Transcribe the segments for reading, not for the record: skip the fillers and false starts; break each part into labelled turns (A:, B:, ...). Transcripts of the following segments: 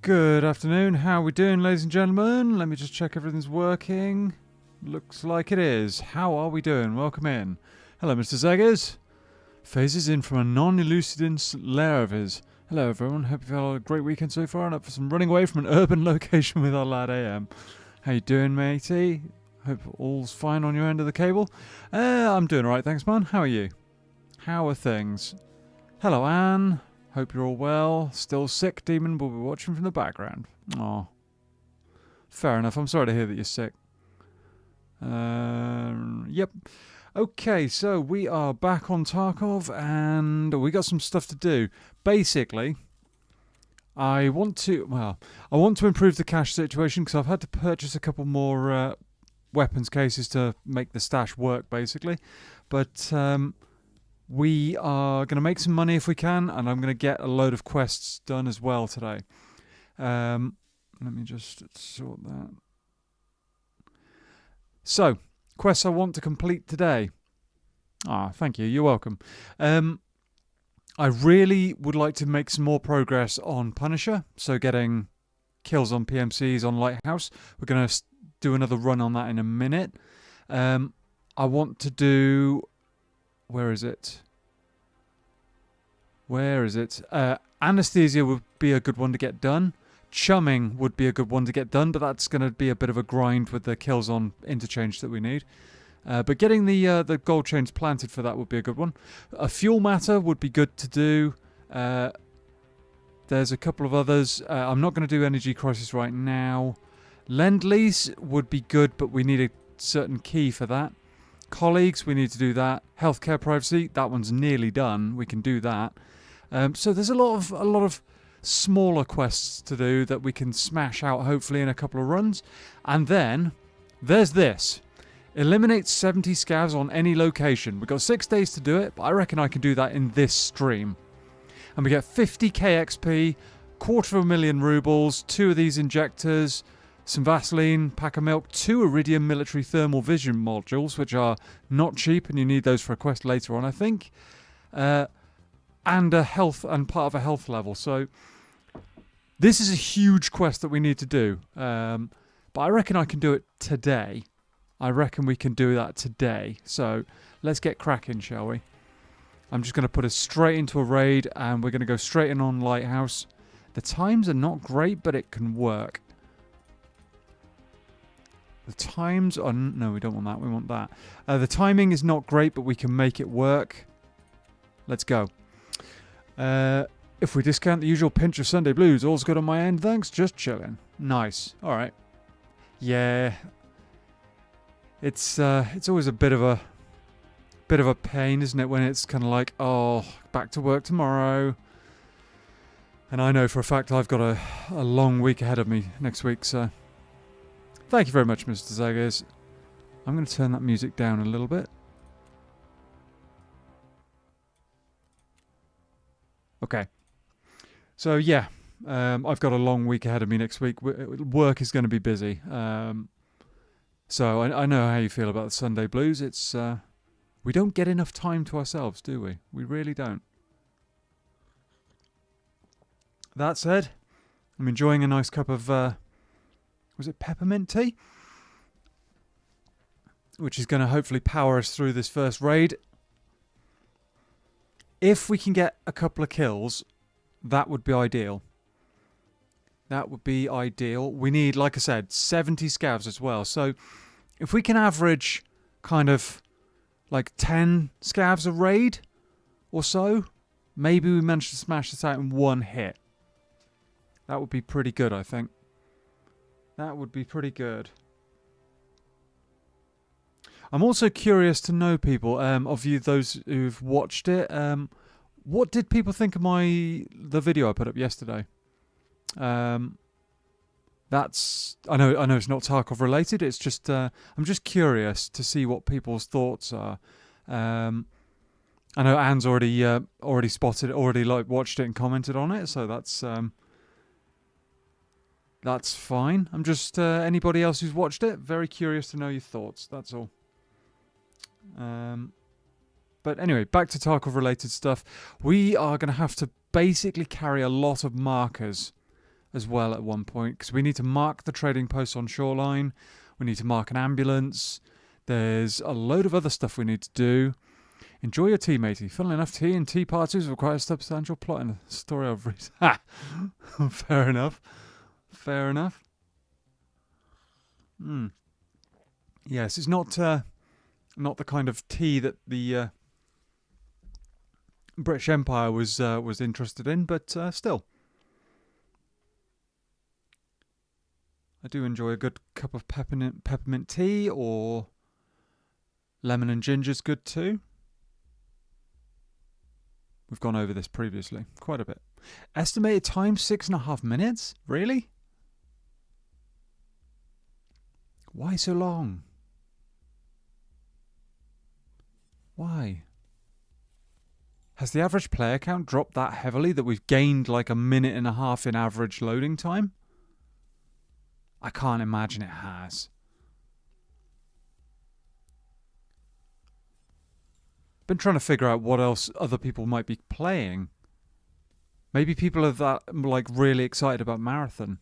A: Good afternoon, how are we doing, ladies and gentlemen? Let me just check everything's working. Looks like it is. How are we doing? Welcome in. Hello, Mr. Zeggers. Phases in from a non-elucidant lair of his. Hello, everyone. Hope you've had a great weekend so far and up for some running away from an urban location with our lad AM. How you doing, matey? Hope all's fine on your end of the cable. I'm doing alright, thanks, man. How are you? How are things? Hello, Anne. Hope you're all well. Still sick, Demon. We'll be watching from the background. Aw. Fair enough. I'm sorry to hear that you're sick. Yep. Okay, so we are back on Tarkov, and we got some stuff to do. Basically, I want to improve the cash situation because I've had to purchase a couple more weapons cases to make the stash work, basically. But we are going to make some money if we can, and I'm going to get a load of quests done as well today. Let me just sort that. So, quests I want to complete today. Thank you. You're welcome. I really would like to make some more progress on Punisher, so getting kills on PMCs on Lighthouse. We're going to do another run on that in a minute. I want to do... Where is it? Anesthesia would be a good one to get done. Chumming would be a good one to get done, but that's going to be a bit of a grind with the kills on interchange that we need. But getting the gold chains planted for that would be a good one. A fuel matter would be good to do. There's a couple of others. I'm not going to do energy crisis right now. Lend-lease would be good, but we need a certain key for that. Colleagues, we need to do that. Healthcare privacy, that one's nearly done. We can do that. So there's a lot of smaller quests to do that we can smash out hopefully in a couple of runs. And then there's this. Eliminate 70 scavs on any location. We've got 6 days to do it, but I reckon I can do that in this stream. And we get 50k XP, 250,000 rubles, 2 of these injectors, some Vaseline, pack of milk, 2 Iridium military thermal vision modules, which are not cheap, and you need those for a quest later on, I think. And a health and part of a health level. So this is a huge quest that we need to do. But I reckon I can do it today. I reckon we can do that today. So let's get cracking, shall we? I'm just going to put us straight into a raid, and we're going to go straight in on Lighthouse. The times are not great, but it can work. The times are... No, we don't want that. We want that. The timing is not great, but we can make it work. Let's go. If we discount the usual pinch of Sunday blues, all's good on my end. Thanks. Just chilling. Nice. All right. Yeah. It's always a bit of a pain, isn't it, when it's kind of like, oh, back to work tomorrow. And I know for a fact I've got a long week ahead of me next week, so... Thank you very much, Mr. Zaggers. I'm going to turn that music down a little bit. Okay. So, yeah. I've got a long week ahead of me next week. Work is going to be busy. So, I know how you feel about the Sunday blues. It's... we don't get enough time to ourselves, do we? We really don't. That said, I'm enjoying a nice cup of... was it peppermint tea? Which is going to hopefully power us through this first raid. If we can get a couple of kills, that would be ideal. That would be ideal. We need, like I said, 70 scavs as well. So if we can average kind of like 10 scavs a raid or so, maybe we manage to smash this out in one hit. That would be pretty good, I think. That would be pretty good. I'm also curious to know, people, of you, those who've watched it, what did people think of the video I put up yesterday? That's I know it's not Tarkov related. It's just I'm just curious to see what people's thoughts are. I know Anne's already spotted it, watched it and commented on it, so that's fine. I'm just anybody else who's watched it, very curious to know your thoughts. That's all. But anyway, back to Tarkov-related stuff. We are going to have to basically carry a lot of markers as well at one point, because we need to mark the trading posts on shoreline. We need to mark an ambulance. There's a load of other stuff we need to do. Enjoy your tea, matey. Funnily enough, tea and tea parties require a substantial plot in a story of reason. Ha! Fair enough. Fair enough. Yes, it's not the kind of tea that the British Empire was interested in, but still. I do enjoy a good cup of peppermint tea, or lemon and ginger's good too. We've gone over this previously, quite a bit. Estimated time, 6.5 minutes? Really? Why so long? Why? Has the average player count dropped that heavily that we've gained like 1.5 minutes in average loading time? I can't imagine it has. Been trying to figure out what else other people might be playing. Maybe people are that like really excited about Marathon.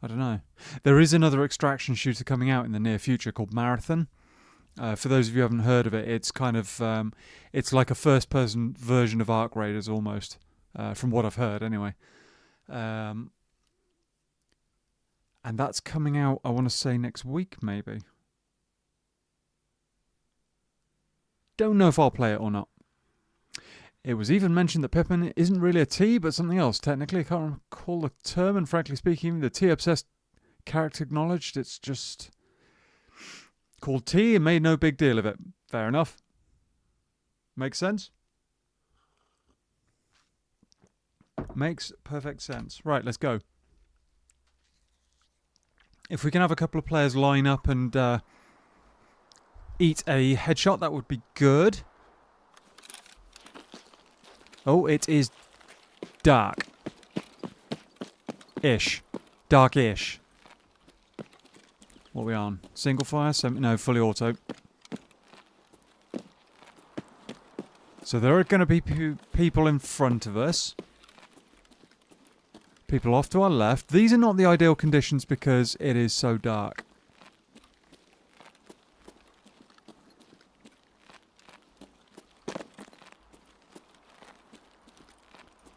A: I don't know. There is another extraction shooter coming out in the near future called Marathon. For those of you who haven't heard of it, it's kind of it's like a first-person version of Ark Raiders almost, from what I've heard anyway. And that's coming out, I want to say, next week, maybe. Don't know if I'll play it or not. It was even mentioned that Pippin isn't really a tea, but something else. Technically, I can't recall the term, and frankly speaking, even the tea-obsessed character acknowledged it's just called tea and made no big deal of it. Fair enough. Makes sense? Makes perfect sense. Right, let's go. If we can have a couple of players line up and eat a headshot, that would be good. Oh, it is dark. Ish. Dark-ish. What are we on? Single fire? No, fully auto. So there are going to be people in front of us. People off to our left. These are not the ideal conditions because it is so dark.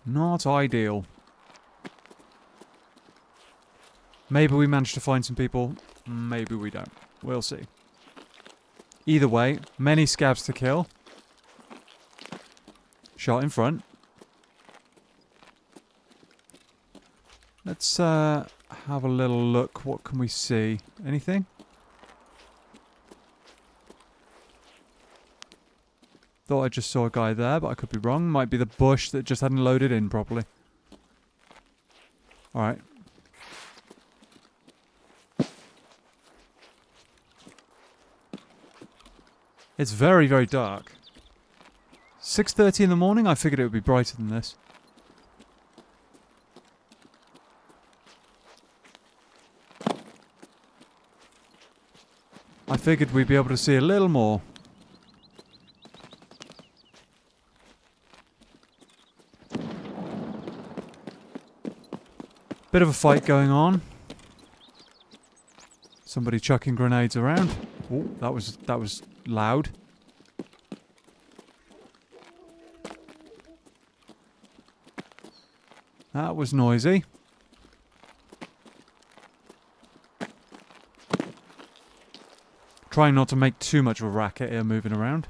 A: Not ideal. Maybe we manage to find some people. Maybe we don't. We'll see. Either way, many scabs to kill. Shot in front. Let's have a little look. What can we see? Anything? Thought I just saw a guy there, but I could be wrong. Might be the bush that just hadn't loaded in properly. Alright. It's very, very dark. 6:30 in the morning? I figured it would be brighter than this. I figured we'd be able to see a little more. Bit of a fight going on. Somebody chucking grenades around. Oh, that was loud. That was noisy. Trying not to make too much of a racket here moving around.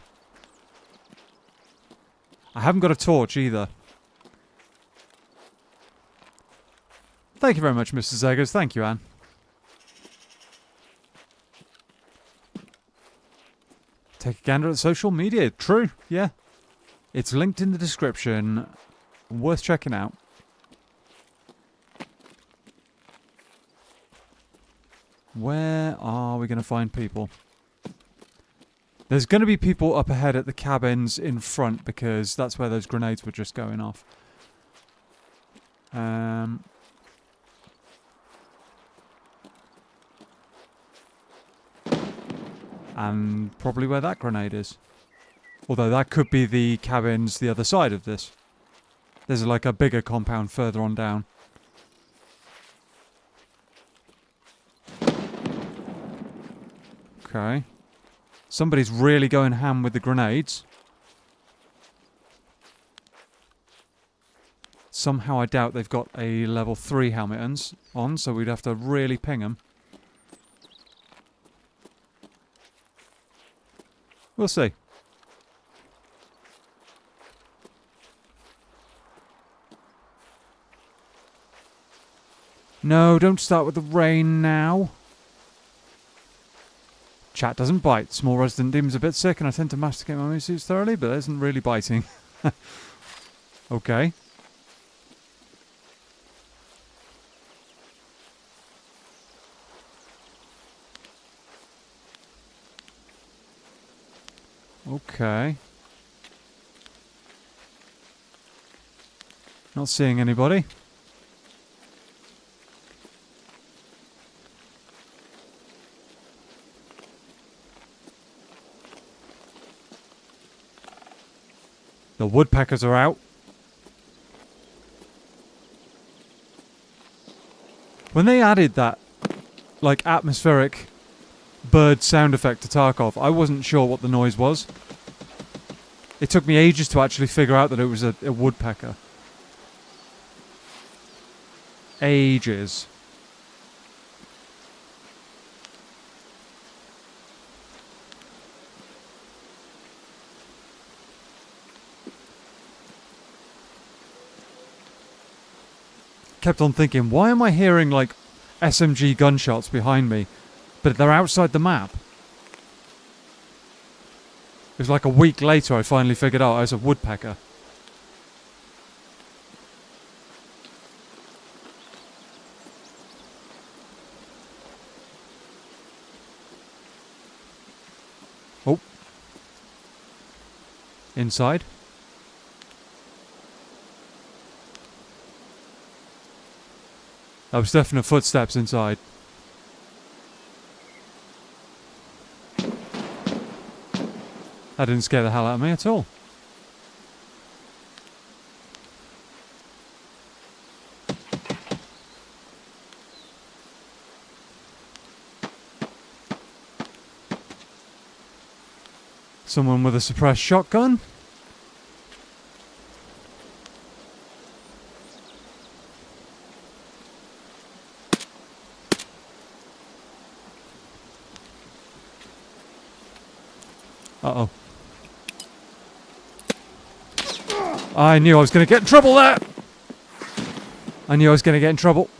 A: I haven't got a torch either. Thank you very much, Mr. Zeggers. Thank you, Anne. Take a gander at social media. True, yeah. It's linked in the description. Worth checking out. Where are we going to find people? There's going to be people up ahead at the cabins in front because that's where those grenades were just going off. And probably where that grenade is. Although that could be the cabins the other side of this. There's like a bigger compound further on down. Okay. Somebody's really going ham with the grenades. Somehow I doubt they've got a level 3 helmet on, so we'd have to really ping them. We'll see. No, don't start with the rain now. Chat doesn't bite. Small resident demon's a bit sick and I tend to masticate my suits thoroughly, but it isn't really biting. Okay. Okay. Not seeing anybody. The woodpeckers are out. When they added that, like, atmospheric bird sound effect to Tarkov, I wasn't sure what the noise was. It took me ages to actually figure out that it was a woodpecker. Ages. Kept on thinking, why am I hearing like SMG gunshots behind me, but they're outside the map? It was like a week later I finally figured out I was a woodpecker. Oh. Inside. That was definite footsteps inside. That didn't scare the hell out of me at all. Someone with a suppressed shotgun. Uh-oh. I knew I was going to get in trouble there! I knew I was going to get in trouble.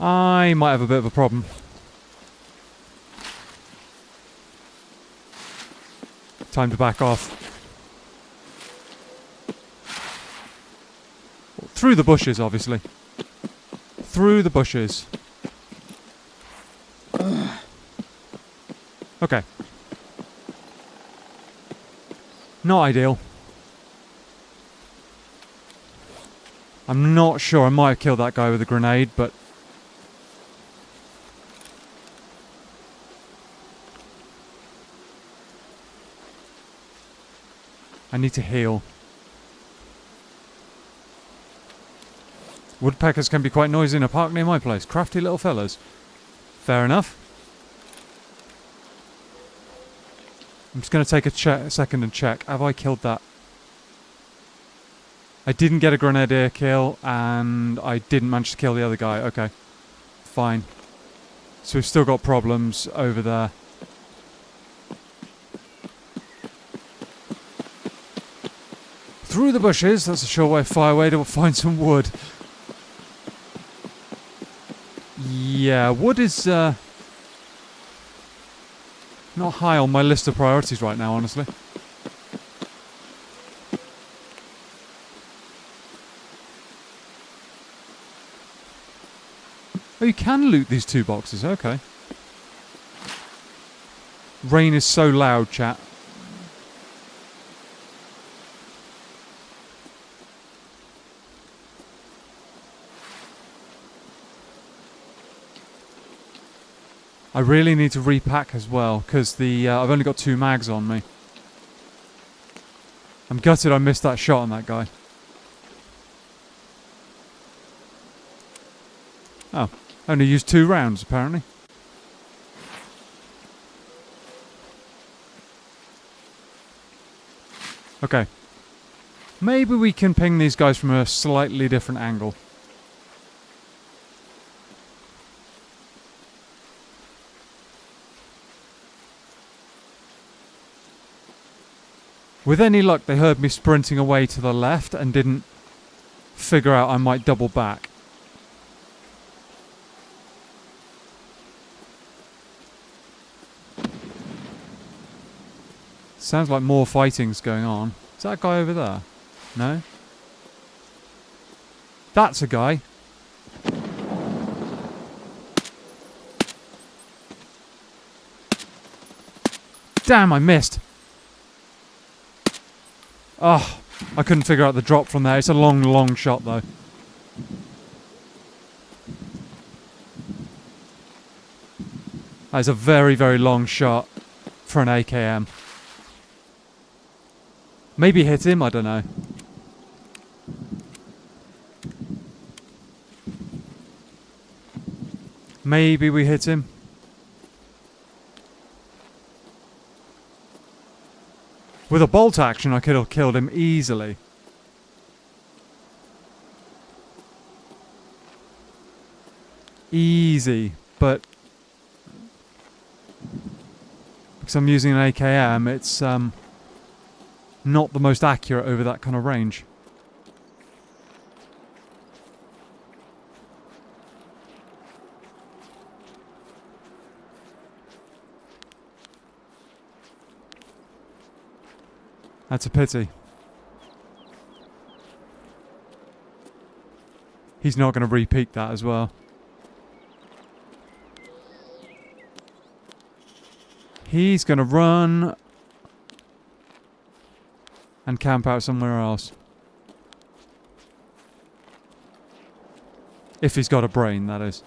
A: I might have a bit of a problem. Time to back off. Through the bushes, obviously. Through the bushes. Okay. Not ideal. I'm not sure. I might have killed that guy with a grenade, but... I need to heal. Woodpeckers can be quite noisy in a park near my place. Crafty little fellas. Fair enough. I'm just going to take a second and check. Have I killed that? I didn't get a grenadier kill, and I didn't manage to kill the other guy. Okay. Fine. So we've still got problems over there. Through the bushes. That's a sure way far away to find some wood. Yeah, wood is not high on my list of priorities right now, honestly. Oh, you can loot these 2 boxes, okay. Rain is so loud, chat. I really need to repack as well, because I've only got 2 mags on me. I'm gutted I missed that shot on that guy. Oh, only used 2 rounds apparently. Okay. Maybe we can ping these guys from a slightly different angle. With any luck, they heard me sprinting away to the left and didn't figure out I might double back. Sounds like more fighting's going on. Is that a guy over there? No? That's a guy. Damn, I missed. Oh, I couldn't figure out the drop from there. It's a long, long shot though. That is a very, very long shot for an AKM. Maybe hit him, I don't know. Maybe we hit him. With a bolt action, I could have killed him easily. Easy, but because I'm using an AKM, it's not the most accurate over that kind of range. That's a pity. He's not going to repeat that as well. He's going to run and camp out somewhere else. If he's got a brain, that is.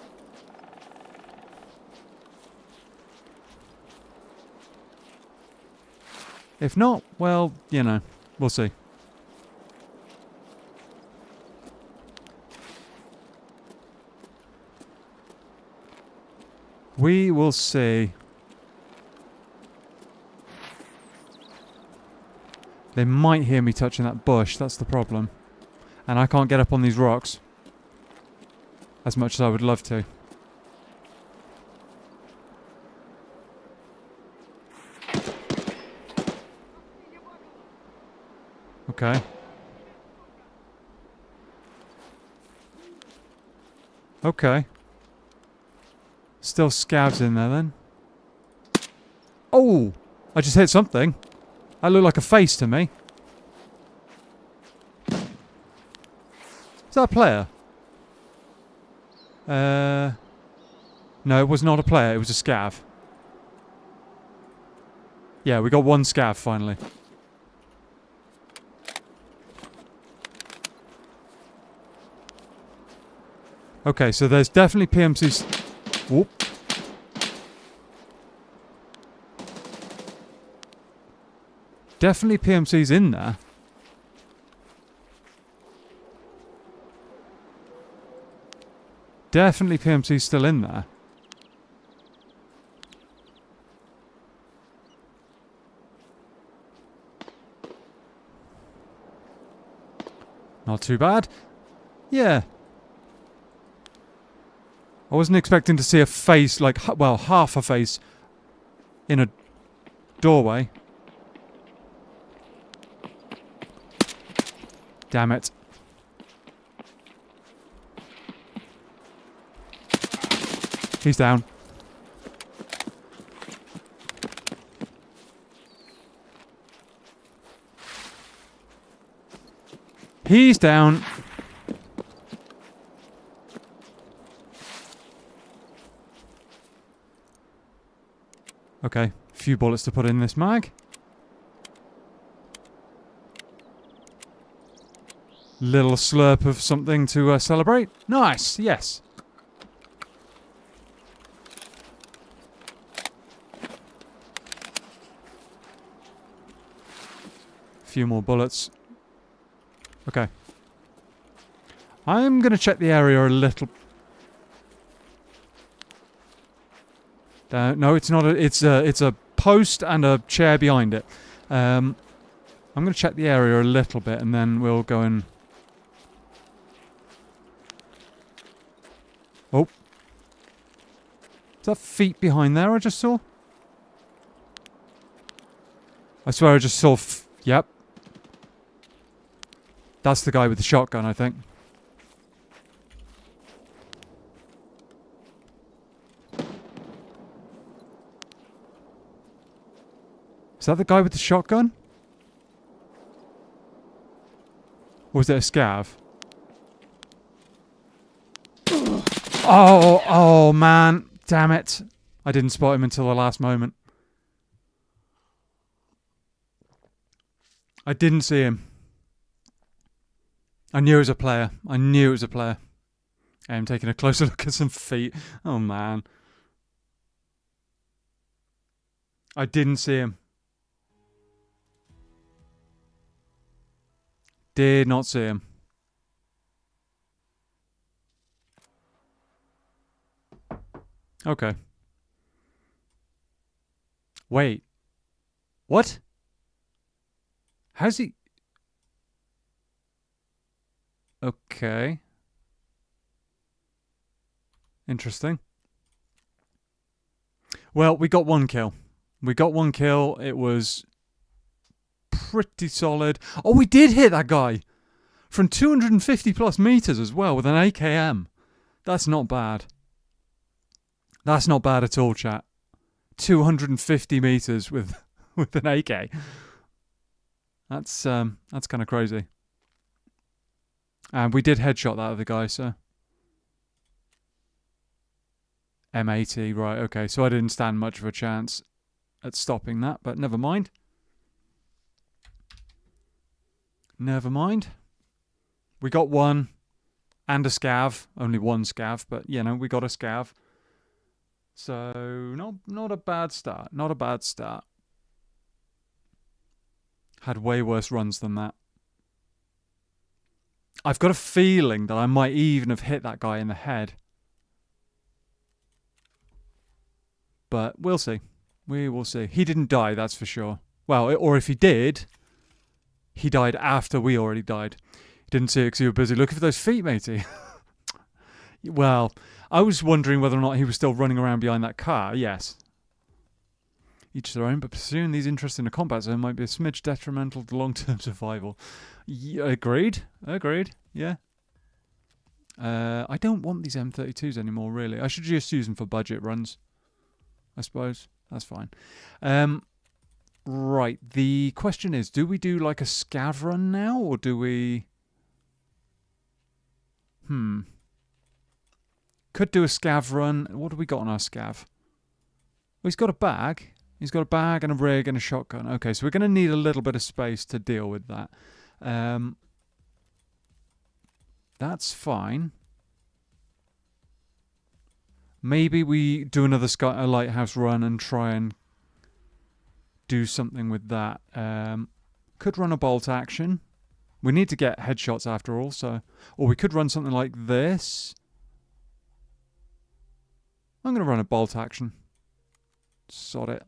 A: If not, well, you know, we'll see. We will see. They might hear me touching that bush, that's the problem. And I can't get up on these rocks as much as I would love to. Okay. Okay. Still scavs in there then. Oh! I just hit something. That looked like a face to me. Is that a player? No, it was not a player, it was a scav. Yeah, we got 1 scav finally. Okay, so there's definitely PMCs. Whoop. Definitely PMCs in there. Definitely PMCs still in there. Not too bad. Yeah. I wasn't expecting to see a face, like, well, half a face in a doorway. Damn it. He's down. He's down. Okay, a few bullets to put in this mag. Little slurp of something to celebrate. Nice, yes. few more bullets. Okay. I'm going to check the area a little. No, it's not. It's a post and a chair behind it. I'm going to check the area a little bit, and then we'll go and. Oh, is that feet behind there? I just saw. I swear I just saw. Yep, that's the guy with the shotgun, I think. Is that the guy with the shotgun? Or was it a scav? Oh man. Damn it. I didn't spot him until the last moment. I didn't see him. I knew it was a player. I knew it was a player. I'm taking a closer look at some feet. Oh man. I didn't see him. Did not see him. Okay. Wait. What? How's he... Okay. Interesting. Well, we got one kill. We got one kill. It was pretty solid. Oh, we did hit that guy from 250 plus meters as well with an AKM. That's not bad. That's not bad at all, chat. 250 meters with an AK. That's kind of crazy. And we did headshot that other guy, so M80, right? Okay, so I didn't stand much of a chance at stopping that, but never mind. Never mind. We got one and a scav. Only one scav, but you know, we got a scav. So not a bad start. Not a bad start. Had way worse runs than that. I've got a feeling that I might even have hit that guy in the head. But we'll see. We will see. He didn't die, that's for sure. Well, or if he did, he died after we already died. Didn't see it because you were busy looking for those feet, matey. Well, I was wondering whether or not he was still running around behind that car. Yes. Each their own, but pursuing these interests in a combat zone might be a smidge detrimental to long-term survival. Agreed. Agreed. Yeah. I don't want these M32s anymore, really. I should just use them for budget runs, I suppose. That's fine. Right. The question is, do we do like a scav run now, or do we... Could do a scav run. What do we got on our scav? Well, he's got a bag. He's got a bag and a rig and a shotgun. Okay, so we're going to need a little bit of space to deal with that. That's fine. Maybe we do another lighthouse run and try and do something with that. Could run a bolt action. We need to get headshots after all, so... Or we could run something like this. I'm going to run a bolt action. Sod it.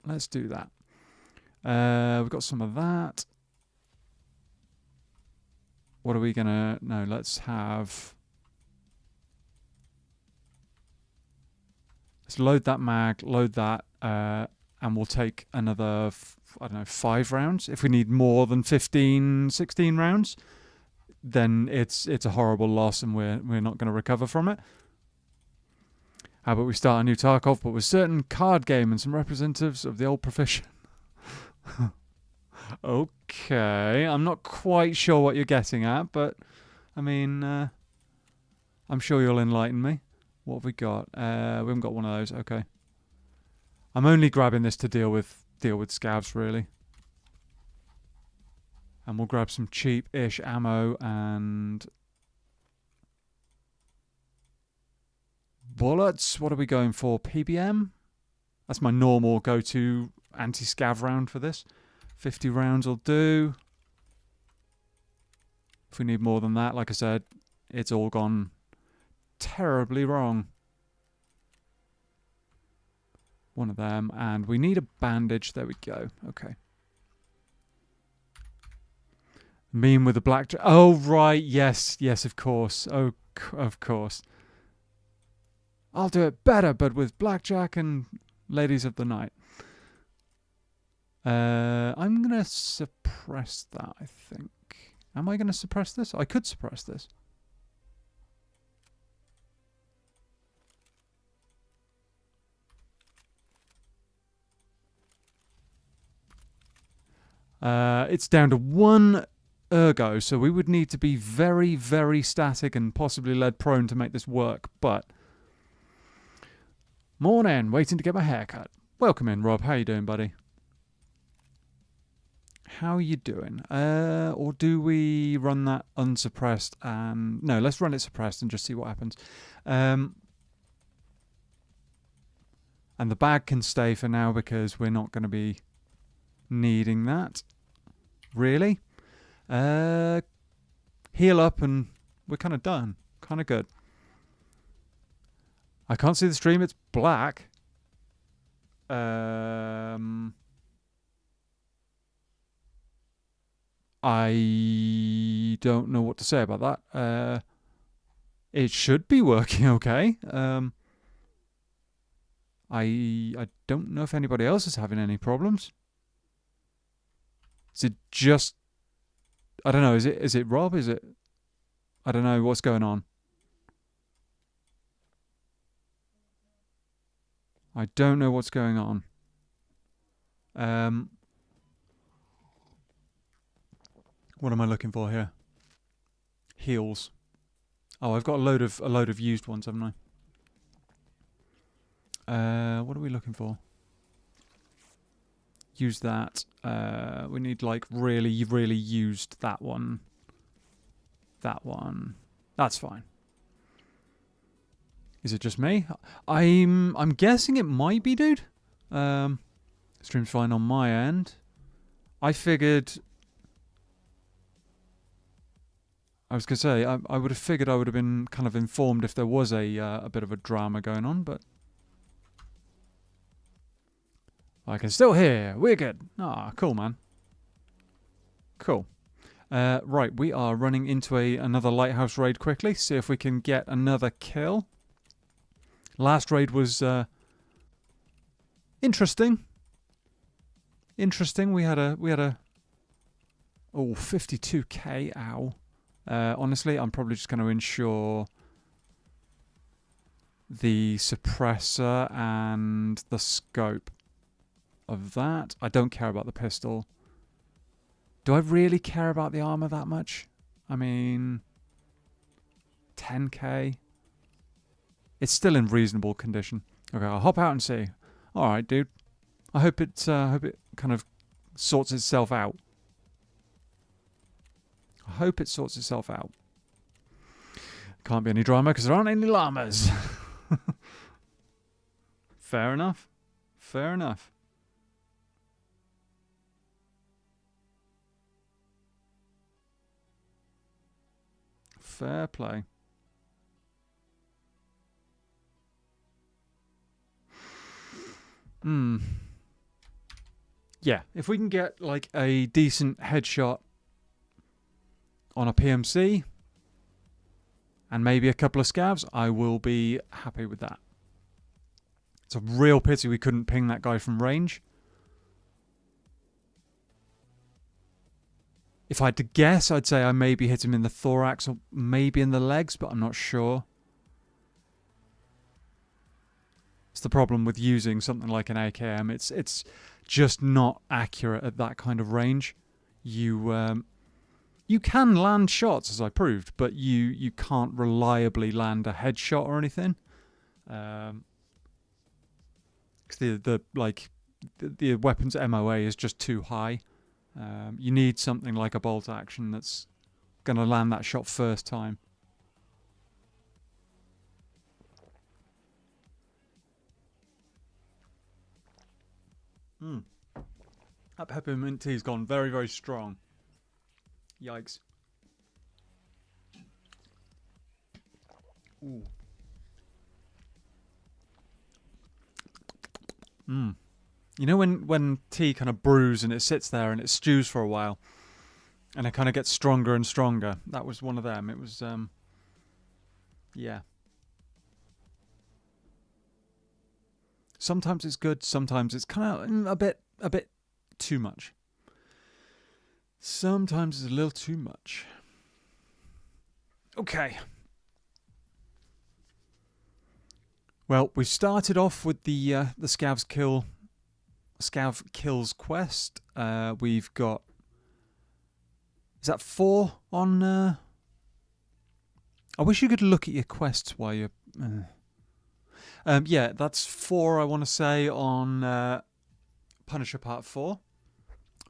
A: Let's do that. We've got some of that. What are we going to... No, let's have... Let's load that mag, load that, and we'll take another, I don't know, 5 rounds. If we need more than 15, 16 rounds, then it's a horrible loss and we're not going to recover from it. How about we start a new Tarkov, but with certain card game and some representatives of the old profession? Okay, I'm not quite sure what you're getting at, but I mean, I'm sure you'll enlighten me. What have we got? We haven't got one of those. Okay. I'm only grabbing this to deal with scavs, really. And we'll grab some cheap-ish ammo and bullets. What are we going for? PBM? That's my normal go-to anti-scav round for this. 50 rounds will do. If we need more than that, like I said, it's all gone terribly wrong. One of them, and we need a bandage. There we go. Okay. Meme with the blackjack. Oh, right. Yes. Yes, of course. Oh, of course. I'll do it better, but with blackjack and ladies of the night. I'm going to suppress that, I think. Am I going to suppress this? I could suppress this. It's down to 1 ergo, so we would need to be very, very static and possibly lead prone to make this work, but... Morning, waiting to get my hair cut. Welcome in, Rob. How you doing, buddy? How you doing? Or do we run that unsuppressed and... No, let's run it suppressed and just see what happens. And the bag can stay for now because we're not going to be needing that. Really? Heal up and we're kind of done. Kind of good. I can't see the stream. It's black. I don't know what to say about that. It should be working okay. I don't know if anybody else is having any problems. Is it just... I don't know. Is it Rob? Is it... I don't know what's going on. I don't know what's going on. What am I looking for here? Heals. Oh, I've got a load of used ones, haven't I? What are we looking for? Use that. We need like really used that one. That one. That's fine. Is it just me? I'm guessing it might be, dude. Stream's fine on my end. I figured... I was going to say, I would have figured I would have been kind of informed if there was a bit of a drama going on, but... I can still hear. We're good. Ah, cool, man. Cool. Right, we are running into another lighthouse raid quickly. See if we can get another kill. Last raid was interesting. Interesting. We had a 52k. Ow. Honestly, I'm probably just going to ensure the suppressor and the scope of that. I don't care about the pistol. Do I really care about the armor that much? I mean, 10k. It's still in reasonable condition. Okay, I'll hop out and see. All right, dude. I hope it kind of sorts itself out. I hope it sorts itself out. Can't be any drama because there aren't any llamas. Fair enough. Fair enough. Fair play. Yeah, if we can get like a decent headshot on a PMC and maybe a couple of scavs, I will be happy with that. It's a real pity we couldn't ping that guy from range. If I had to guess, I'd say I maybe hit him in the thorax or maybe in the legs, but I'm not sure. It's the problem with using something like an AKM. It's just not accurate at that kind of range. You can land shots, as I proved, but you can't reliably land a headshot or anything. Because the weapon's MOA is just too high. You need something like a bolt action that's going to land that shot first time. That peppermint tea's gone very, very strong. Yikes. Ooh. Mm. You know when tea kind of brews and it sits there and it stews for a while, and it kind of gets stronger and stronger. That was one of them. It was yeah. Sometimes it's good. Sometimes it's kind of a bit too much. Sometimes it's a little too much. Okay. Well, we've started off with the SCAV kills quest. We've got, is that 4 on? I wish you could look at your quests while you're. Yeah, that's 4. I want to say on Punisher Part 4.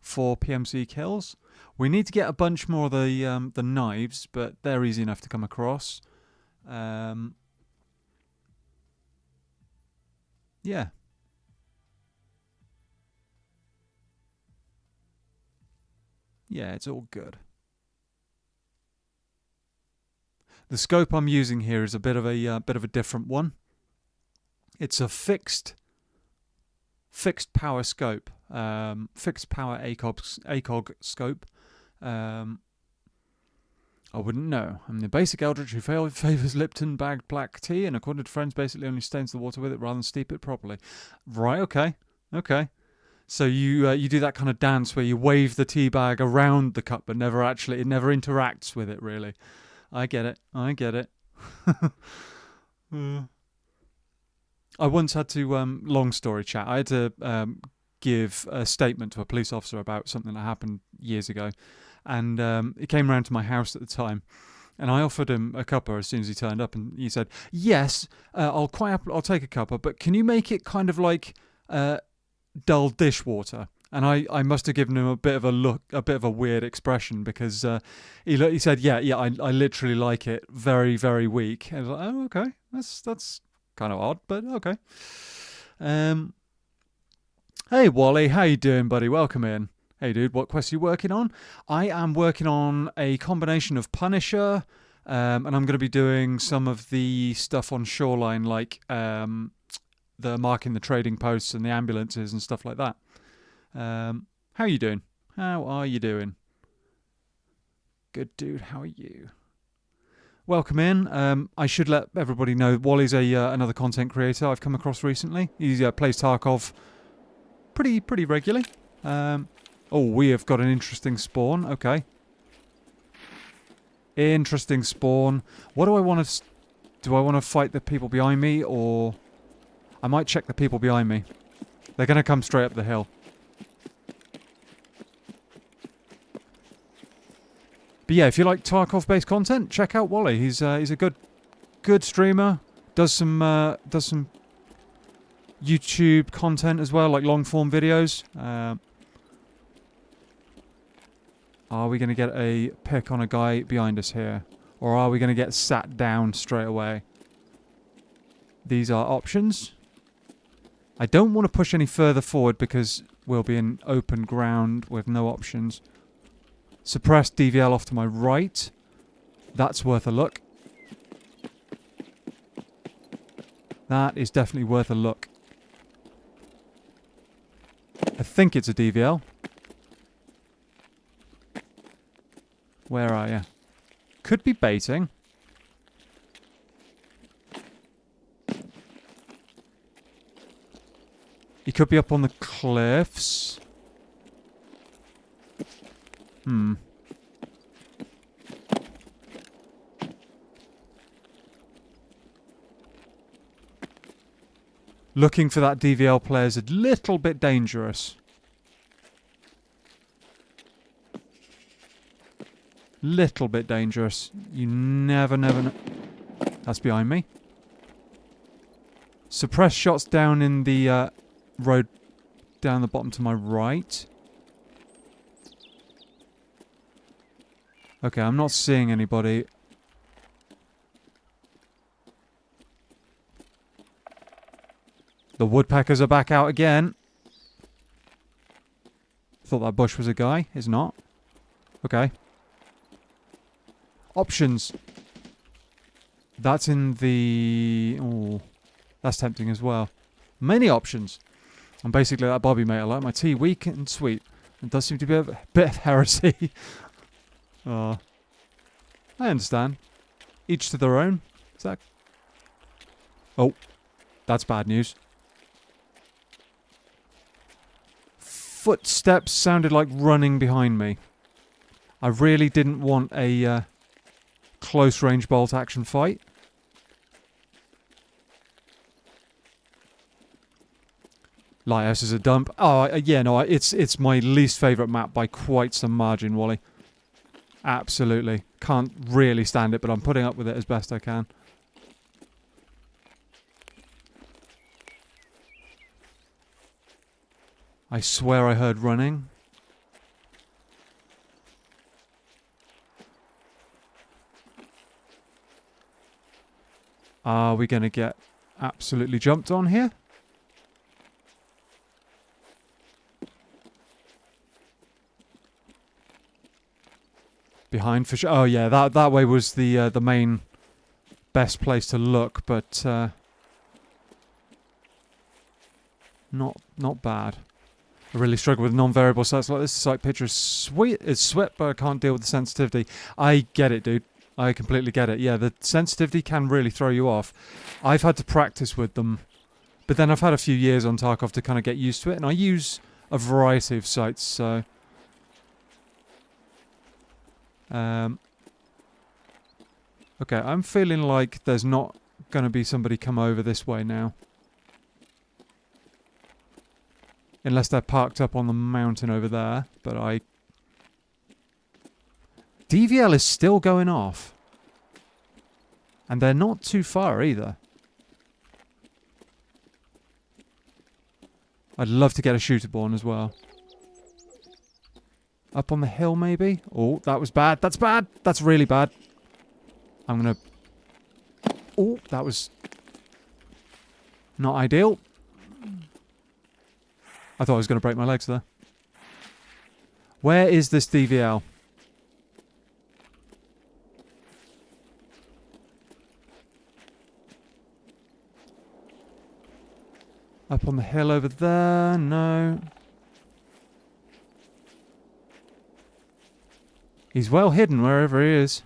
A: 4 PMC kills. We need to get a bunch more of the knives, but they're easy enough to come across. Yeah. Yeah, it's all good. The scope I'm using here is a bit of a different one. It's a fixed power scope, fixed power ACOG scope. I wouldn't know. I'm the basic eldritch who favours Lipton bagged black tea, and according to friends, basically only stains the water with it rather than steep it properly. Right? Okay. So you do that kind of dance where you wave the tea bag around the cup, but it never interacts with it really. I get it. I once had to, long story chat, I had to give a statement to a police officer about something that happened years ago. And he came round to my house at the time. And I offered him a cuppa as soon as he turned up. And he said, yes, I'll take a cuppa, but can you make it kind of like dull dishwater? And I must have given him a bit of a weird expression, because he said, yeah, I literally like it very, very weak. And I was like, oh, okay, that's kind of odd, but okay. Hey Wally, how you doing, buddy? Welcome in. Hey dude, what quest are you working on? I am working on a combination of Punisher, and I'm going to be doing some of the stuff on Shoreline, like the marking the trading posts and the ambulances and stuff like that. How are you doing? How are you doing? Good dude, how are you? Welcome in. I should let everybody know Wally's another content creator I've come across recently. He plays Tarkov pretty regularly. Oh, we have got an interesting spawn. Okay. Interesting spawn. What do I want to... Do I want to fight the people behind me, or... I might check the people behind me. They're going to come straight up the hill. But yeah, if you like Tarkov-based content, check out Wally. He's a good streamer. Does some YouTube content as well, like long-form videos. Are we going to get a pick on a guy behind us here? Or are we going to get sat down straight away? These are options. I don't want to push any further forward because we'll be in open ground with no options. Suppress DVL off to my right. That's worth a look. That is definitely worth a look. I think it's a DVL. Where are you? Could be baiting. He could be up on the cliffs. Looking for that DVL player is a little bit dangerous. Little bit dangerous. You never know. That's behind me. Suppress shots down in the road down the bottom to my right. Okay, I'm not seeing anybody. The woodpeckers are back out again. Thought that bush was a guy. It's not. Okay. Options. That's in the... Oh, that's tempting as well. Many options. I'm basically that Bobby, mate. I like my tea weak and sweet. It does seem to be a bit of heresy. I understand. Each to their own. Is that... Oh, that's bad news. Footsteps sounded like running behind me. I really didn't want a close-range bolt action fight. Lighthouse is a dump. Oh, yeah, no, it's my least favourite map by quite some margin, Wally. Absolutely. Can't really stand it, but I'm putting up with it as best I can. I swear I heard running. Are we going to get absolutely jumped on here? Behind for sure. Oh yeah, that way was the main best place to look, but not bad. I really struggle with non-variable sites like this. The site picture is sweet. It's sweet, but I can't deal with the sensitivity. I get it, dude. I completely get it. Yeah, the sensitivity can really throw you off. I've had to practice with them, but then I've had a few years on Tarkov to kind of get used to it, and I use a variety of sites, so... Okay, I'm feeling like there's not going to be somebody come over this way now. Unless they're parked up on the mountain over there, but DVL is still going off. And they're not too far either. I'd love to get a shooter born as well. Up on the hill, maybe? Oh, that was bad. That's bad. That's really bad. I'm going to... Oh, that was... not ideal. I thought I was going to break my legs there. Where is this DVL? Up on the hill over there? No. He's well hidden wherever he is.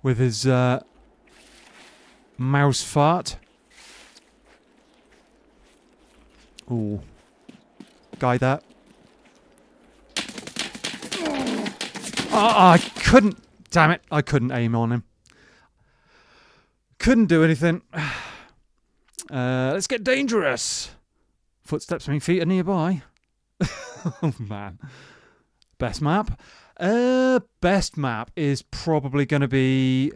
A: With his mouse fart. Ooh. Guy that. Oh, I couldn't. Damn it. I couldn't aim on him. Couldn't do anything. Let's get dangerous. Footsteps mean feet are nearby. Oh, man. Best map? Best map is probably going to be...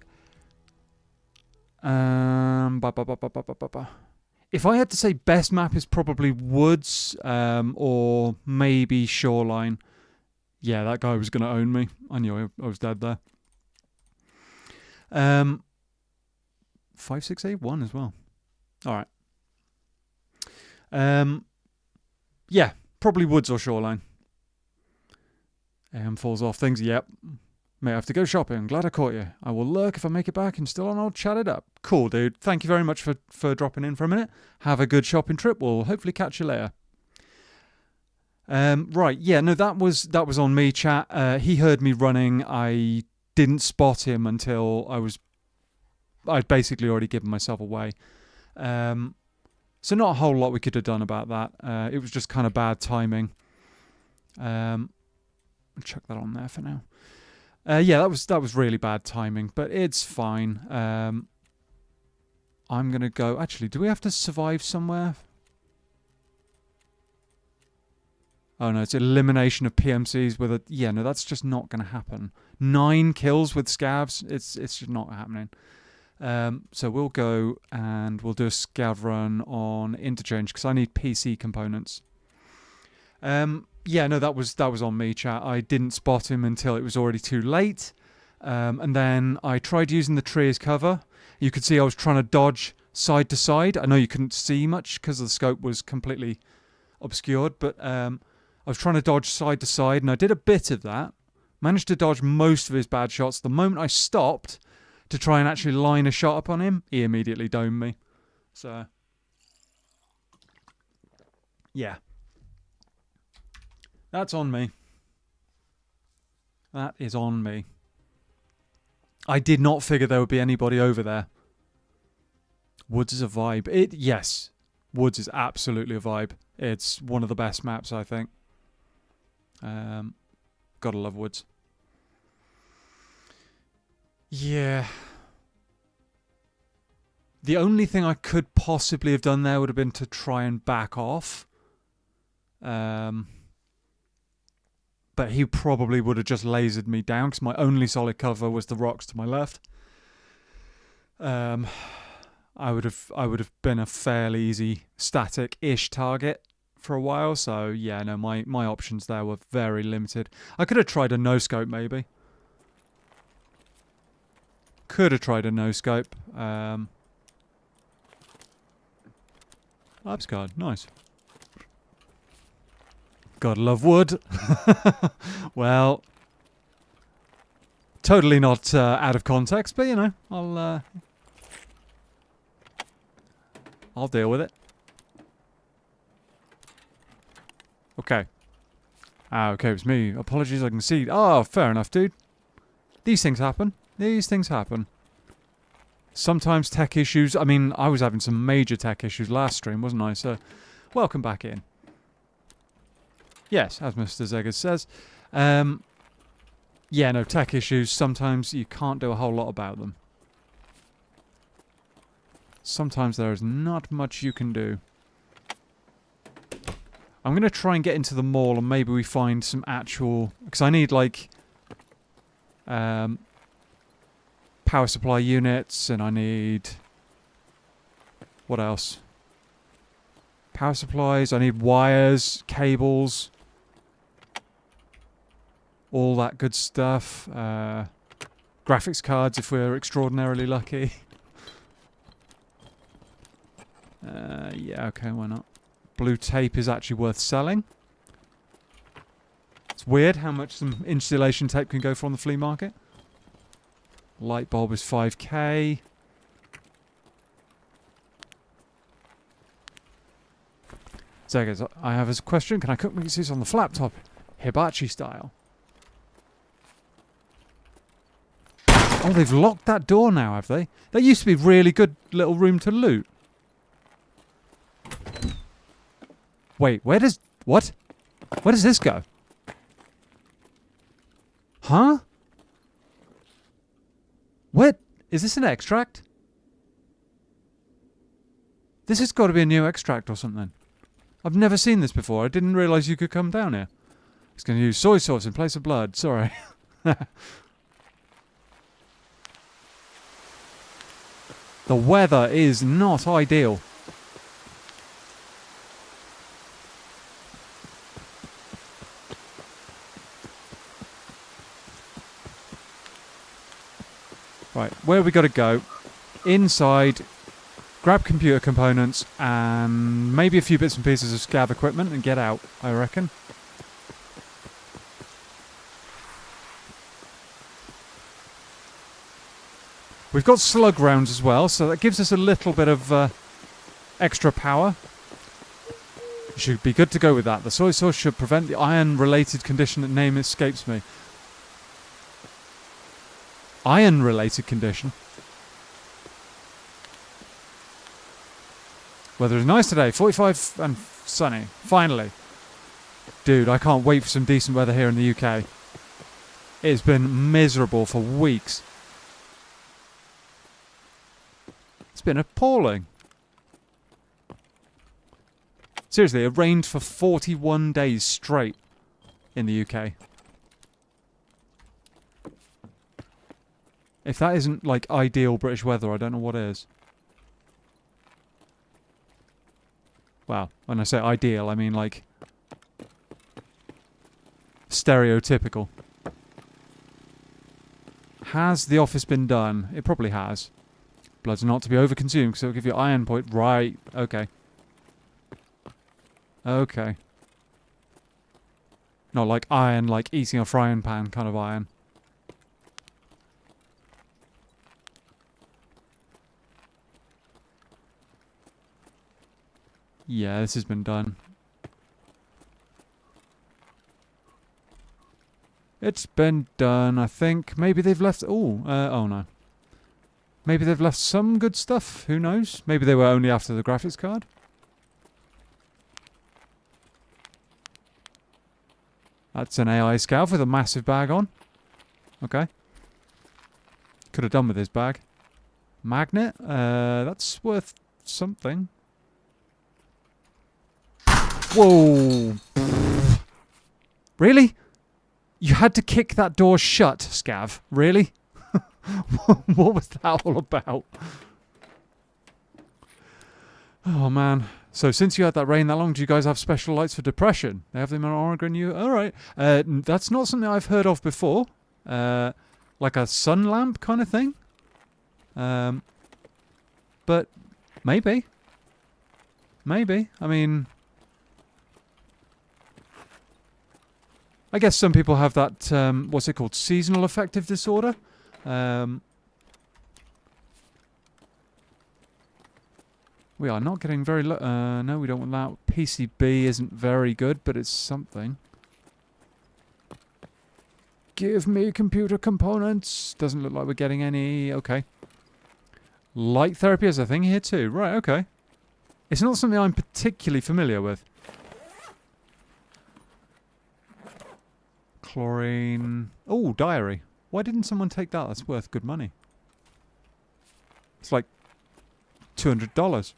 A: If I had to say best map is probably Woods, or maybe Shoreline. Yeah, that guy was going to own me. I knew I was dead there. 5681 as well. Alright. Yeah, probably Woods or Shoreline. Falls off things. Yep. May have to go shopping. Glad I caught you. I will lurk if I make it back and still on. I'll chat it up. Cool, dude. Thank you very much for dropping in for a minute. Have a good shopping trip. We'll hopefully catch you later. Right. Yeah, no, that was on me, chat. He heard me running. I didn't spot him until I'd basically already given myself away. So not a whole lot we could have done about that. It was just kind of bad timing. I'll chuck that on there for now. Yeah, that was really bad timing, but it's fine. I'm going to go... Actually, do we have to survive somewhere? Oh, no, it's elimination of PMCs with a... Yeah, no, that's just not going to happen. 9 kills with scavs, it's just not happening. So we'll go and we'll do a scav run on interchange because I need PC components. Yeah, no, that was on me, chat. I didn't spot him until it was already too late. And then I tried using the tree as cover. You could see I was trying to dodge side to side. I know you couldn't see much because the scope was completely obscured, but I was trying to dodge side to side, and I did a bit of that, Managed to dodge most of his bad shots. The moment I stopped to try and actually line a shot up on him, he immediately domed me. So, yeah. That's on me. That is on me. I did not figure there would be anybody over there. Woods is a vibe. Yes. Woods is absolutely a vibe. It's one of the best maps, I think. Gotta love Woods. Yeah. The only thing I could possibly have done there would have been to try and back off. But he probably would have just lasered me down because my only solid cover was the rocks to my left. I would have been a fairly easy static-ish target for a while. So yeah, no, my options there were very limited. I could have tried a no-scope maybe. Could have tried a no-scope. Labs card, nice. God, love wood. Well, totally not out of context, but you know, I'll deal with it. Okay. Okay, it was me. Apologies, I can see. Oh, fair enough, dude. These things happen. These things happen. Sometimes tech issues. I mean, I was having some major tech issues last stream, wasn't I? So, welcome back in. Yes, as Mr. Zeggers says. Yeah, no, tech issues. Sometimes you can't do a whole lot about them. Sometimes there is not much you can do. I'm going to try and get into the mall and maybe we find some actual... Because I need, like... power supply units and I need... What else? Power supplies. I need wires, cables. All that good stuff. Graphics cards if we're extraordinarily lucky. Yeah, okay, why not? Blue tape is actually worth selling. It's weird how much some insulation tape can go for on the flea market. Light bulb is 5k. Zeggers, I have a question. Can I cook mixes on the flat top? Hibachi style. Oh, they've locked that door now, have they? That used to be really good little room to loot. Wait, where does... What? Where does this go? Huh? Where... Is this an extract? This has got to be a new extract or something. I've never seen this before. I didn't realise you could come down here. It's going to use soy sauce in place of blood. Sorry. The weather is not ideal. Right, where have we got to go? Inside, grab computer components and maybe a few bits and pieces of SCAV equipment and get out, I reckon. We've got slug rounds as well, so that gives us a little bit of extra power. Should be good to go with that. The soy sauce should prevent the iron-related condition that name escapes me. Iron-related condition. Weather is nice today, 45 and sunny. Finally. Dude, I can't wait for some decent weather here in the UK. It's been miserable for weeks. It's been appalling. Seriously, it rained for 41 days straight in the UK. If that isn't, like, ideal British weather, I don't know what is. Well, when I say ideal, I mean, like, stereotypical. Has the office been done? It probably has. Blood's not to be overconsumed, because it'll give you iron point. Right, okay. Okay. Not like iron, like eating a frying pan kind of iron. Yeah, this has been done. It's been done, I think. Maybe they've left... oh no. Maybe they've left some good stuff. Who knows? Maybe they were only after the graphics card. That's an AI SCAV with a massive bag on. Okay. Could have done with his bag. Magnet? That's worth something. Whoa! Really? You had to kick that door shut, SCAV. Really? What was that all about? Oh, man. So since you had that rain that long, do you guys have special lights for depression? They have them in Oregon. Alright. That's not something I've heard of before. Like a sun lamp kind of thing. But maybe. Maybe. I mean... I guess some people have that, what's it called? Seasonal affective disorder? We are not getting very... no, we don't want that. PCB isn't very good, but it's something. Give me computer components. Doesn't look like we're getting any. Okay. Light therapy is a thing here too. Right, okay. It's not something I'm particularly familiar with. Chlorine. Oh, diary. Why didn't someone take that? That's worth good money. It's like $200.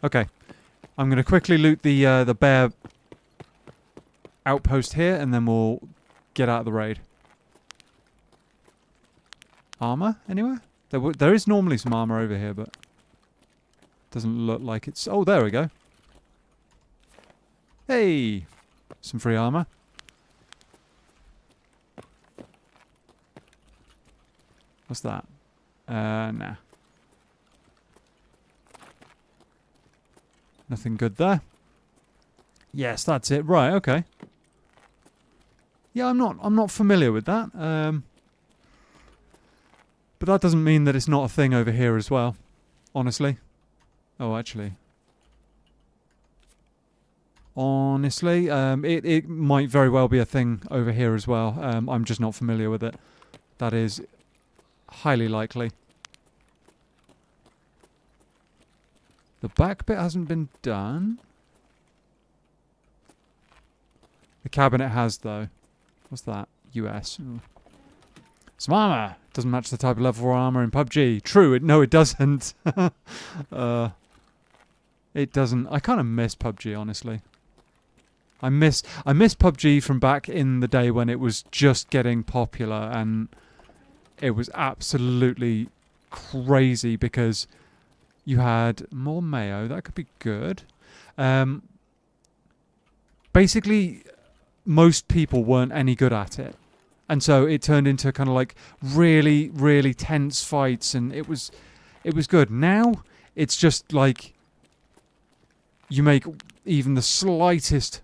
A: Okay. I'm going to quickly loot the bear outpost here, and then we'll get out of the raid. Armor anywhere? There is normally some armor over here, but doesn't look like it's... oh, there we go. Hey! Some free armor. What's that? Nah. Nothing good there. Yes, that's it. Right, okay. Yeah, I'm not familiar with that. But that doesn't mean that it's not a thing over here as well. Honestly. Oh, actually. Honestly, it might very well be a thing over here as well. I'm just not familiar with it. That is highly likely. The back bit hasn't been done. The cabinet has, though. What's that? US. Ooh. Some armor! Doesn't match the type of level 4 armor in PUBG. True, no it doesn't. It doesn't. I kind of miss PUBG, honestly. I miss PUBG from back in the day when it was just getting popular, and it was absolutely crazy because you had more mayo. That could be good. Basically, most people weren't any good at it. And so it turned into kind of like really, really tense fights, and it was good. Now, it's just like you make even the slightest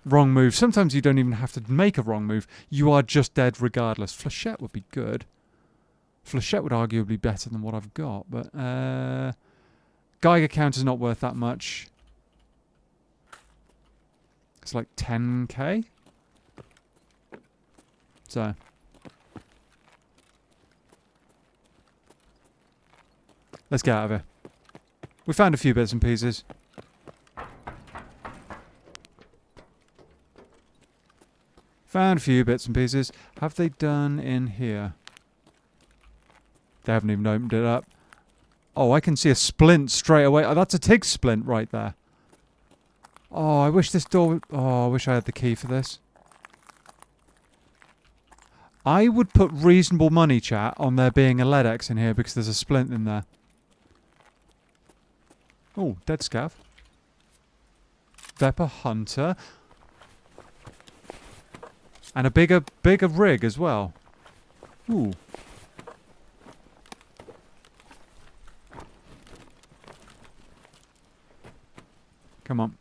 A: wrong move. Sometimes you don't even have to make a wrong move. You are just dead regardless. Flechette would be good. Flechette would arguably be better than what I've got, but Geiger counter's not worth that much. It's like 10k. So let's get out of here. We found a few bits and pieces. Found a few bits and pieces. Have they done in here? They haven't even opened it up. Oh, I can see a splint straight away. Oh, that's a TIG splint right there. Oh, I wish this door... oh, I wish I had the key for this. I would put reasonable money, chat, on there being a LEDX in here because there's a splint in there. Oh, dead scav. Vepper Hunter. And a bigger rig as well. Ooh. Come on.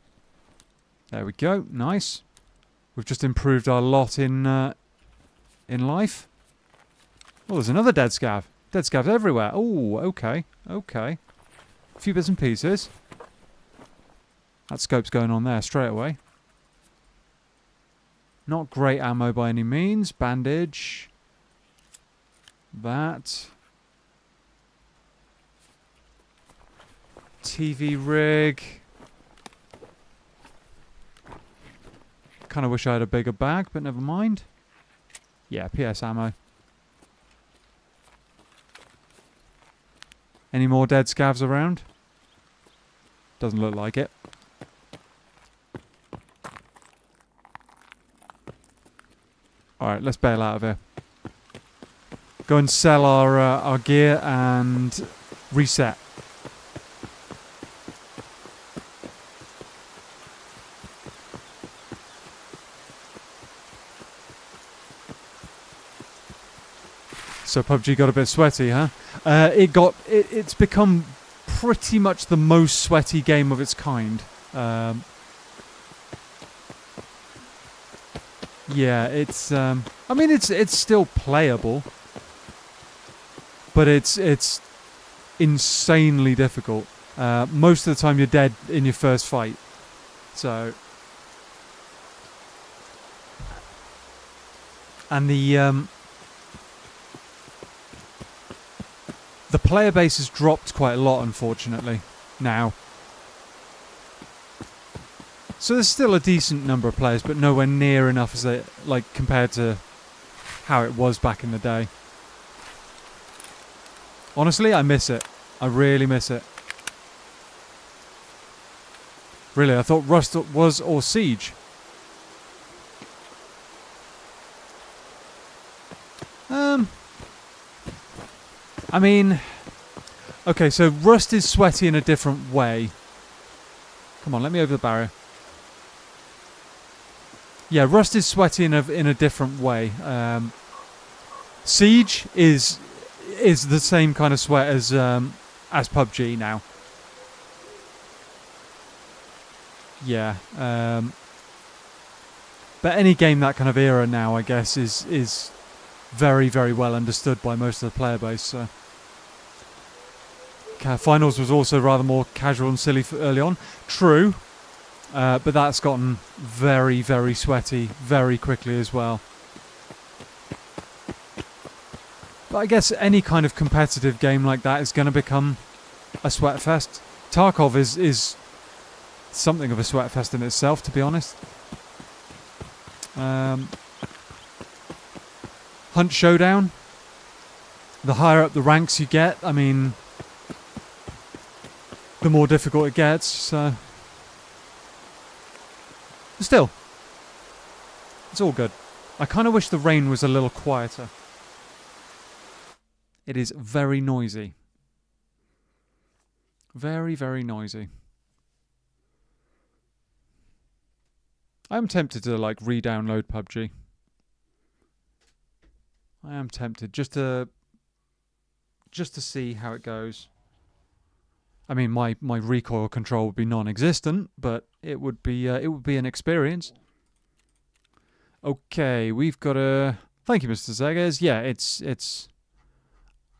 A: There we go. Nice. We've just improved our lot in life. Oh, there's another dead scav. Dead scavs everywhere. Oh, okay. Okay. A few bits and pieces. That scope's going on there straight away. Not great ammo by any means. Bandage. That. TV rig. Kind of wish I had a bigger bag, but never mind. Yeah, PS ammo. Any more dead scavs around? Doesn't look like it. Alright, let's bail out of here. Go and sell our gear and reset. So PUBG got a bit sweaty, huh? It's become pretty much the most sweaty game of its kind. Yeah, it's I mean it's still playable, but it's insanely difficult. Most of the time you're dead in your first fight. So and the player base has dropped quite a lot, unfortunately, now. So there's still a decent number of players, but nowhere near enough as they, like, compared to how it was back in the day. Honestly, I miss it. I really miss it. Really, I thought Rust was or Siege. I mean, okay, so Rust is sweaty in a different way. Come on, let me over the barrier. Yeah, Rust is sweaty in a different way. Siege is the same kind of sweat as PUBG now. Yeah. But any game that kind of era now, I guess, is very, very well understood by most of the player base. So. Finals was also rather more casual and silly early on. True. But that's gotten very, very sweaty very quickly as well. But I guess any kind of competitive game like that is going to become a sweat fest. Tarkov is something of a sweat fest in itself, to be honest. Hunt Showdown. The higher up the ranks you get, I mean, the more difficult it gets, so... Still, it's all good. I kind of wish the rain was a little quieter. It is very noisy. Very, very noisy. I'm tempted to, like, re-download PUBG. I am tempted just to see how it goes. I mean, my recoil control would be non-existent, but it would be an experience. Okay, we've got a... Thank you, Mr. Zegas. Yeah, it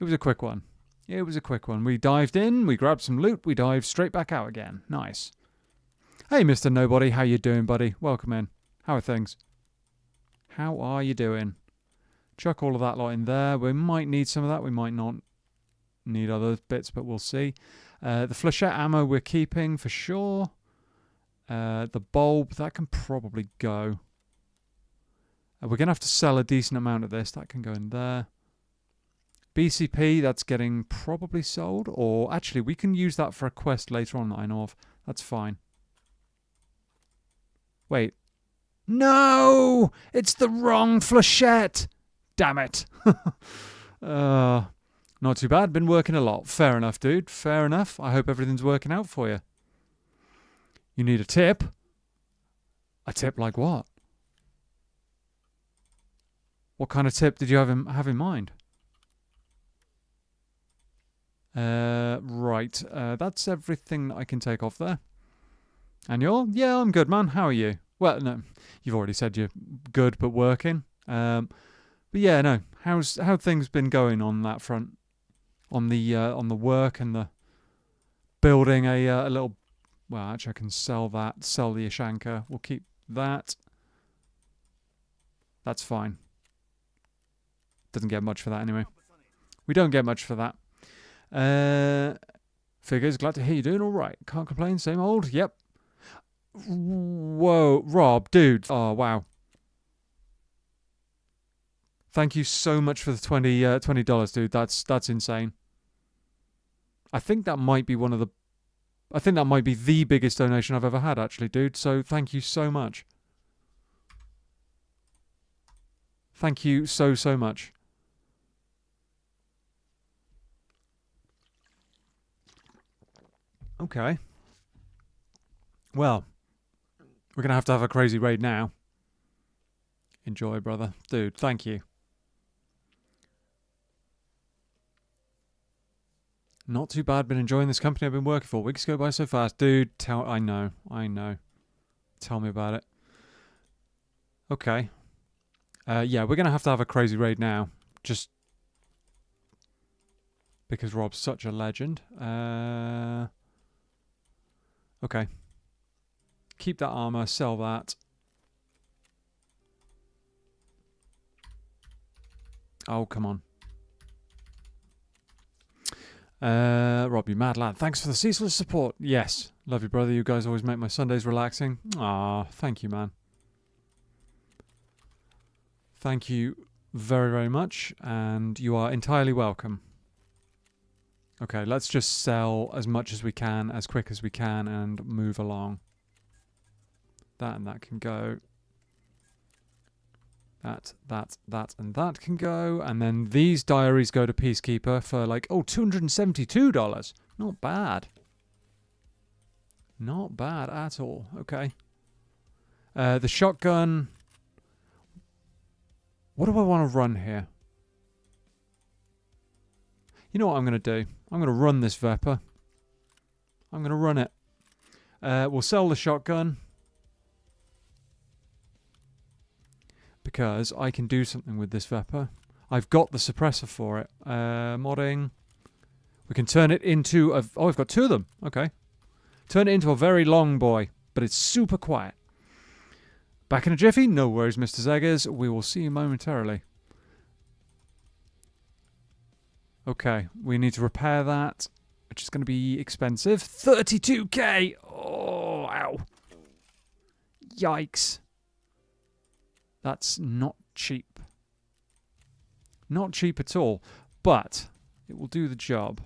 A: was a quick one. It was a quick one. We dived in, we grabbed some loot, we dived straight back out again. Nice. Hey, Mr. Nobody, how you doing, buddy? Welcome in. How are things? How are you doing? Chuck all of that lot in there. We might need some of that. We might not need other bits, but we'll see. The flechette ammo we're keeping for sure. The bulb, that can probably go. We're going to have to sell a decent amount of this. That can go in there. BCP, that's getting probably sold. Or actually, we can use that for a quest later on that I know of. That's fine. Wait. No! It's the wrong flechette! Damn it. Not too bad. Been working a lot. Fair enough, dude. Fair enough. I hope everything's working out for you. You need a tip? A tip like what? What kind of tip did you have in mind? Right. That's everything that I can take off there. And you're? Yeah, I'm good, man. How are you? Well, no, you've already said you're good but working. But yeah, no. How things been going on that front? On the work and the building a little. Well, actually, I can sell that. Sell the Ashanka. We'll keep that. That's fine. Doesn't get much for that anyway. We don't get much for that. Figures, glad to hear you doing all right. Can't complain. Same old. Yep. Whoa, Rob, dude. Oh, wow. Thank you so much for the $20, dude. That's insane. I think that might be the biggest donation I've ever had, actually, dude. So thank you so much. Thank you so much. Okay. Well, we're going to have a crazy raid now. Enjoy, brother. Dude, thank you. Not too bad. Been enjoying this company I've been working for. Weeks go by so fast. Dude, I know. Tell me about it. Okay. Yeah, we're going to have a crazy raid now. Just because Rob's such a legend. Okay. Keep that armor. Sell that. Oh, come on. Rob, you mad lad. Thanks for the ceaseless support. Yes. Love you, brother. You guys always make my Sundays relaxing. Ah, thank you, man. Thank you very, very much. And you are entirely welcome. Okay, let's just sell as much as we can, as quick as we can, and move along. That and that can go. That, and that can go. And then these diaries go to Peacekeeper for like, oh, $272. Not bad. Not bad at all. Okay. The shotgun. What do I want to run here? You know what I'm going to do? I'm going to run this Vepr. I'm going to run it. We'll sell the shotgun. Because I can do something with this Vepr. I've got the suppressor for it. Modding. We can turn it into a... Oh, I've got two of them. Okay. Turn it into a very long boy. But it's super quiet. Back in a jiffy? No worries, Mr. Zeggers. We will see you momentarily. Okay. We need to repair that. Which is going to be expensive. 32k! Oh, ow. Yikes. That's not cheap. Not cheap at all. But it will do the job.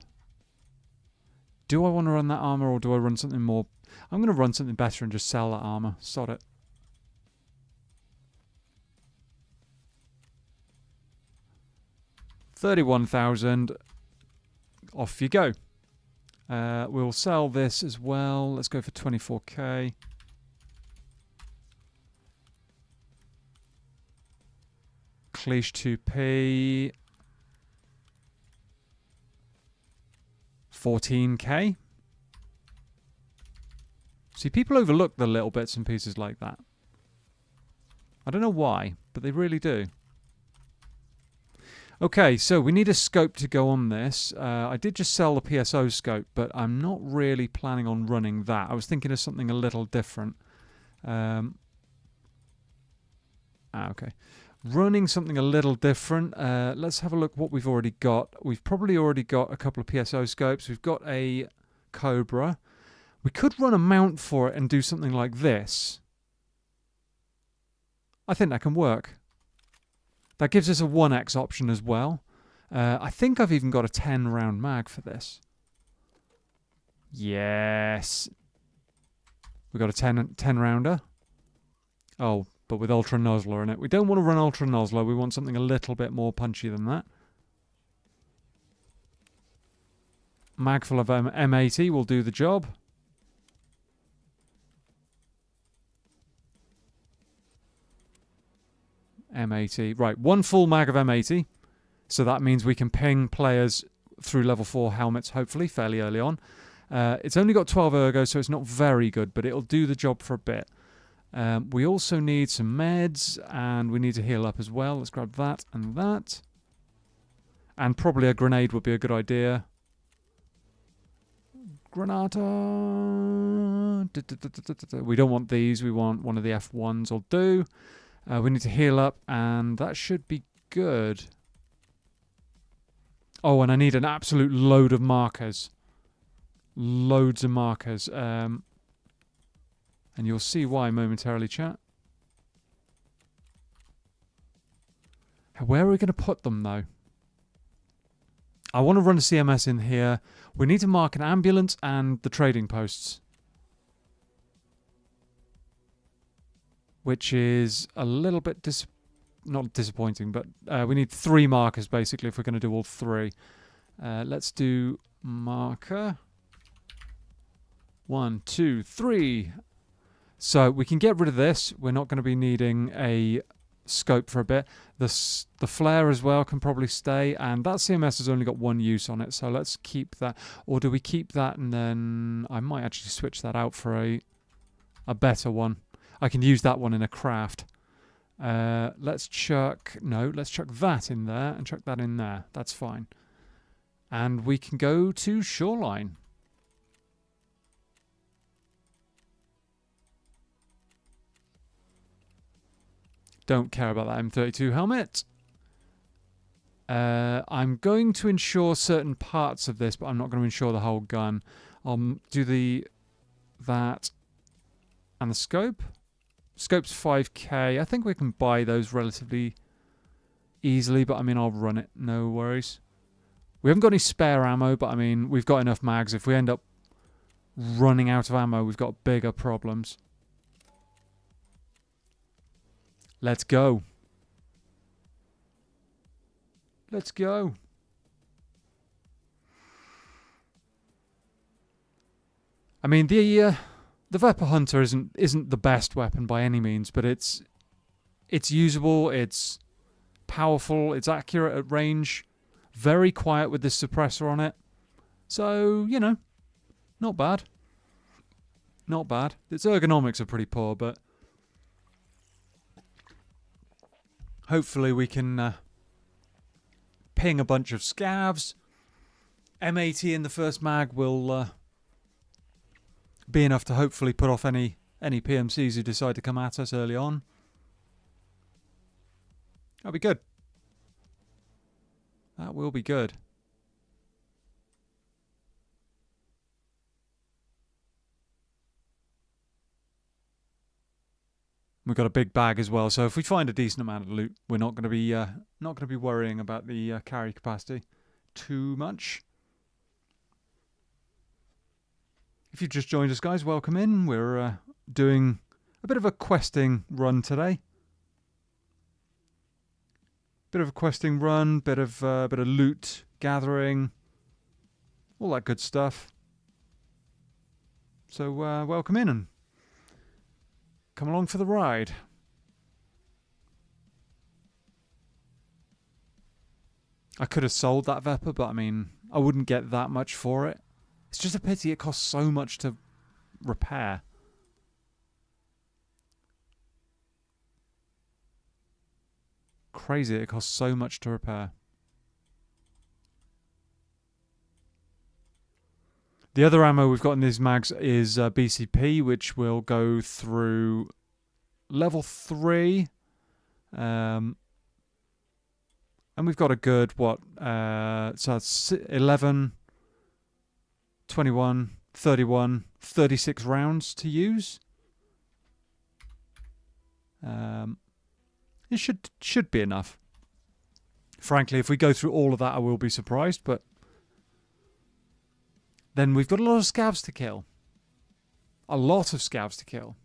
A: Do I want to run that armor or do I run something more? I'm going to run something better and just sell that armor. Sod it. $31,000. Off you go. We'll sell this as well. Let's go for 24k. Cliche 2p. 14k. See, people overlook the little bits and pieces like that. I don't know why, but they really do. Okay, so we need a scope to go on this. I did just sell the PSO scope, but I'm not really planning on running that. I was thinking of something a little different. Okay. Running something a little different. Let's have a look what we've already got. We've probably already got a couple of PSO scopes. We've got a Cobra. We could run a mount for it and do something like this. I think that can work. That gives us a 1x option as well. I think I've even got a 10 round mag for this. Yes. We've got a 10 rounder. Oh, but with Ultra Nuzzler in it. We don't want to run Ultra Nuzzler. We want something a little bit more punchy than that. Mag full of M80 will do the job. M80. Right, one full mag of M80. So that means we can ping players through level 4 helmets, hopefully, fairly early on. It's only got 12 ergo, so it's not very good, but it'll do the job for a bit. We also need some meds, and we need to heal up as well. Let's grab that and that. And probably a grenade would be a good idea. Granata. We don't want these. We want one of the F1s. Will do. We need to heal up, and that should be good. Oh, and I need an absolute load of markers. Loads of markers. And you'll see why momentarily, chat. Where are we going to put them, though? I want to run a CMS in here. We need to mark an ambulance and the trading posts. Which is a little bit not disappointing, but we need 3 markers, basically, if we're going to do all 3. Let's do marker. 1, 2, 3. So we can get rid of this. We're not going to be needing a scope for a bit. The flare as well can probably stay, and that CMS has only got 1 use on it, so let's keep that. Or do we keep that and then I might actually switch that out for a better one. I can use that one in a craft. Let's chuck that in there and chuck that in there. That's fine. And we can go to shoreline. Don't care about that M32 helmet. I'm going to insure certain parts of this, but I'm not going to insure the whole gun. I'll do that and the scope. Scope's 5k. I think we can buy those relatively easily, but I mean, I'll run it. No worries. We haven't got any spare ammo, but I mean, we've got enough mags. If we end up running out of ammo, we've got bigger problems. Let's go. Let's go. I mean, the Vepr Hunter isn't the best weapon by any means, but it's usable, it's powerful, it's accurate at range, very quiet with this suppressor on it. So, you know, not bad. Not bad. Its ergonomics are pretty poor, but hopefully we can ping a bunch of SCAVs. M80 in the first mag will be enough to hopefully put off any PMCs who decide to come at us early on. That'll be good. That will be good. We've got a big bag as well, so if we find a decent amount of loot, we're not going to be worrying about the carry capacity too much. If you've just joined us, guys, welcome in. We're doing a bit of a questing run today. Bit of a questing run, bit of loot gathering, all that good stuff. So welcome in and come along for the ride. I could have sold that Vepr, but I mean, I wouldn't get that much for it. It's just a pity it costs so much to repair. Crazy, it costs so much to repair. The other ammo we've got in these mags is BCP, which will go through level 3. And we've got a good, so that's 11, 21, 31, 36 rounds to use. It should be enough. Frankly, if we go through all of that, I will be surprised, but then we've got a lot of scavs to kill. A lot of scavs to kill.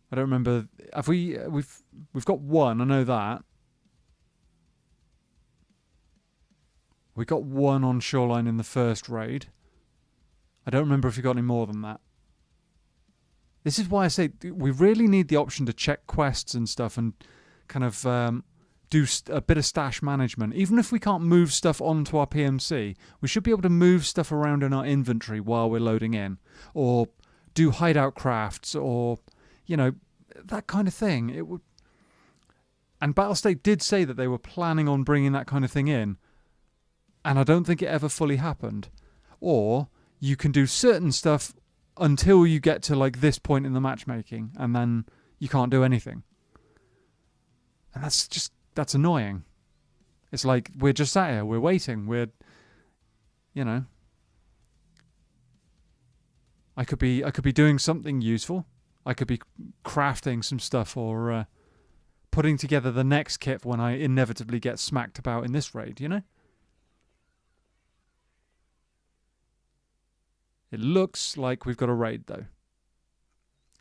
A: I don't remember. Have we've got one, I know that. We got one on shoreline in the first raid. I don't remember if we got any more than that. This is why I say we really need the option to check quests and stuff and kind of do a bit of stash management. Even if we can't move stuff onto our PMC, we should be able to move stuff around in our inventory while we're loading in. Or do hideout crafts, or, you know, that kind of thing. It would. And Battlestate did say that they were planning on bringing that kind of thing in. And I don't think it ever fully happened. Or you can do certain stuff until you get to like this point in the matchmaking, and then you can't do anything. And that's annoying. It's like we're just sat here, we're waiting, we're, you know. I could be doing something useful. I could be crafting some stuff, or putting together the next kit when I inevitably get smacked about in this raid, you know? It looks like we've got a raid, though.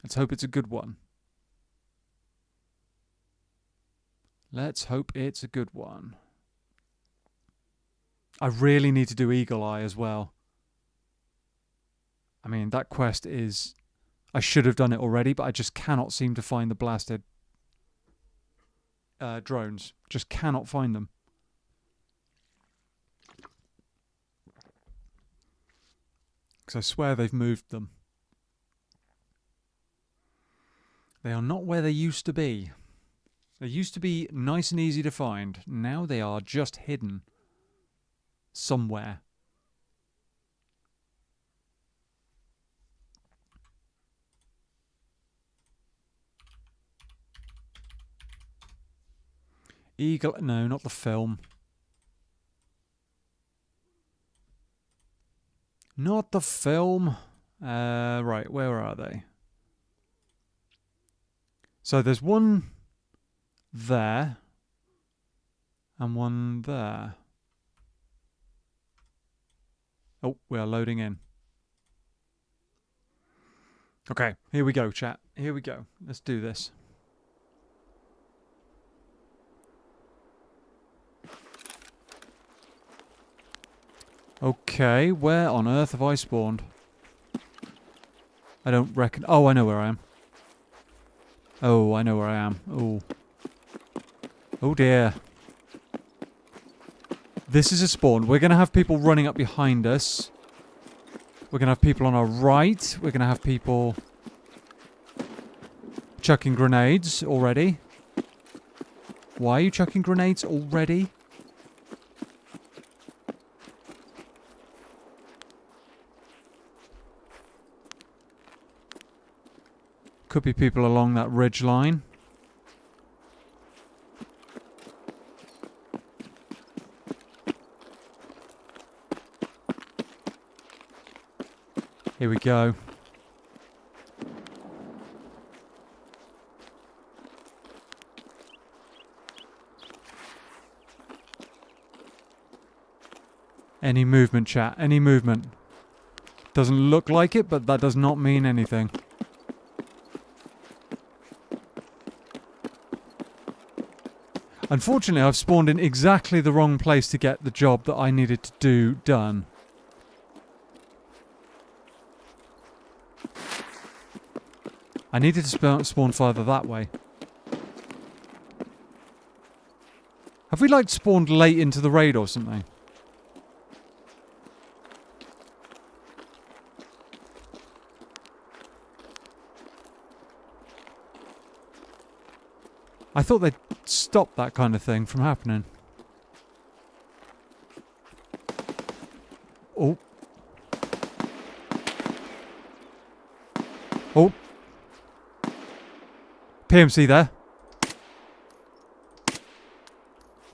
A: Let's hope it's a good one. Let's hope it's a good one. I really need to do Eagle Eye as well. I mean, that quest is... I should have done it already, but I just cannot seem to find the blasted drones. Just cannot find them. Because I swear they've moved them. They are not where they used to be. They used to be nice and easy to find. Now they are just hidden somewhere. Eagle... No, not the film. Not the film. Right, where are they? So there's one there and one there. Oh, we are loading in. Okay, here we go, chat. Here we go. Let's do this. Okay, where on earth have I spawned? I don't reckon... Oh, I know where I am. Oh, I know where I am. Oh. Oh dear. This is a spawn. We're going to have people running up behind us. We're going to have people on our right. We're going to have people chucking grenades already. Why are you chucking grenades already? Could be people along that ridge line. Here we go. Any movement, chat. Any movement. Doesn't look like it, but that does not mean anything. Unfortunately, I've spawned in exactly the wrong place to get the job that I needed to do done. I needed to spawn farther that way. Have we, like, spawned late into the raid or something? I thought they'd stop that kind of thing from happening. Oh. Oh. PMC there.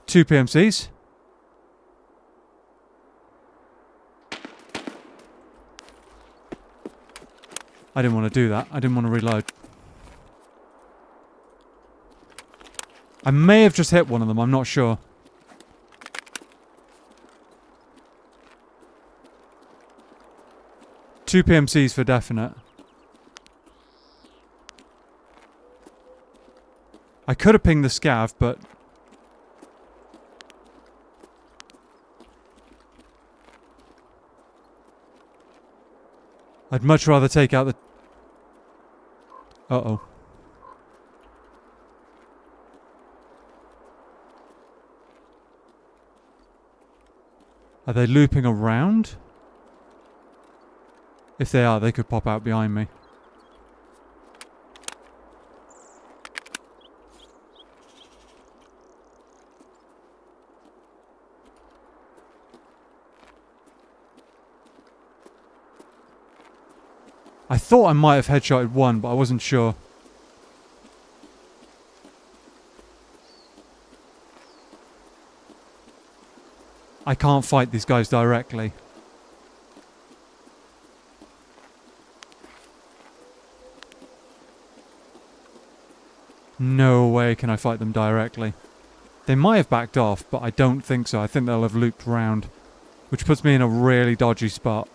A: 2 PMCs. I didn't want to do that. I didn't want to reload. I may have just hit one of them, I'm not sure. Two PMCs for definite. I could have pinged the SCAV, but... I'd much rather take out the... Uh-oh. Are they looping around? If they are, they could pop out behind me. I thought I might have headshotted one, but I wasn't sure. I can't fight these guys directly. No way can I fight them directly. They might have backed off, but I don't think so. I think they'll have looped round, which puts me in a really dodgy spot.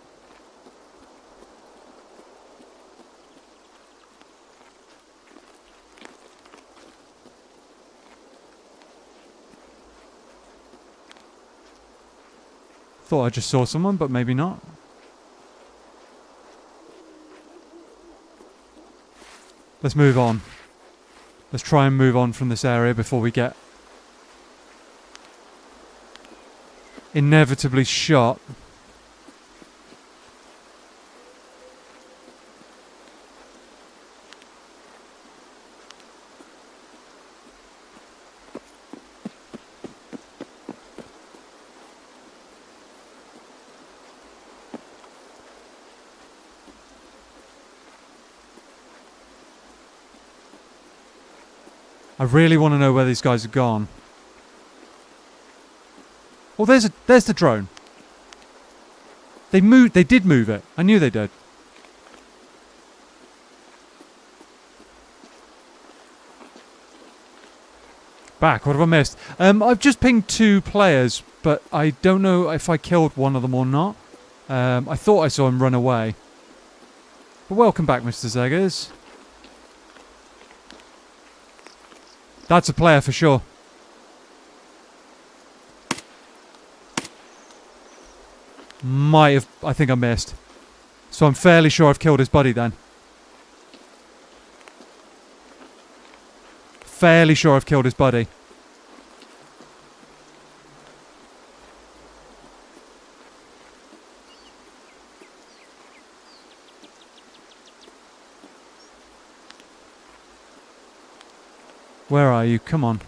A: Thought I just saw someone, but maybe not. Let's move on. Let's try and move on from this area before we get inevitably shot. I really want to know where these guys have gone. Oh, there's the drone. They moved. They did move it. I knew they did. Back. What have I missed? I've just pinged 2 players, but I don't know if I killed one of them or not. I thought I saw him run away. But welcome back, Mr. Zeggers. That's a player for sure. Might have... I think I missed. So I'm fairly sure I've killed his buddy then. Fairly sure I've killed his buddy. Where are you? Come on.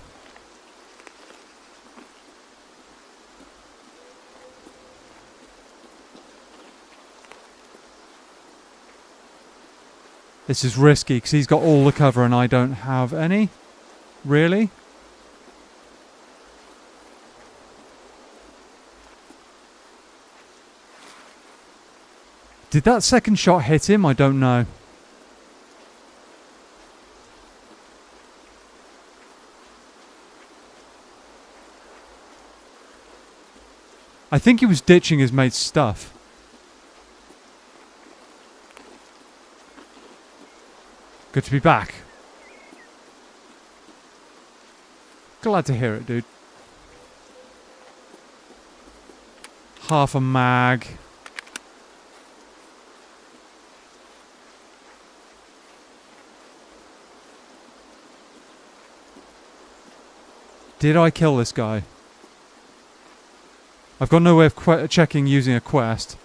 A: This is risky because he's got all the cover and I don't have any. Really? Did that second shot hit him? I don't know. I think he was ditching his mate's stuff. Good to be back. Glad to hear it, dude. Half a mag. Did I kill this guy? I've got no way of checking using a quest.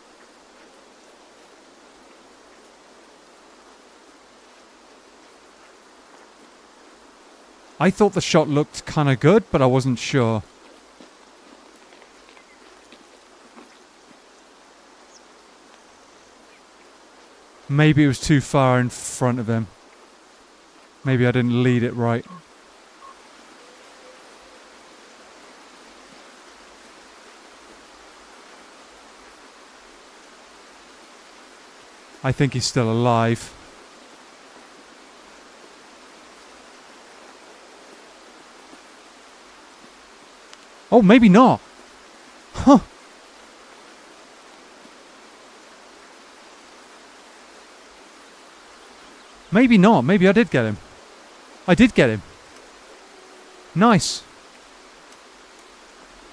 A: I thought the shot looked kind of good, but I wasn't sure. Maybe it was too far in front of him. Maybe I didn't lead it right. I think he's still alive. Oh, maybe not. Huh. Maybe not. Maybe I did get him. I did get him. Nice.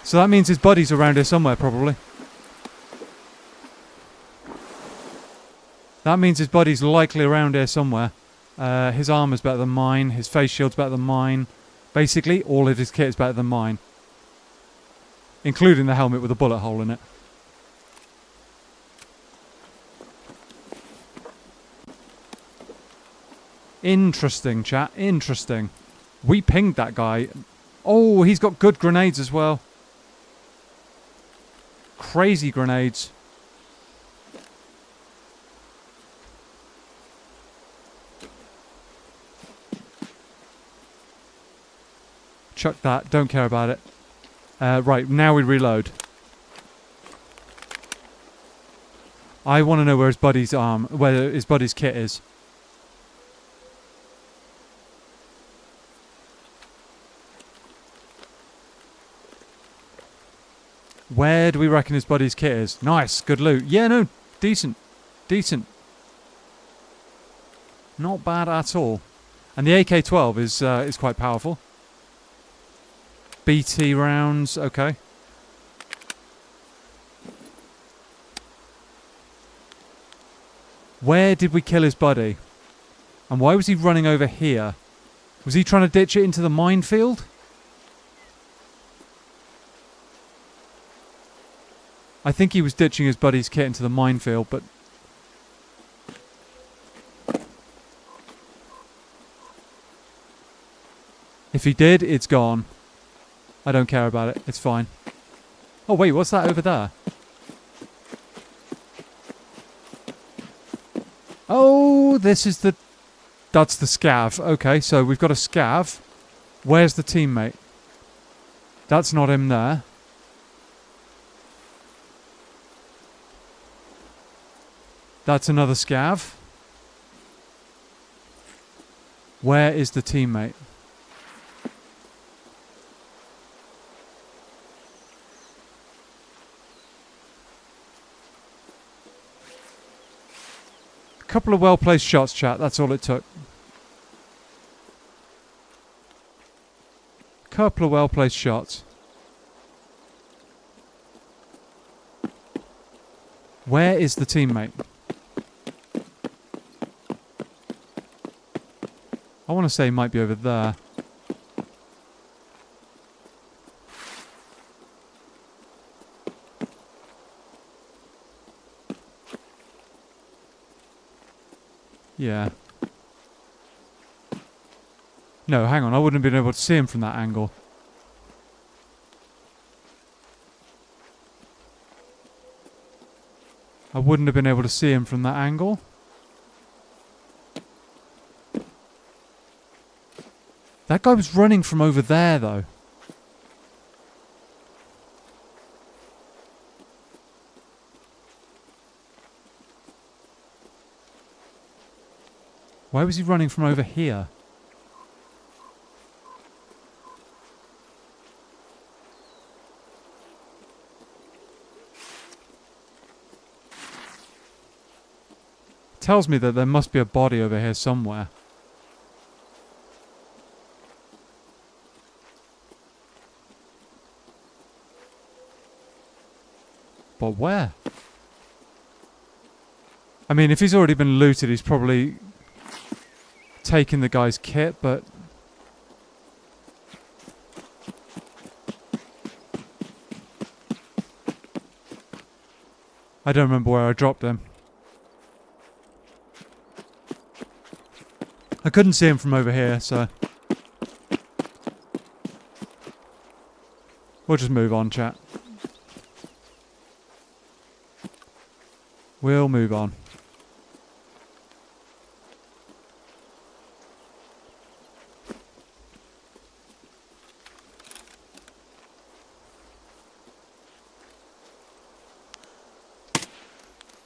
A: So that means his buddy's around here somewhere, probably. That means his buddy's likely around here somewhere. His armor's better than mine. His face shield's better than mine. Basically, all of his kit is better than mine. including the helmet with a bullet hole in it. Interesting, chat. Interesting. We pinged that guy. Oh, he's got good grenades as well. Crazy grenades. Chuck that. Don't care about it. Right, now we reload. I want to know where his buddy's where his buddy's kit is. Where do we reckon his buddy's kit is? Nice, good loot. Yeah, no, decent. Decent. Not bad at all. And the AK-12 is quite powerful. BT rounds, okay. Where did we kill his buddy? And why was he running over here? Was he trying to ditch it into the minefield? I think he was ditching his buddy's kit into the minefield, but... if he did, it's gone. I don't care about it. It's fine. Oh, wait, what's that over there? Oh, this is the... that's the SCAV. Okay, so we've got a SCAV. Where's the teammate? That's not him there. That's another SCAV. Where is the teammate? A couple of well-placed shots, chat. That's all it took. Couple of well-placed shots. Where is the teammate? I want to say he might be over there. Yeah. No, hang on. I wouldn't have been able to see him from that angle. I wouldn't have been able to see him from that angle. That guy was running from over there, though. Why was he running from over here? Tells me that there must be a body over here somewhere. But where? I mean, if he's already been looted, he's probably taken the guy's kit, but... I don't remember where I dropped him. I couldn't see him from over here, so... we'll just move on, chat. We'll move on.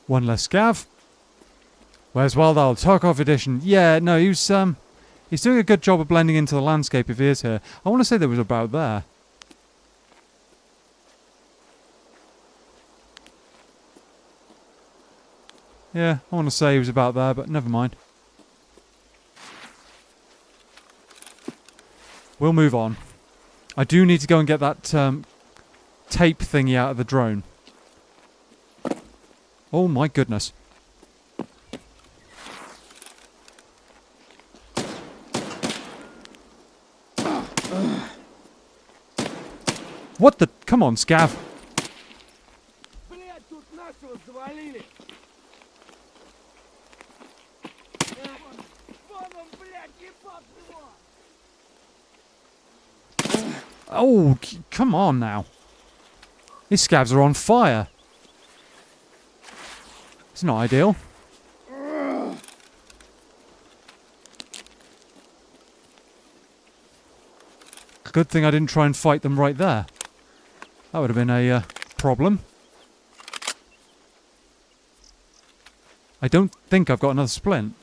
A: One less scav. Where's Wild Owl? Tarkov edition. Yeah, no, he's doing a good job of blending into the landscape if he is here. I want to say there was about there. Yeah, I want to say he was about there, but never mind. We'll move on. I do need to go and get that tape thingy out of the drone. Oh my goodness. What the... Come on, Scav. Oh, come on now. These Scavs are on fire. It's not ideal. Good thing I didn't try and fight them right there. That would have been a problem. I don't think I've got another splint.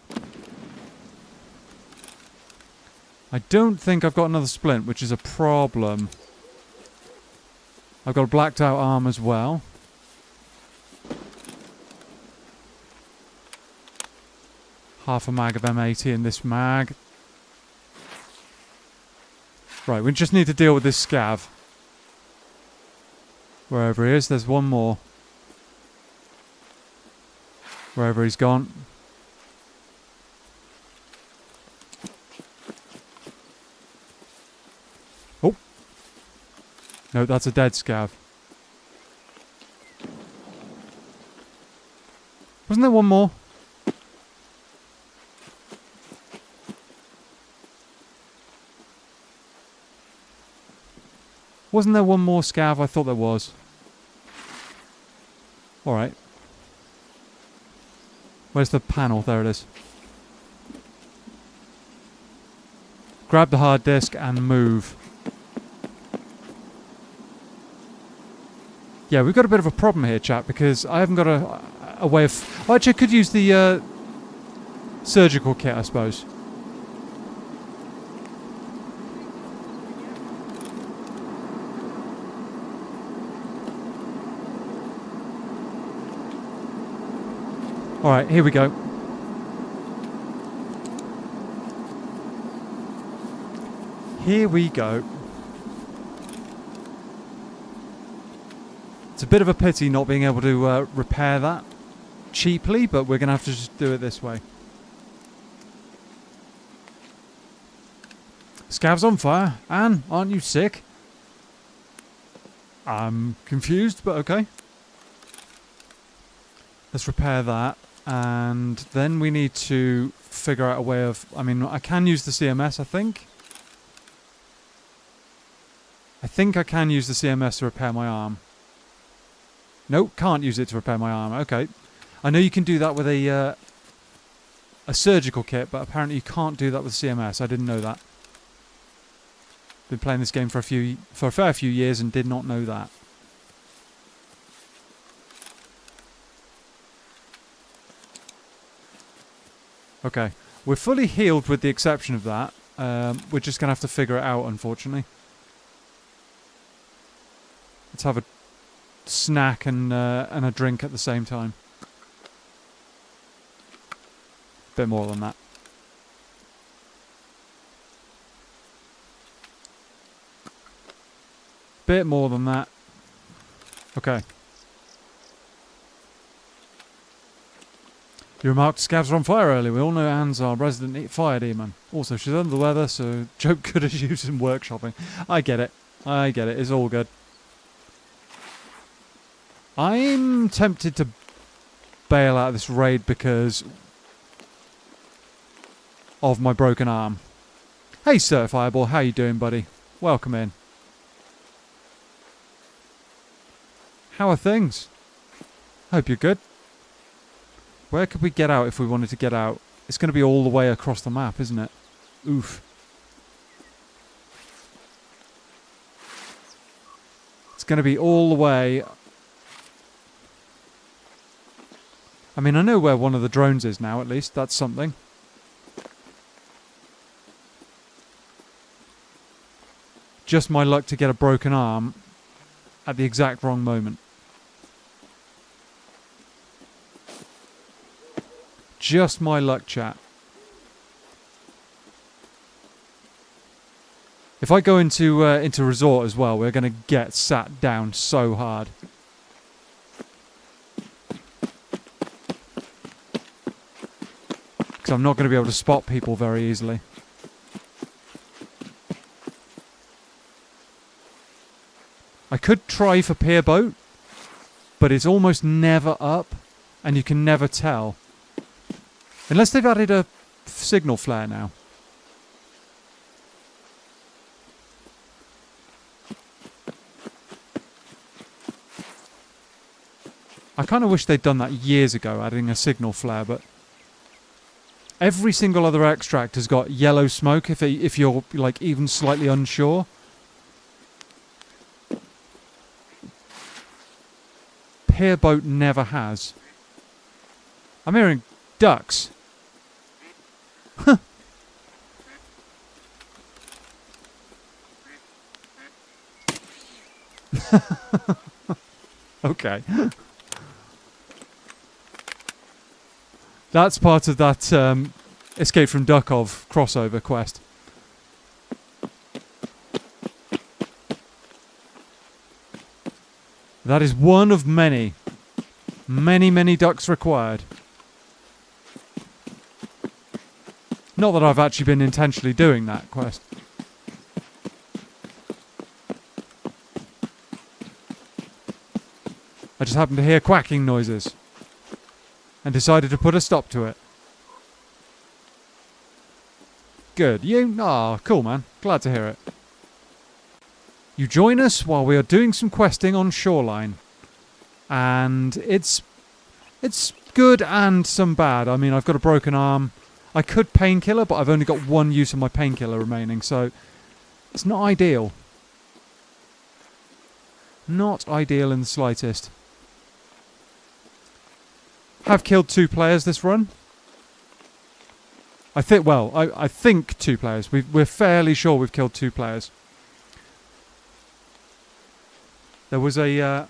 A: I don't think I've got another splint, which is a problem. I've got a blacked out arm as well. Half a mag of M80 in this mag. Right, we just need to deal with this Scav. Wherever he is, there's one more. Wherever he's gone. Oh! No, that's a dead Scav. Wasn't there one more? Wasn't there one more Scav? I thought there was. Alright. Where's the panel? There it is. Grab the hard disk and move. Yeah, we've got a bit of a problem here, chat, because I haven't got a way of... Well, actually, I could use the surgical kit, I suppose. Alright, here we go. Here we go. It's a bit of a pity not being able to repair that cheaply, but we're going to have to just do it this way. Scav's on fire. Anne, aren't you sick? I'm confused, but okay. Let's repair that. And then we need to figure out a way of... I mean, I can use the CMS, I think. I think I can use the CMS to repair my arm. Nope, can't use it to repair my arm. Okay. I know you can do that with a surgical kit, but apparently you can't do that with CMS. I didn't know that. Been playing this game for a fair few years and did not know that. Okay, we're fully healed with the exception of that. We're just going to have to figure it out, unfortunately. Let's have a snack and a drink at the same time. Bit more than that. Bit more than that. Okay. You remarked Scavs are on fire earlier. We all know Anne's our resident fire demon. Also, she's under the weather, so joke could have used some workshopping. I get it. I get it. It's all good. I'm tempted to bail out of this raid because of my broken arm. Hey, Certifiable. How you doing, buddy? Welcome in. How are things? Hope you're good. Where could we get out if we wanted to get out? It's going to be all the way across the map, isn't it? Oof. It's going to be all the way... I mean, I know where one of the drones is now, at least. That's something. Just my luck to get a broken arm at the exact wrong moment. Just my luck, chat. If I go into resort as well, we're going to get sat down so hard. Because I'm not going to be able to spot people very easily. I could try for pier boat, but it's almost never up, and you can never tell. Unless they've added a signal flare now. I kind of wish they'd done that years ago, adding a signal flare, but every single other extract has got yellow smoke if you're like even slightly unsure. Pier boat never has. I'm hearing ducks. Okay. That's part of that Escape from Tarkov crossover quest. That is one of many. Many ducks required. Not that I've actually been intentionally doing that quest. I just happened to hear quacking noises and decided to put a stop to it. Good. You? Ah, cool, man. Glad to hear it. You join us while we are doing some questing on Shoreline. And it's good and some bad. I mean, I've got a broken arm. I could painkiller, but I've only got one use of my painkiller remaining, so it's not ideal. Not ideal in the slightest. Have killed 2 players this run. I think 2 players. We're fairly sure we've killed 2 players. There was a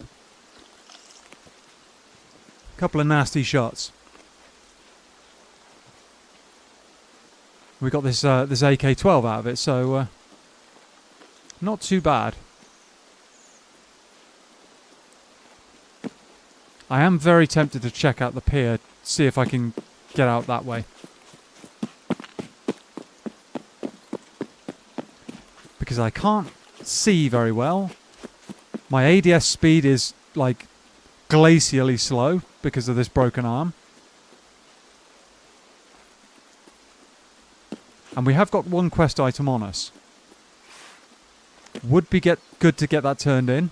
A: couple of nasty shots. We got this AK-12 out of it, so not too bad. I am very tempted to check out the pier, see if I can get out that way. Because I can't see very well. My ADS speed is like glacially slow because of this broken arm. And we have got one quest item on us. Would be good to get that turned in.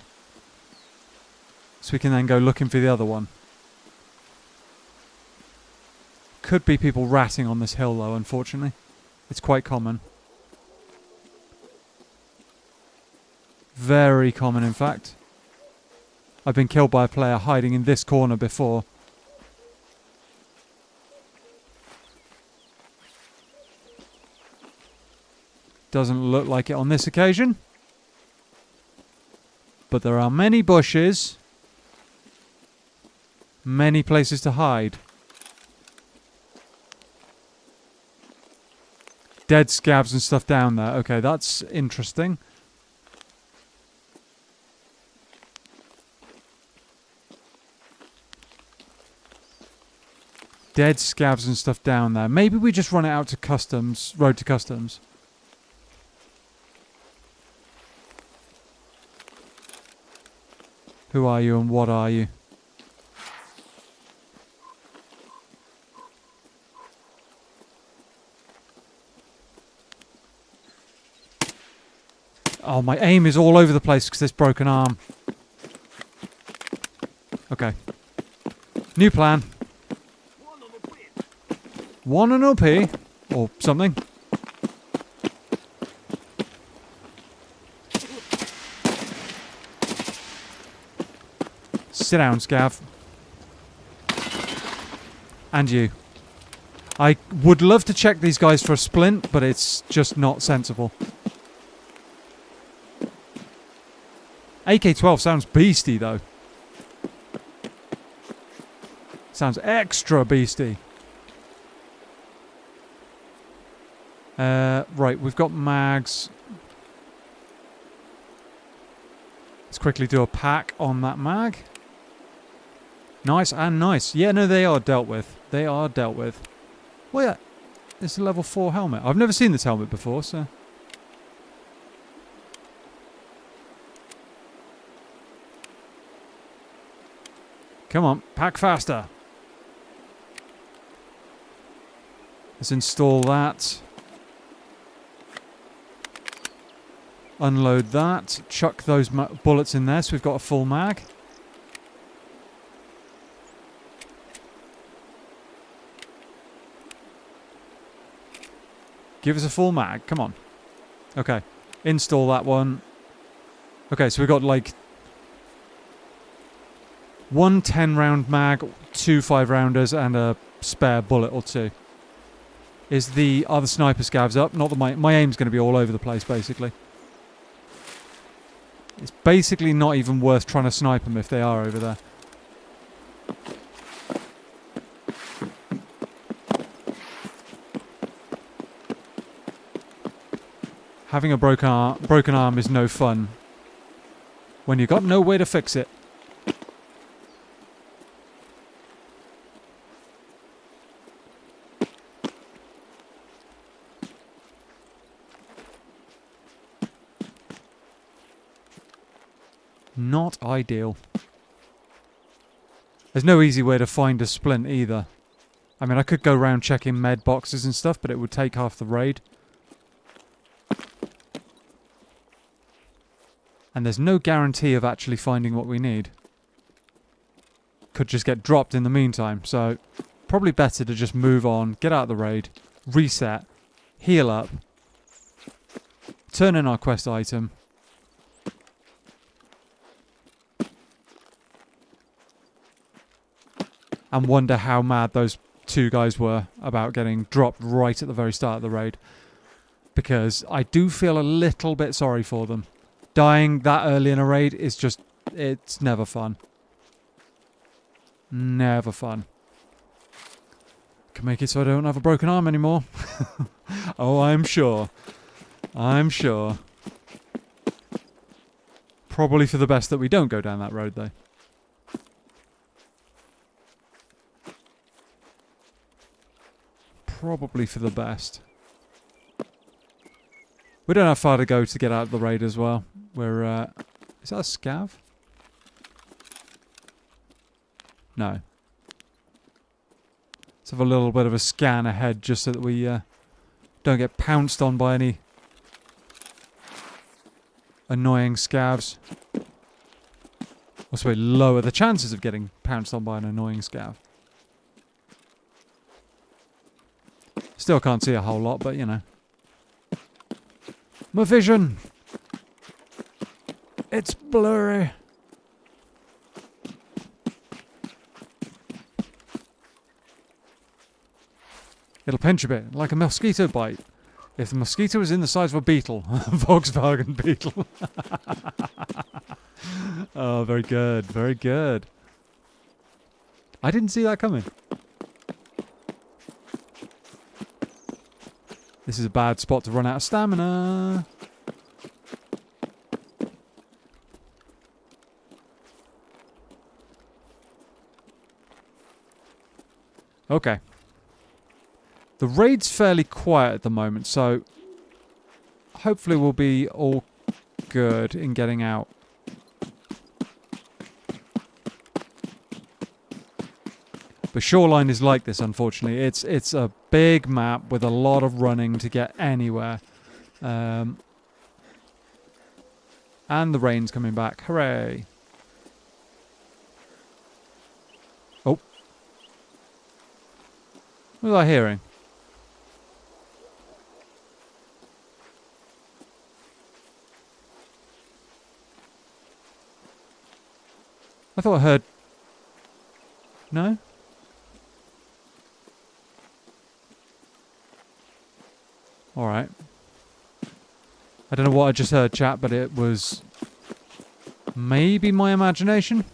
A: So we can then go looking for the other one. Could be people ratting on this hill though, unfortunately. It's quite common. Very common, in fact. I've been killed by a player hiding in this corner before. Doesn't look like it on this occasion. But there are many bushes. Many places to hide. Dead scabs and stuff down there. Okay, that's interesting. Dead scabs and stuff down there. Maybe we just run it out to customs, road to customs. Who are you and what are you? Oh, my aim is all over the place because this broken arm. Okay. New plan. One and OP. Or something. Sit down, Scav. And you. I would love to check these guys for a splint, but it's just not sensible. AK-12 sounds beasty, though. Sounds extra beasty. Right, we've got mags. Let's quickly do a pack on that mag. Nice and nice. Yeah, no, they are dealt with. They are dealt with. Well, yeah. It's a level 4 helmet. I've never seen this helmet before, so... Come on, pack faster. Let's install that. Unload that. Chuck those bullets in there so we've got a full mag. Give us a full mag. Come on. Okay. Install that one. Okay, so we've got like 1 10-round mag, 2 5-rounders, and a spare bullet or 2. Are the sniper scavs up? Not that my aim's going to be all over the place, basically. It's basically not even worth trying to snipe them if they are over there. Having a broken arm is no fun when you've got no way to fix it. Not ideal. There's no easy way to find a splint either. I mean, I could go around checking med boxes and stuff, but it would take half the raid. And there's no guarantee of actually finding what we need. Could just get dropped in the meantime, so probably better to just move on, get out of the raid, reset, heal up, turn in our quest item, and wonder how mad those 2 guys were about getting dropped right at the very start of the raid. Because I do feel a little bit sorry for them. Dying that early in a raid is just... it's never fun. Never fun. Can make it so I don't have a broken arm anymore. Oh, I'm sure. I'm sure. Probably for the best that we don't go down that road, though. Probably for the best. We don't have far to go to get out of the raid as well. We're, is that a SCAV? No. Let's have a little bit of a scan ahead just so that we don't get pounced on by any annoying scavs. Also, we lower the chances of getting pounced on by an annoying scav. Still can't see a whole lot, but you know. My vision! It's blurry. It'll pinch a bit, like a mosquito bite. If the mosquito was in the size of a beetle. A Volkswagen Beetle. Oh, very good, very good. I didn't see that coming. This is a bad spot to run out of stamina. Okay. The raid's fairly quiet at the moment, so hopefully we'll be all good in getting out. The shoreline is like this, unfortunately. It's a big map with a lot of running to get anywhere. And the rain's coming back. Hooray! Oh. What was I hearing? I thought I heard... No? Alright. I don't know what I just heard, chat, but it was... maybe my imagination?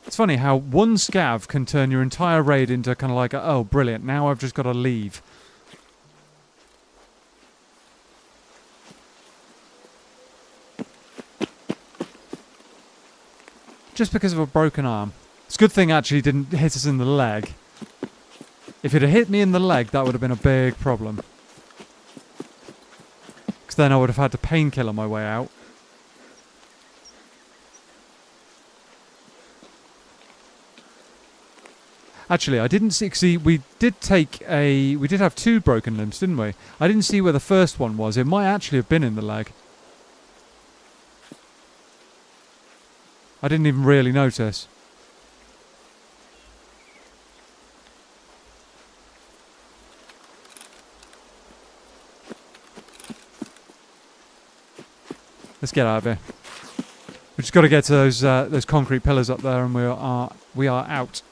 A: It's funny how one scav can turn your entire raid into kind of like, oh, brilliant, now I've just got to leave. Just because of a broken arm. It's a good thing actually didn't hit us in the leg. If it had hit me in the leg, that would have been a big problem. Because then I would have had to painkiller my way out. Actually, I didn't see we did have 2 broken limbs, didn't we? I didn't see where the first one was. It might actually have been in the leg. I didn't even really notice. Let's get out of here. We've just got to get to those concrete pillars up there, and we are out.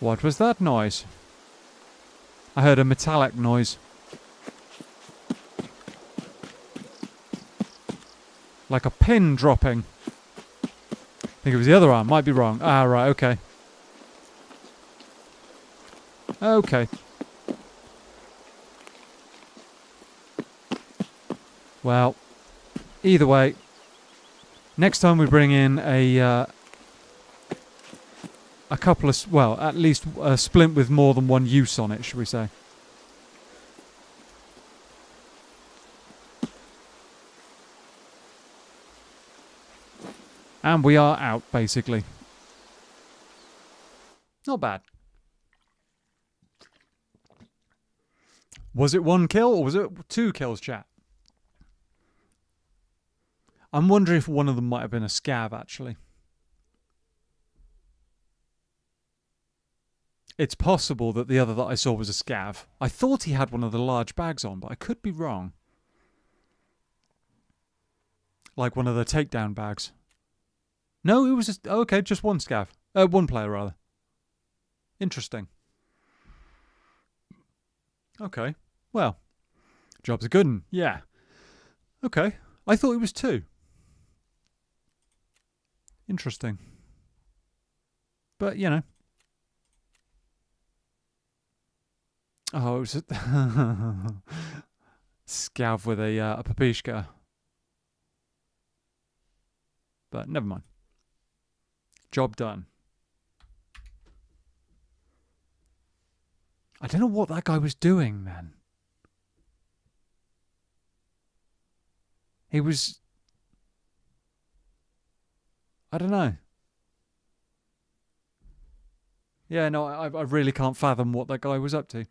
A: What was that noise? I heard a metallic noise. Like a pin dropping. I think it was the other arm. Might be wrong. Ah, right, okay. Okay. Well, either way, next time we bring in a couple of, well, at least a splint with more than one use on it, should we say. And we are out, basically. Not bad. Was it 1 kill or was it 2 kills, chat? I'm wondering if one of them might have been a SCAV, actually. It's possible that the other that I saw was a SCAV. I thought he had one of the large bags on, but I could be wrong. Like one of the takedown bags. No, it was just... Okay, just one SCAV. One player, rather. Interesting. Okay. Well, job's a good one. Yeah. Okay. I thought it was 2. Interesting. But, you know. Oh, it was a SCAV with a papishka. But never mind. Job done. I don't know what that guy was doing, man. He was... I don't know. Yeah, no, I really can't fathom what that guy was up to.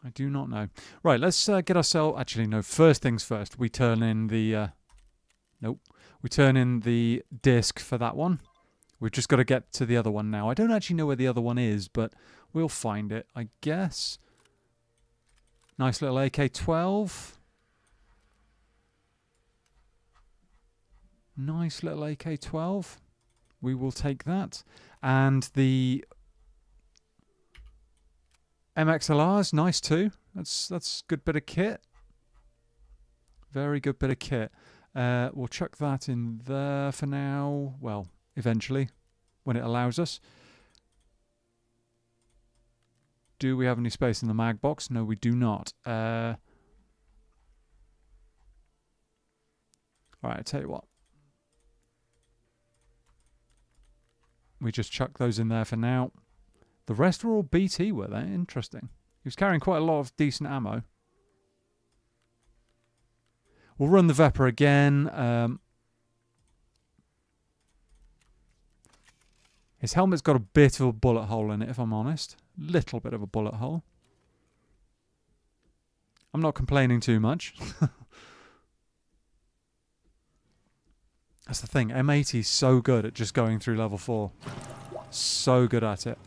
A: I do not know. Right, let's get ourselves... Actually, no, first things first. We turn in the... Nope. We turn in the disc for that one. We've just got to get to the other one now. I don't actually know where the other one is, but we'll find it, I guess. Nice little AK-12. Nice little AK-12. We will take that. And the MXLR's nice too. That's good bit of kit. Very good bit of kit. We'll chuck that in there for now. Well, eventually, when it allows us. Do we have any space in the mag box? No, we do not. Alright, I tell you what. We just chuck those in there for now. The rest were all BT, were they? Interesting. He was carrying quite a lot of decent ammo. We'll run the Vepr again. His helmet's got a bit of a bullet hole in it, if I'm honest. Little bit of a bullet hole. I'm not complaining too much. That's the thing. M80's so good at just going through level 4. So good at it.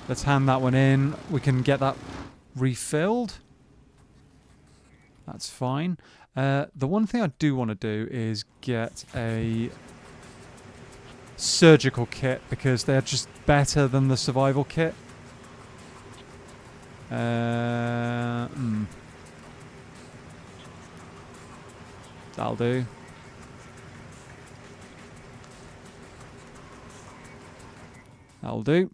A: Let's hand that one in. We can get that refilled. That's fine. The one thing I do want to do is get a surgical kit because they're just better than the survival kit. That'll do. That'll do.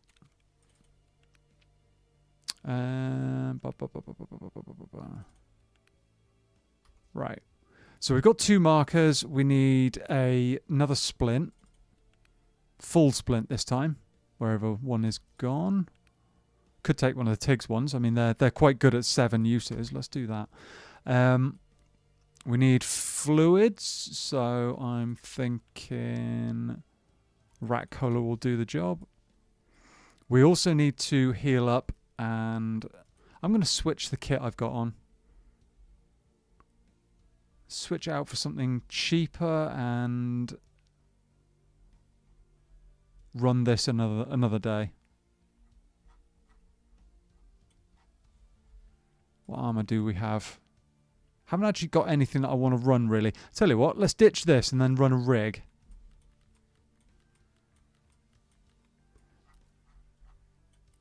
A: Right. So we've got 2 markers. We need another splint. Full splint this time. Wherever one is gone. Could take one of the Tig's ones. I mean, they're quite good at 7 uses. Let's do that. We need fluids. So I'm thinking rat cola will do the job. We also need to heal up. And I'm going to switch the kit I've got on. Switch out for something cheaper and run this another day. What armor do we have? Haven't actually got anything that I want to run really. Tell you what, let's ditch this and then run a rig.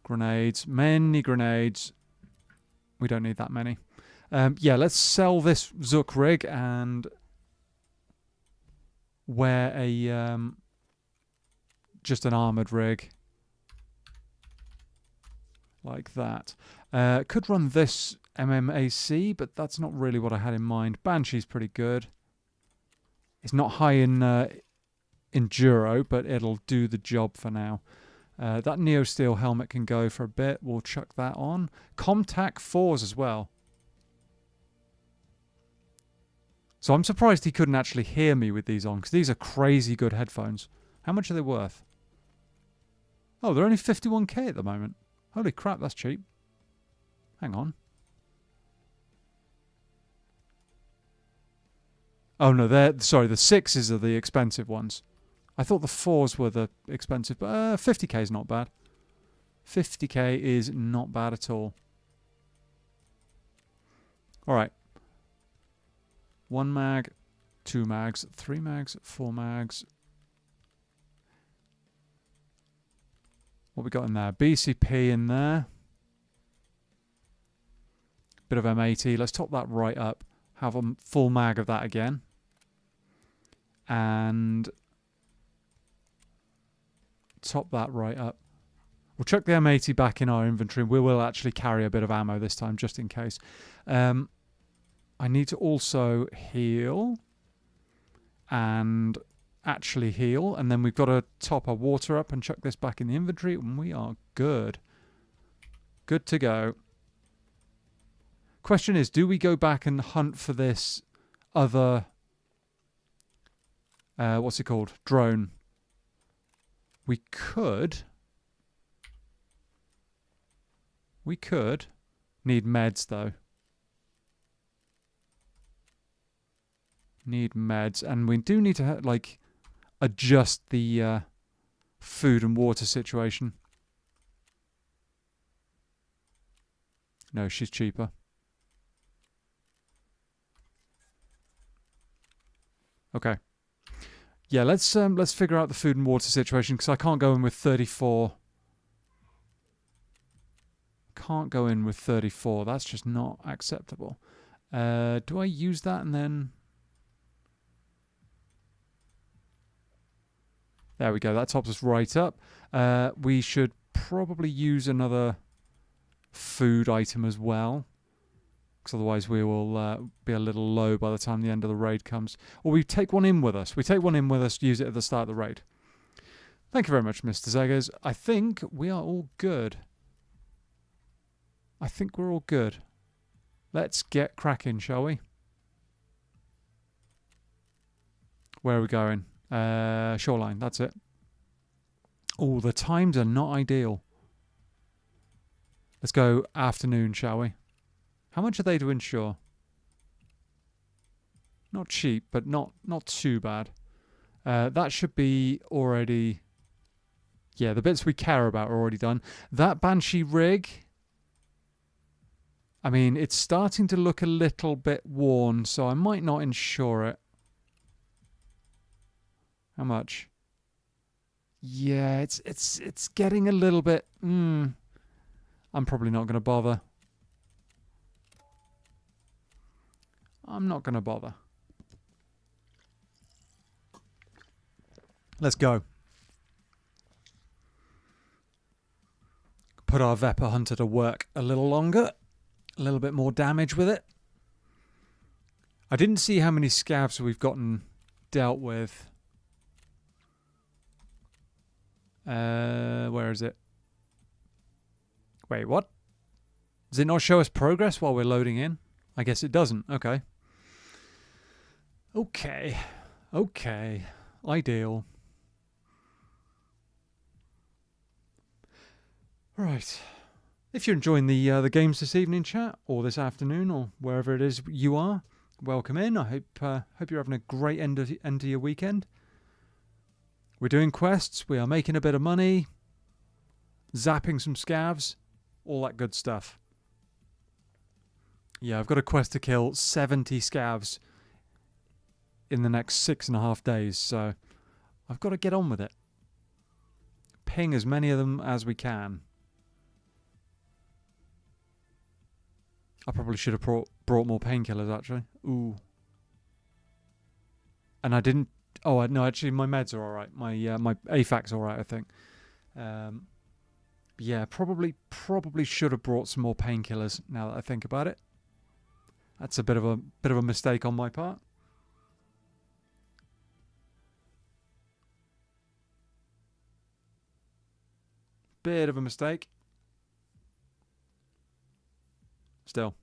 A: Grenades, many grenades. We don't need that many. Yeah, let's sell this Zook rig and wear a just an armored rig like that. Could run this MMAC, but that's not really what I had in mind. Banshee's pretty good. It's not high in enduro, but it'll do the job for now. That Neo Steel helmet can go for a bit. We'll chuck that on. Comtac 4s as well. So I'm surprised he couldn't actually hear me with these on, because these are crazy good headphones. How much are they worth? Oh, they're only 51k at the moment. Holy crap, that's cheap. Hang on. Oh no, sorry, the 6s are the expensive ones. I thought the 4s were the expensive, but 50k is not bad. 50k is not bad at all. Alright. 1 mag, 2 mags, 3 mags, 4 mags. What we got in there? BCP in there. Bit of M80. Let's top that right up. Have a full mag of that again. And top that right up. We'll chuck the M80 back in our inventory. We will actually carry a bit of ammo this time, just in case. I need to also heal. And actually heal. And then we've got to top our water up and chuck this back in the inventory. And we are good. Good to go. Question is, do we go back and hunt for this other... what's it called? Drone. We could. We could. Need meds, though. Need meds. And we do need to, like, adjust the food and water situation. No, she's cheaper. Okay. Yeah, let's figure out the food and water situation, because I can't go in with 34. Can't go in with 34. That's just not acceptable. Do I use that and then... There we go. That tops us right up. We should probably use another food item as well, because otherwise we will be a little low by the time the end of the raid comes. Or we take one in with us. We take one in with us, use it at the start of the raid. Thank you very much, Mr. Zeggers. I think we are all good. I think we're all good. Let's get cracking, shall we? Where are we going? Shoreline, that's it. Oh, the times are not ideal. Let's go afternoon, shall we? How much are they to insure? Not cheap, but not too bad. That should be already... Yeah, the bits we care about are already done. That Banshee rig... I mean, it's starting to look a little bit worn, so I might not insure it. How much? Yeah, it's getting a little bit... I'm probably not going to bother. I'm not going to bother. Let's go. put our Vepr Hunter to work a little longer. A little bit more damage with it. I didn't see how many scavs we've gotten dealt with. Where is it? Wait, what? Does it not show us progress while we're loading in? I guess it doesn't. Okay. Okay. Okay. Ideal. Right. If you're enjoying the games this evening, chat, or this afternoon, or wherever it is you are, welcome in. I hope you're having a great end of your weekend. We're doing quests. We are making a bit of money. Zapping some scavs. All that good stuff. Yeah, I've got a quest to kill 70 scavs in the next 6.5 days, so I've got to get on with it. Ping as many of them as we can. I probably should have brought more painkillers, actually. Ooh. And I didn't... Oh, no, actually, my meds are alright. My AFAC's alright, I think. Yeah, probably should have brought some more painkillers, now that I think about it. That's a bit of a mistake on my part. Bit of a mistake. Still.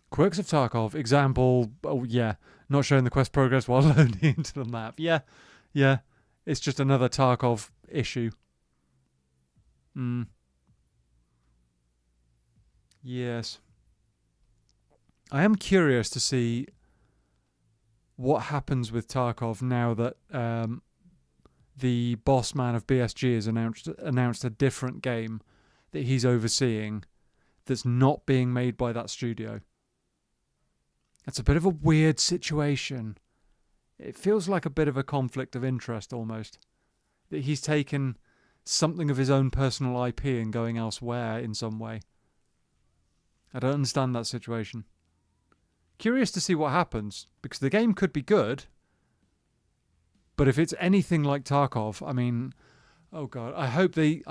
A: Quirks of Tarkov. Example. Oh, yeah. Not showing the quest progress while loading into the map. Yeah. Yeah. It's just another Tarkov issue. Yes. I am curious to see what happens with Tarkov now that the boss man of BSG has announced a different game that he's overseeing that's not being made by that studio. It's a bit of a weird situation. It feels like a bit of a conflict of interest almost. That he's taken something of his own personal IP and going elsewhere in some way. I don't understand that situation. Curious to see what happens, because the game could be good, but if it's anything like Tarkov, I mean, oh god, I hope they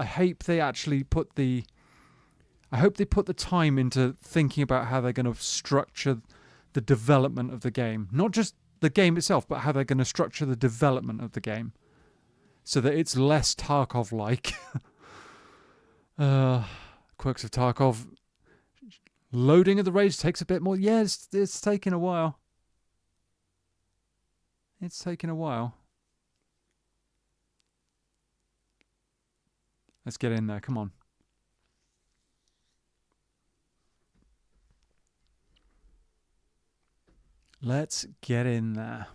A: actually put the time into thinking about how they're going to structure the development of the game. Not just the game itself, but how they're going to structure the development of the game. So that it's less Tarkov-like. Quirks of Tarkov. Loading of the raids takes a bit more. Yeah, it's taking a while. It's taking a while. Let's get in there. Come on. Let's get in there.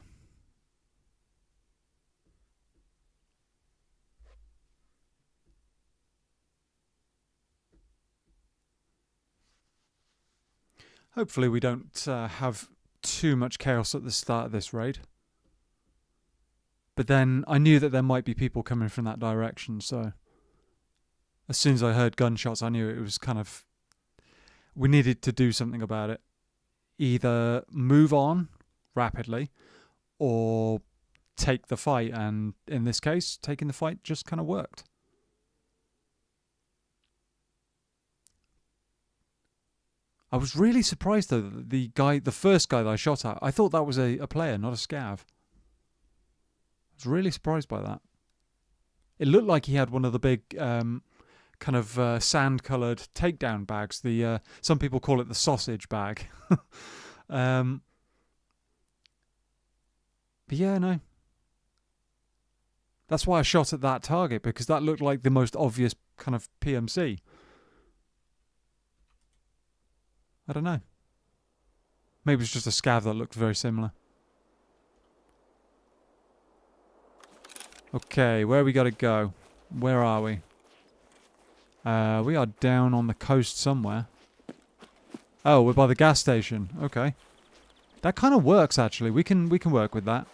A: Hopefully we don't have too much chaos at the start of this raid. But then I knew that there might be people coming from that direction, so as soon as I heard gunshots, I knew it was kind of... we needed to do something about it. Either move on rapidly or take the fight, and in this case, taking the fight just kind of worked. I was really surprised though that the first guy that I shot at, I thought that was a player, not a scav. I was really surprised by that. It looked like he had one of the big kind of sand-coloured takedown bags. The some people call it the sausage bag. But yeah, no. That's why I shot at that target, because that looked like the most obvious kind of PMC. I don't know. Maybe it's just a scav that looked very similar. Okay, where we got to go? Where are we? We are down on the coast somewhere. Oh, we're by the gas station. Okay. That kind of works, actually. We can work with that.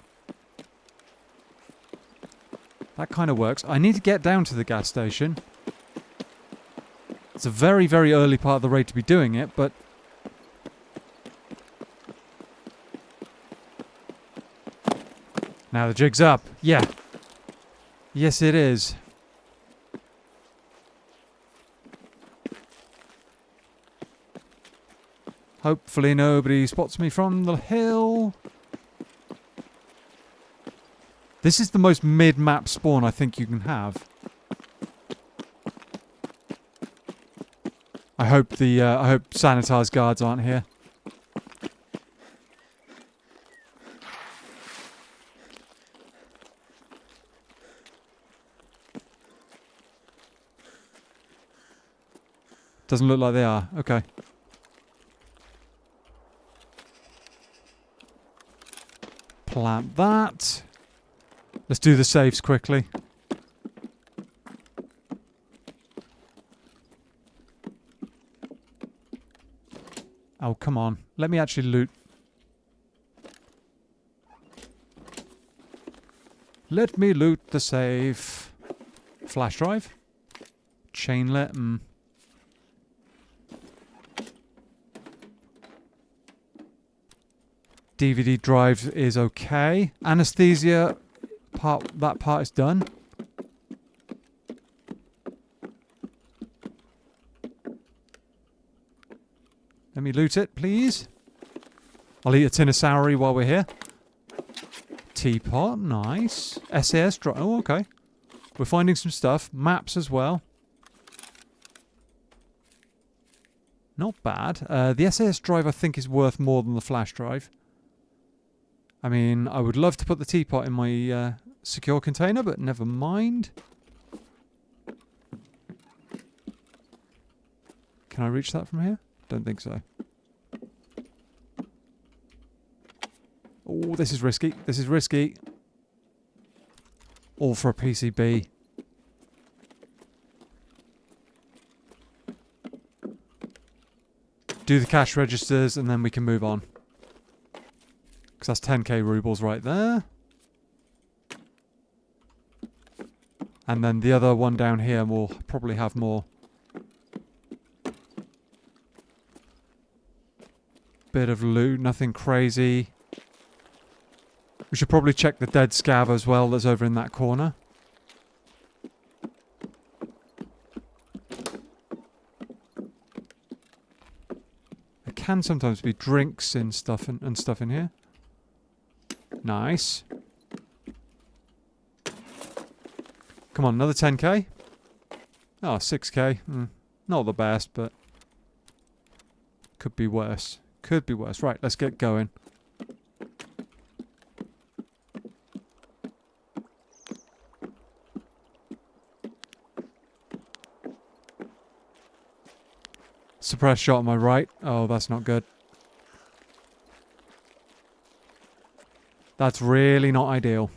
A: That kind of works. I need to get down to the gas station. It's a very, very early part of the raid to be doing it, but... now the jig's up. Yeah. Yes, it is. Hopefully nobody spots me from the hill. This is the most mid-map spawn I think you can have. I hope Sanitar's guards aren't here. Doesn't look like they are. Okay. Plant that. Let's do the saves quickly. Oh, come on. Let me actually loot. Let me loot the save. Flash drive. Chainlet. DVD drive is okay. Anesthesia that part is done. Let me loot it, please. I'll eat a tin of soury while we're here. Teapot, nice. SAS drive. Oh, okay. We're finding some stuff. Maps as well. Not bad. The SAS drive I think is worth more than the flash drive. I mean, I would love to put the teapot in my secure container, but never mind. Can I reach that from here? Don't think so. Oh, this is risky. This is risky. All for a PCB. Do the cash registers and then we can move on. Because that's 10k rubles right there. And then the other one down here will probably have more. Bit of loot, nothing crazy. We should probably check the dead SCAV as well that's over in that corner. There can sometimes be drinks and stuff in here. Nice. Come on, another 10k. Oh, 6k. Not the best, but could be worse. Could be worse. Right, let's get going. Suppressed shot on my right. Oh, that's not good. That's really not ideal.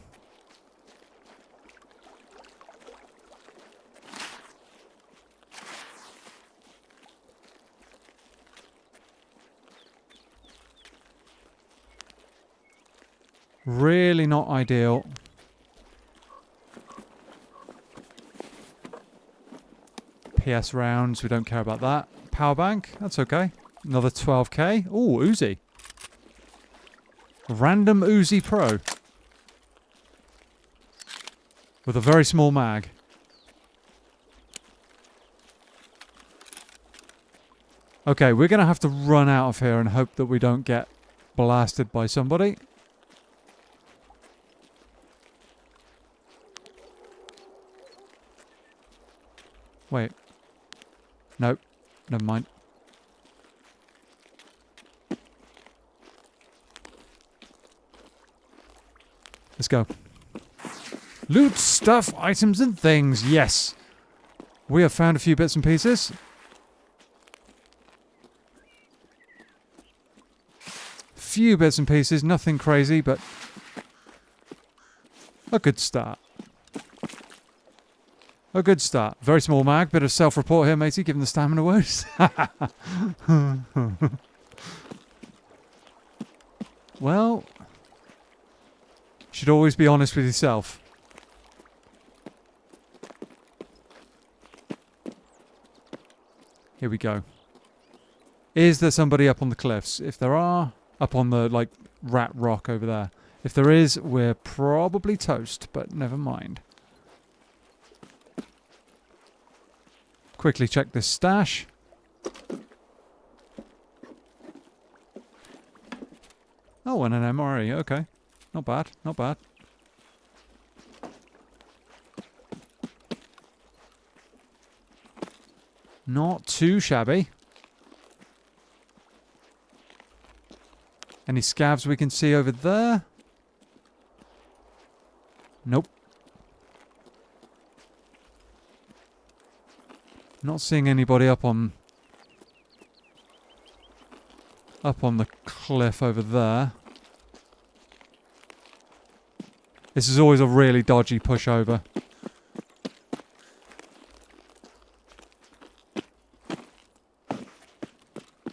A: Really not ideal. PS rounds, we don't care about that. Power bank, that's okay. Another 12k. Ooh, Uzi. Random Uzi Pro. With a very small mag. Okay, we're going to have to run out of here and hope that we don't get blasted by somebody. Wait. Nope. Never mind. Let's go. Loot, stuff, items and things. Yes. We have found a few bits and pieces. Few bits and pieces. Nothing crazy, but a good start. A good start. Very small mag. Bit of self-report here, matey. Given the stamina woes. Well, should always be honest with yourself. Here we go. Is there somebody up on the cliffs? If there are, up on the, like, rat rock over there. If there is, we're probably toast, but never mind. Quickly check this stash. Oh, and an MRE. Okay. Not bad. Not bad. Not too shabby. Any scavs we can see over there? Nope. Not seeing anybody up on the cliff over there. This is always a really dodgy pushover.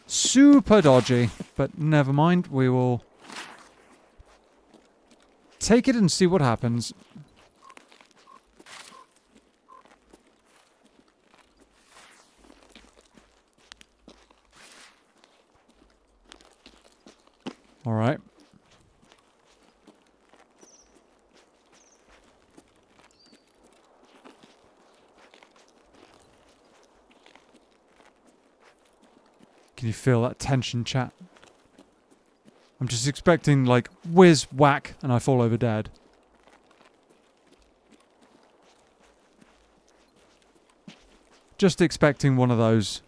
A: Super dodgy, but never mind. We will take it and see what happens. All right. Can you feel that tension, chat? I'm just expecting, like, whiz, whack, and I fall over dead. Just expecting one of those.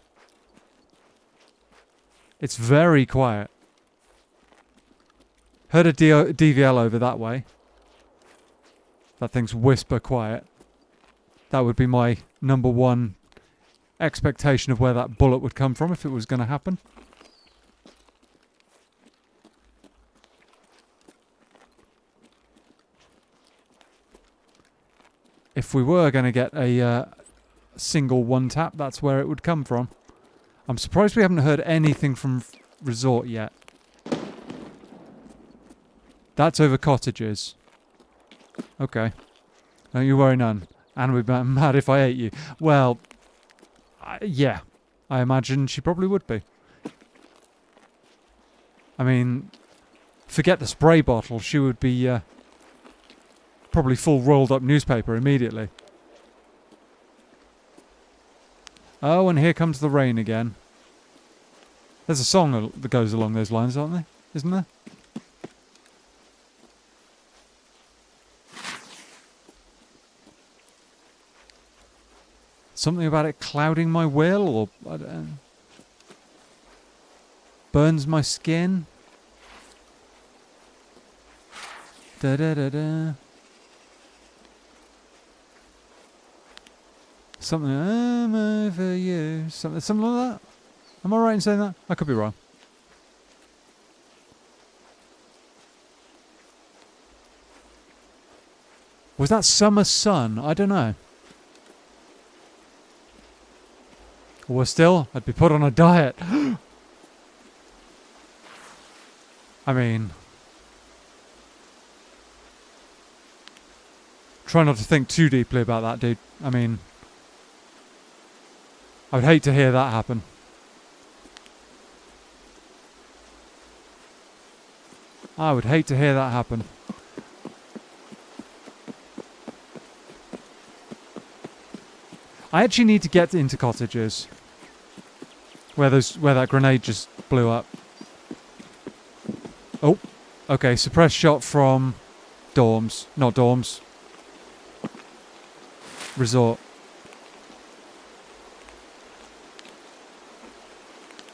A: It's very quiet. Heard a DVL over that way. That thing's whisper quiet. That would be my number one expectation of where that bullet would come from if it was going to happen. If we were going to get a single one tap, that's where it would come from. I'm surprised we haven't heard anything from Resort yet. That's over cottages. Okay. Don't you worry none. And we'd be mad if I ate you. Well, yeah. I imagine she probably would be. I mean, forget the spray bottle. She would be probably full rolled up newspaper immediately. Oh, and here comes the rain again. There's a song that goes along those lines, aren't there? Isn't there? Something about it clouding my will, or I don't know, burns my skin. Da da da da. Something. I'm over you. Something like that. Am I right in saying that? I could be wrong. Was that Summer Sun? I don't know. Or still, I'd be put on a diet. I mean, try not to think too deeply about that, dude. I mean, I would hate to hear that happen. I would hate to hear that happen. I actually need to get into cottages where that grenade just blew up. Oh, okay. Suppressed shot from dorms, not dorms. Resort.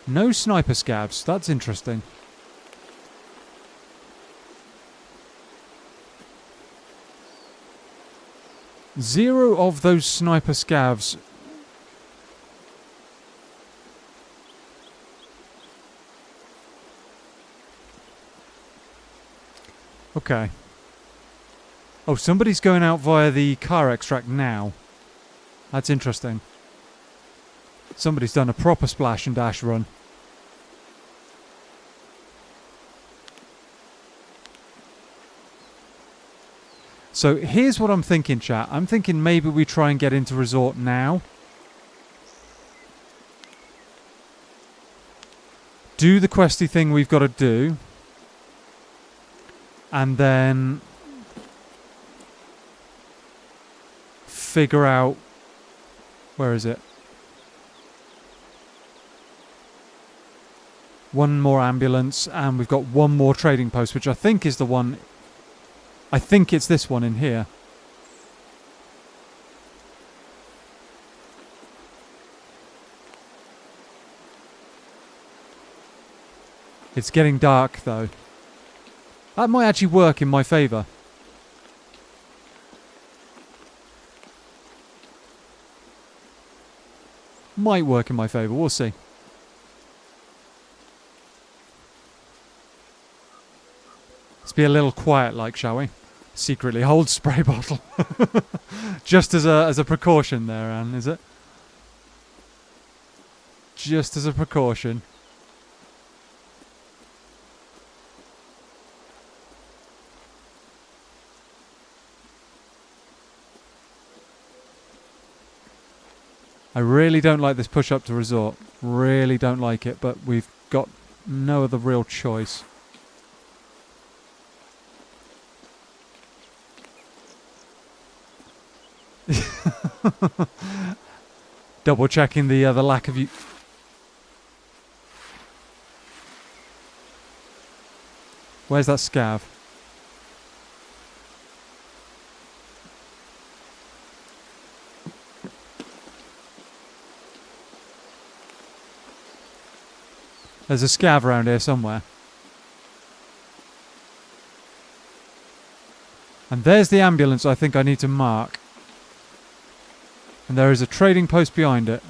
A: No sniper scavs. That's interesting. Zero of those sniper scavs. Okay. Oh, somebody's going out via the car extract now. That's interesting. Somebody's done a proper splash and dash run. So here's what I'm thinking, chat. I'm thinking maybe we try and get into Resort now. Do the questy thing we've got to do. And then figure out... Where is it? One more ambulance, and we've got one more trading post, which I think is the one... I think it's this one in here. It's getting dark, though. That might actually work in my favour. Might work in my favour, we'll see. Let's be a little quiet, like, shall we? Secretly hold spray bottle. Just as a precaution there, Anne, is it? Just as a precaution. I really don't like this push up to resort. Really don't like it, but we've got no other real choice. Double checking the lack of you. Where's that SCAV? There's a SCAV around here somewhere. And there's the ambulance I think I need to mark. And there is a trading post behind it.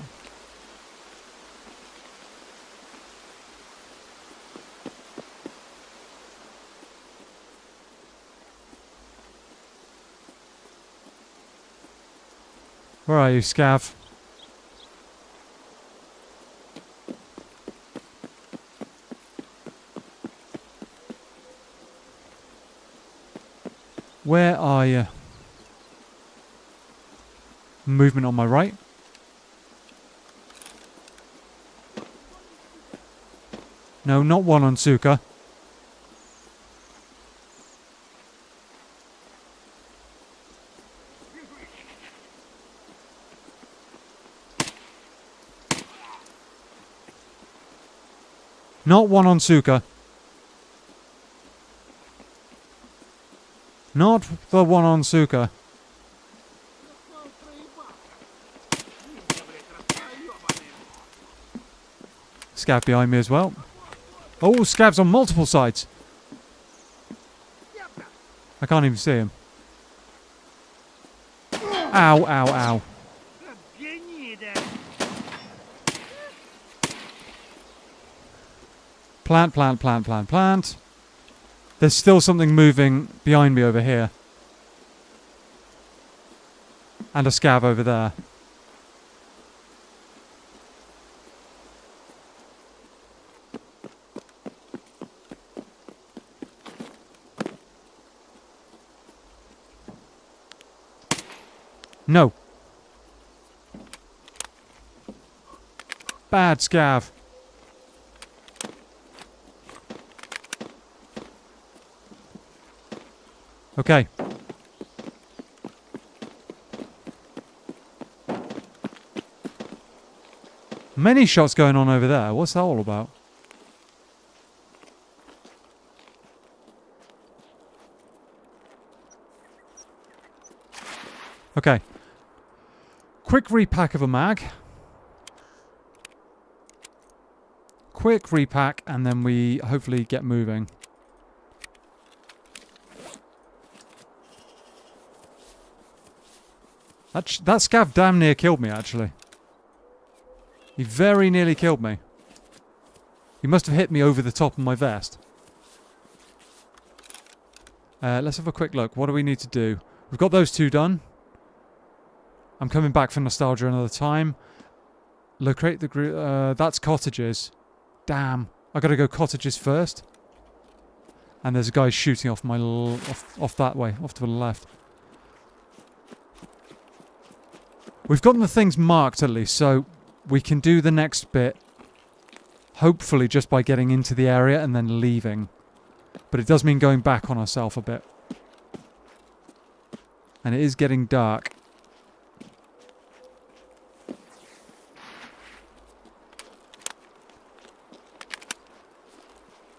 A: Where are you, SCAV? Where are you? Movement on my right. No, not one on Suka. Not one on Suka. Not the one on Suka. Scav behind me as well. Oh, Scav's on multiple sides. I can't even see him. Ow, ow, ow. Plant, plant, plant, plant, plant. There's still something moving behind me over here. And a SCAV over there. No. Bad SCAV. Okay. Many shots going on over there. What's that all about? Okay. Quick repack of a mag. Quick repack, and then we hopefully get moving. That SCAV damn near killed me, actually. He very nearly killed me. He must have hit me over the top of my vest. Let's have a quick look. What do we need to do? We've got those two done. I'm coming back for nostalgia another time. Locate the group. That's cottages. Damn. I gotta go cottages first. And there's a guy shooting off my off that way, off to the left. We've gotten the things marked at least, so we can do the next bit. Hopefully just by getting into the area and then leaving. But it does mean going back on ourselves a bit. And it is getting dark.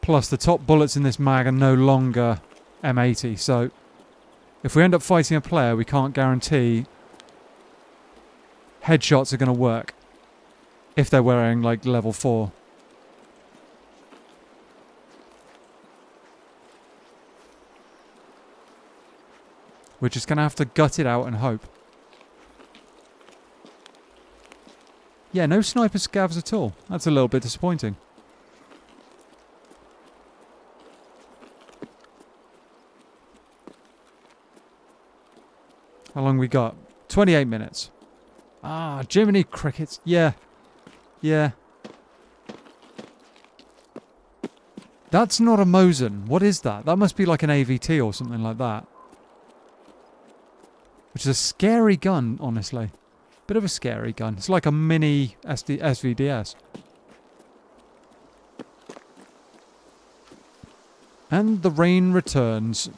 A: Plus, the top bullets in this mag are no longer M80, so if we end up fighting a player, we can't guarantee headshots are going to work if they're wearing, like, level 4. We're just going to have to gut it out and hope. Yeah, no sniper scavs at all. That's a little bit disappointing. How long we got? 28 minutes. Ah, Jiminy Crickets. Yeah. Yeah. That's not a Mosin. What is that? That must be like an AVT or something like that. Which is a scary gun, honestly. Bit of a scary gun. It's like a mini SVDS. And the rain returns.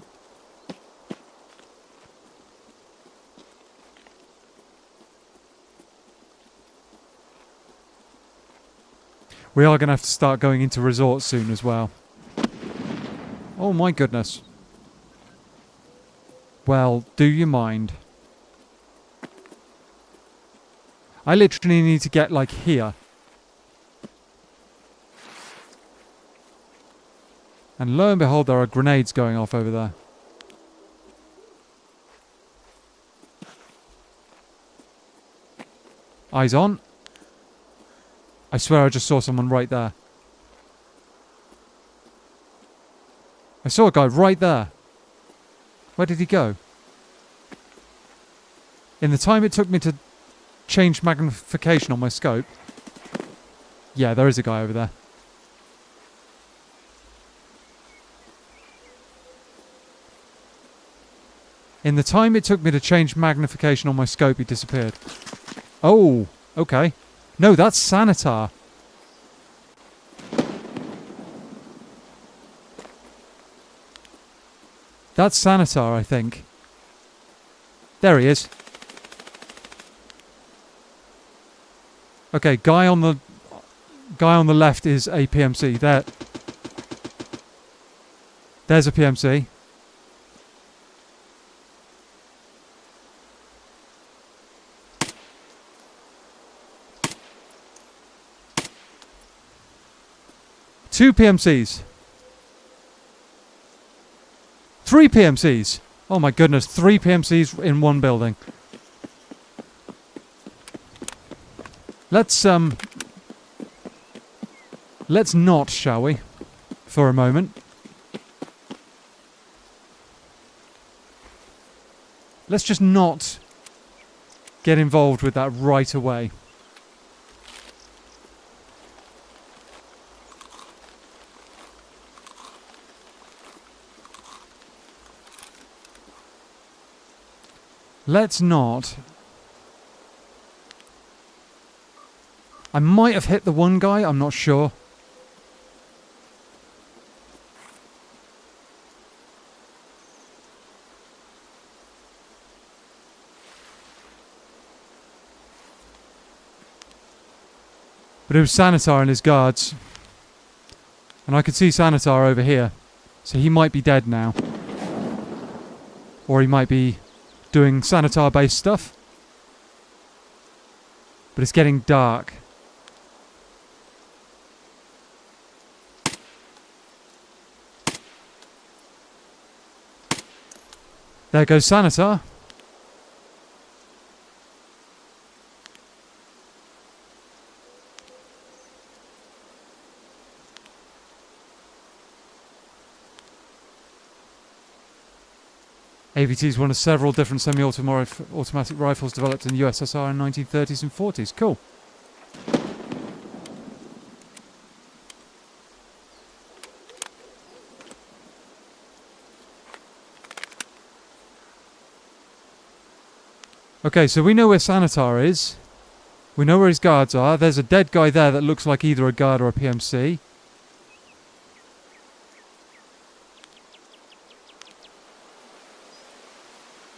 A: We are going to have to start going into resorts soon as well. Oh my goodness. Well, do you mind? I literally need to get, like, here. And lo and behold, there are grenades going off over there. Eyes on. I swear I just saw someone right there. I saw a guy right there. Where did he go? In the time it took me to change magnification on my scope. Yeah, there is a guy over there. In the time it took me to change magnification on my scope, he disappeared. Oh, okay. No, that's Sanitar. That's Sanitar, I think. There he is. Okay, guy on the left is a PMC. There's a PMC. Two PMCs. 3 PMCs. Oh my goodness, 3 PMCs in one building. Let's not, shall we? For a moment. Let's just not get involved with that right away. Let's not. I might have hit the one guy, I'm not sure. But it was Sanitar and his guards. And I could see Sanitar over here. So he might be dead now. Or he might be doing Sanitar-based stuff. But it's getting dark. There goes Sanitar. AVT is one of several different semi-automatic rifles developed in the USSR in the 1930s and 40s. Cool. Okay, so we know where Sanitar is. We know where his guards are. There's a dead guy there that looks like either a guard or a PMC.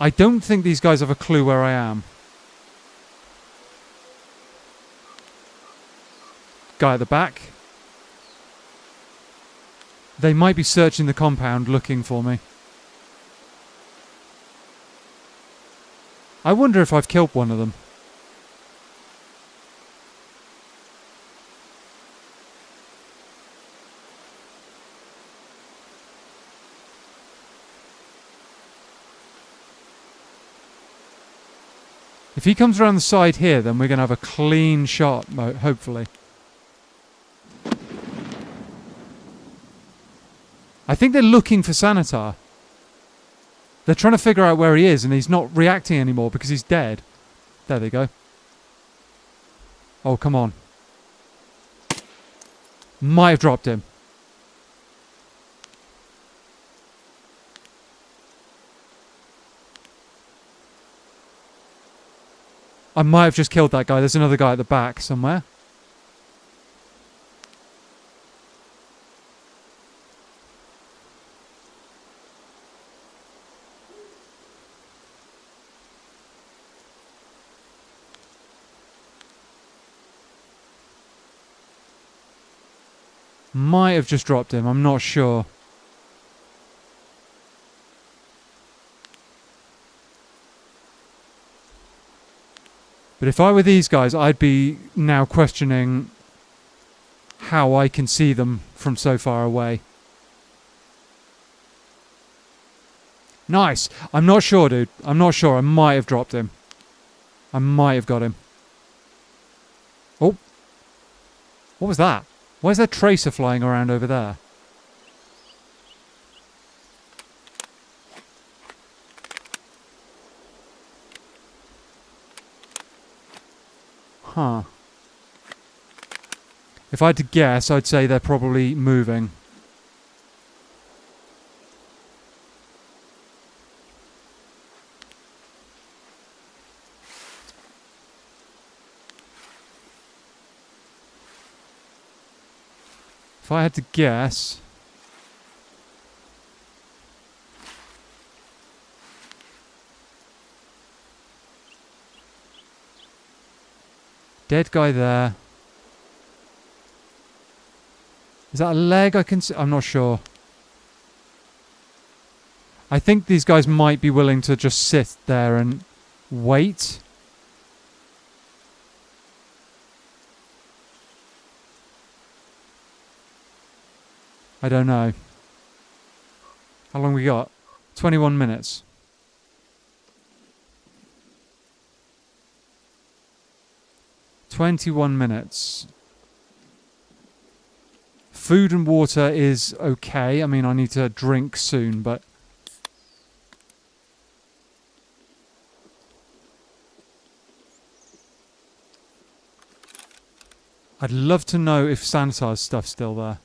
A: I don't think these guys have a clue where I am. Guy at the back. They might be searching the compound looking for me. I wonder if I've killed one of them. If he comes around the side here, then we're going to have a clean shot, hopefully. I think they're looking for Sanitar. They're trying to figure out where he is, and he's not reacting anymore because he's dead. There they go. Oh, come on. Might have dropped him. I might have just killed that guy. There's another guy at the back somewhere. Might have just dropped him. I'm not sure. But if I were these guys, I'd be now questioning how I can see them from so far away. Nice. I'm not sure, dude. I'm not sure. I might have dropped him. I might have got him. Oh. What was that? Why is there a tracer flying around over there? Huh. If I had to guess, I'd say they're probably moving. If I had to guess... Dead guy there. Is that a leg I can see? I'm not sure. I think these guys might be willing to just sit there and wait. I don't know. How long we got? 21 minutes. Food and water is okay. I mean, I need to drink soon, but... I'd love to know if Sanitar's stuff's still there.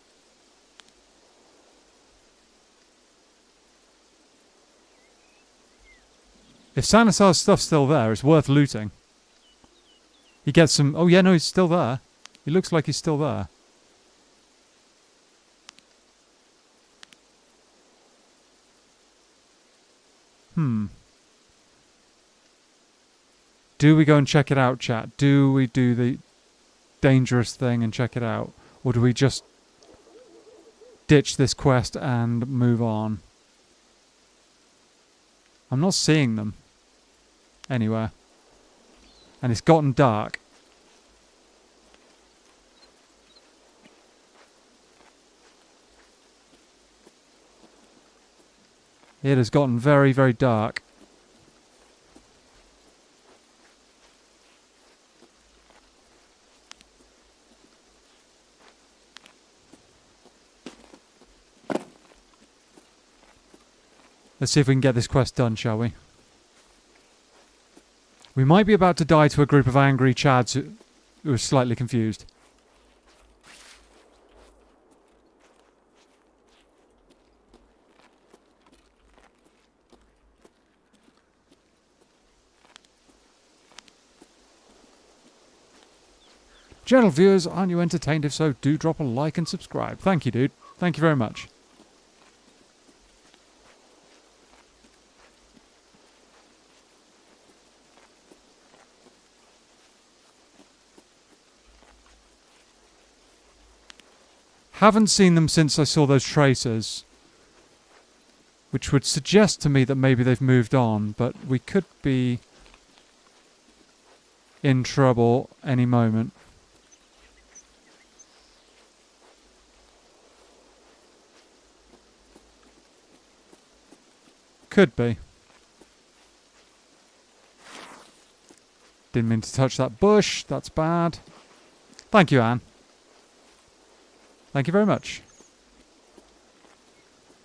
A: If Sanitar's stuff's still there, it's worth looting. He gets some... Oh, yeah, no, he's still there. He looks like he's still there. Do we go and check it out, chat? Do we do the dangerous thing and check it out? Or do we just ditch this quest and move on? I'm not seeing them anywhere. And it's gotten dark. It has gotten very, very dark. Let's see if we can get this quest done, shall we? We might be about to die to a group of angry chads who are slightly confused. Gentle viewers, aren't you entertained? If so, do drop a like and subscribe. Thank you, dude. Thank you very much. Haven't seen them since I saw those tracers. Which would suggest to me that maybe they've moved on, but we could be in trouble any moment. Could be. Didn't mean to touch that bush. That's bad. Thank you, Anne. Thank you very much.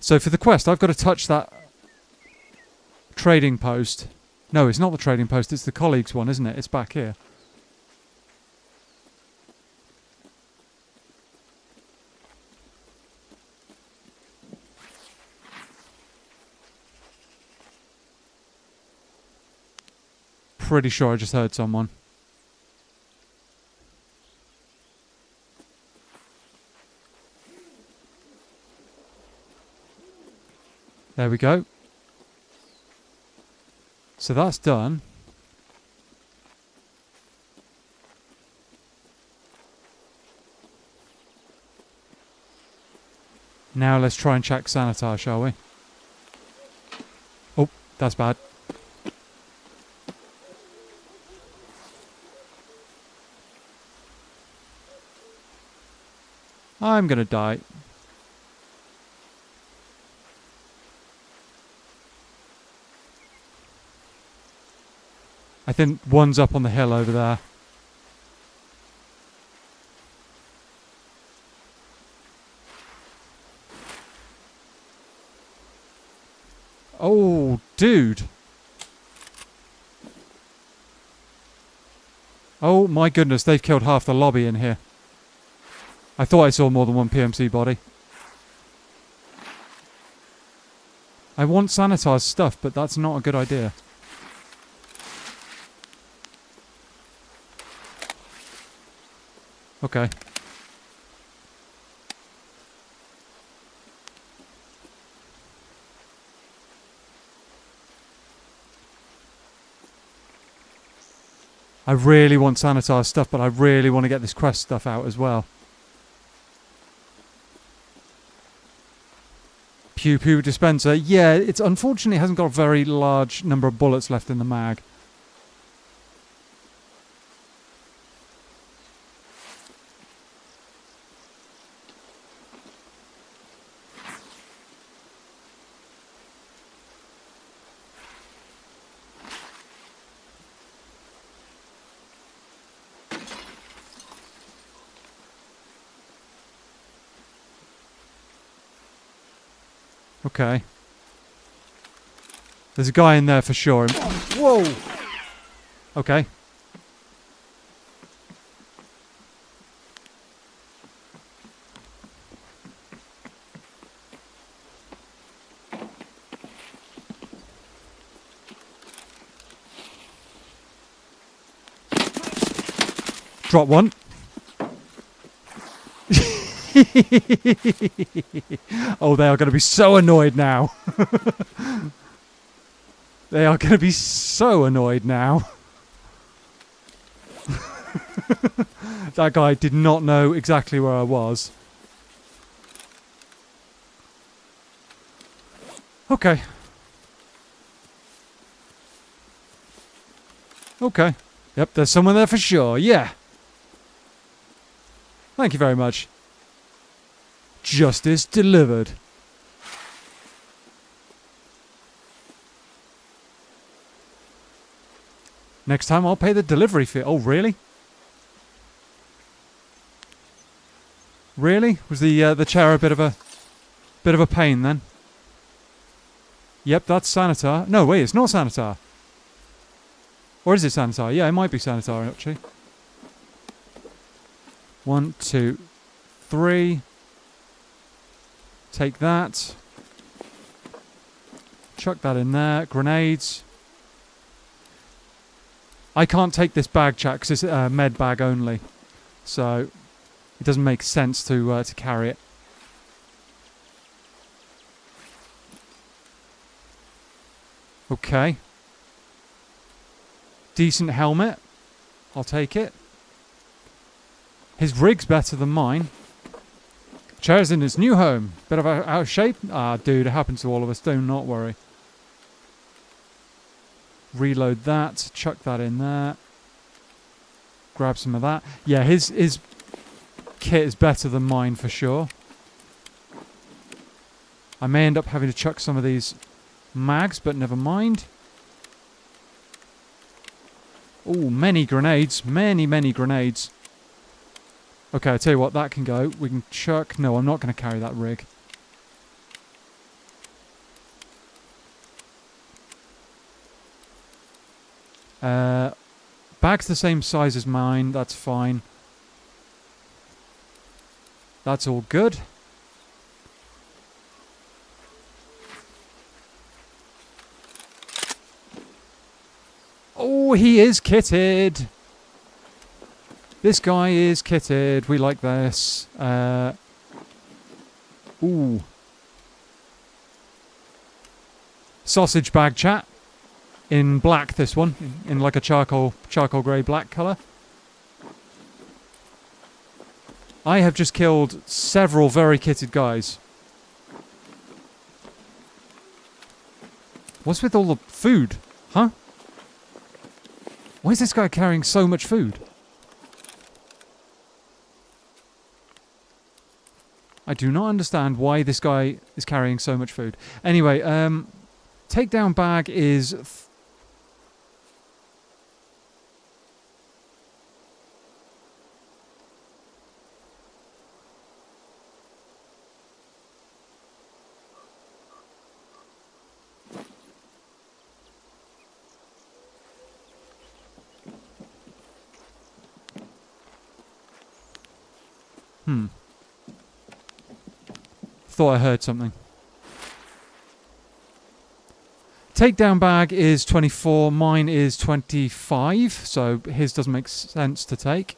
A: So for the quest, I've got to touch that trading post. No, it's not the trading post. It's the colleagues one, isn't it? It's back here. Pretty sure I just heard someone. There we go. So that's done. Now let's try and check Sanitar, shall we? Oh, that's bad. I'm gonna die. I think one's up on the hill over there. Oh, dude. Oh my goodness, they've killed half the lobby in here. I thought I saw more than one PMC body. I want Sanitar's stuff, but that's not a good idea. Okay. I really want Sanitar's stuff, but I really want to get this quest stuff out as well. Pew Pew dispenser. Yeah, it's unfortunately hasn't got a very large number of bullets left in the mag. Okay. There's a guy in there for sure. Whoa! Okay. Drop one. Oh, they are going to be so annoyed now. They are going to be so annoyed now. That guy did not know exactly where I was. Okay. Okay. Yep, there's someone there for sure. Yeah. Thank you very much. Justice delivered. Next time I'll pay the delivery fee. Oh, really? Really? Was the chair a bit of a pain then? Yep, that's Sanitar. No, wait, it's not Sanitar. Or is it Sanitar? Yeah, it might be Sanitar actually. 1, 2, 3. Take that. Chuck that in there. Grenades. I can't take this bag, chat, because it's a med bag only. So it doesn't make sense to carry it. Okay. Decent helmet. I'll take it. His rig's better than mine. Chair's in its new home. Bit of out of shape. Ah, dude, it happens to all of us. Do not worry. Reload that. Chuck that in there. Grab some of that. Yeah, his kit is better than mine for sure. I may end up having to chuck some of these mags, but never mind. Oh, many grenades. Many grenades. Okay, I'll tell you what, that can go. We can chuck... No, I'm not going to carry that rig. Bag's the same size as mine. That's fine. That's all good. Oh, he is kitted. This guy is kitted. We like this. Ooh. Sausage bag chat. In black, this one. In like a charcoal grey black colour. I have just killed several very kitted guys. What's with all the food? Huh? Why is this guy carrying so much food? I do not understand why this guy is carrying so much food. Anyway, takedown bag is... Thought I heard something. Takedown bag is 24, mine is 25, so his doesn't make sense to take.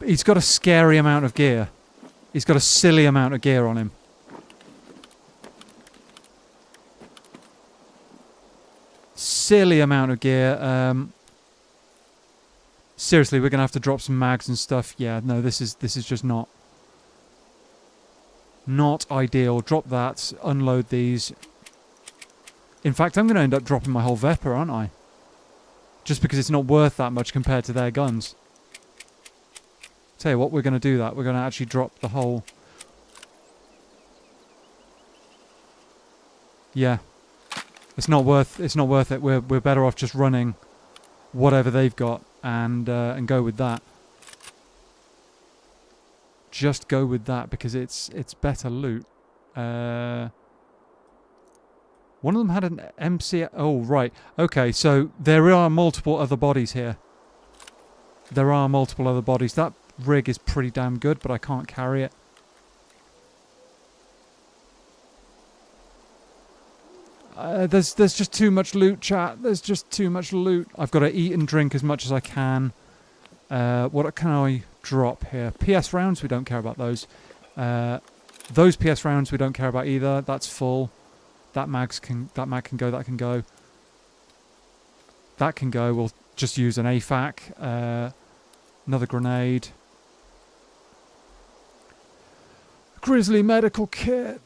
A: He's got a scary amount of gear. He's got a silly amount of gear on him. Silly amount of gear. Seriously, we're gonna have to drop some mags and stuff. Yeah, no, this is just not ideal. Drop that. Unload these. In fact, I'm gonna end up dropping my whole Vepr, aren't I? Just because it's not worth that much compared to their guns. Tell you what, we're gonna do that. We're gonna actually drop the whole. Yeah, it's not worth it. We're better off just running whatever they've got. And go with that. Just go with that because it's better loot. One of them had an MC. Oh right, okay. So there are multiple other bodies here. There are multiple other bodies. That rig is pretty damn good, but I can't carry it. There's just too much loot, chat. There's just too much loot. I've got to eat and drink as much as I can. What can I drop here? PS rounds, we don't care about those. Those PS rounds we don't care about either. That's full. That mag can go. That can go. That can go. We'll just use an AFAC. Another grenade. Grizzly medical kit.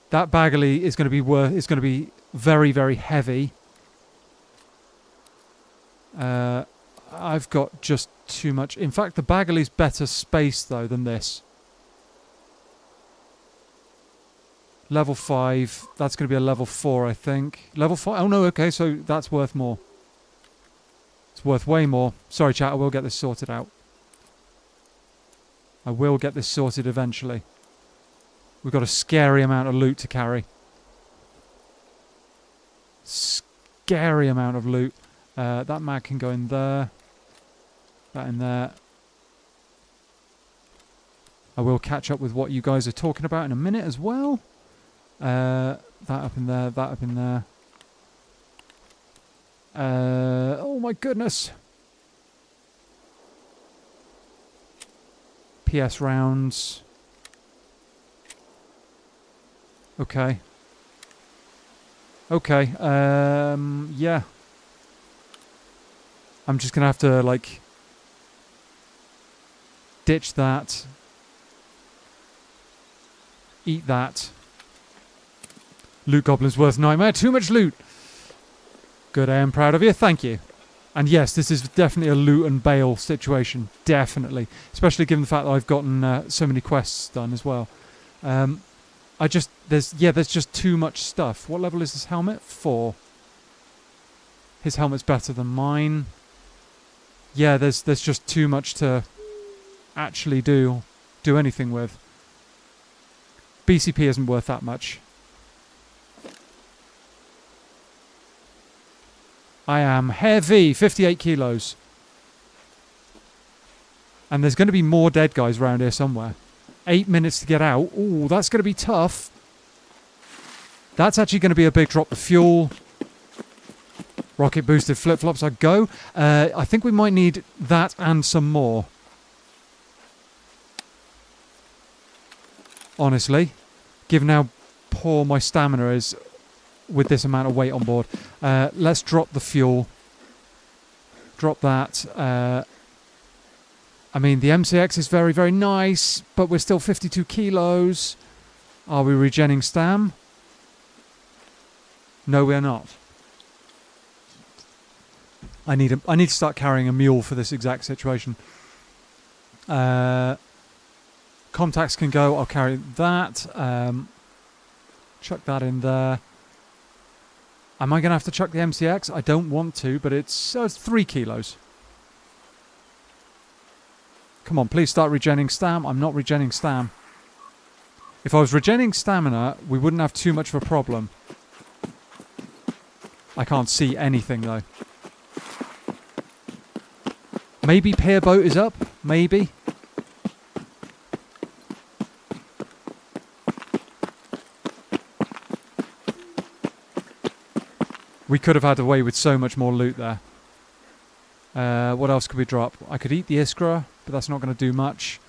A: That Bagley is going to be very, very heavy. I've got just too much. In fact, the Bagley's better space though than this. Level 5. That's going to be a level 4, I think. Level 5. Oh no, okay, so that's worth more. It's worth way more. Sorry, chat. I will get this sorted out. I will get this sorted eventually. We've got a scary amount of loot to carry. Scary amount of loot. That mag can go in there. That in there. I will catch up with what you guys are talking about in a minute as well. That up in there. That up in there. Oh my goodness. PS rounds. Okay. Okay. Yeah. I'm just gonna have to like Ditch that. Eat that. Loot goblin's worth nightmare. Too much loot. Good, I am proud of you. Thank you. And yes, this is definitely a loot and bail situation. Definitely. Especially given the fact that I've gotten so many quests done as well. There's just too much stuff. What level is this helmet? 4. His helmet's better than mine. Yeah, there's just too much to actually do anything with. BCP isn't worth that much. I am heavy, 58 kilos. And there's going to be more dead guys around here somewhere. 8 minutes to get out. Ooh, that's going to be tough. That's actually going to be a big drop of fuel. Rocket boosted flip-flops, I go. I think we might need that and some more. Honestly. Given how poor my stamina is with this amount of weight on board. Let's drop the fuel. Drop that. I mean, the MCX is very, very nice, but we're still 52 kilos. Are we regenning stam? No, we're not. I need to start carrying a mule for this exact situation. Contacts can go. I'll carry that. Chuck that in there. Am I going to have to chuck the MCX? I don't want to, but it's 3 kilos. Come on, please start regenning stam. I'm not regenning stam. If I was regenning stamina, we wouldn't have too much of a problem. I can't see anything, though. Maybe pier boat is up? Maybe. We could have had away with so much more loot there. What else could we drop? I could eat the Iskra, but that's not going to do much.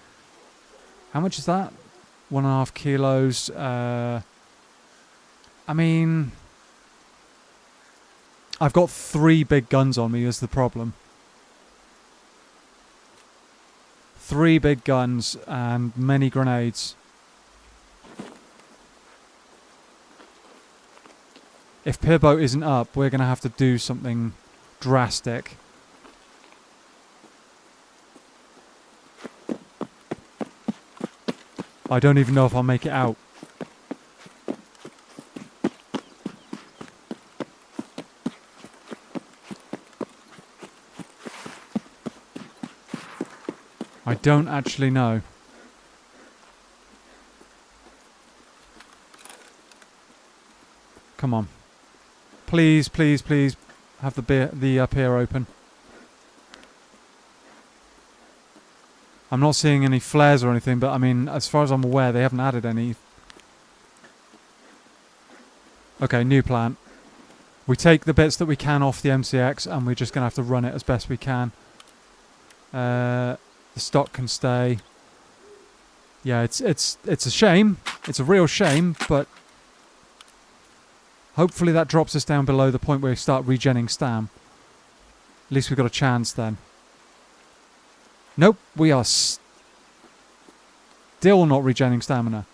A: How much is that? 1.5 kilos. I mean, I've got 3 big guns on me is the problem. 3 big guns and many grenades. If pier boat isn't up, we're going to have to do something drastic. I don't even know if I'll make it out. I don't actually know. Come on. Please, please, please have the pier open. I'm not seeing any flares or anything, but I mean, as far as I'm aware, they haven't added any. Okay, new plan. We take the bits that we can off the MCX, and we're just going to have to run it as best we can. The stock can stay. Yeah, it's a shame. It's a real shame, but hopefully that drops us down below the point where we start regenning stam. At least we've got a chance then. Nope, we are still not regenning stamina.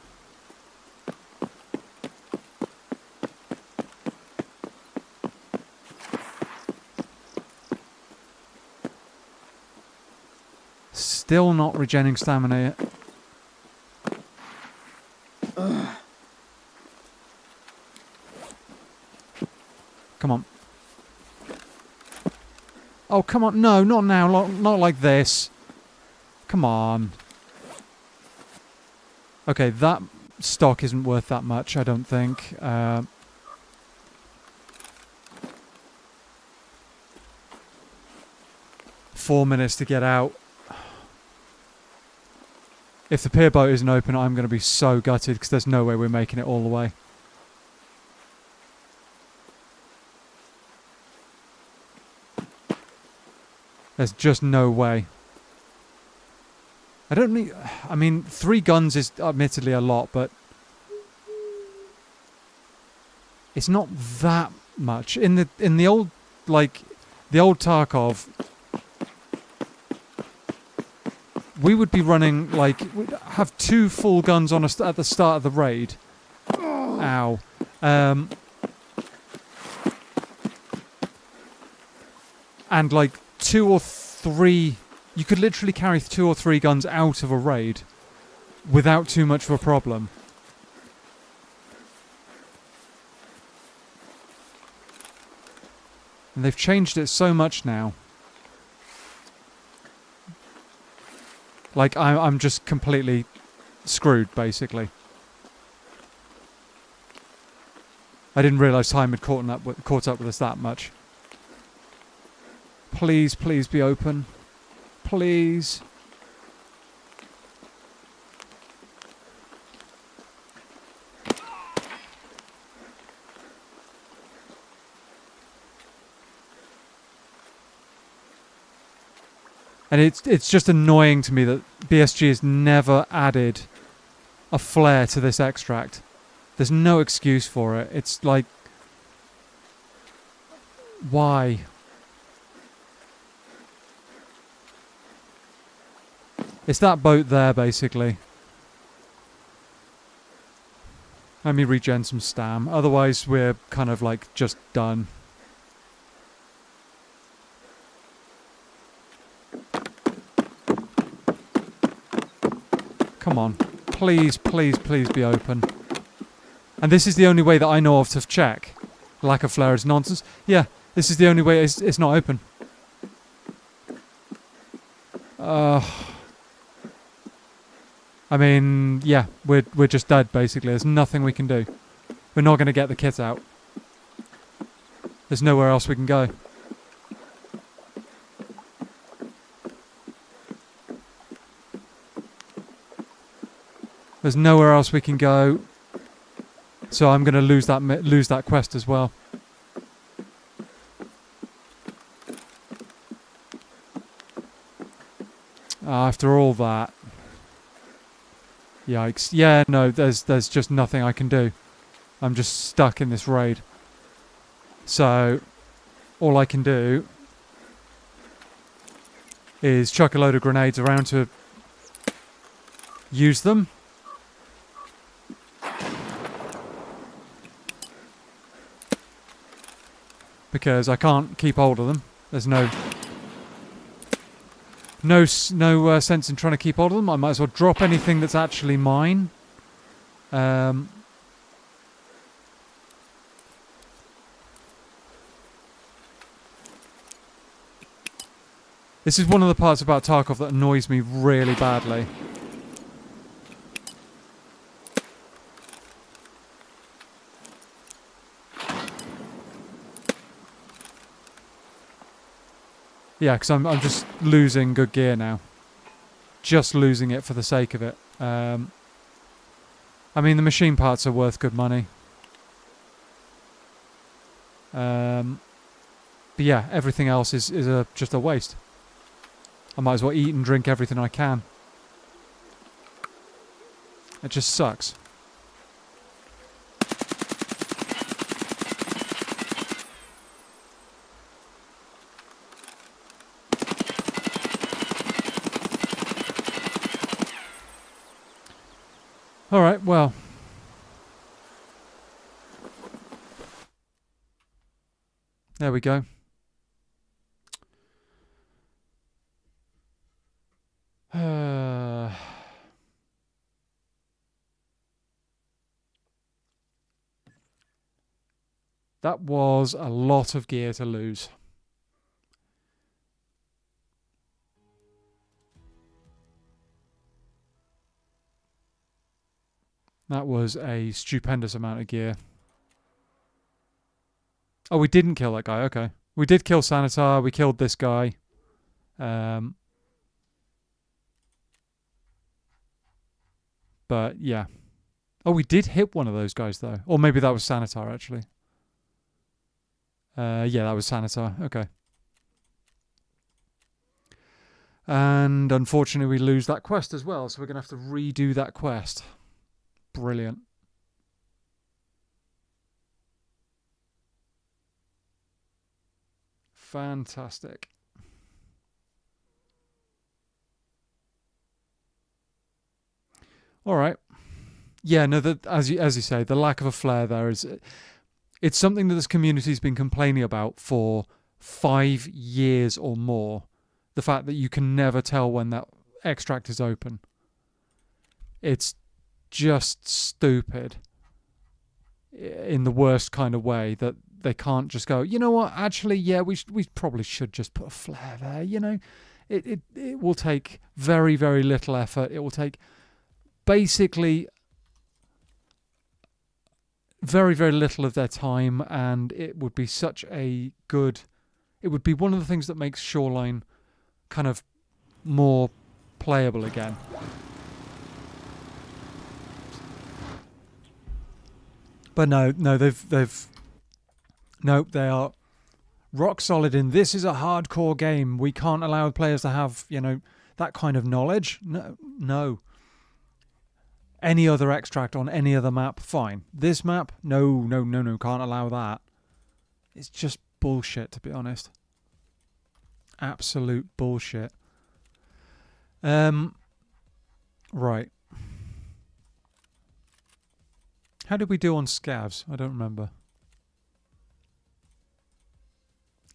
A: Still not regenning stamina yet. Come on. Oh, come on. No, not now. Not like this. Come on. Okay, that stock isn't worth that much, I don't think. 4 minutes to get out. If the pier boat isn't open, I'm going to be so gutted because there's no way we're making it all the way. There's just no way. I don't need... I mean, 3 guns is admittedly a lot, but... it's not that much. In the old... like, the old Tarkov... we would be running, like, we'd have 2 full guns on us at the start of the raid. Ow. And, like, 2 or 3... You could literally carry 2 or 3 guns out of a raid without too much of a problem. And they've changed it so much now. Like, I'm just completely screwed, basically. I didn't realise time had caught up with us that much. Please, please be open. Please. And it's just annoying to me that BSG has never added a flare to this extract. There's no excuse for it. It's like... Why? It's that boat there, basically. Let me regen some stam. Otherwise, we're kind of like just done. Come on. Please, please, please be open. And this is the only way that I know of to check. Lack of flare is nonsense. Yeah, this is the only way it's not open. I mean, yeah, we're just dead, basically. There's nothing we can do. We're not going to get the kit out. There's nowhere else we can go. There's nowhere else we can go. So I'm going to lose that quest as well. After all that. Yikes. Yeah, no, there's just nothing I can do. I'm just stuck in this raid. So, all I can do is chuck a load of grenades around to use them. Because I can't keep hold of them. There's no sense in trying to keep hold of them. I might as well drop anything that's actually mine. This is one of the parts about Tarkov that annoys me really badly. Yeah, because I'm just losing good gear now. Just losing it for the sake of it. I mean, the machine parts are worth good money. But yeah, everything else is just a waste. I might as well eat and drink everything I can. It just sucks. Alright, well. There we go. That was a lot of gear to lose. That was a stupendous amount of gear. Oh, we didn't kill that guy. Okay. We did kill Sanitar. We killed this guy. But, yeah. Oh, we did hit one of those guys, though. Or maybe that was Sanitar, actually. Yeah, that was Sanitar. Okay. And, unfortunately, we lose that quest as well. So we're going to have to redo that quest. Brilliant. Fantastic. All right. Yeah, no, as you say, the lack of a flare there is... It's something that this community's been complaining about for 5 years or more. The fact that you can never tell when that extract is open. It's just stupid. In the worst kind of way, that they can't just go, you know what, actually, yeah, we probably should just put a flare there, you know. It will take very, very little effort. It will take basically very, very little of their time, and it would be such a good... It would be one of the things that makes Shoreline kind of more playable again. But no, they are rock solid in this is a hardcore game. We can't allow players to have, you know, that kind of knowledge. No. Any other extract on any other map, fine. This map, no, can't allow that. It's just bullshit, to be honest. Absolute bullshit. Right. How did we do on SCAVs? I don't remember.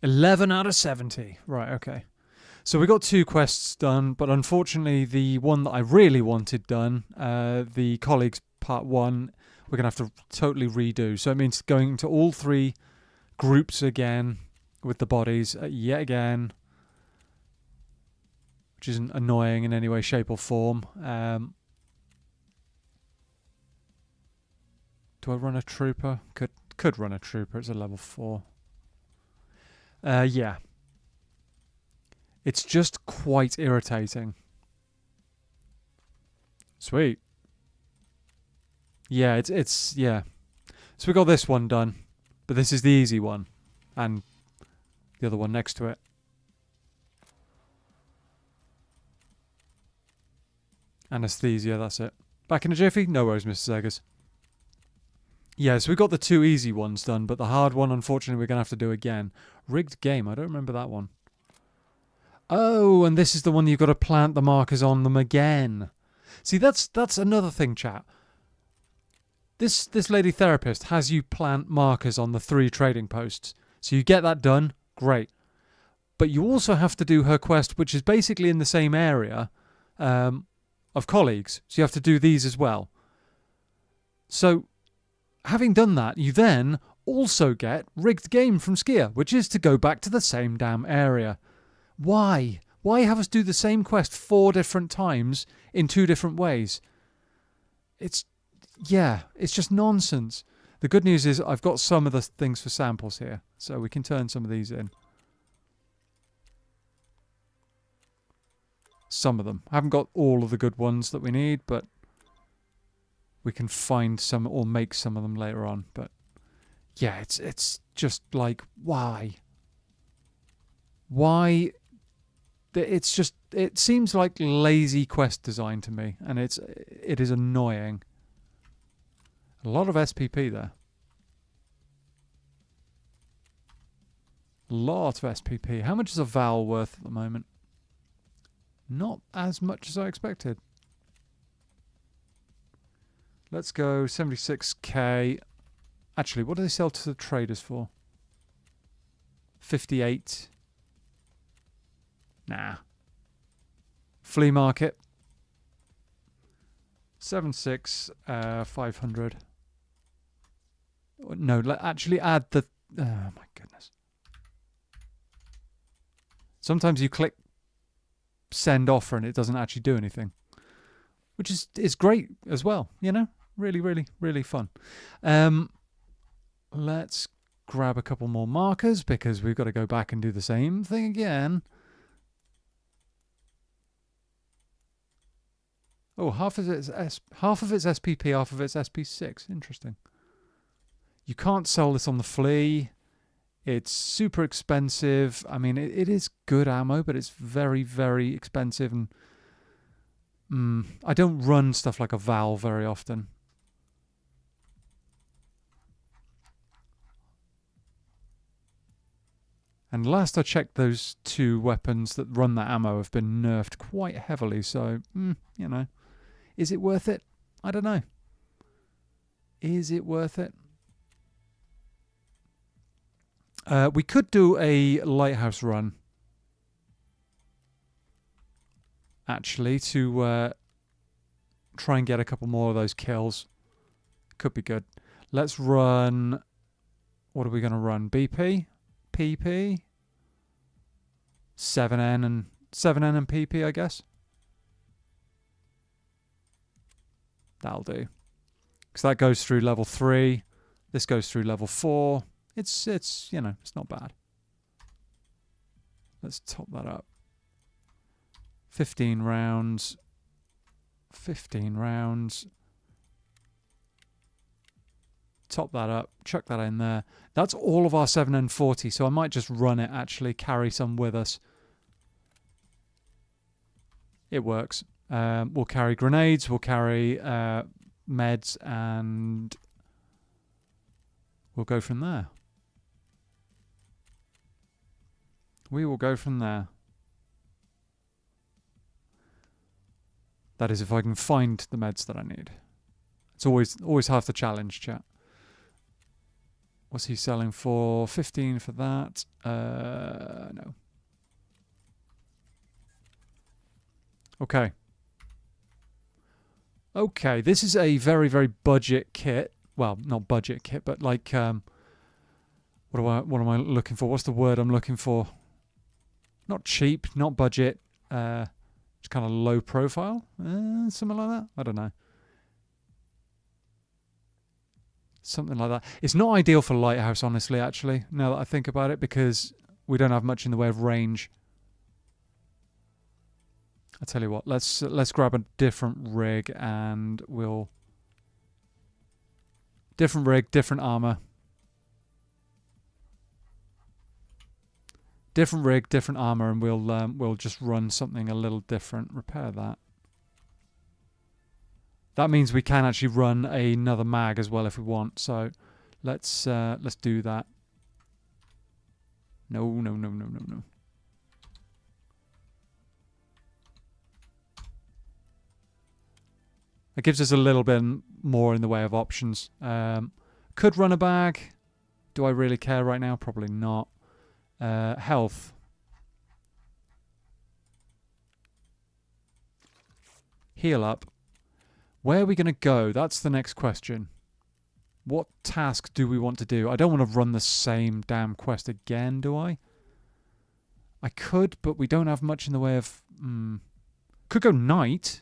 A: 11 out of 70. Right, okay. So we got 2 quests done, but unfortunately the one that I really wanted done, the Colleagues Part 1, we're going to have to totally redo. So it means going to all 3 groups again with the bodies yet again, which isn't annoying in any way, shape or form. Do I run a trooper? Could run a trooper. It's a level 4. Yeah. It's just quite irritating. Sweet. Yeah, it's yeah. So we got this one done, but this is the easy one, and the other one next to it. Anesthesia, that's it. Back in a jiffy? No worries, Mr. Eggers. Yeah, so we got the 2 easy ones done, but the hard one, unfortunately, we're going to have to do again. Rigged game, I don't remember that one. Oh, and this is the one you've got to plant the markers on them again. See, that's another thing, chat. This lady therapist has you plant markers on the 3 trading posts. So you get that done, great. But you also have to do her quest, which is basically in the same area of colleagues. So you have to do these as well. So, having done that, you then also get rigged game from Skier, which is to go back to the same damn area. Why? Why have us do the same quest 4 different times in 2 different ways? It's just nonsense. The good news is I've got some of the things for samples here, so we can turn some of these in. Some of them. I haven't got all of the good ones that we need, but we can find some or make some of them later on. But yeah, it's just like, why? Why? It's just, it seems like lazy quest design to me, and it is annoying. A lot of SPP there. A lot of SPP. How much is a Val worth at the moment? Not as much as I expected. Let's go 76k. Actually, what do they sell to the traders for? 58. Nah. Flea market. 76, 500. No, actually add the... Oh my goodness. Sometimes you click send offer and it doesn't actually do anything. Which is great as well, you know? Really, really, really fun. Let's grab a couple more markers because we've got to go back and do the same thing again. Oh, half of it's SPP, half of it's SP6. Interesting. You can't sell this on the flea. It's super expensive. I mean, it is good ammo, but it's very, very expensive. And I don't run stuff like a Val very often. And last I checked, those 2 weapons that run that ammo have been nerfed quite heavily. So, you know, is it worth it? I don't know. Is it worth it? We could do a lighthouse run. Actually, to try and get a couple more of those kills. Could be good. Let's run... What are we going to run? BP? PP? 7N and PP, I guess. That'll do. Because that goes through level 3. This goes through level 4. It's you know, it's not bad. Let's top that up. 15 rounds. 15 rounds. Top that up. Chuck that in there. That's all of our 7N40, so I might just run it, actually. Carry some with us. It works. We'll carry grenades. We'll carry meds, and we'll go from there. We will go from there. That is, if I can find the meds that I need. It's always half the challenge, chat. What's he selling for? 15 for that. No. Okay. Okay, this is a very, very budget kit. Well, not budget kit, but like, what am I looking for? What's the word I'm looking for? Not cheap, not budget. It's kind of low profile, something like that. I don't know. Something like that. It's not ideal for lighthouse, honestly. Actually, now that I think about it, because we don't have much in the way of range. I tell you what, let's grab a different rig, and we'll different rig, different armor. Different rig, different armor, and we'll just run something a little different. Repair that. That means we can actually run another mag as well if we want. So let's do that. No. It gives us a little bit more in the way of options. Could run a bag. Do I really care right now? Probably not. Health. Heal up. Where are we going to go? That's the next question. What task do we want to do? I don't want to run the same damn quest again, do I? I could, but we don't have much in the way of... Could go night.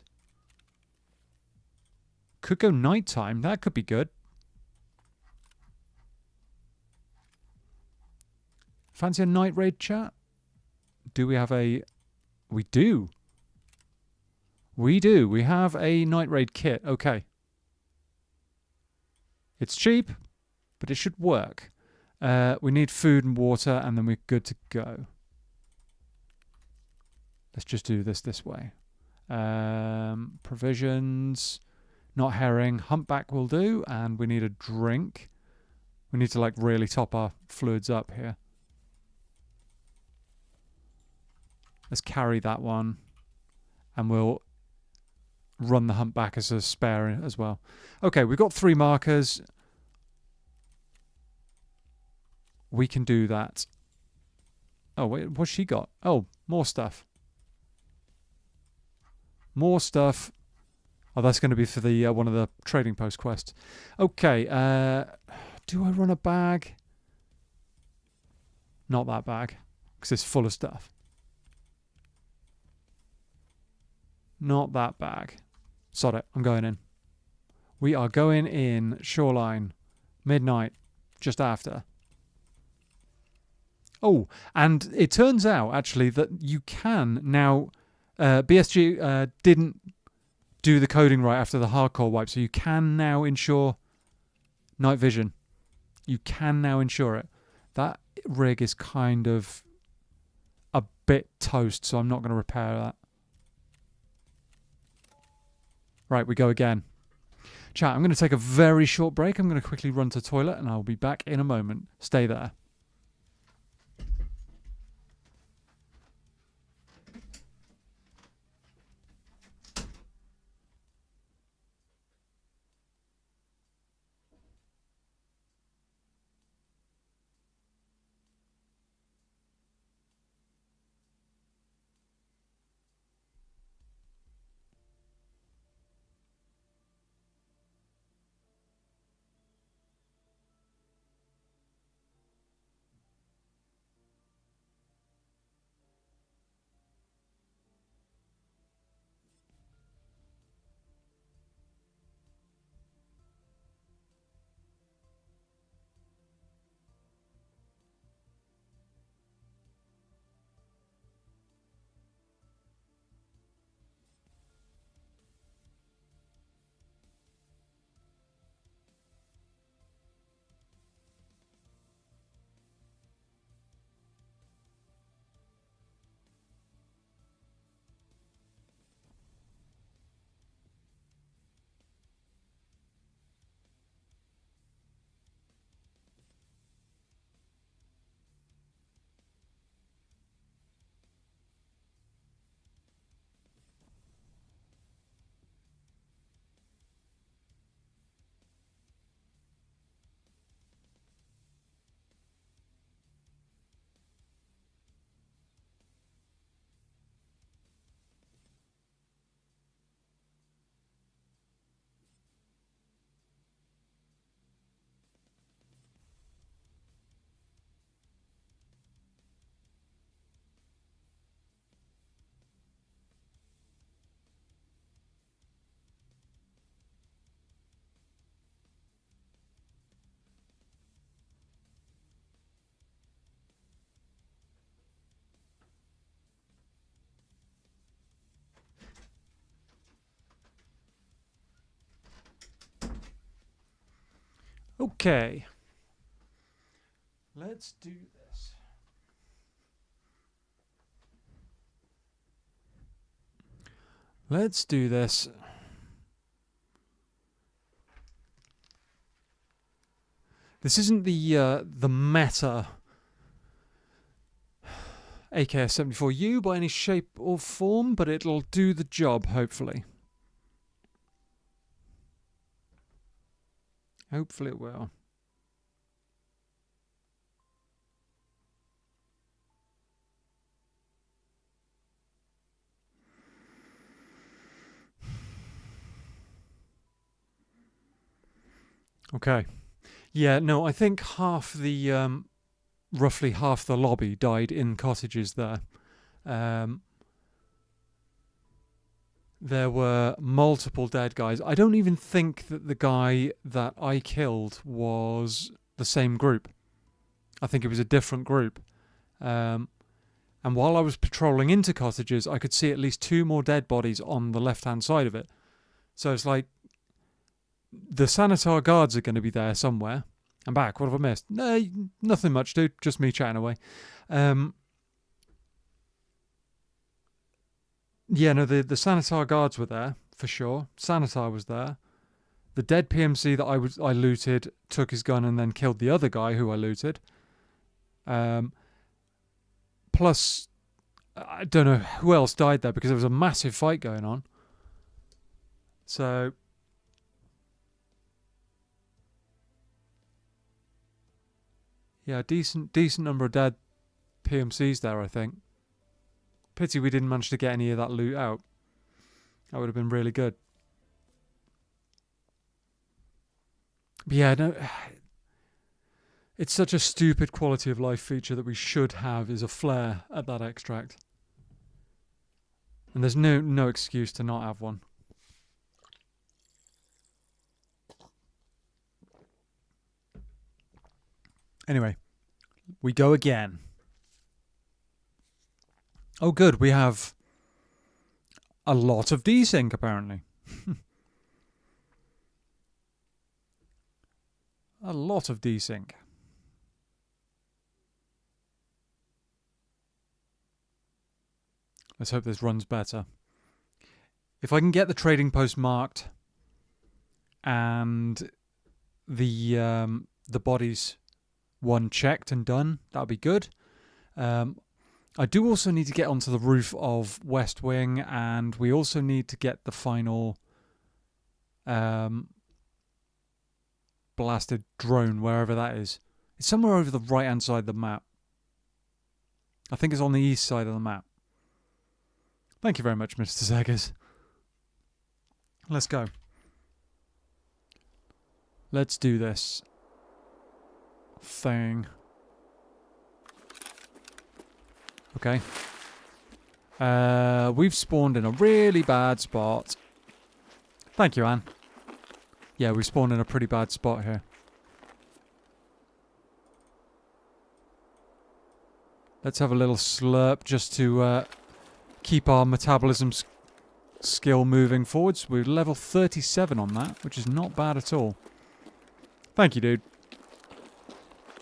A: Could go nighttime. That could be good. Fancy a night raid, chat? Do we have a... We do. We do. We have a night raid kit. Okay. It's cheap, but it should work. We need food and water, and then we're good to go. Let's just do this way. Provisions. Not herring. Humpback will do, and we need a drink. We need to like really top our fluids up here. Let's carry that one, and we'll run the humpback as a spare as well. Okay, we've got 3 markers. We can do that. Oh, wait, what's she got? Oh, more stuff. More stuff. Oh, that's going to be for the one of the trading post quests. Okay, do I run a bag? Not that bag, because it's full of stuff. Not that bag. Sod it, I'm going in. We are going in shoreline. Midnight. Just after. Oh, and it turns out, actually, that you can now... BSG didn't do the coding right after the hardcore wipe, so you can now ensure night vision. You can now ensure it. That rig is kind of a bit toast, so I'm not going to repair that. Right, we go again. Chat, I'm going to take a very short break. I'm going to quickly run to the toilet, and I'll be back in a moment. Stay there. Okay. Let's do this. Let's do this. This isn't the meta AKS-74U by any shape or form, but it'll do the job, hopefully. Hopefully it will. Okay. Yeah, no, I think half the, roughly half the lobby died in cottages there. There were multiple dead guys. I don't even think that the guy that I killed was the same group. I think it was a different group. And while I was patrolling into cottages, I could see at least 2 more dead bodies on the left-hand side of it. So it's like, the Sanitar guards are going to be there somewhere. I'm back. What have I missed? No, nothing much, dude. Just me chatting away. Yeah, no, the Sanitar guards were there, for sure. Sanitar was there. The dead PMC that I looted took his gun and then killed the other guy who I looted. Plus, I don't know who else died there because there was a massive fight going on. So... yeah, decent number of dead PMCs there, I think. Pity we didn't manage to get any of that loot out. That would have been really good. But yeah, no, it's such a stupid quality of life feature that we should have is a flare at that extract. And there's no excuse to not have one. Anyway, we go again. Oh good, we have a lot of desync apparently. A lot of desync. Let's hope this runs better. If I can get the trading post marked and the bodies one checked and done, that'll be good. I do also need to get onto the roof of West Wing, and we also need to get the final blasted drone, wherever that is. It's somewhere over the right-hand side of the map. I think it's on the east side of the map. Thank you very much, Mr. Zeggers. Let's go. Let's do this thing. Okay. We've spawned in a really bad spot. Thank you, Anne. Yeah, we spawned in a pretty bad spot here. Let's have a little slurp just to keep our metabolism skill moving forwards. We're level 37 on that, which is not bad at all. Thank you, dude.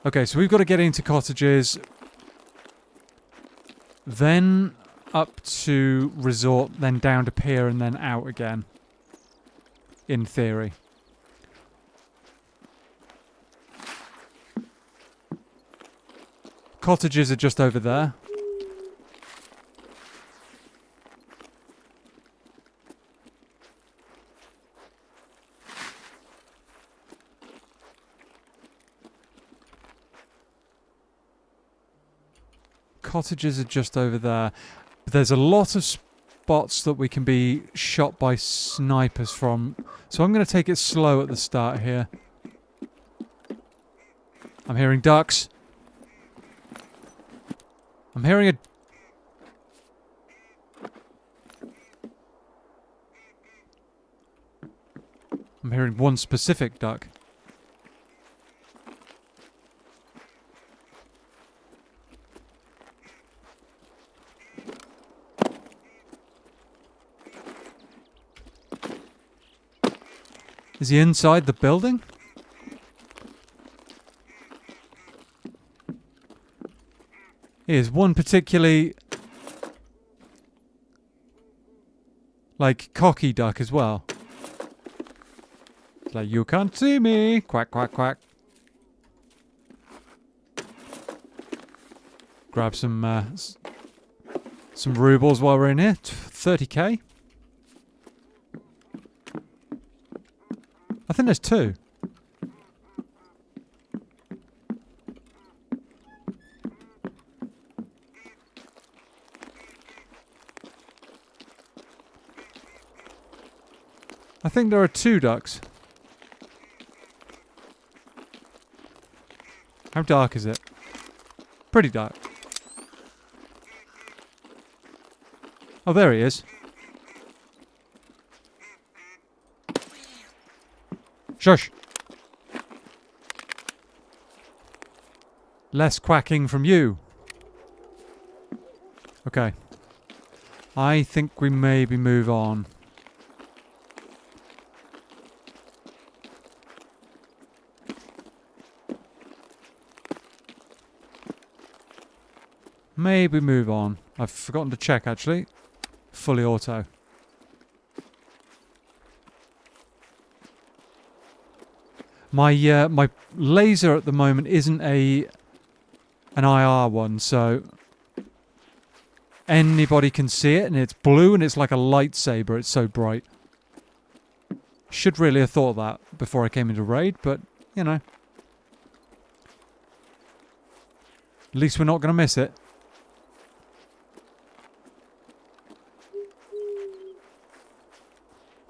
A: Okay, so we've got to get into cottages. Then up to resort, then down to pier, and then out again. In theory. Cottages are just over there. Cottages are just over there. But there's a lot of spots that we can be shot by snipers from. So I'm going to take it slow at the start here. I'm hearing ducks. I'm hearing a... I'm hearing one specific duck. Is he inside the building? Here's one particularly, like, cocky duck as well. It's like, you can't see me. Quack, quack, quack. Grab some rubles while we're in here. 30k. I think there's 2. I think there are 2 ducks. How dark is it? Pretty dark. Oh, there he is. Shush. Less quacking from you. Okay. I think we maybe move on. Maybe move on. I've forgotten to check, actually. Fully auto. My my laser at the moment isn't an IR one, so anybody can see it, and it's blue, and it's like a lightsaber. It's so bright. Should really have thought of that before I came into raid, but you know, at least we're not going to miss it.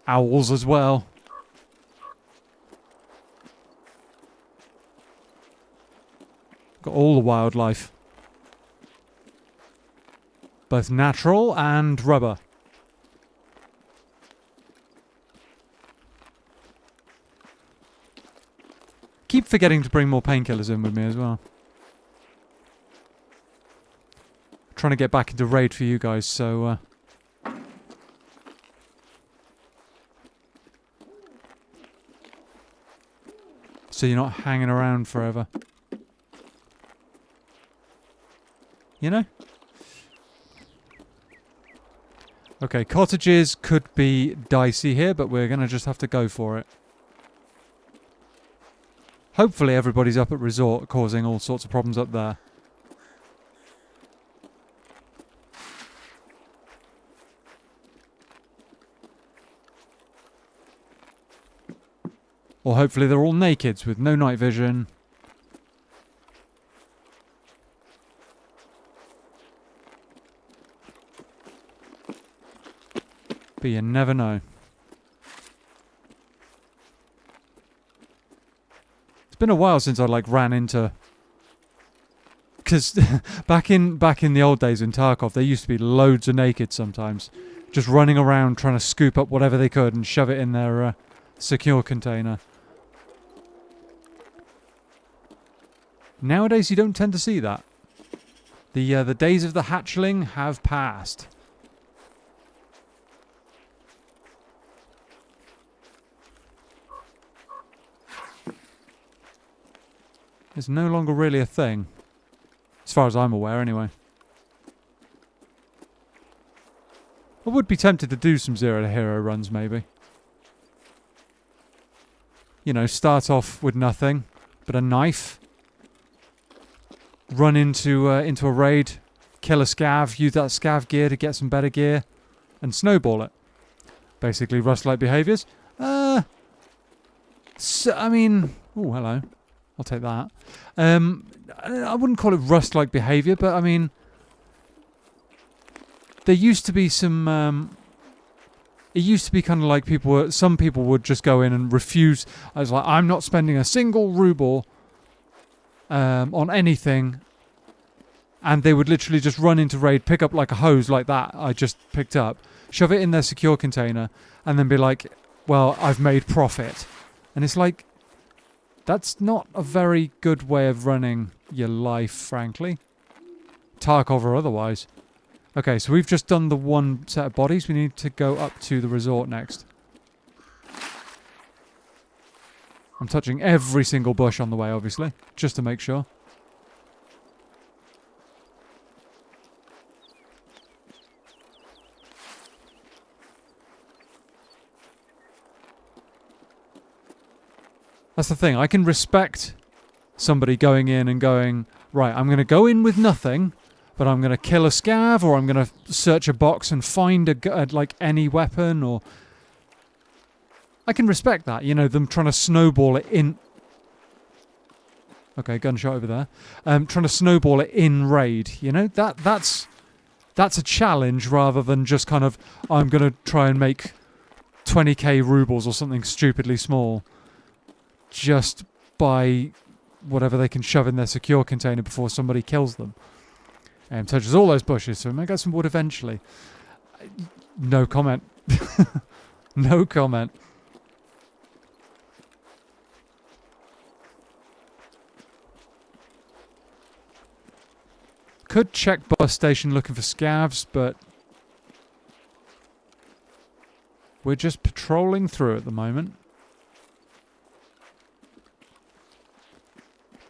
A: Owls as well. Got all the wildlife. Both natural and rubber. Keep forgetting to bring more painkillers in with me as well. Trying to get back into raid for you guys, so so you're not hanging around forever. You know? Okay, cottages could be dicey here, but we're going to just have to go for it. Hopefully everybody's up at resort, causing all sorts of problems up there. Or hopefully they're all nakeds with no night vision. But you never know. It's been a while since I like ran into, because back in the old days in Tarkov, there used to be loads of nakeds sometimes, just running around trying to scoop up whatever they could and shove it in their secure container. Nowadays, you don't tend to see that. The days of the hatchling have passed. It's no longer really a thing. As far as I'm aware, anyway. I would be tempted to do some zero to hero runs, maybe. You know, start off with nothing but a knife. Run into a raid, kill a SCAV, use that SCAV gear to get some better gear, and snowball it. Basically, Rust-like behaviours. So, I mean... Oh, hello. I'll take that. I wouldn't call it Rust-like behaviour, but I mean... There used to be some... it used to be kind of like some people would just go in and refuse. I was like, I'm not spending a single ruble on anything. And they would literally just run into raid, pick up like a hose like that I just picked up, shove it in their secure container, and then be like, well, I've made profit. And it's like, that's not a very good way of running your life, frankly. Tarkov or otherwise. Okay, so we've just done the one set of bodies. We need to go up to the resort next. I'm touching every single bush on the way, obviously, just to make sure. That's the thing. I can respect somebody going in and going, right, I'm going to go in with nothing, but I'm going to kill a scav, or I'm going to search a box and find like any weapon, or... I can respect that, you know, them trying to snowball it in... Okay, gunshot over there. Trying to snowball it in raid, you know? That's a challenge rather than just kind of, I'm going to try and make 20k rubles or something stupidly small just by whatever they can shove in their secure container before somebody kills them. Touches all those bushes, so we may get some wood eventually. No comment. No comment. Could check bus station looking for scavs, but we're just patrolling through at the moment.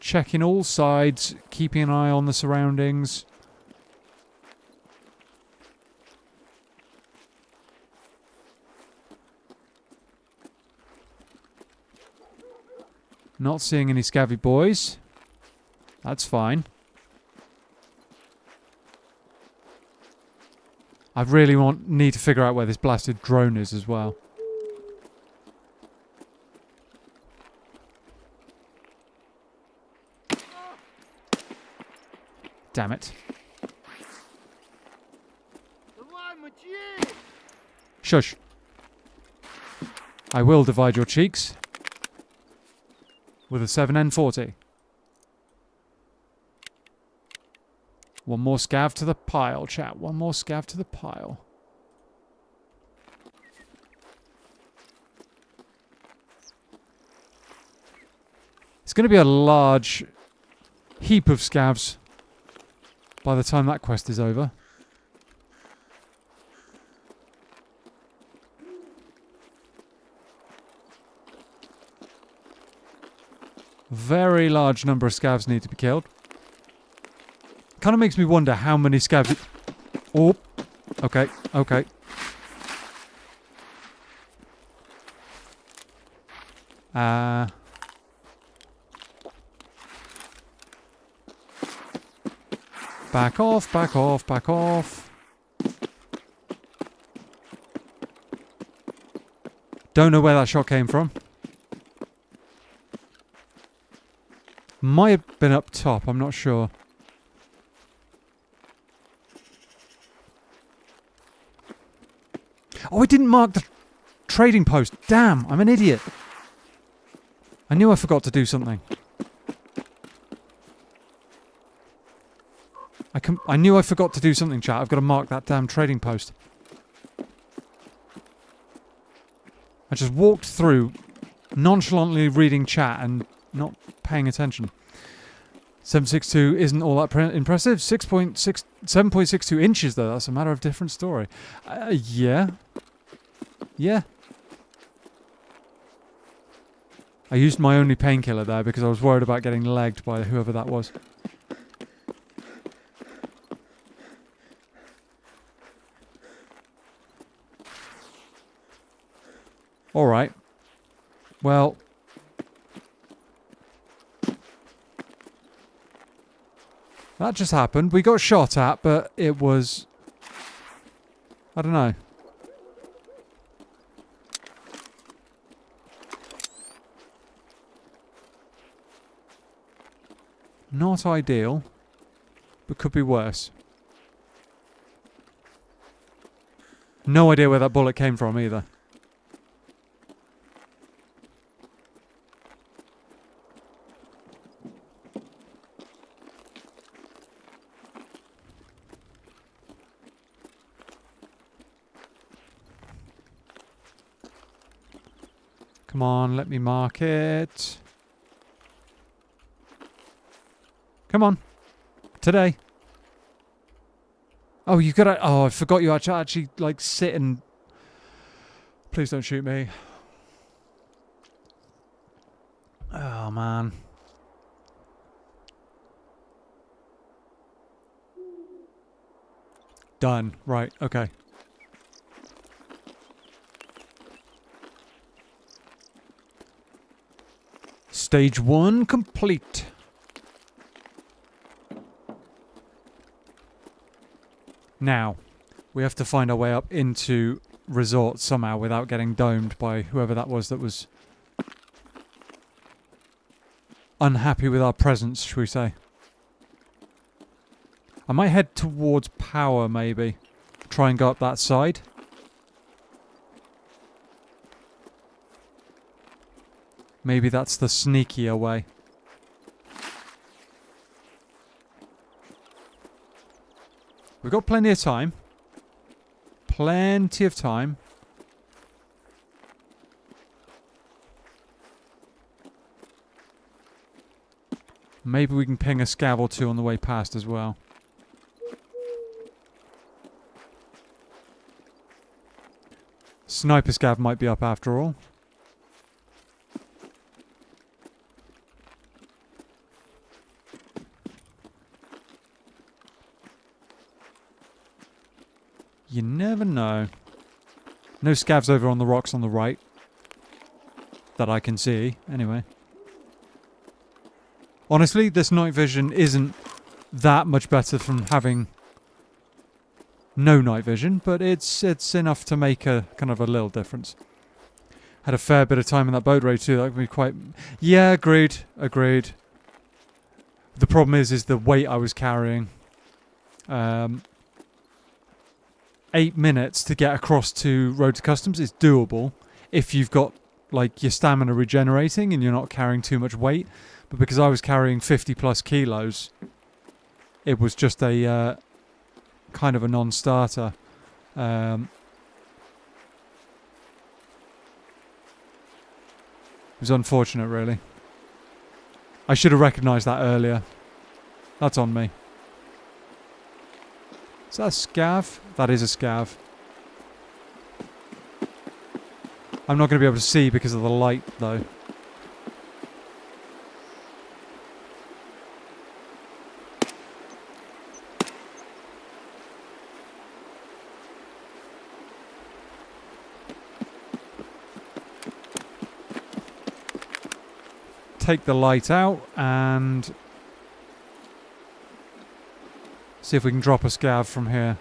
A: Checking all sides, keeping an eye on the surroundings. Not seeing any scavvy boys. That's fine. I really need to figure out where this blasted drone is as well. Damn it. Shush. I will divide your cheeks with a 7N40. One more scav to the pile, chat. One more scav to the pile. It's going to be a large heap of scavs by the time that quest is over. Very large number of scavs need to be killed. Kind of makes me wonder how many scavs... Oh, okay, okay. Back off, back off, back off. Don't know where that shot came from. Might have been up top, I'm not sure. Oh, I didn't mark the trading post. Damn, I'm an idiot. I knew I forgot to do something. I knew I forgot to do something, chat. I've got to mark that damn trading post. I just walked through, nonchalantly reading chat and not paying attention. 7.62 isn't all that impressive. 7.62 inches, though. That's a matter of different story. Yeah. Yeah. I used my only painkiller there because I was worried about getting legged by whoever that was. Alright. Well... that just happened. We got shot at, but it was... I don't know. Not ideal, but could be worse. No idea where that bullet came from either. Come on, let me mark it. Come on. Today. Oh, you've got to... oh, I forgot you actually like, sit and... Please don't shoot me. Oh, man. Done. Right, okay. Stage 1 complete. Now, we have to find our way up into resort somehow without getting domed by whoever that was unhappy with our presence, shall we say. I might head towards power, maybe. Try and go up that side. Maybe that's the sneakier way. We've got plenty of time. Plenty of time. Maybe we can ping a SCAV or two on the way past as well. Sniper SCAV might be up after all. You never know. No scavs over on the rocks on the right. That I can see, anyway. Honestly, this night vision isn't that much better from having no night vision, but it's enough to make a kind of a little difference. Had a fair bit of time in that boat raid too. That would be quite... Yeah, agreed. Agreed. The problem is the weight I was carrying. 8 minutes to get across to Road to Customs is doable if you've got like your stamina regenerating and you're not carrying too much weight. But because I was carrying 50 plus kilos, it was just a kind of a non-starter. It was unfortunate, really. I should have recognised that earlier. That's on me. Is that a SCAV? That is a SCAV. I'm not going to be able to see because of the light, though. Take the light out and see if we can drop a SCAV from here.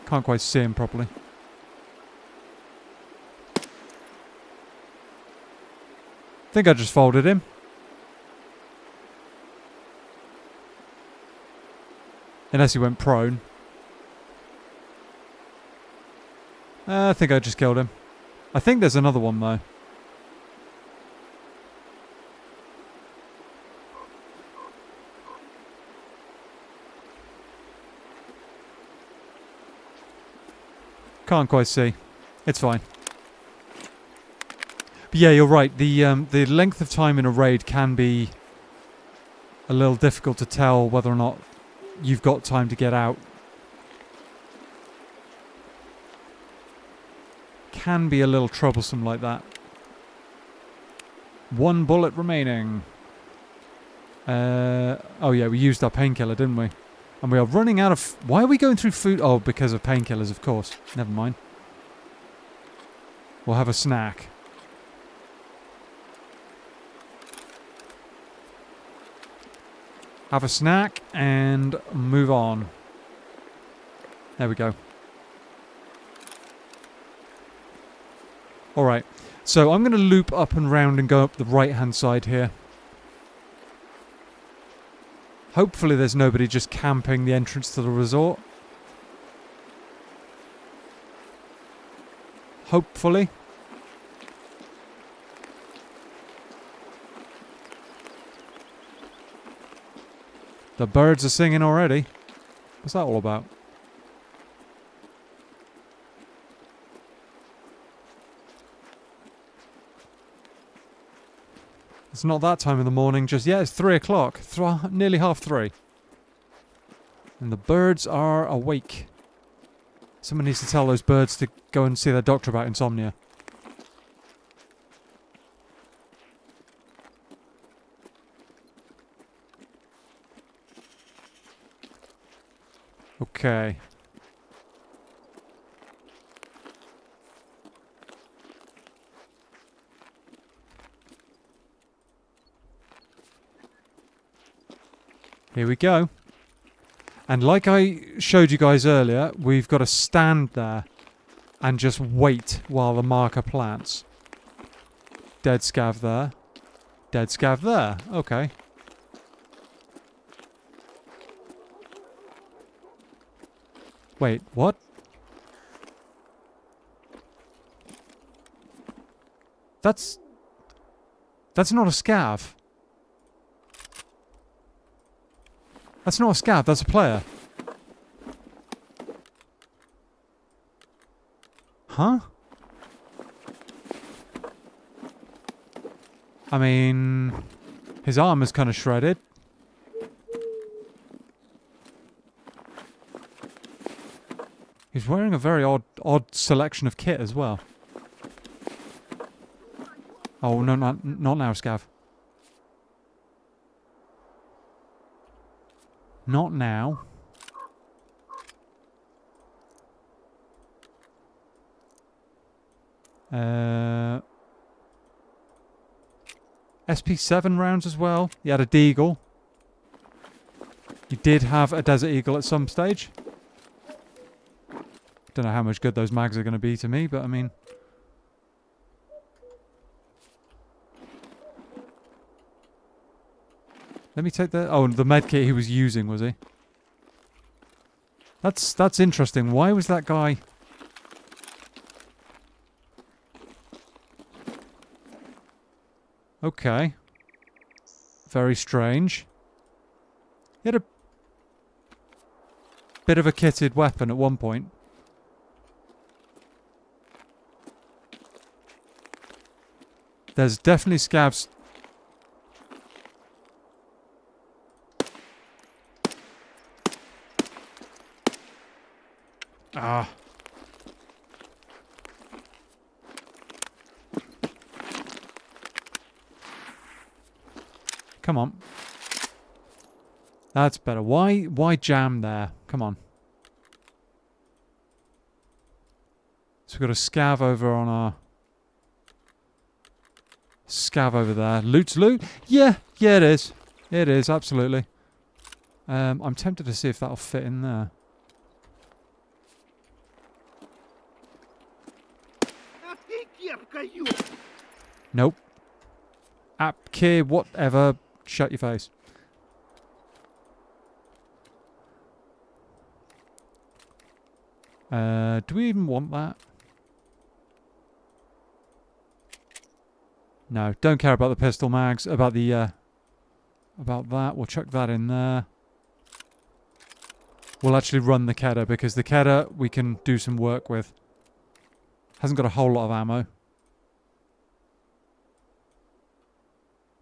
A: Can't quite see him properly. Think I just folded him. Unless he went prone. I think I just killed him. I think there's another one though. Can't quite see. It's fine. But yeah, you're right. The length of time in a raid can be a little difficult to tell whether or not you've got time to get out. Can be a little troublesome like that. 1 bullet remaining. Oh yeah, we used our painkiller, didn't we? And we are running out of... Why are we going through food? Oh, because of painkillers, of course. Never mind. We'll have a snack. Have a snack and move on. There we go. Alright. So I'm going to loop up and round and go up the right-hand side here. Hopefully there's nobody just camping the entrance to the resort. Hopefully. The birds are singing already. What's that all about? It's not that time of the morning just yet. It's 3 o'clock. Nearly 3:30. And the birds are awake. Someone needs to tell those birds to go and see their doctor about insomnia. Okay. Here we go. And like I showed you guys earlier, we've got to stand there and just wait while the marker plants. Dead scav there. Dead scav there. Okay. Wait, what? That's not a scav. That's not a scav, that's a player. Huh? I mean, his armor's kind of shredded. He's wearing a very odd selection of kit as well. Oh, no, not now, Scav. Not now. SP7 rounds as well. He had a Deagle. He did have a Desert Eagle at some stage. Don't know how much good those mags are going to be to me, but I mean... Let me take the... Oh, the medkit he was using, was he? That's interesting. Why was that guy... Okay. Very strange. He had a bit of a kitted weapon at one point. There's definitely scavs. Ah. Come on. That's better. Why jam there? Come on. So we've got a scav over on our... Scav over there. Loot's loot? Yeah, it is. It is, absolutely. I'm tempted to see if that'll fit in there. Nope. Apke, whatever. Shut your face. Do we even want that? No, don't care about the pistol mags. About the, about that. We'll chuck that in there. We'll actually run the Kedda, because the Kedda we can do some work with. Hasn't got a whole lot of ammo.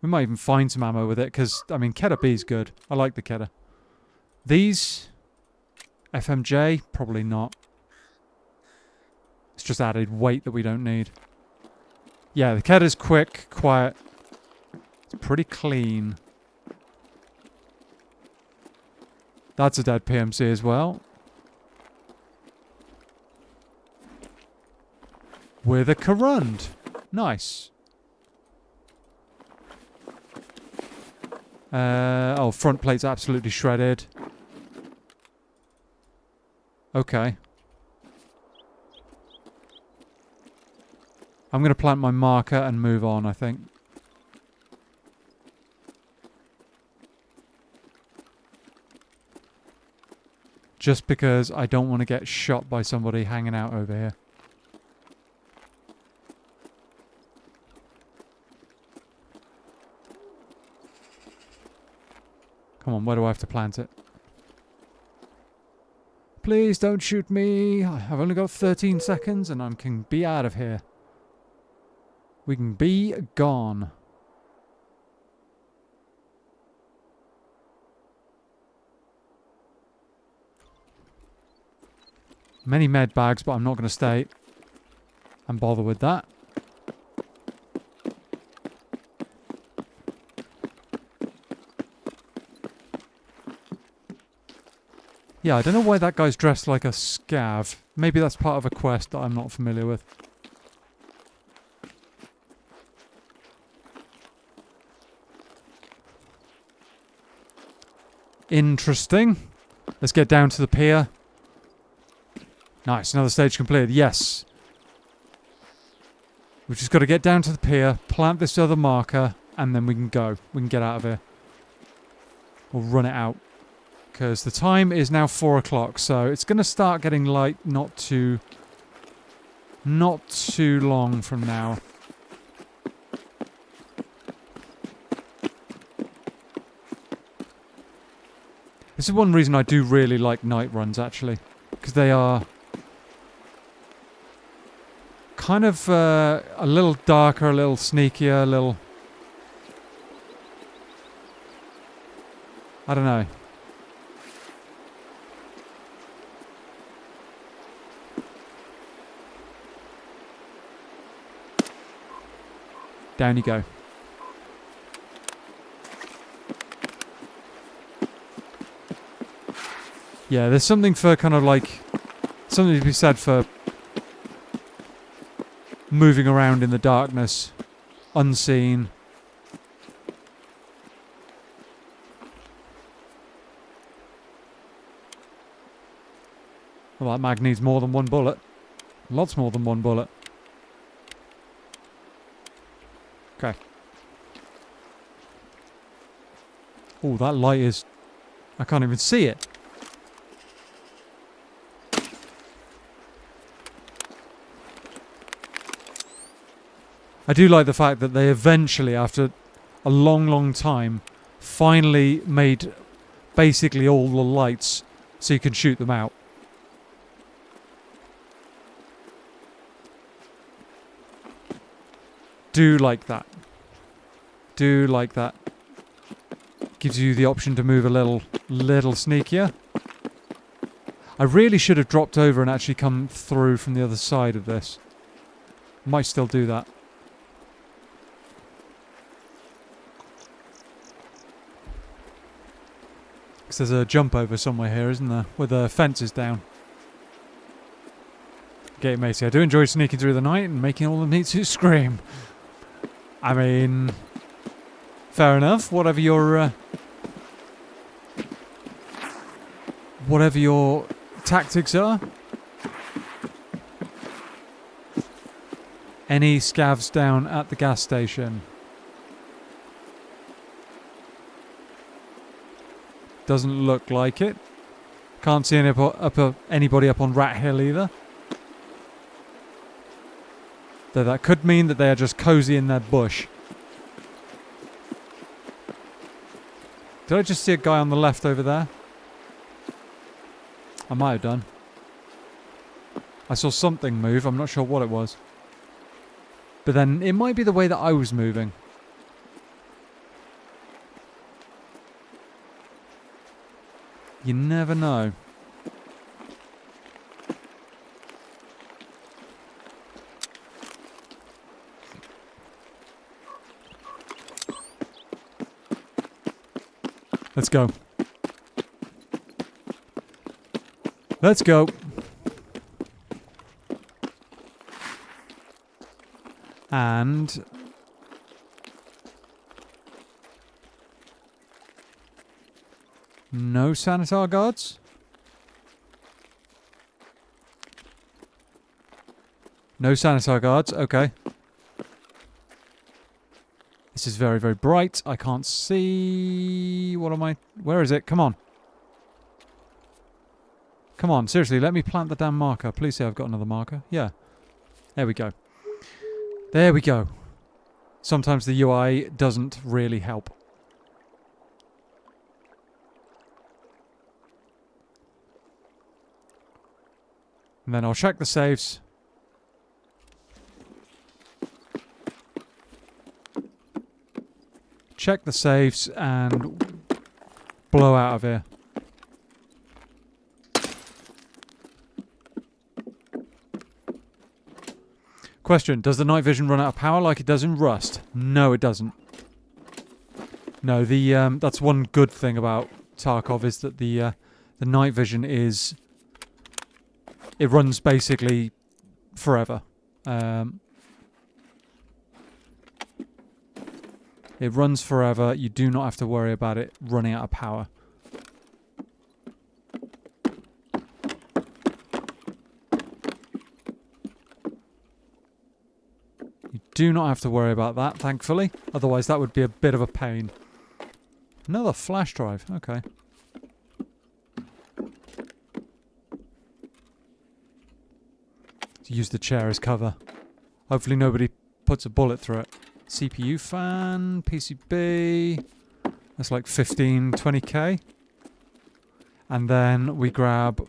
A: We might even find some ammo with it, because, I mean, Kedda B is good. I like the Kedda. These... FMJ? Probably not. It's just added weight that we don't need. Yeah, the Kedda's quick, quiet. It's pretty clean. That's a dead PMC as well. With a Corund. Nice. Oh, front plate's absolutely shredded. Okay. I'm going to plant my marker and move on, I think. Just because I don't want to get shot by somebody hanging out over here. Come on, where do I have to plant it? Please don't shoot me. I've only got 13 seconds and I can be out of here. We can be gone. Many med bags, but I'm not going to stay and bother with that. Yeah, I don't know why that guy's dressed like a scav. Maybe that's part of a quest that I'm not familiar with. Interesting. Let's get down to the pier. Nice, another stage completed. Yes. We've just got to get down to the pier, plant this other marker, and then we can go. We can get out of here. We'll run it out. Because the time is now 4 o'clock, so it's going to start getting light not too long from now. This is one reason I do really like night runs, actually. Because they are kind of a little darker, a little sneakier, a little... I don't know. Down you go. Yeah, there's something for kind of like... something to be said for moving around in the darkness, unseen. Well, that mag needs more than one bullet. Lots more than one bullet. Okay. Oh, that light is... I can't even see it. I do like the fact that they eventually, after a long, long time, finally made basically all the lights so you can shoot them out. Do like that. Do like that. Gives you the option to move a little sneakier. I really should have dropped over and actually come through from the other side of this. Might still do that. Because there's a jump over somewhere here, isn't there? Where the fence is down. Get it, matey. I do enjoy sneaking through the night and making all the meat suits scream. I mean, fair enough. Whatever your tactics are. Any scavs down at the gas station? Doesn't look like it. Can't see anybody up on Rat Hill either. Though that could mean that they are just cozy in that bush. Did I just see a guy on the left over there? I might have done. I saw something move. I'm not sure what it was. But then it might be the way that I was moving. You never know. Let's go. Let's go. And no Sanitar guards? No Sanitar guards, okay. This is very, very bright. I can't see... What am I... Where is it? Come on. Come on, seriously, let me plant the damn marker. Please say I've got another marker. Yeah. There we go. There we go. Sometimes the UI doesn't really help. And then I'll check the saves. Check the saves and blow out of here. Question, does the night vision run out of power like it does in Rust? No, it doesn't. No, that's one good thing about Tarkov is that the night vision is... It runs basically forever. It runs forever. You do not have to worry about it running out of power. You do not have to worry about that, thankfully. Otherwise, that would be a bit of a pain. Another flash drive. Okay. Use the chair as cover. Hopefully nobody puts a bullet through it. CPU fan, PCB. That's like 15, 20k. And then we grab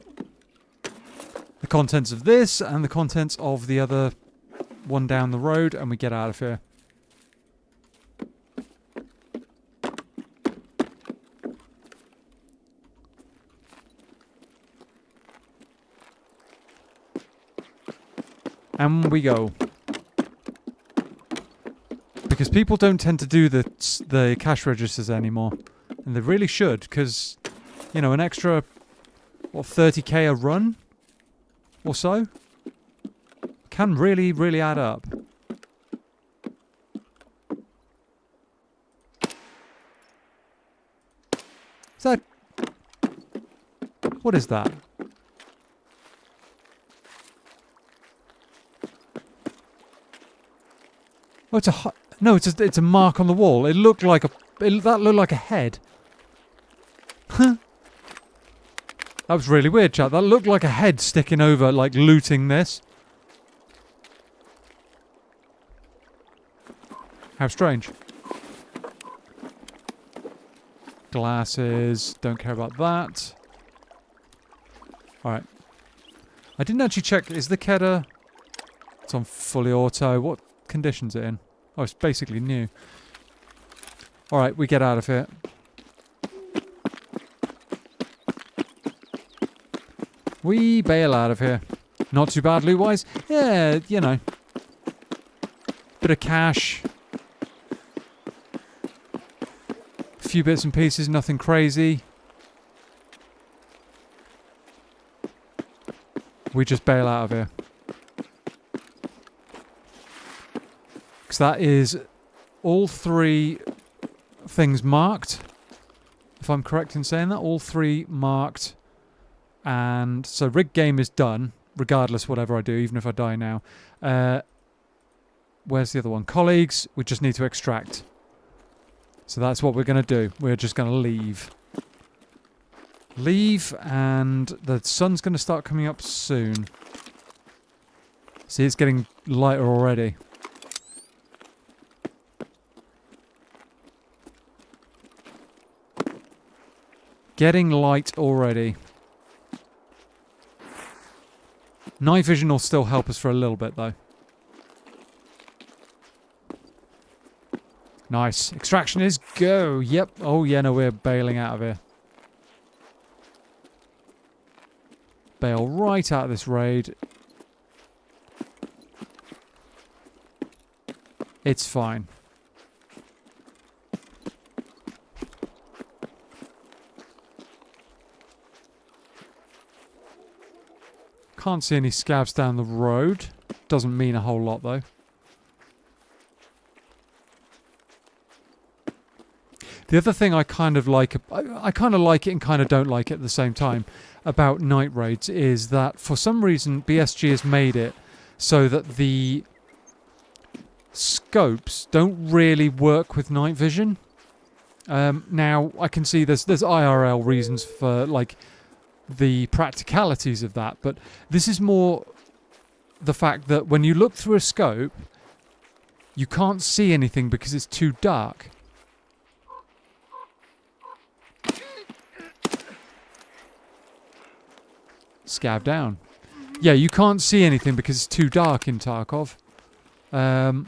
A: the contents of this and the contents of the other one down the road, and we get out of here. And we go. Because people don't tend to do the cash registers anymore. And they really should, because, you know, an extra, what, 30k a run? Or so? Can really, really add up. Is that... What is that? Oh, it's a... No, it's a mark on the wall. It looked like a... that looked like a head. Huh. That was really weird, chat. That looked like a head sticking over, like, looting this. How strange. Glasses. Don't care about that. Alright. I didn't actually check. Is the Kedda... It's on fully auto. What condition's it in? Oh, it's basically new. Alright, we get out of here. We bail out of here. Not too bad loot-wise. Yeah, you know. Bit of cash. A few bits and pieces, nothing crazy. We just bail out of here. Because that is all three things marked. If I'm correct in saying that. All three marked. And so rig game is done, regardless whatever I do, even if I die now. Where's the other one? Colleagues, we just need to extract. So that's what we're going to do. We're just going to leave. Leave, and the sun's going to start coming up soon. See, it's getting lighter already. Getting light already. Night vision will still help us for a little bit, though. Nice. Extraction is go. Yep. Oh, yeah, no, we're bailing out of here. Bail right out of this raid. It's fine. Can't see any scavs down the road. Doesn't mean a whole lot, though. The other thing I kind of like, I kind of like it and kind of don't like it at the same time about night raids is that for some reason BSG has made it so that the scopes don't really work with night vision. Now I can see there's IRL reasons for like the practicalities of that, but this is more the fact that when you look through a scope, you can't see anything because it's too dark. Scav down. Yeah, you can't see anything because it's too dark in Tarkov. Gonna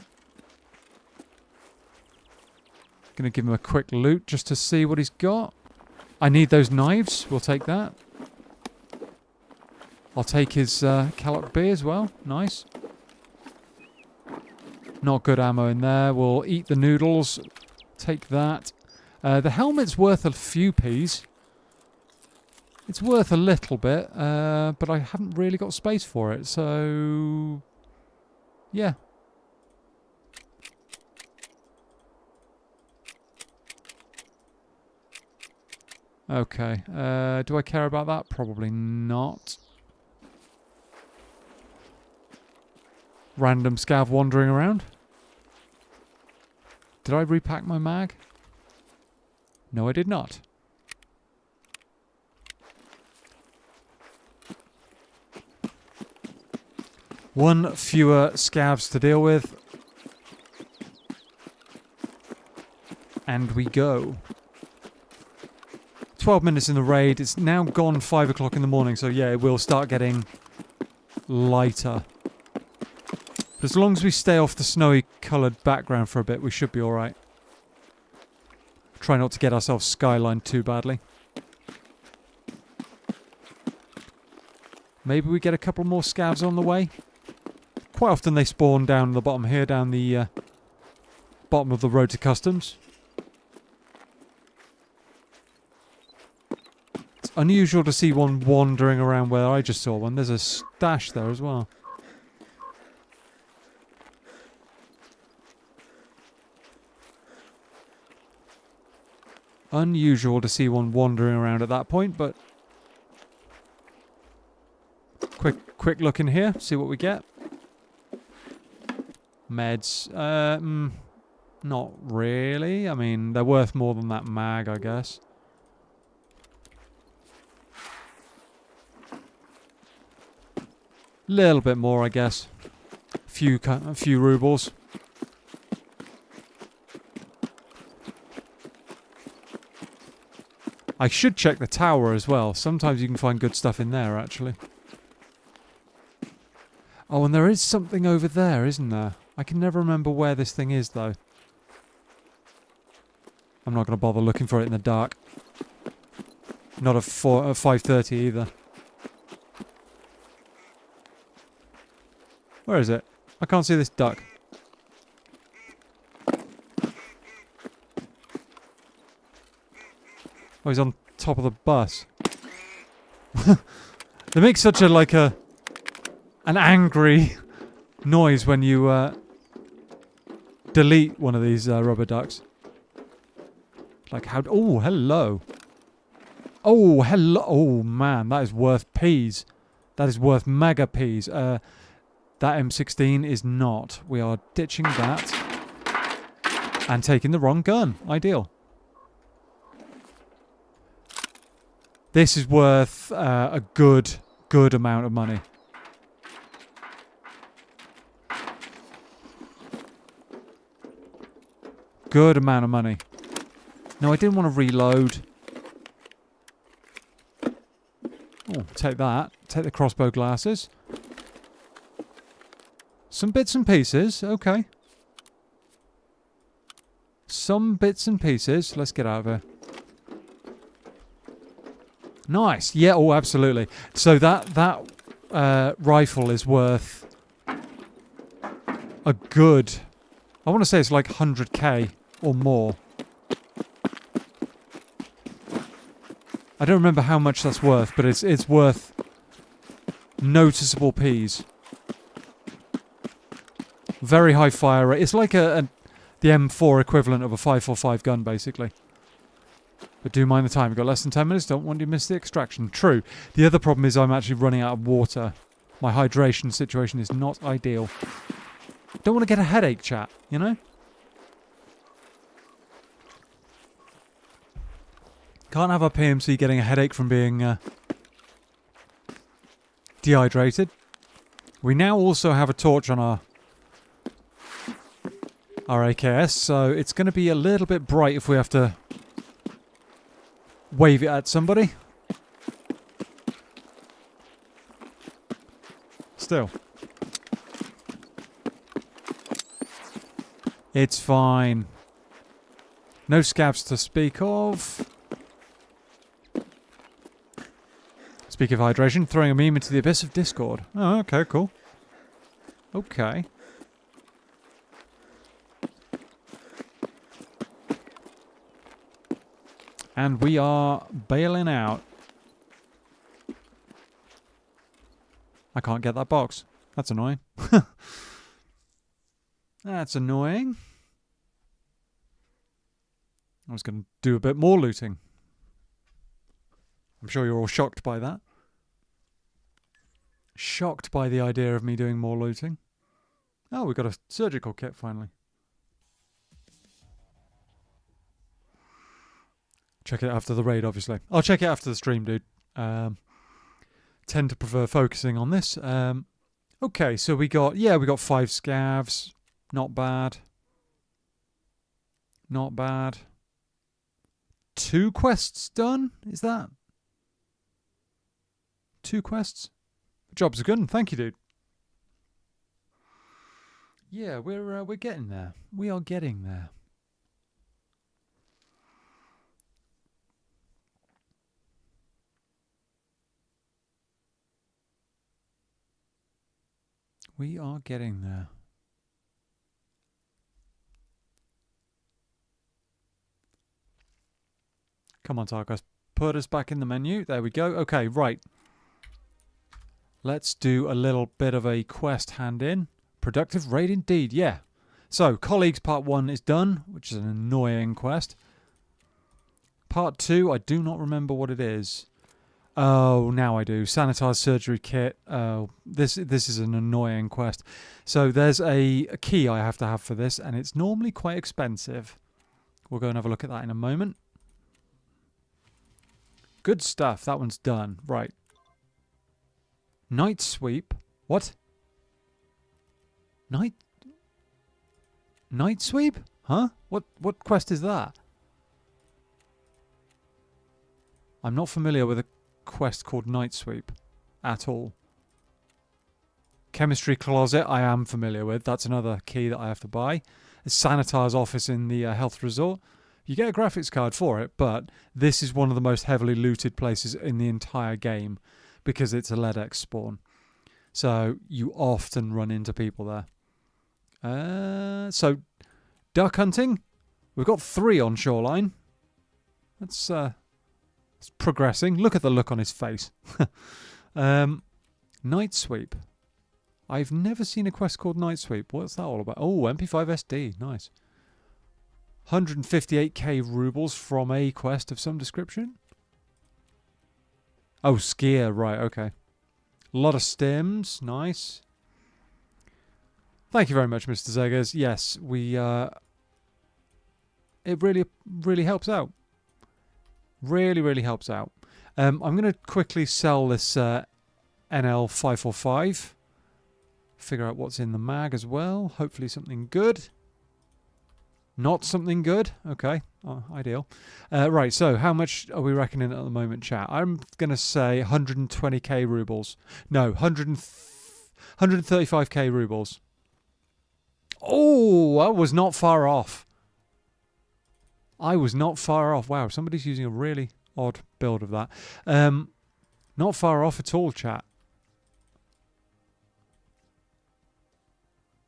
A: give him a quick loot just to see what he's got. I need those knives. We'll take that. I'll take his Calloc B as well. Nice. Not good ammo in there. We'll eat the noodles. Take that. The helmet's worth a few P's. It's worth a little bit, but I haven't really got space for it, so... yeah. Okay, do I care about that? Probably not. Random scav wandering around. Did I repack my mag? No, I did not. One fewer scavs to deal with. And we go. 12 minutes in the raid. It's now gone 5 o'clock in the morning, so yeah, it will start getting lighter. But as long as we stay off the snowy coloured background for a bit, we should be alright. Try not to get ourselves skylined too badly. Maybe we get a couple more scavs on the way. Quite often they spawn down the bottom here, down the bottom of the road to customs. It's unusual to see one wandering around where I just saw one. There's a stash there as well. Unusual to see one wandering around at that point, but quick look in here, see what we get. Meds, not really. I mean, they're worth more than that mag, I guess. Little bit more, I guess. A few rubles. I should check the tower as well. Sometimes you can find good stuff in there, actually. Oh, and there is something over there, isn't there? I can never remember where this thing is, though. I'm not going to bother looking for it in the dark. Not at 5:30 either. Where is it? I can't see this duck. Oh, he's on top of the bus. They make such an angry noise when you delete one of these rubber ducks. Like how? Oh, hello. Oh, hello. Oh man, that is worth peas. That is worth mega peas. That M16 is not. We are ditching that and taking the wrong gun. Ideal. This is worth a good amount of money. Good amount of money. No, I didn't want to reload. Oh, take that. Take the crossbow glasses. Some bits and pieces. Okay. Some bits and pieces. Let's get out of here. Nice. Yeah, oh, absolutely. So that rifle is worth a good... I want to say it's like 100k or more. I don't remember how much that's worth, but it's worth noticeable peas. Very high fire rate. It's like the M4 equivalent of a 545 gun, basically. But do mind the time. We've got less than 10 minutes. Don't want you to miss the extraction. True. The other problem is I'm actually running out of water. My hydration situation is not ideal. Don't want to get a headache, chat, you know? Can't have our PMC getting a headache from being dehydrated. We now also have a torch on our AKS, so it's going to be a little bit bright if we have to wave it at somebody. Still. It's fine. No scavs to speak of. Speak of hydration, throwing a meme into the abyss of Discord. Oh, okay, cool. Okay. And we are bailing out. I can't get that box. That's annoying. That's annoying. I was going to do a bit more looting. I'm sure you're all shocked by that. Shocked by the idea of me doing more looting. Oh, we got a surgical kit finally. check it after the raid, obviously. I'll check it after the stream, dude. Tend to prefer focusing on this. Okay, so we got 5 scavs. Not bad. Not bad. 2 quests done? Is that? 2 quests? The job's good. Thank you, dude. Yeah, we're getting there. We are getting there. We are getting there. Come on, Tarkov. Put us back in the menu. There we go. Okay, right. Let's do a little bit of a quest hand in. Productive raid indeed, yeah. So, Colleagues Part 1 is done, which is an annoying quest. Part 2, I do not remember what it is. Oh, now I do. Sanitize surgery kit. Oh, this is an annoying quest. So there's a key I have to have for this, and it's normally quite expensive. We'll go and have a look at that in a moment. Good stuff. That one's done. Right. Night sweep. What? Night sweep? Huh? What quest is that? I'm not familiar with a quest called Night Sweep at all. Chemistry Closet I am familiar with. That's another key that I have to buy. A Sanitize office in the health resort. You get a graphics card for it, but this is one of the most heavily looted places in the entire game because it's a LEDX spawn. So you often run into people there. So duck hunting. We've got 3 on shoreline. That's it's progressing. Look at the look on his face. Night Sweep. I've never seen a quest called Night Sweep. What's that all about? Oh, MP5 SD. Nice. 158k rubles from a quest of some description. Oh, skier. Right, okay. A lot of stims. Nice. Thank you very much, Mr. Zegas. Yes, we... it really helps out. Really helps out. I'm going to quickly sell this NL545. Figure out what's in the mag as well. Hopefully something good. Not something good. Okay, ideal. Right, so how much are we reckoning at the moment, chat? I'm going to say 120k rubles. No, 135k rubles. Oh, I was not far off. I was not far off. Wow, somebody's using a really odd build of that. Not far off at all, chat.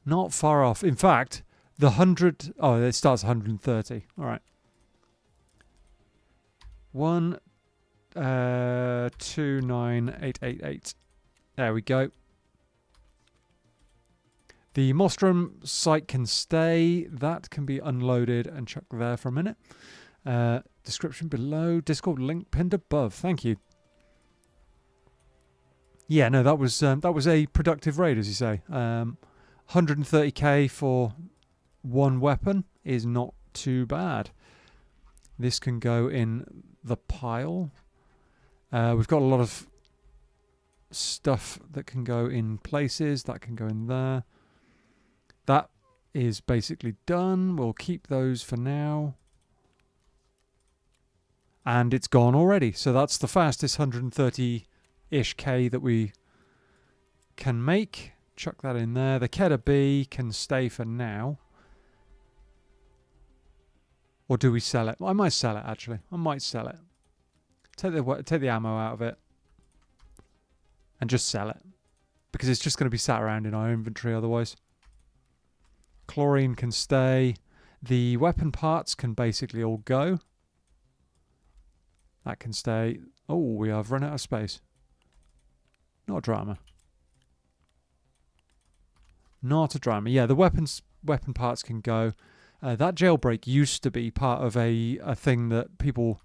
A: Not far off. In fact, the 100... Oh, it starts 130. All right. 129,888. There we go. The Mostrom site can stay. That can be unloaded and chucked there for a minute. Description below. Discord link pinned above. Thank you. Yeah, no, that was a productive raid, as you say. 130k for one weapon is not too bad. This can go in the pile. We've got a lot of stuff that can go in places. That can go in there. That is basically done. We'll keep those for now. And it's gone already. So that's the fastest 130-ish K that we can make. Chuck that in there. The Kedda B can stay for now. Or do we sell it? Well, I might sell it, actually. I might sell it. Take the ammo out of it. And just sell it. Because it's just going to be sat around in our inventory otherwise. Chlorine can stay. The weapon parts can basically all go. That can stay. Oh, we have run out of space. Not a drama. Not a drama. Yeah, the weapon parts can go. That jailbreak used to be part of a thing that people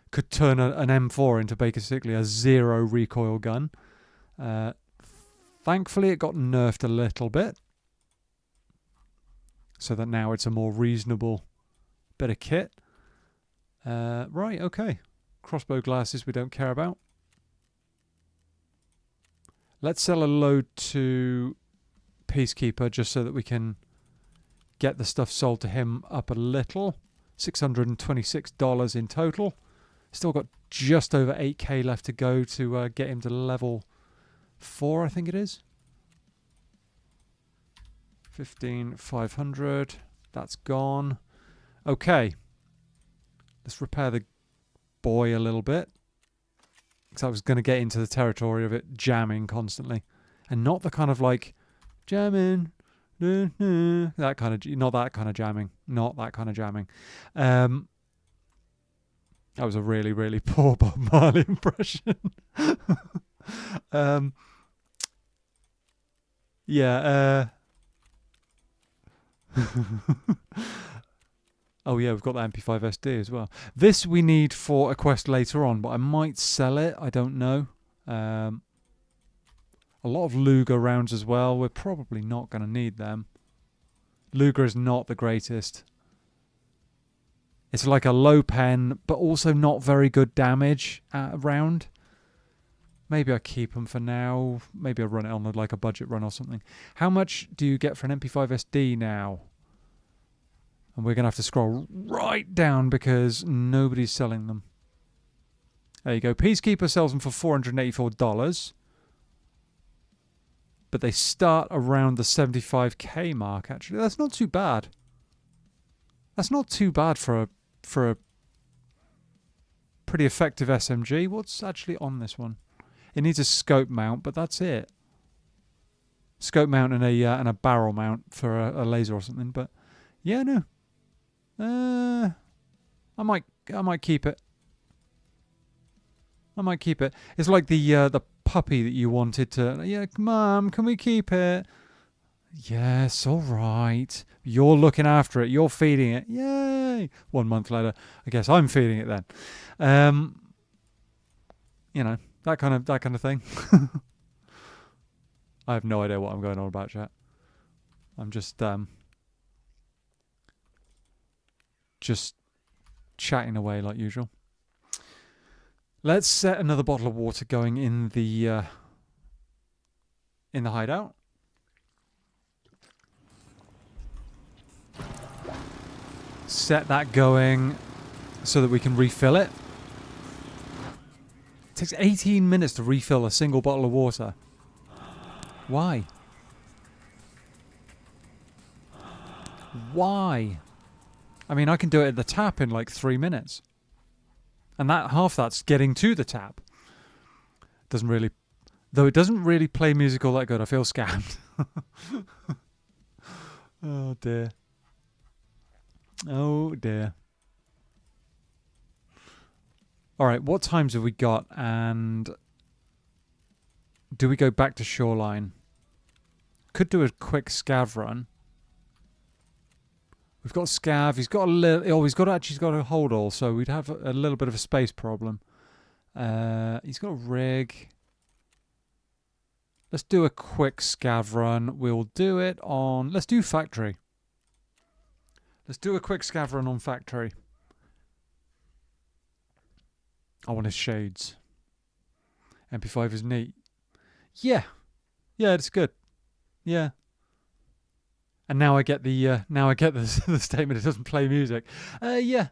A: could turn an M4 into basically a 0 recoil gun. Thankfully, it got nerfed a little bit. So that now it's a more reasonable bit of kit. Right, okay. Crossbow glasses we don't care about. Let's sell a load to Peacekeeper just so that we can get the stuff sold to him up a little. $626 in total. Still got just over 8k left to go to get him to level 4, I think it is. 15,500. That's gone. Okay. Let's repair the boy a little bit. Because I was going to get into the territory of it jamming constantly. And not the kind of like, jamming, that kind of, not that kind of jamming. Not that kind of jamming. That was a really, really poor Bob Marley impression. Yeah. Oh yeah, we've got the MP5 SD as well. This we need for a quest later on, but I might sell it. I don't know. A lot of Luger rounds as well. We're probably not going to need them. Luger is not the greatest. It's like a low pen, but also not very good damage round. Maybe I keep them for now. Maybe I run it on like a budget run or something. How much do you get for an MP5 SD now? And we're going to have to scroll right down because nobody's selling them. There you go. Peacekeeper sells them for $484. But they start around the 75k mark, actually. That's not too bad. That's not too bad for a pretty effective SMG. What's actually on this one? It needs a scope mount, but that's it. Scope mount and a barrel mount for a laser or something. But yeah, no. I might keep it. I might keep it. It's like the puppy that you wanted to. Yeah, Mum, can we keep it? Yes, all right. You're looking after it. You're feeding it. Yay! 1 month later, I guess I'm feeding it then. You know, that kind of thing. I have no idea what I'm going on about, chat. I'm just chatting away like usual. Let's set another bottle of water going in the hideout. Set that going so that we can refill it. It takes 18 minutes to refill a single bottle of water. Why? Why? I mean, I can do it at the tap in like 3 minutes. And that half that's getting to the tap. Doesn't really... Though it doesn't really play music all that good. I feel scammed. Oh, dear. Oh, dear. Alright, what times have we got? And... do we go back to shoreline? Could do a quick scav run. We've got scav. He's got a little. Oh, he's got a hold all, so we'd have a little bit of a space problem. He's got a rig. Let's do a quick scav run. We'll do it on. Let's do factory. Let's do a quick scav run on factory. I want his shades. MP5 is neat. Yeah, it's good. Yeah. And now I get the the statement. It doesn't play music. Yeah.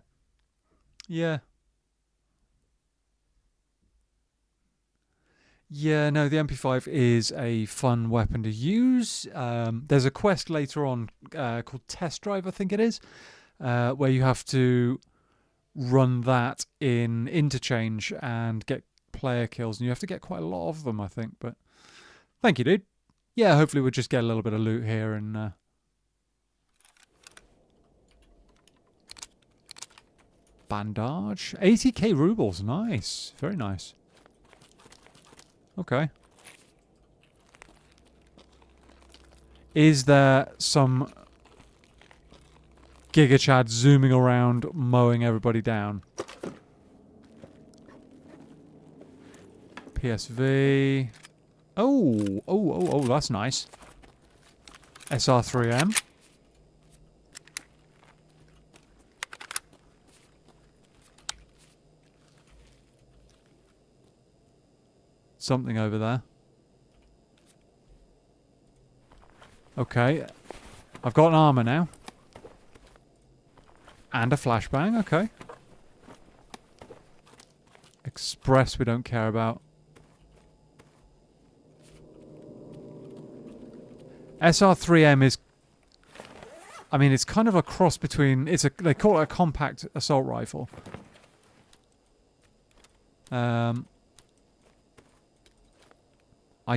A: Yeah, no, the MP5 is a fun weapon to use. There's a quest later on called Test Drive, I think it is, where you have to run that in interchange and get player kills, and you have to get quite a lot of them, I think. But thank you, dude. Yeah, hopefully we'll just get a little bit of loot here and... bandage. 80k rubles. Nice. Very nice. Okay. Is there some Giga Chad zooming around, mowing everybody down? PSV. Oh, that's nice. SR3M. something over there. Okay. I've got an armor now. And a flashbang, okay. Express we don't care about. SR3M is... I mean, it's kind of a cross between... They call it a compact assault rifle. I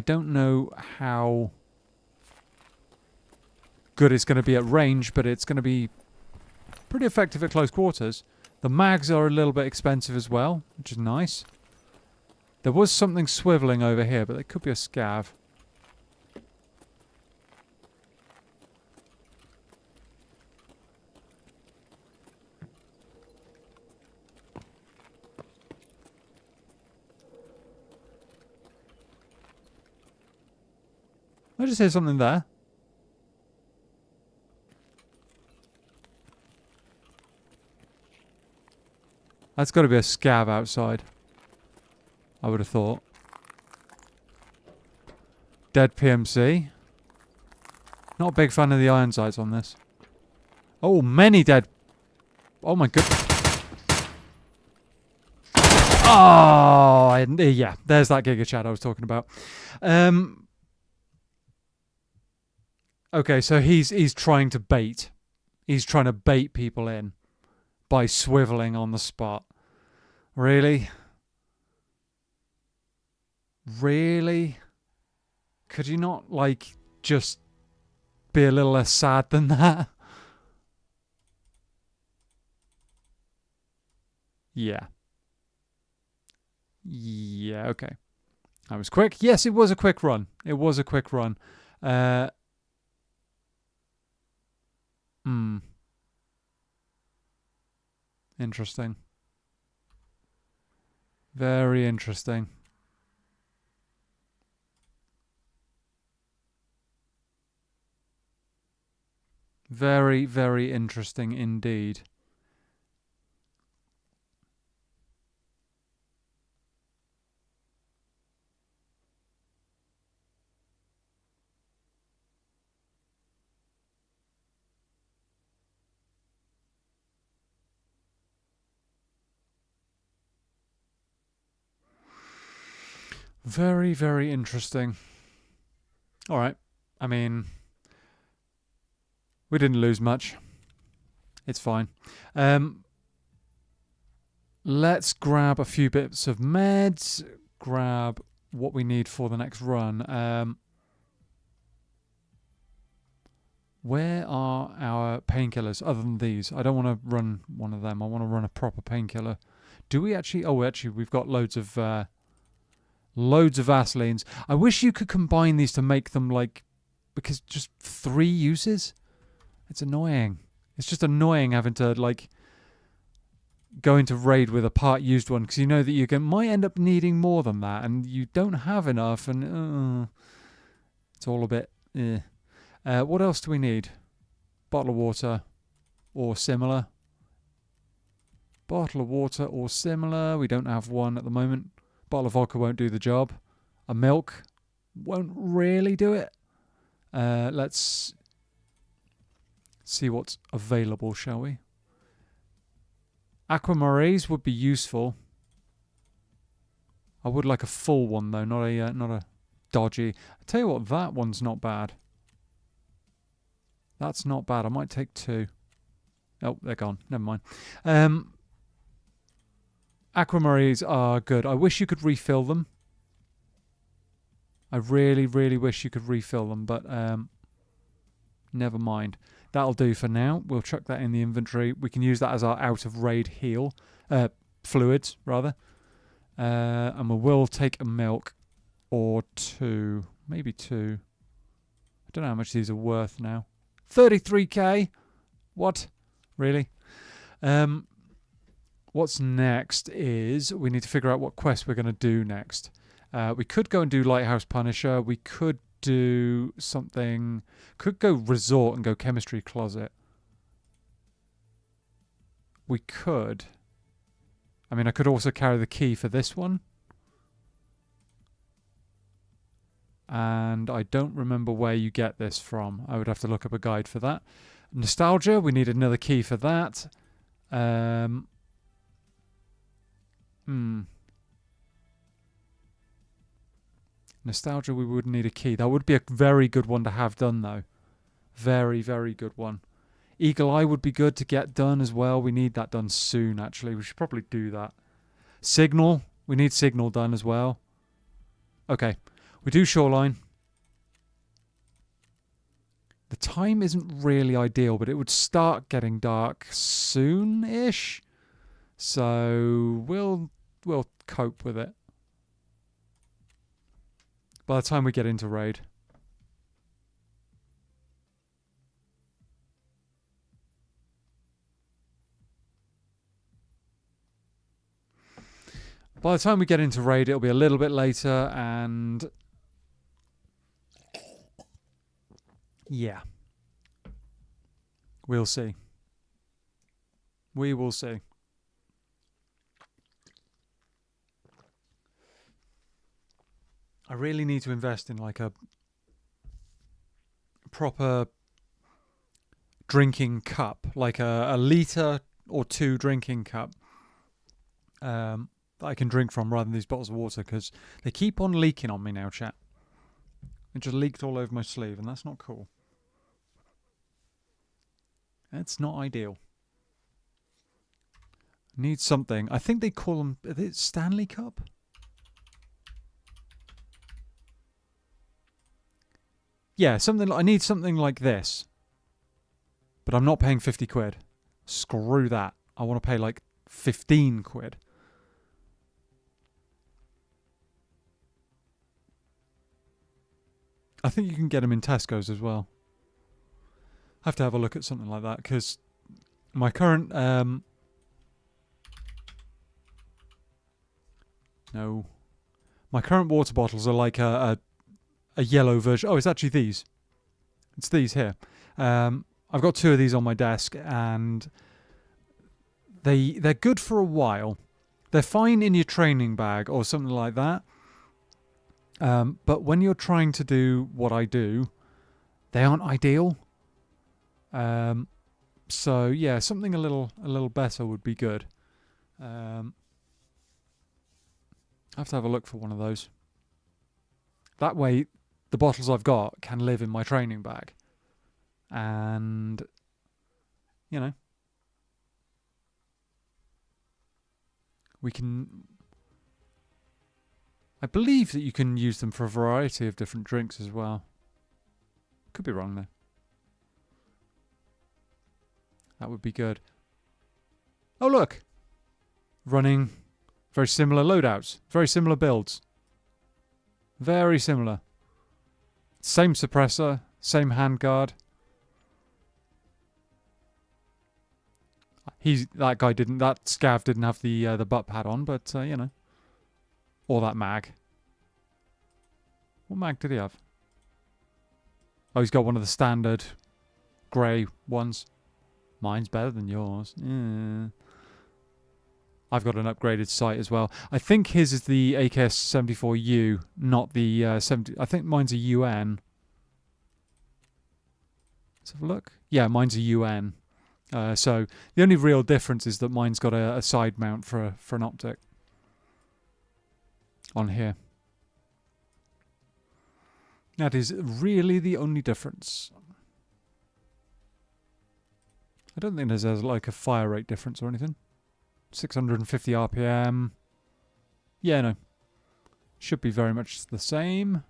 A: don't know how good it's going to be at range, but it's going to be pretty effective at close quarters. The mags are a little bit expensive as well, which is nice. There was something swiveling over here, but it could be a SCAV. I just hear something there. That's got to be a SCAV outside. I would have thought. Dead PMC. Not a big fan of the iron sights on this. Oh, many dead. Oh my god. Oh, yeah. There's that Giga Chad I was talking about. Okay, so he's trying to bait. He's trying to bait people in by swiveling on the spot. Really? Really? Could you not, like, just be a little less sad than that? Yeah. Yeah, okay. That was quick. Yes, it was a quick run. It was a quick run. Interesting. Very interesting. Very, very interesting indeed. Very, very interesting. All right. I mean, we didn't lose much. It's fine. Let's grab a few bits of meds. Grab what we need for the next run. Where are our painkillers other than these? I don't want to run one of them. I want to run a proper painkiller. Do we actually... Oh, actually, we've got loads of Vaselines. I wish you could combine these to make them, like... Because just 3 uses? It's annoying. It's just annoying having to, like... go into raid with a part-used one. Because you know that you might end up needing more than that. And you don't have enough. And it's all a bit... what else do we need? Bottle of water or similar. Bottle of water or similar. We don't have one at the moment. Bottle of vodka won't do the job. A milk won't really do it. Let's see what's available, shall we? Aquamarines would be useful. I would like a full one though, not a dodgy. I tell you what, that one's not bad. That's not bad. I might take 2. Oh, they're gone. Never mind. Aquamarines are good. I wish you could refill them. I really, really wish you could refill them, but never mind. That'll do for now. We'll chuck that in the inventory. We can use that as our out-of-raid heal. Fluids, rather. And we will take a milk or 2. Maybe 2. I don't know how much these are worth now. 33k? What? Really? What's next is we need to figure out what quest we're going to do next. We could go and do Lighthouse Punisher. We could do something... Could go Resort and go Chemistry Closet. We could. I mean, I could also carry the key for this one. And I don't remember where you get this from. I would have to look up a guide for that. Nostalgia, we need another key for that. Nostalgia, we would need a key. That would be a very good one to have done, though. Very, very good one. Eagle Eye would be good to get done as well. We need that done soon, actually. We should probably do that. Signal. We need Signal done as well. Okay. We do Shoreline. The time isn't really ideal, but it would start getting dark soon-ish. So we'll cope with it. By the time we get into raid. By the time we get into raid, it'll be a little bit later, and yeah. We'll see. We will see. I really need to invest in like a proper drinking cup, like a litre or 2 drinking cup that I can drink from rather than these bottles of water, because they keep on leaking on me now, chat. It just leaked all over my sleeve, and that's not cool. That's not ideal. Need something. I think they call them, is it Stanley Cup? Yeah, something. I need something like this. But I'm not paying 50 quid. Screw that. I want to pay like 15 quid. I think you can get them in Tesco's as well. I have to have a look at something like that, because my current... no. My current water bottles are like a yellow version. Oh, it's actually these. It's these here. I've got 2 of these on my desk, and they're good for a while. They're fine in your training bag or something like that. But when you're trying to do what I do, they aren't ideal. So yeah, something a little better would be good. I have to have a look for one of those. That way, the bottles I've got can live in my training bag. And, you know, we can... I believe that you can use them for a variety of different drinks as well. Could be wrong, though. That would be good. Oh, look! Running very similar loadouts. Very similar builds. Very similar. Same suppressor. Same handguard. That SCAV didn't have the butt pad on, but, you know. Or that mag. What mag did he have? Oh, he's got one of the standard grey ones. Mine's better than yours. Yeah. I've got an upgraded sight as well. I think his is the AKS-74U, not the 70... I think mine's a UN. Let's have a look. Yeah, mine's a UN. So the only real difference is that mine's got a side mount for an optic. On here. That is really the only difference. I don't think there's like a fire rate difference or anything. 650 RPM. Yeah, no. Should be very much the same.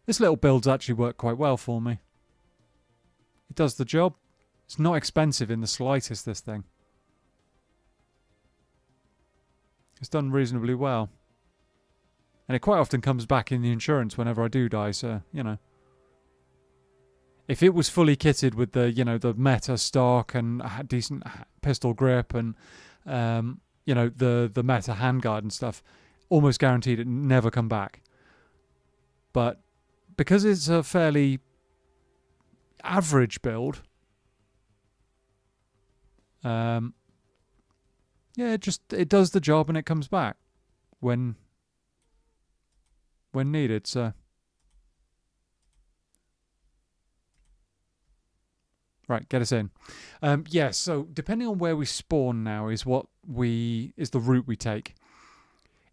A: This little build's actually worked quite well for me. It does the job. It's not expensive in the slightest, this thing. It's done reasonably well. And it quite often comes back in the insurance whenever I do die, so, you know. If it was fully kitted with the, you know, the meta stock and a decent pistol grip and, you know, the meta handguard and stuff, almost guaranteed it never come back. But because it's a fairly average build, yeah, it does the job and it comes back when when needed, so... Right, get us in. Yeah, so depending on where we spawn now is the route we take.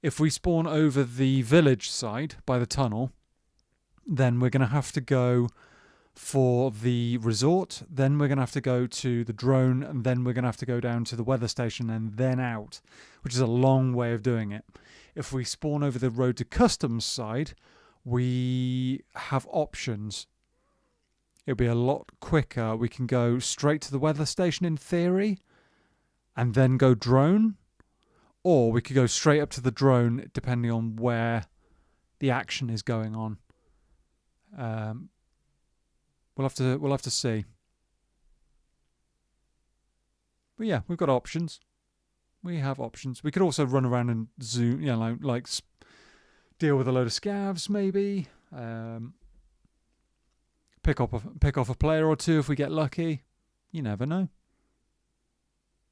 A: If we spawn over the village side by the tunnel, then we're going to have to go for the resort, then we're going to have to go to the drone, and then we're going to have to go down to the weather station and then out, which is a long way of doing it. If we spawn over the road to customs side, we have options. It'll be a lot quicker. We can go straight to the weather station in theory and then go drone. Or we could go straight up to the drone depending on where the action is going on. We'll have to see. But yeah, we've got options. We have options. We could also run around and zoom, like deal with a load of scavs maybe. Pick off a player or two if we get lucky. You never know.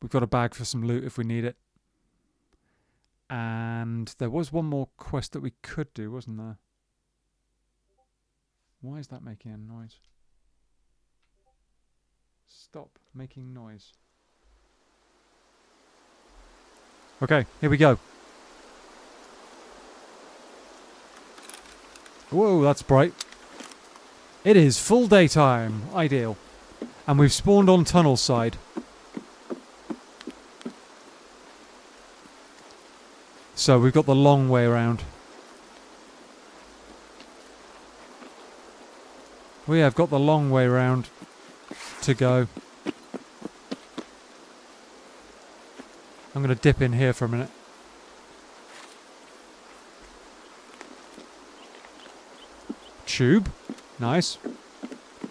A: We've got a bag for some loot if we need it. And there was one more quest that we could do, wasn't there? Why is that making a noise? Stop making noise. Okay, here we go. Whoa, that's bright. It is full daytime. Ideal. And we've spawned on tunnel side. So we've got the long way around. We have got the long way around to go. I'm going to dip in here for a minute. Tube. Nice.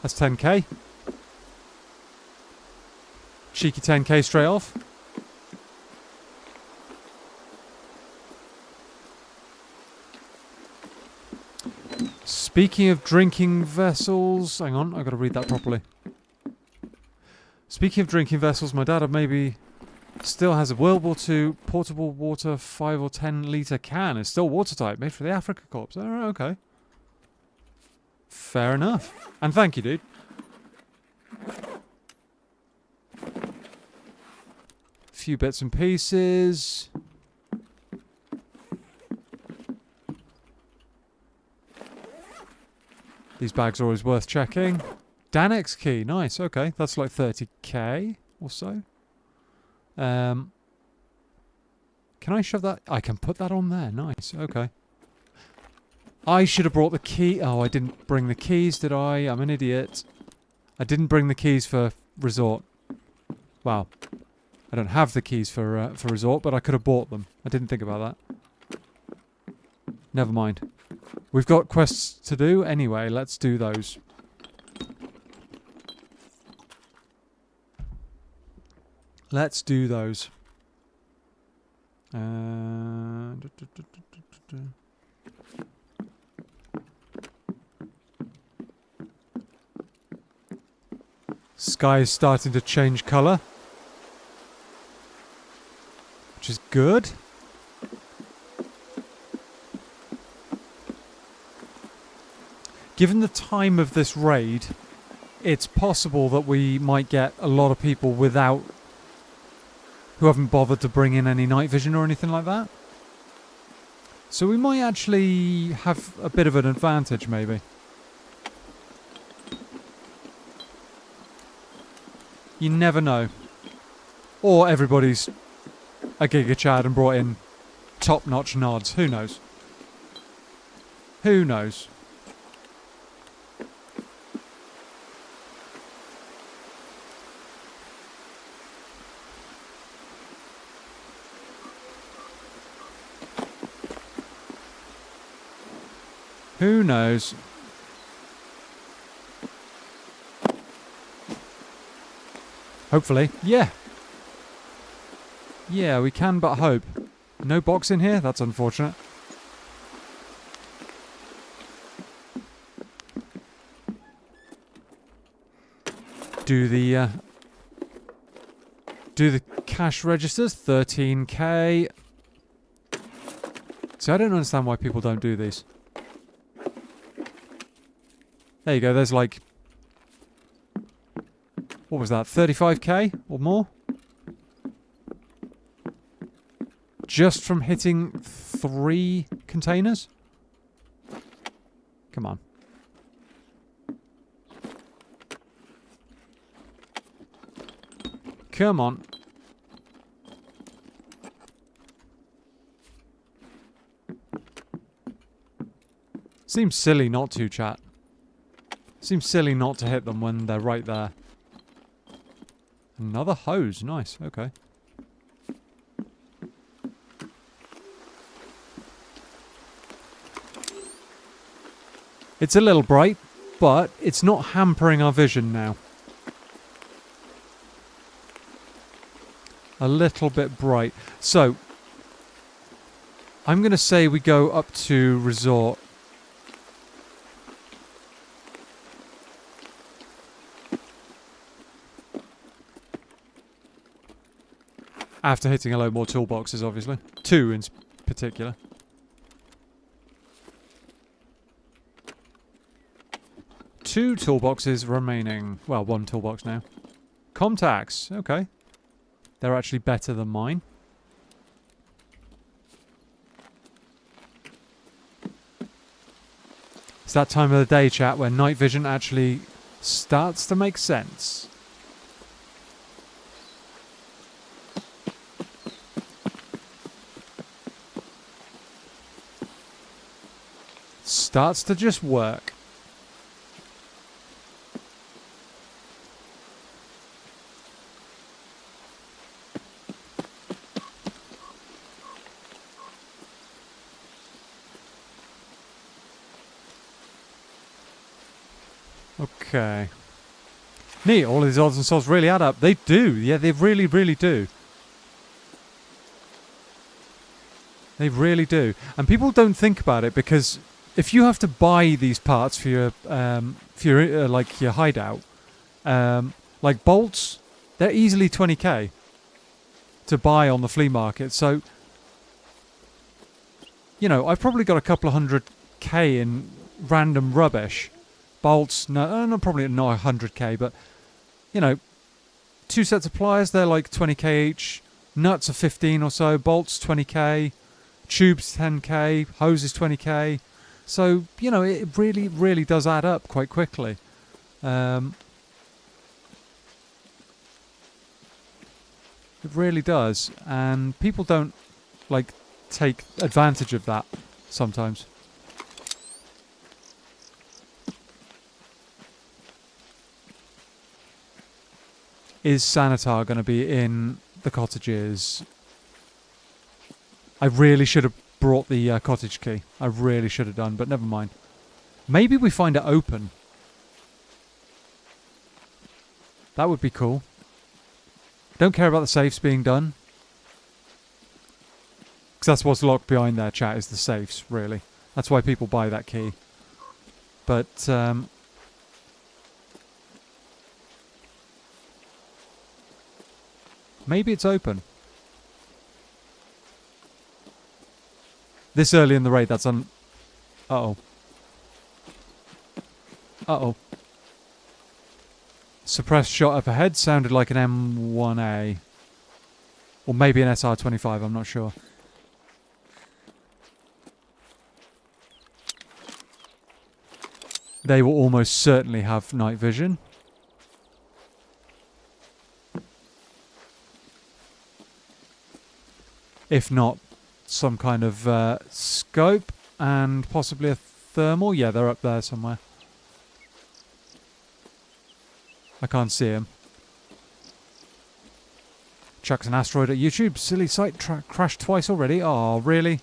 A: That's 10k. Cheeky 10k straight off. Speaking of drinking vessels... Hang on, I've got to read that properly. Speaking of drinking vessels, my dad maybe still has a World War II portable water 5 or 10 litre can. It's still watertight, made for the Africa Corps. Alright, okay. Fair enough. And thank you, dude. Few bits and pieces. These bags are always worth checking. Danex key, nice. Okay, that's like 30k or so. Can I shove that? I can put that on there. Nice. Okay. I should have brought the key. Oh, I didn't bring the keys, did I? I'm an idiot. I didn't bring the keys for resort. Wow. I don't have the keys for resort, but I could have bought them. I didn't think about that. Never mind. We've got quests to do anyway. Let's do those. Let's do those. Sky is starting to change colour, which is good. Given the time of this raid, it's possible that we might get a lot of people who haven't bothered to bring in any night vision or anything like that. So we might actually have a bit of an advantage, maybe. You never know. Or everybody's a Giga Chad and brought in top-notch nods. Who knows? Who knows? Who knows? Hopefully. Yeah. Yeah, we can but hope. No box in here? That's unfortunate. Do the cash registers. 13k. See, I don't understand why people don't do these. There you go. There's like... What was that? 35k or more? Just from hitting 3 containers? Come on. Come on. Seems silly not to, chat. Seems silly not to hit them when they're right there. Another hose. Nice. Okay. It's a little bright, but it's not hampering our vision now. A little bit bright. So, I'm going to say we go up to resort. After hitting a load more toolboxes, obviously. 2 in particular. Two toolboxes remaining. Well, 1 toolbox now. Contacts. Okay. They're actually better than mine. It's that time of the day, chat, where night vision actually starts to make sense. Starts to just work. Okay. Neat, all of these odds and sods really add up. They do, yeah, they really, really do. They really do. And people don't think about it because if you have to buy these parts for your like your hideout, like bolts, they're easily 20k to buy on the flea market. So, you know, I've probably got a couple of 100k in random rubbish. Bolts, no, probably not 100k, but, you know, 2 sets of pliers, they're like 20k each. Nuts are 15 or so. Bolts, 20k. Tubes, 10k. Hoses, 20k. So, you know, it really, really does add up quite quickly. It really does. And people don't, like, take advantage of that sometimes. Is Sanitar going to be in the cottages? I really should have brought the cottage key. I really should have done, but never mind. Maybe we find it open. That would be cool. Don't care about the safes being done. Because that's what's locked behind there, chat, is the safes, really. That's why people buy that key. But, maybe it's open. This early in the raid, that's Uh-oh. Uh-oh. Suppressed shot up ahead. Sounded like an M1A. Or maybe an SR-25, I'm not sure. They will almost certainly have night vision. If not, some kind of scope and possibly a thermal. Yeah, they're up there somewhere. I can't see him. Chucks an asteroid at YouTube. Silly site crashed twice already. Oh, really?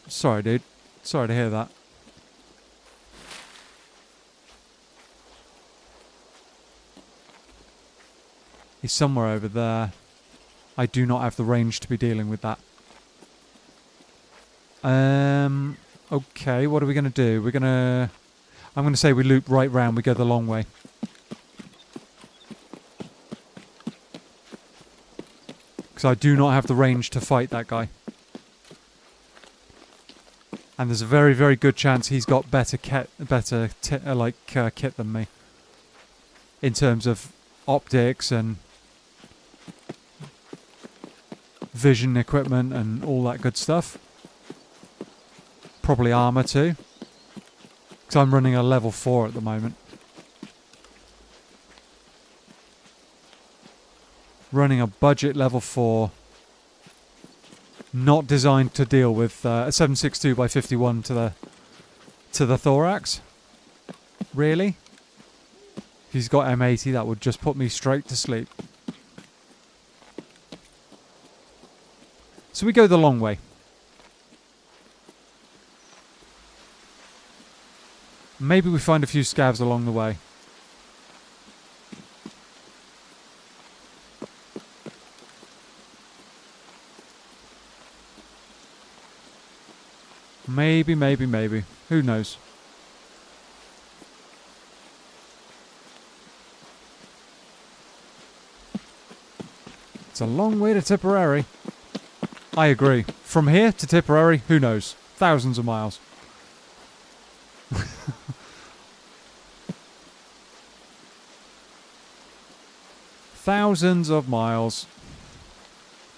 A: Sorry, dude. Sorry to hear that. He's somewhere over there. I do not have the range to be dealing with that. Okay, what are we going to do? I'm going to say we loop right round, we go the long way. Because I do not have the range to fight that guy. And there's a very, very good chance he's got better kit than me. In terms of optics and vision equipment and all that good stuff. Probably armor too. Because I'm running a level 4 at the moment. Running a budget level 4. Not designed to deal with a 7.62 by 51 to the thorax. Really? If he's got M80, that would just put me straight to sleep. So we go the long way. Maybe we find a few scavs along the way. Maybe, maybe, maybe. Who knows? It's a long way to Tipperary. I agree. From here to Tipperary, who knows? Thousands of miles. Thousands of miles.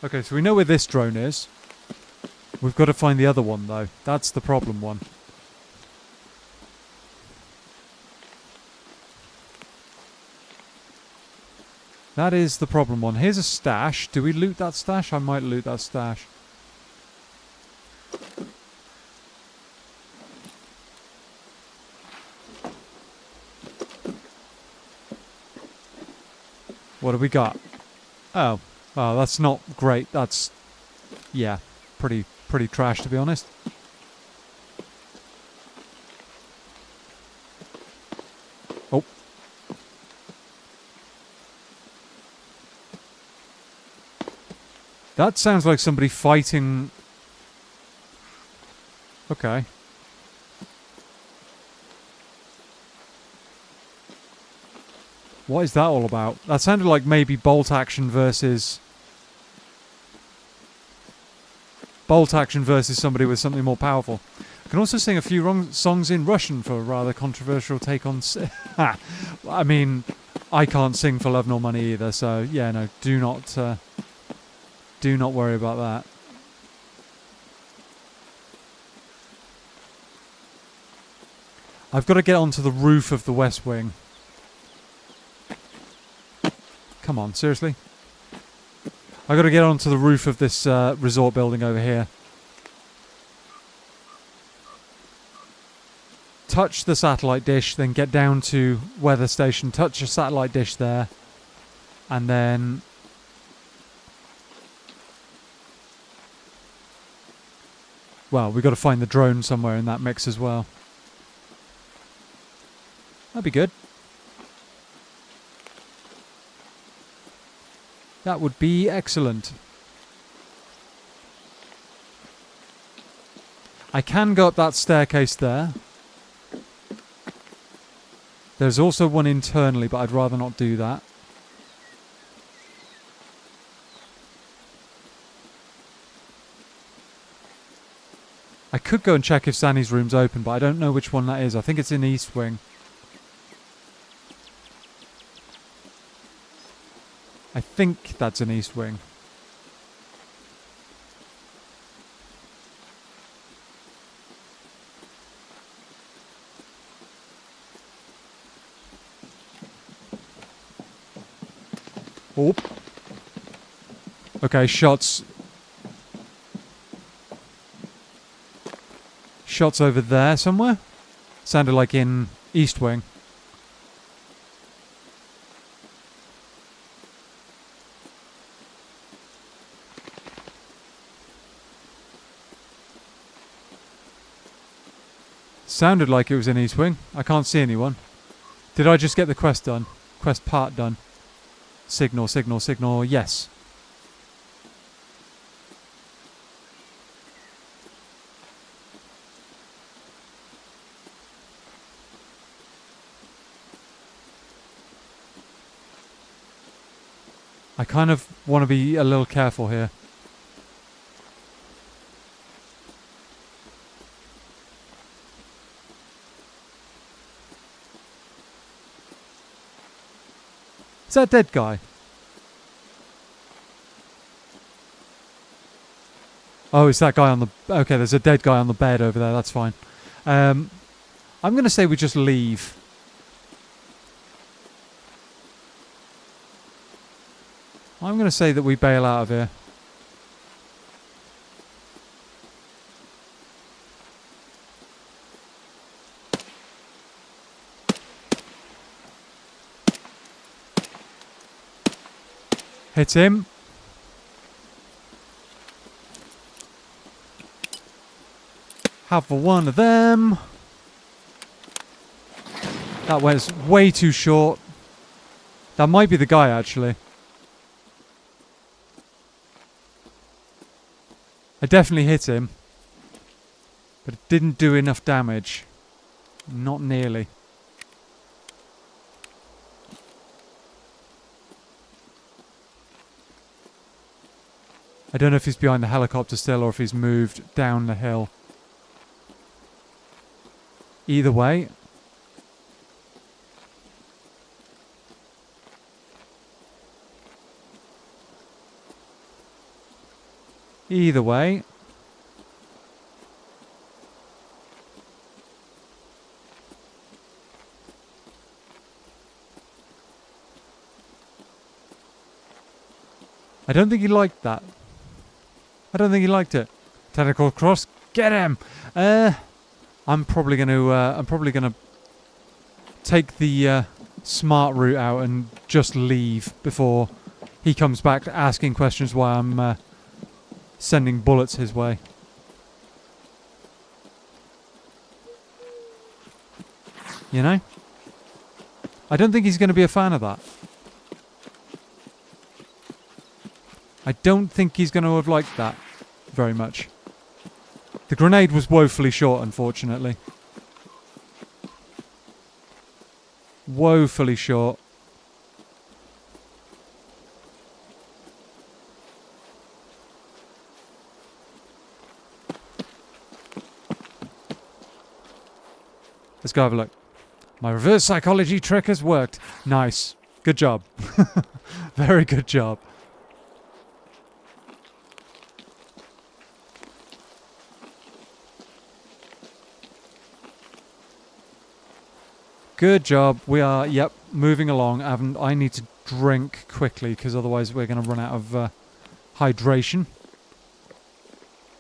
A: Okay, so we know where this drone is. We've got to find the other one, though. That's the problem one. That is the problem one. Here's a stash. Do we loot that stash? I might loot that stash. What have we got? Oh. Oh, that's not great. That's... yeah. Pretty trash, to be honest. Oh. That sounds like somebody fighting... okay. What is that all about? That sounded like maybe bolt action versus... bolt action versus somebody with something more powerful. I can also sing a few songs in Russian for a rather controversial take on... I mean, I can't sing for love nor money either, so yeah, no, do not worry about that. I've got to get onto the roof of the West Wing. Come on, seriously? I've got to get onto the roof of this resort building over here. Touch the satellite dish, then get down to weather station, touch a satellite dish there, and then... well, we've got to find the drone somewhere in that mix as well. That'd be good. That would be excellent. I can go up that staircase there. There's also one internally, but I'd rather not do that. I could go and check if Sanny's room's open, but I don't know which one that is. I think it's in East Wing. I think that's an East Wing. Oh. Okay, shots. Shots over there somewhere. Sounded like in East Wing. Sounded like it was in East Wing. I can't see anyone. Did I just get the quest done? Quest part done. Signal, signal, signal. Yes. I kind of want to be a little careful here. that dead guy? Oh, it's that guy on the... Okay, there's a dead guy on the bed over there. That's fine. I'm going to say we just leave. I'm going to say that we bail out of here. Hit him. Have one of them. That was way too short. That might be the guy, actually. I definitely hit him. But it didn't do enough damage. Not nearly. I don't know if he's behind the helicopter still or if he's moved down the hill. Either way. Either way. I don't think he liked that. I don't think he liked it. Tentacle cross, get him! I'm probably gonna take the smart route out and just leave before he comes back asking questions why I'm sending bullets his way. You know? I don't think he's going to be a fan of that. I don't think he's going to have liked that very much. The grenade was woefully short, unfortunately. Woefully short. Let's go have a look. My reverse psychology trick has worked. Nice. Good job. Very good job. Good job. We are, yep, moving along. I need to drink quickly because otherwise we're going to run out of hydration.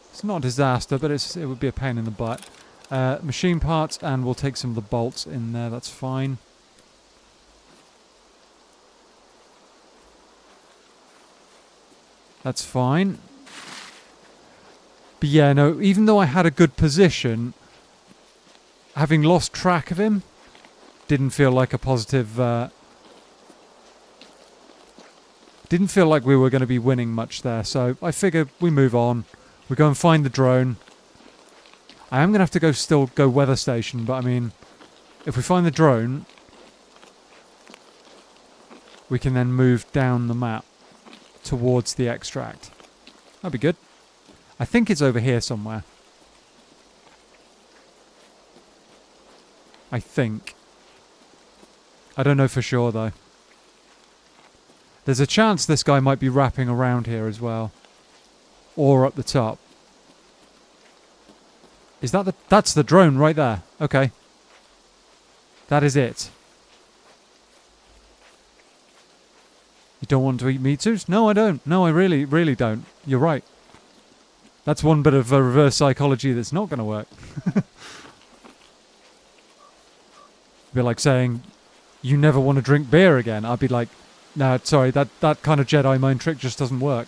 A: It's not a disaster, but it would be a pain in the butt. Machine parts, and we'll take some of the bolts in there. That's fine. That's fine. But yeah, no, even though I had a good position, having lost track of him didn't feel like a positive... didn't feel like we were going to be winning much there. So I figured we move on. We go and find the drone. I am going to have to go weather station, but I mean, if we find the drone, we can then move down the map towards the extract. That'd be good. I think it's over here somewhere. I think. I don't know for sure, though. There's a chance this guy might be wrapping around here as well. Or up the top. Is that that's the drone right there. Okay. That is it. You don't want to eat meat suits? No, I don't. No, I really, really don't. You're right. That's one bit of reverse psychology that's not going to work. Be like saying, you never want to drink beer again. I'd be like, no, sorry, that kind of Jedi mind trick just doesn't work.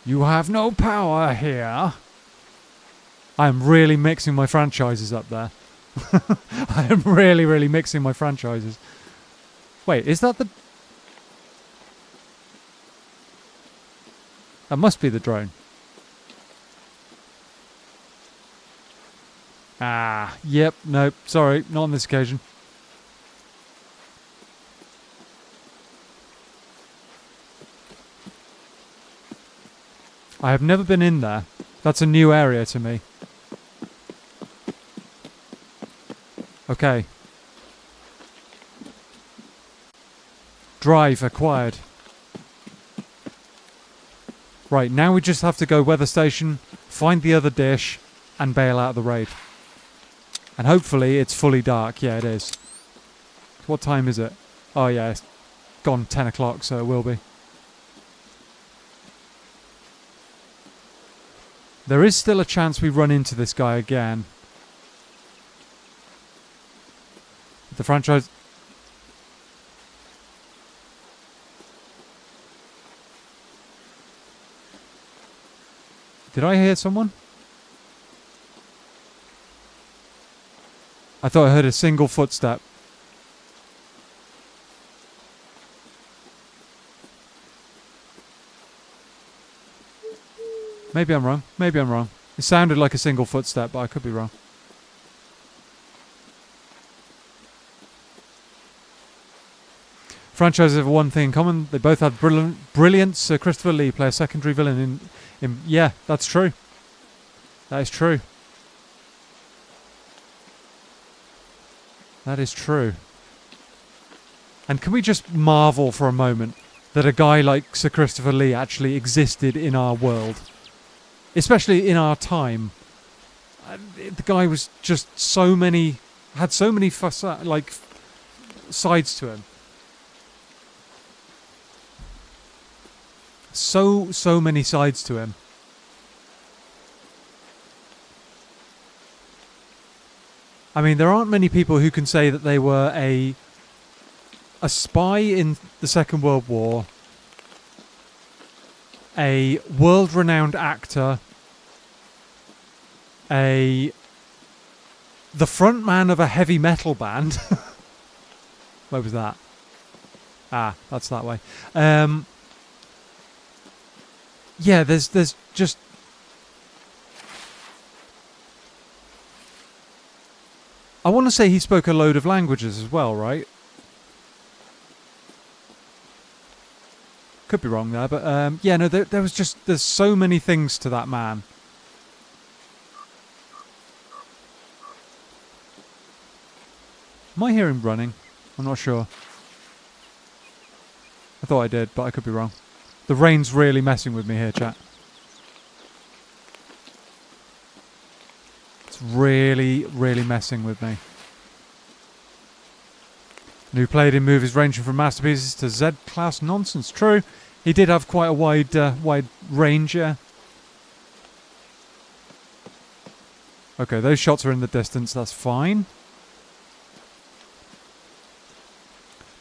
A: You have no power here. I am really mixing my franchises up there. I am really, really mixing my franchises. Wait, is that the... That must be the drone. Ah, yep, nope, sorry, not on this occasion. I have never been in there. That's a new area to me. Okay. Drive acquired. Right, now we just have to go weather station, find the other dish, and bail out of the raid. And hopefully it's fully dark. Yeah, it is. What time is it? Oh yeah, it's gone 10 o'clock, so it will be. There is still a chance we run into this guy again. The franchise... Did I hear someone? I thought I heard a single footstep. Maybe I'm wrong. Maybe I'm wrong. It sounded like a single footstep, but I could be wrong. Franchises have one thing in common. They both have brilliant Sir Christopher Lee play a secondary villain in... Yeah, that's true. That is true. That is true. And can we just marvel for a moment that a guy like Sir Christopher Lee actually existed in our world? Especially in our time. The guy was just so many... had so many sides to him. So many sides to him. I mean, there aren't many people who can say that they were a spy in the Second World War, a world-renowned actor, the frontman of a heavy metal band. Where was that? Ah, that's that way. Yeah, there's just... I want to say he spoke a load of languages as well, right? Could be wrong there, but yeah, no, there was just... There's so many things to that man. Am I hearing running? I'm not sure. I thought I did, but I could be wrong. The rain's really messing with me here, chat. It's really, really messing with me. And who played in movies ranging from masterpieces to Z-class nonsense. True, he did have quite a wide range, yeah. Okay, those shots are in the distance, that's fine.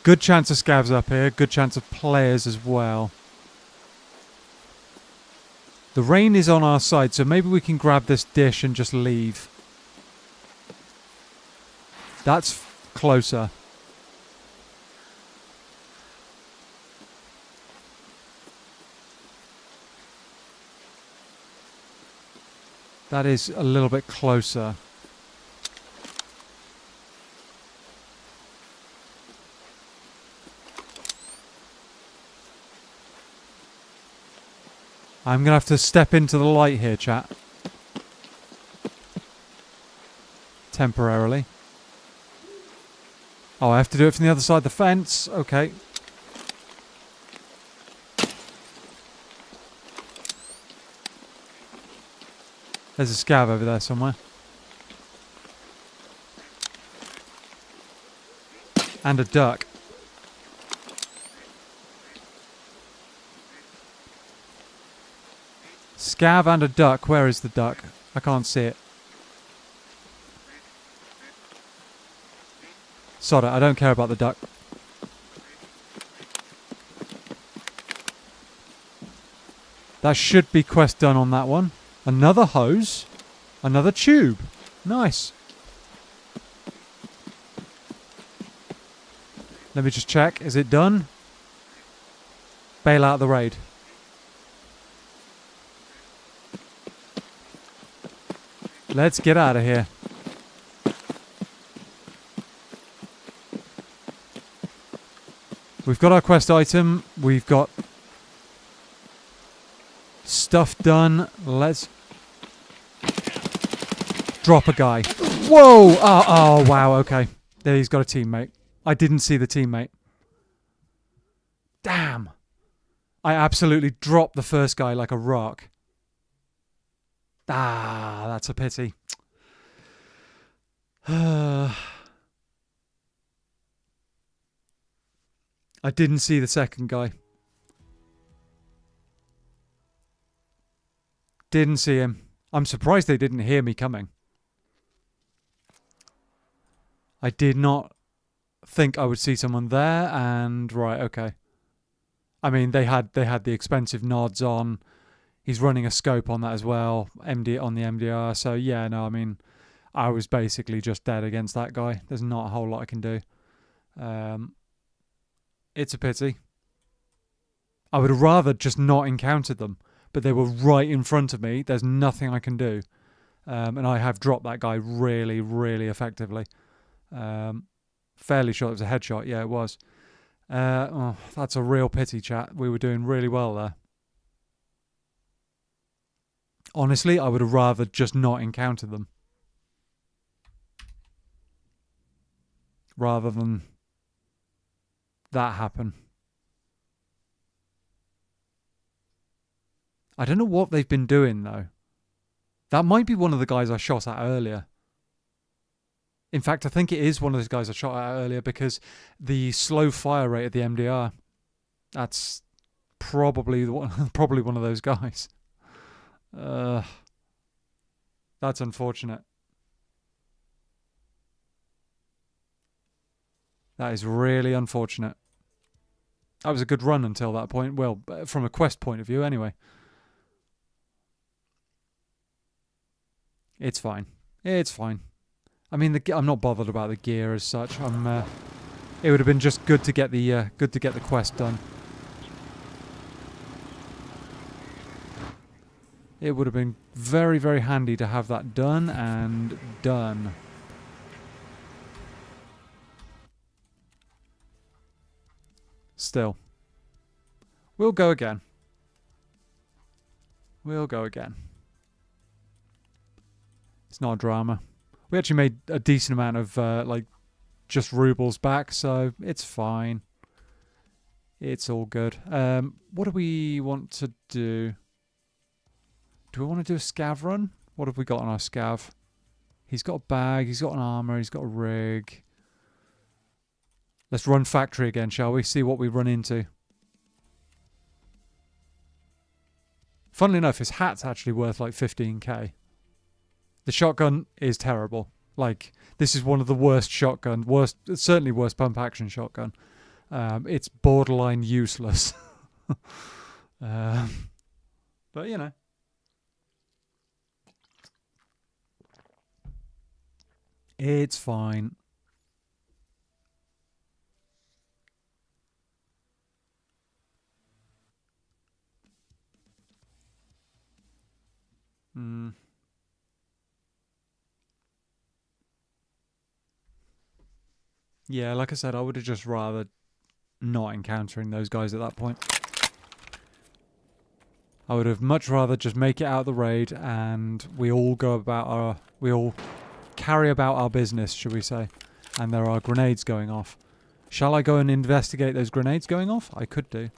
A: Good chance of scavs up here, good chance of players as well. The rain is on our side, so maybe we can grab this dish and just leave. That's closer. That is a little bit closer. I'm going to have to step into the light here, chat. Temporarily. Oh, I have to do it from the other side of the fence. Okay. There's a scav over there somewhere. And a duck. Scav and a duck. Where is the duck? I can't see it. Sod it, I don't care about the duck. That should be quest done on that one. Another hose. Another tube. Nice. Let me just check. Is it done? Bail out the raid. Let's get out of here. We've got our quest item. We've got stuff done. Let's drop a guy. Whoa! Oh, wow, okay. There he's got a teammate. I didn't see the teammate. Damn. I absolutely dropped the first guy like a rock. Ah, that's a pity. I didn't see the second guy. Didn't see him. I'm surprised they didn't hear me coming. I did not think I would see someone there, and right, okay. I mean, they had the expensive nods on. He's running a scope on that as well, MD on the MDR. So yeah, no, I mean, I was basically just dead against that guy. There's not a whole lot I can do. It's a pity. I would have rather just not encountered them, but they were right in front of me. There's nothing I can do. And I have dropped that guy really, really effectively. Fairly sure it was a headshot. Yeah, it was. That's a real pity, chat. We were doing really well there. Honestly, I would have rather just not encountered them. Rather than that happen. I don't know what they've been doing, though. That might be one of the guys I shot at earlier. In fact, I think it is one of those guys I shot at earlier because the slow fire rate of the MDR, that's probably one of those guys. That's unfortunate. That is really unfortunate. That was a good run until that point. Well, from a quest point of view, anyway. It's fine. It's fine. I mean, I'm not bothered about the gear as such. It would have been just good to get the quest done. It would have been very, very handy to have that done and done. Still. We'll go again. We'll go again. It's not a drama. We actually made a decent amount of, just rubles back, so it's fine. It's all good. What do we want to do? Do we want to do a scav run? What have we got on our scav? He's got a bag, he's got an armor, he's got a rig. Let's run factory again, shall we? See what we run into. Funnily enough, his hat's actually worth like 15k. The shotgun is terrible. Like, this is one of the worst shotguns. Certainly worst pump action shotgun. It's borderline useless. But, you know. It's fine. Yeah, like I said, I would have just rather not encountering those guys at that point. I would have much rather just make it out of the raid and we all carry about our business, should we say. And there are grenades going off. Shall I go and investigate those grenades going off? I could do.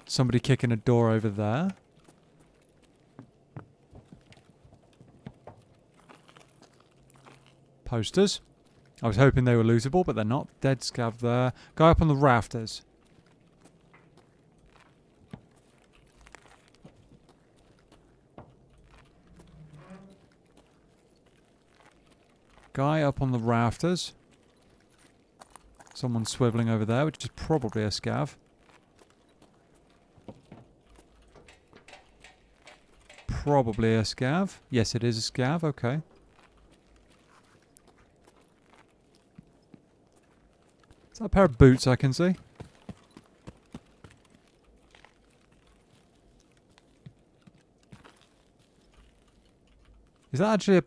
A: Somebody kicking a door over there. Posters. I was hoping they were lootable, but they're not. Dead scav there. Guy up on the rafters. Guy up on the rafters. Someone swiveling over there, which is probably a scav. Probably a scav. Yes, it is a scav. Okay. Is that a pair of boots I can see? Is that actually a...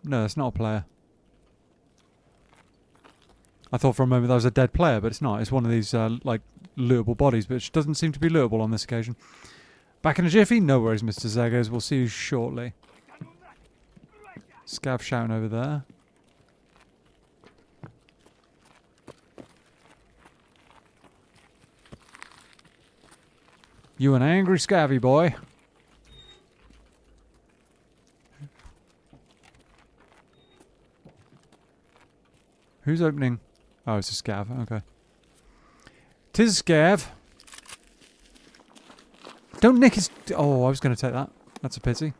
A: No, it's not a player. I thought for a moment that was a dead player, but it's not. It's one of these, like, lootable bodies, which doesn't seem to be lootable on this occasion. Back in a jiffy? No worries, Mr. Zeggers. We'll see you shortly. Scav shouting over there. You an angry scavvy boy. Who's opening? Oh, it's a scav. Okay. 'Tis a scav. Don't nick his... Oh, I was going to take that. That's a pity.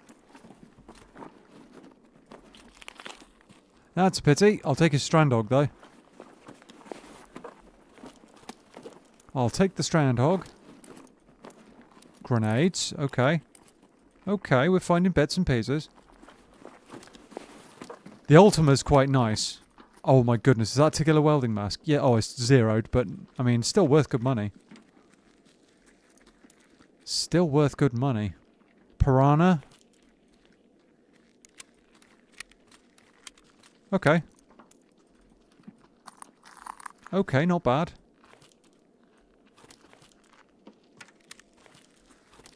A: That's a pity. I'll take his strand hog, though. I'll take the strand hog. Grenades. Okay. Okay, we're finding bits and pieces. The Ultima's quite nice. Oh my goodness, is that a killer welding mask? Yeah, oh, it's zeroed, but, I mean, still worth good money. Still worth good money. Piranha. Okay. Okay, not bad.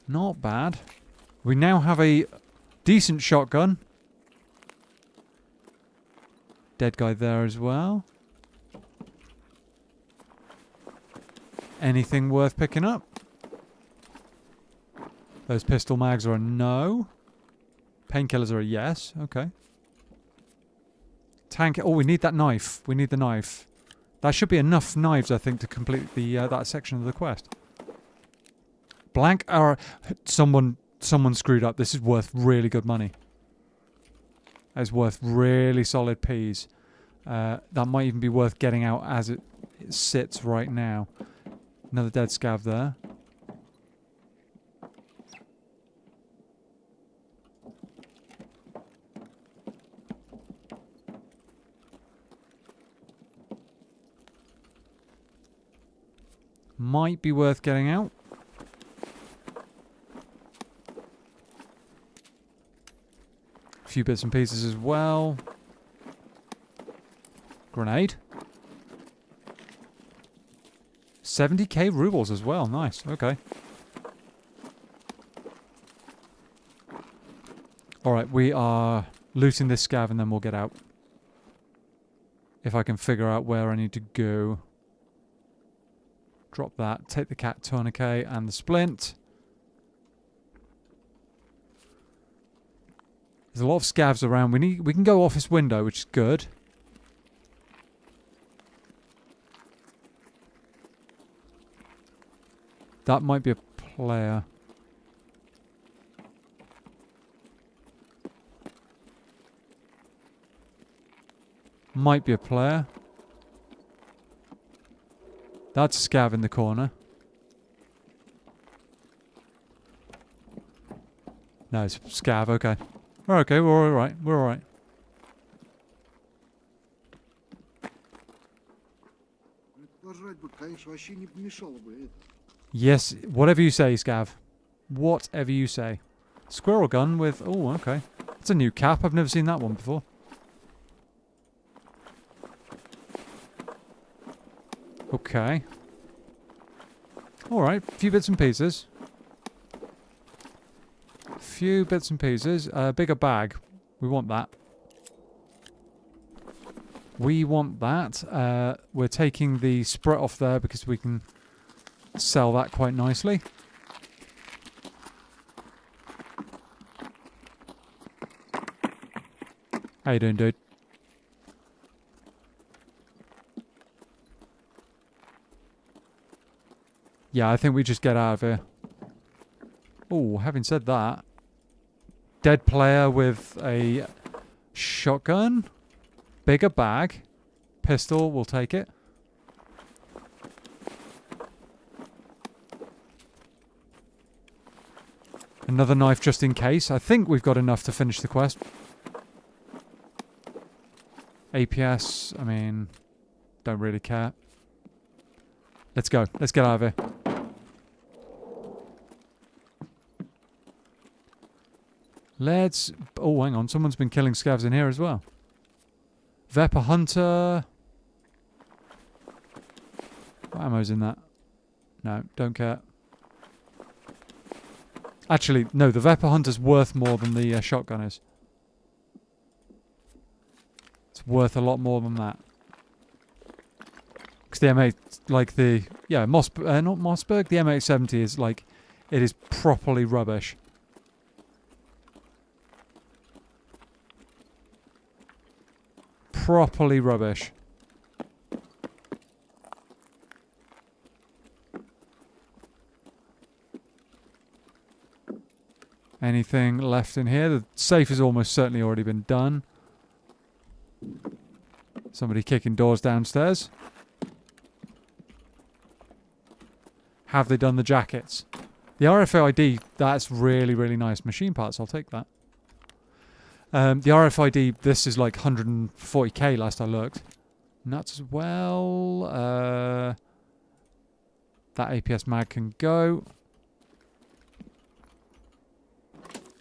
A: Not bad. We now have a decent shotgun. Dead guy there as well. Anything worth picking up? Those pistol mags are a no. Painkillers are a yes. Okay. Tank. Oh, we need that knife. We need the knife. That should be enough knives, I think, to complete the that section of the quest. Blank arrow. Someone screwed up. This is worth really good money. It's worth really solid P's. That might even be worth getting out as it sits right now. Another dead scav there. Might be worth getting out. A few bits and pieces as well. Grenade. 70k rubles as well. Nice. Okay. Alright, we are looting this scav and then we'll get out. If I can figure out where I need to go. Drop that. Take the cat tourniquet and the splint. There's a lot of scavs around. We can go office window, which is good. That might be a player. Might be a player. That's a scav in the corner. No, it's scav, okay. We're okay, we're alright, we're alright. Yes, whatever you say, scav. Whatever you say. Squirrel gun with... Oh, okay. It's a new cap, I've never seen that one before. Okay. Alright, a few bits and pieces. Few bits and pieces. Bigger bag. We want that. We want that. We're taking the Sprit off there because we can sell that quite nicely. How you doing, dude? Yeah, I think we just get out of here. Oh, having said that, dead player with a shotgun, bigger bag, pistol, we'll take it. Another knife just in case. I think we've got enough to finish the quest. APS, I mean, don't really care. Let's go. Let's get out of here. Let's... Oh, hang on. Someone's been killing scavs in here as well. Vepr Hunter. What ammo's in that? No, don't care. Actually, no. The Vepr Hunter's worth more than the shotgun is. It's worth a lot more than that. Because the M8, like the... Yeah, not Mossberg. The M870 is like It is properly rubbish. Properly rubbish. Anything left in here? The safe has almost certainly already been done. Somebody kicking doors downstairs. Have they done the jackets? The RFID, that's really, really nice. Machine parts, I'll take that. The RFID, this is like 140k last I looked. Nuts as well. That APS mag can go.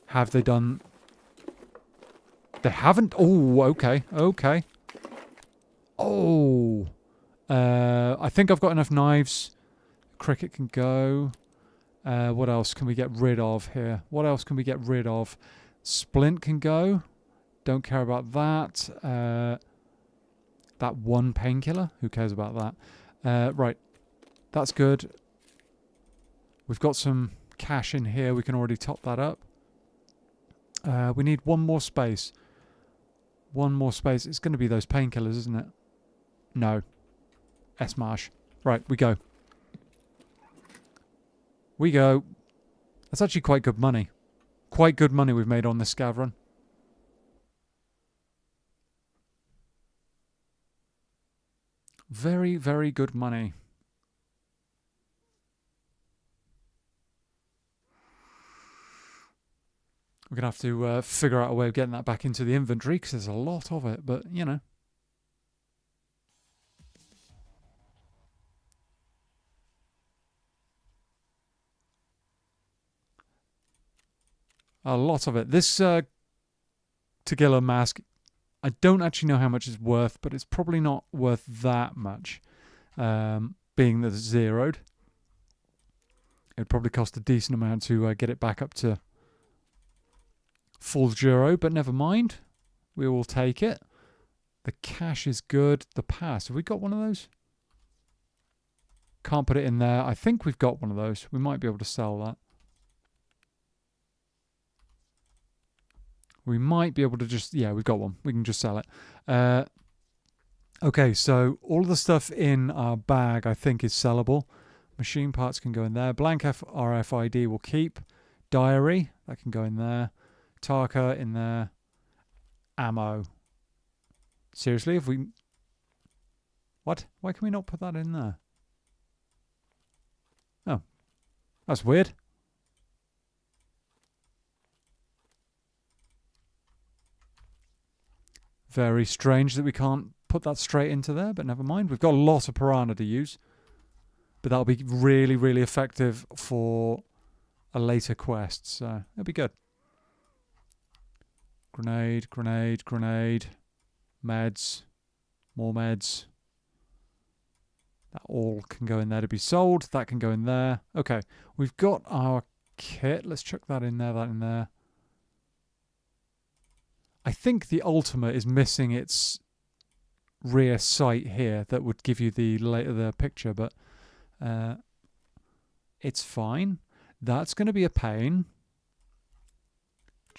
A: Have they done... They haven't... Oh, okay. Okay. Oh. I think I've got enough knives. Cricket can go. What else can we get rid of here? What else can we get rid of? Splint can go. Don't care about that. That one painkiller. Who cares about that? Right. That's good. We've got some cash in here. We can already top that up. We need one more space. One more space. It's going to be those painkillers, isn't it? No. S-Marsh. Right, we go. We go. That's actually quite good money. Quite good money we've made on this scav run. Very, very good money. We're going to have to figure out a way of getting that back into the inventory because there's a lot of it, but, you know. A lot of it. This Tagilla mask, I don't actually know how much it's worth, but it's probably not worth that much, being that it's zeroed. It'd probably cost a decent amount to get it back up to full zero, but never mind. We will take it. The cash is good. The pass, have we got one of those? Can't put it in there. I think we've got one of those. We might be able to sell that. We might be able to just... Yeah, we've got one. We can just sell it. Okay, so all of the stuff in our bag, I think, is sellable. Machine parts can go in there. Blank RFID will keep. Diary, that can go in there. Tarka in there. Ammo. Seriously, if we... What? Why can we not put that in there? Oh. That's weird. Very strange that we can't put that straight into there, but never mind. We've got a lot of piranha to use. But that'll be really, really effective for a later quest, so it'll be good. Grenade, grenade, grenade. Meds. More meds. That all can go in there to be sold. That can go in there. Okay, we've got our kit. Let's chuck that in there, that in there. I think the Ultima is missing its rear sight here that would give you the picture, but it's fine. That's going to be a pain.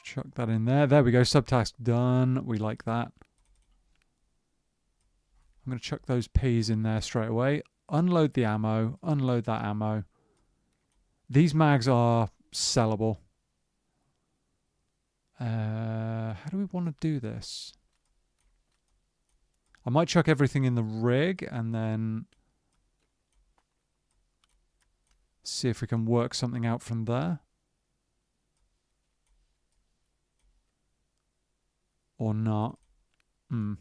A: Chuck that in there. There we go. Subtask done. We like that. I'm going to chuck those P's in there straight away. Unload the ammo. Unload that ammo. These mags are sellable. How do we want to do this? I might chuck everything in the rig and then see if we can work something out from there. Or not. Because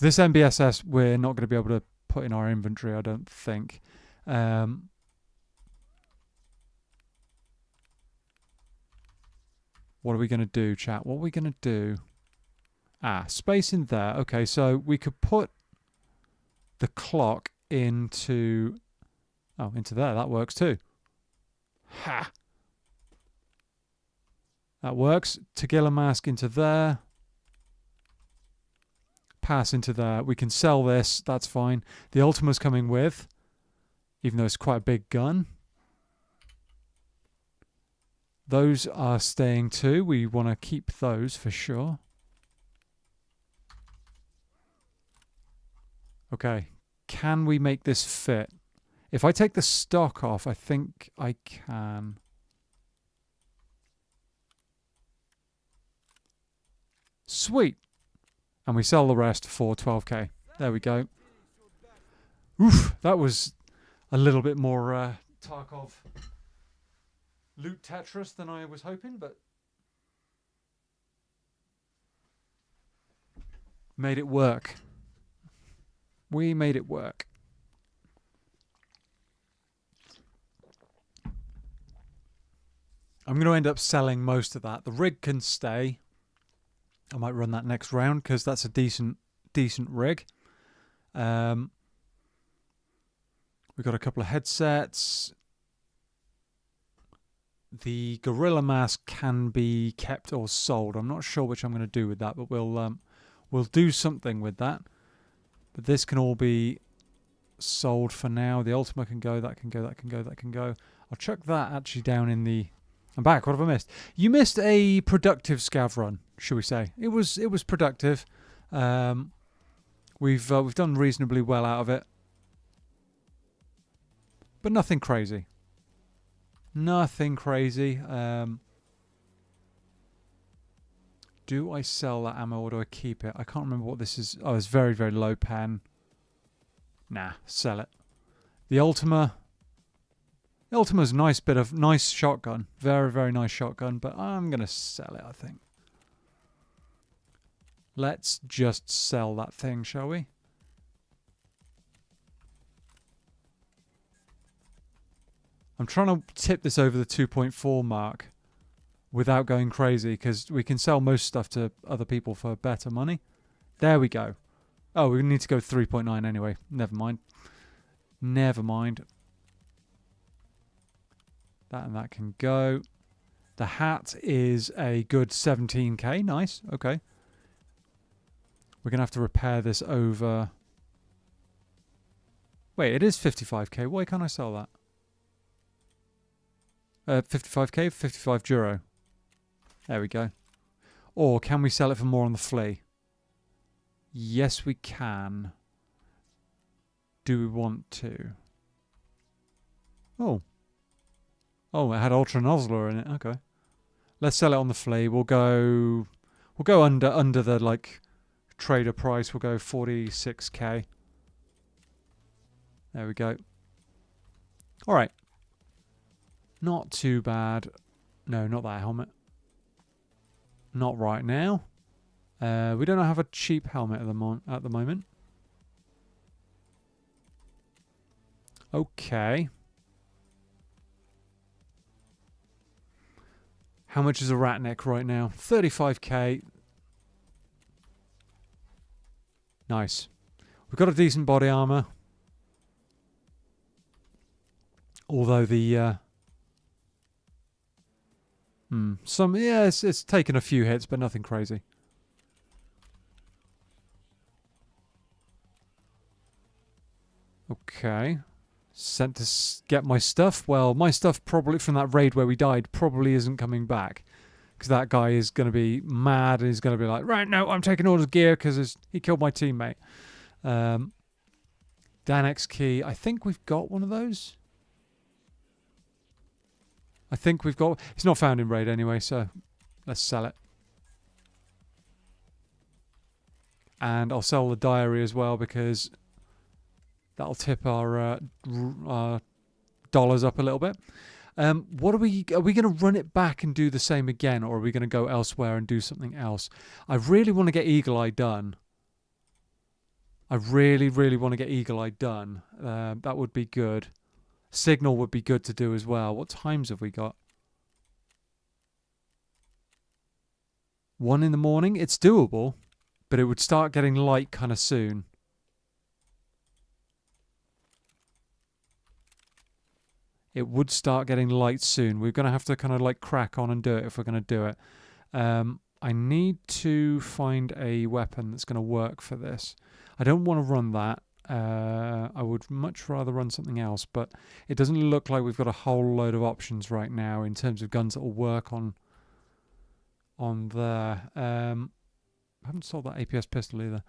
A: this MBSS we're not going to be able to put in our inventory, I don't think. What are we going to do, chat? What are we going to do? Space in there. Okay, so we could put the clock into... Oh, into there. That works too. Ha! That works. Tagilla mask into there. Pass into there. We can sell this. That's fine. The Ultima's coming with, even though it's quite a big gun. Those are staying too. We want to keep those for sure. Okay. Can we make this fit? If I take the stock off, I think I can. Sweet. And we sell the rest for 12k. There we go. Oof, that was a little bit more Tarkov loot Tetris than I was hoping, but made it work. We made it work. I'm going to end up selling most of that. The rig can stay. I might run that next round because that's a decent rig. We've got a couple of headsets. The gorilla mask can be kept or sold. I'm not sure which I'm going to do with that, but we'll do something with that. But this can all be sold for now. The Ultima can go. That can go. That can go. That can go. I'll chuck that actually down in the. I'm back. What have I missed? You missed a productive scav run, should we say? It was productive. We've done reasonably well out of it, but nothing crazy. Nothing crazy. Do I sell that ammo or do I keep it? I can't remember what this is. Oh, it's very, very low pen. Nah, sell it. The Ultima. The Ultima's a nice shotgun. Very, very nice shotgun, but I'm going to sell it, I think. Let's just sell that thing, shall we? I'm trying to tip this over the 2.4 mark without going crazy because we can sell most stuff to other people for better money. There we go. Oh, we need to go 3.9 anyway. Never mind. Never mind. That and that can go. The hat is a good 17k. Nice. Okay. We're going to have to repair this over... Wait, it is 55k. Why can't I sell that? 55k, 55 euro. There we go. Or can we sell it for more on the flea? Yes, we can. Do we want to? Oh. Oh, it had Ultra Nozzler in it. Okay. Let's sell it on the flea. We'll go under the like trader price. We'll go 46k. There we go. All right. Not too bad. No, not that helmet. Not right now. We don't have a cheap helmet at the moment. Okay. How much is a rat neck right now? 35k. Nice. We've got a decent body armor. Although the... it's taken a few hits, but nothing crazy. Okay. Sent to get my stuff. Well, my stuff probably from that raid where we died probably isn't coming back. Because that guy is going to be mad and he's going to be like, right, no, I'm taking all his gear because he killed my teammate. Danex key. I think we've got one of those. I think we've got... It's not found in raid anyway, so let's sell it. And I'll sell the diary as well because that'll tip our dollars up a little bit. What are we going to run it back and do the same again, or are we going to go elsewhere and do something else? I really want to get Eagle Eye done. I really, really want to get Eagle Eye done. That would be good. Signal would be good to do as well. What times have we got? 1 in the morning. It's doable, but it would start getting light kind of soon. It would start getting light soon. We're going to have to kind of like crack on and do it if we're going to do it. I need to find a weapon that's going to work for this. I don't want to run that. I would much rather run something else, but it doesn't look like we've got a whole load of options right now in terms of guns that will work on there. I haven't sold that APS pistol either.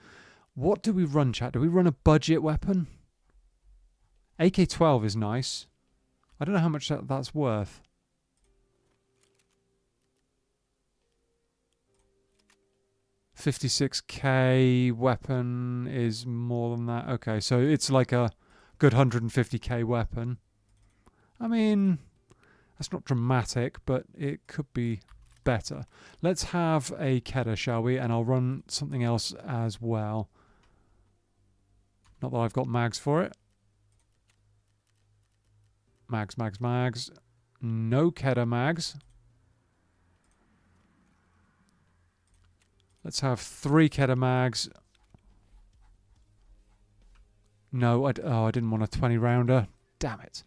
A: What do we run, chat? Do we run a budget weapon? AK-12 is nice. I don't know how much that's worth. $56k weapon is more than that. Okay, so it's like a good 150k weapon. I mean, that's not dramatic, but it could be better. Let's have a Kedda, shall we? And I'll run something else as well. Not that I've got mags for it. Mags. No Kedda mags. Let's have 3 Kedda mags. No, I didn't want a 20 rounder. Damn it.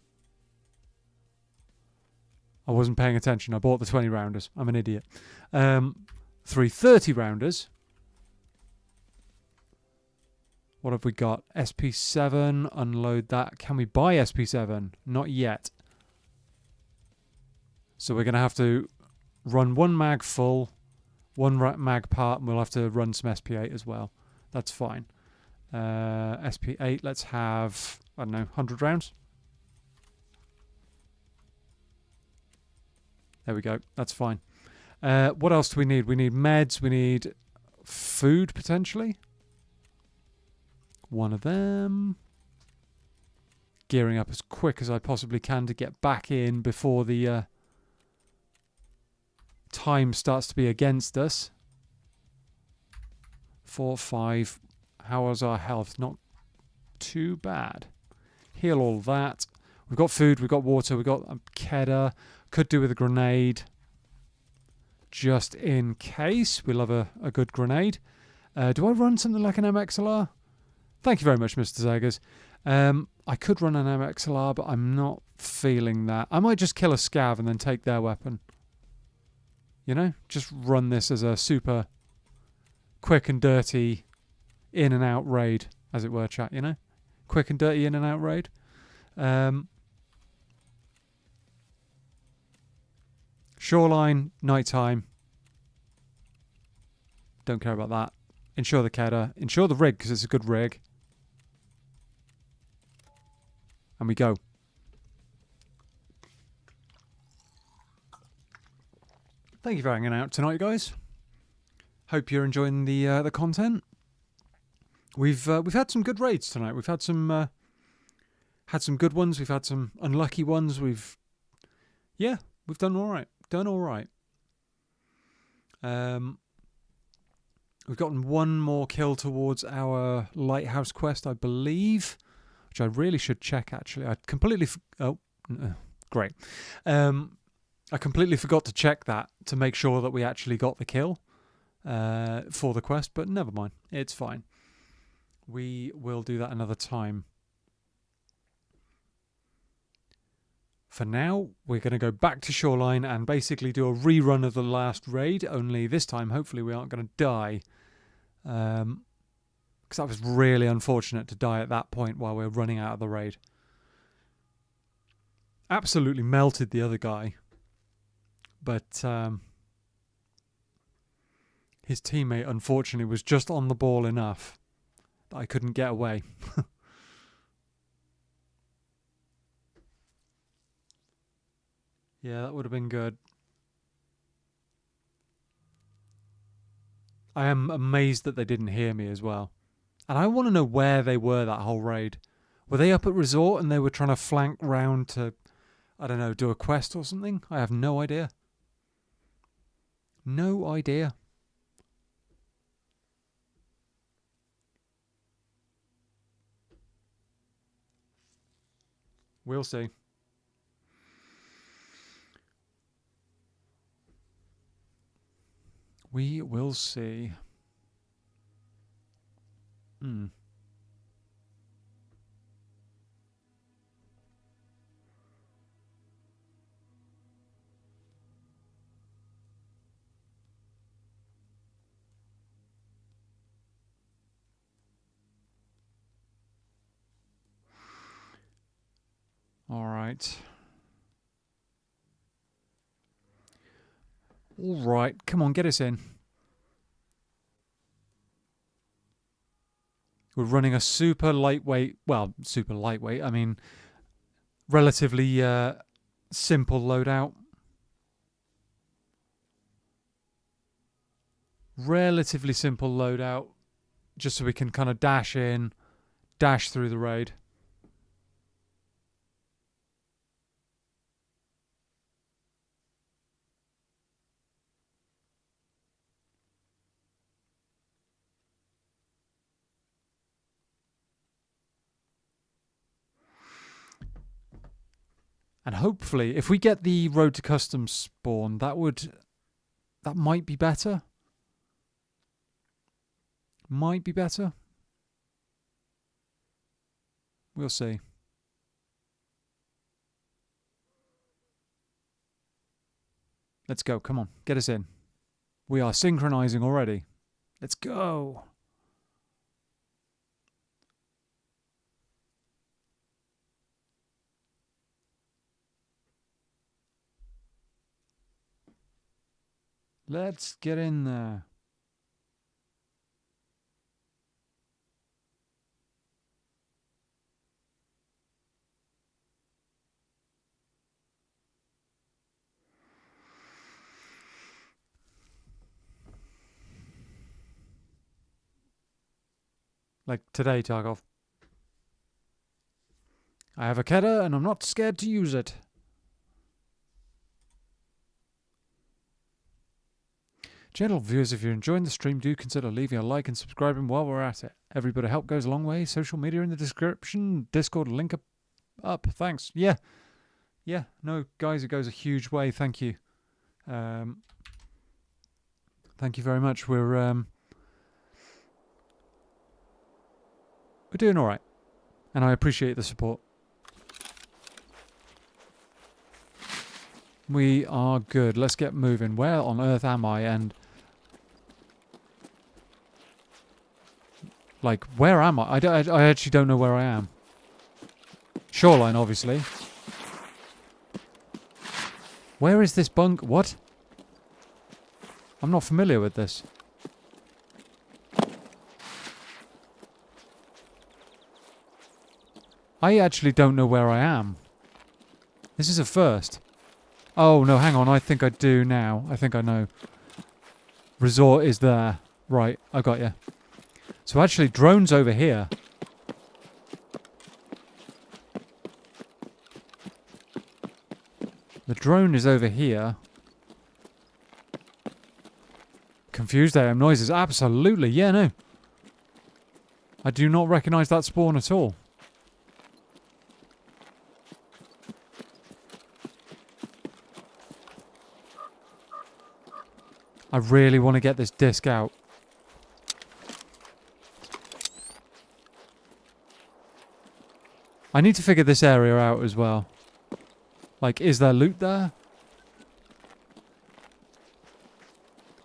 A: I wasn't paying attention. I bought the 20 rounders. I'm an idiot. 3 30 rounders. What have we got? SP7. Unload that. Can we buy SP7? Not yet. So we're going to have to run 1 mag full, 1 mag part, and we'll have to run some SP8 as well. That's fine. SP8, let's have, I don't know, 100 rounds. There we go. That's fine. What else do we need? We need meds. We need food, potentially. 1 of them. Gearing up as quick as I possibly can to get back in before the time starts to be against us. 4, 5. How is our health? Not too bad. Heal all that. We've got food. We've got water. We've got Kedda. Could do with a grenade. Just in case. We love a good grenade. Do I run something like an MXLR? Thank you very much, Mr. Zaggers. I could run an MXLR, but I'm not feeling that. I might just kill a SCAV and then take their weapon. You know? Just run this as a super quick and dirty in and out raid, as it were, chat, you know? Quick and dirty in and out raid. Shoreline, nighttime. Don't care about that. Insure the Kedda. Insure the rig, because it's a good rig. And we go. Thank you for hanging out tonight, guys. Hope you're enjoying the content. We've had some good raids tonight. We've had some good ones. We've had some unlucky ones. We've done all right. We've gotten 1 more kill towards our lighthouse quest, I believe, which I really should check. Actually, I completely great. I completely forgot to check that to make sure that we actually got the kill for the quest, but never mind. It's fine. We will do that another time. For now, we're going to go back to Shoreline and basically do a rerun of the last raid, only this time, hopefully, we aren't going to die. Because that was really unfortunate to die at that point while we're running out of the raid. Absolutely melted the other guy. But his teammate, unfortunately, was just on the ball enough that I couldn't get away. Yeah, that would have been good. I am amazed that they didn't hear me as well. And I want to know where they were that whole raid. Were they up at Resort and they were trying to flank round to, I don't know, do a quest or something? I have no idea. No idea. We'll see. We will see. Alright. Alright, come on, get us in. We're running a super lightweight, well, super lightweight, I mean, relatively simple loadout. Relatively simple loadout, just so we can kind of dash in, dash through the raid. And hopefully, if we get the road to customs spawn, that might be better. Might be better. We'll see. Let's go, come on, get us in. We are synchronizing already. Let's go. Let's get in there. Like today, Tarkov. I have a Kedda and I'm not scared to use it. Gentle viewers, if you're enjoying the stream, do consider leaving a like and subscribing while we're at it. Every bit of help goes a long way. Social media in the description. Discord link up. Thanks. Yeah. Yeah. No, guys, it goes a huge way. Thank you. Thank you very much. We're doing all right. And I appreciate the support. We are good. Let's get moving. Where on earth am I? And like, where am I? I actually don't know where I am. Shoreline, obviously. Where is this bunk? What? I'm not familiar with this. I actually don't know where I am. This is a first. Oh, no, hang on. I think I do now. I think I know. Resort is there. Right, I got you. So actually, drone's over here. The drone is over here. Confused AM noises. Absolutely. Yeah, no. I do not recognise that spawn at all. I really want to get this disc out. I need to figure this area out as well. Like, is there loot there?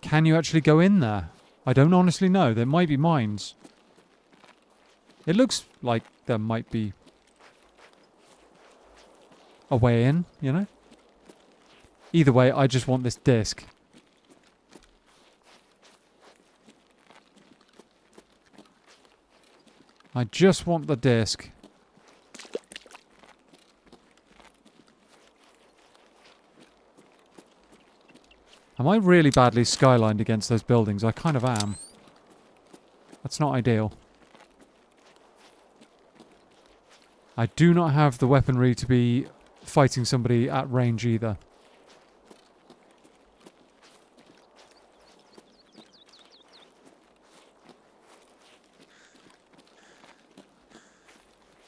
A: Can you actually go in there? I don't honestly know. There might be mines. It looks like there might be a way in, you know? Either way, I just want this disc. I just want the disc. Am I really badly skylined against those buildings? I kind of am. That's not ideal. I do not have the weaponry to be fighting somebody at range either.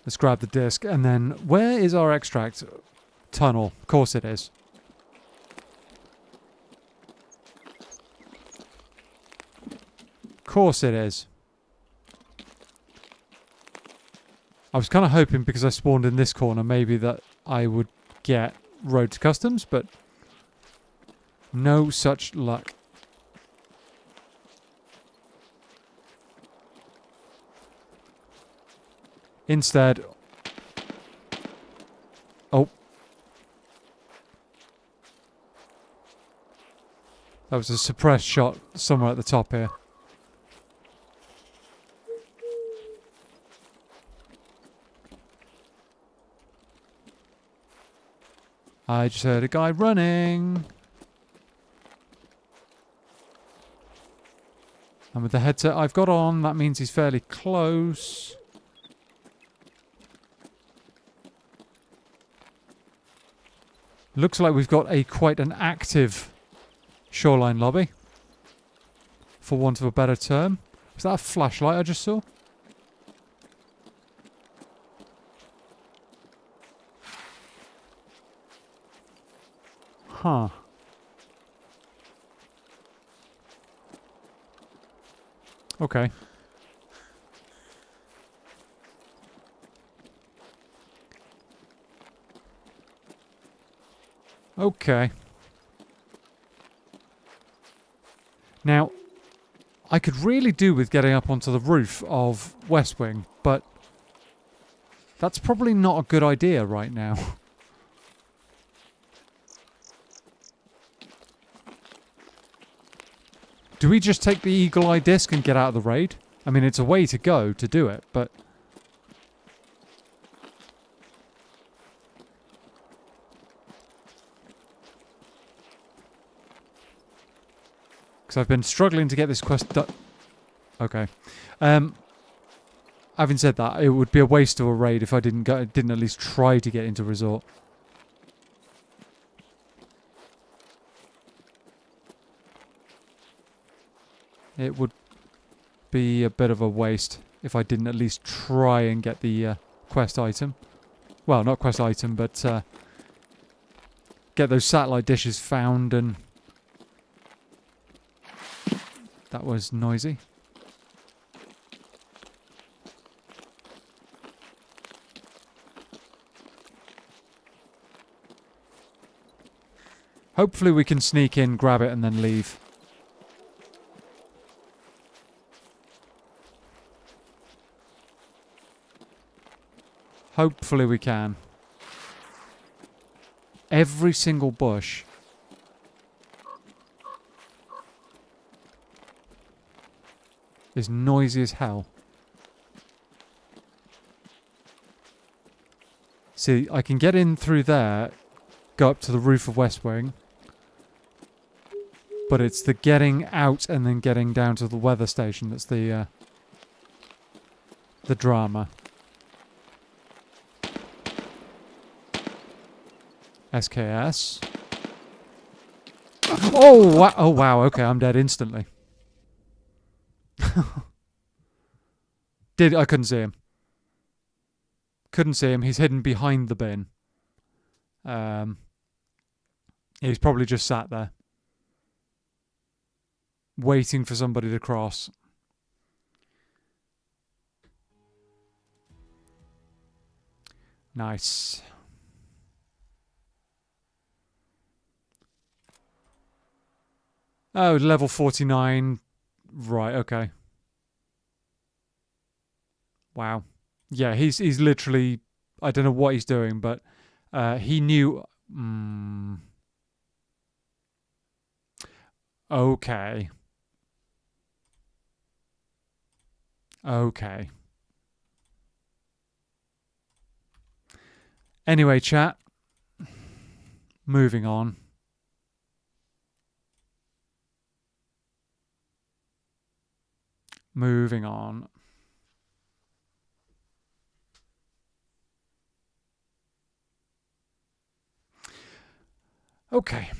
A: Let's grab the disc, and then where is our extract tunnel? Of course it is. Of course it is. I was kind of hoping because I spawned in this corner maybe that I would get road to customs, but no such luck. Instead... Oh. That was a suppressed shot somewhere at the top here. I just heard a guy running. And with the headset I've got on, that means he's fairly close. Looks like we've got quite an active shoreline lobby, for want of a better term. Was that a flashlight I just saw? Huh. Okay. Okay. Now, I could really do with getting up onto the roof of West Wing, but that's probably not a good idea right now. Do we just take the Eagle Eye disc and get out of the raid? I mean, it's a way to go to do it, but... Because I've been struggling to get this quest done. Okay. Having said that, it would be a waste of a raid if I didn't at least try to get into Resort. It would be a bit of a waste if I didn't at least try and get the quest item. Well, not quest item, but get those satellite dishes found. And that was noisy. Hopefully we can sneak in, grab it, and then leave. Hopefully we can. Every single bush is noisy as hell. See, I can get in through there, go up to the roof of West Wing, but it's the getting out and then getting down to the weather station that's the drama. SKS. Oh, oh wow, okay, I'm dead instantly. I couldn't see him. Couldn't see him, he's hidden behind the bin. He's probably just sat there. Waiting for somebody to cross. Nice. Oh, level 49. Right, okay. Wow. Yeah, he's literally... I don't know what he's doing, but he knew... Okay. Okay. Anyway, chat. Moving on. Moving on. Okay.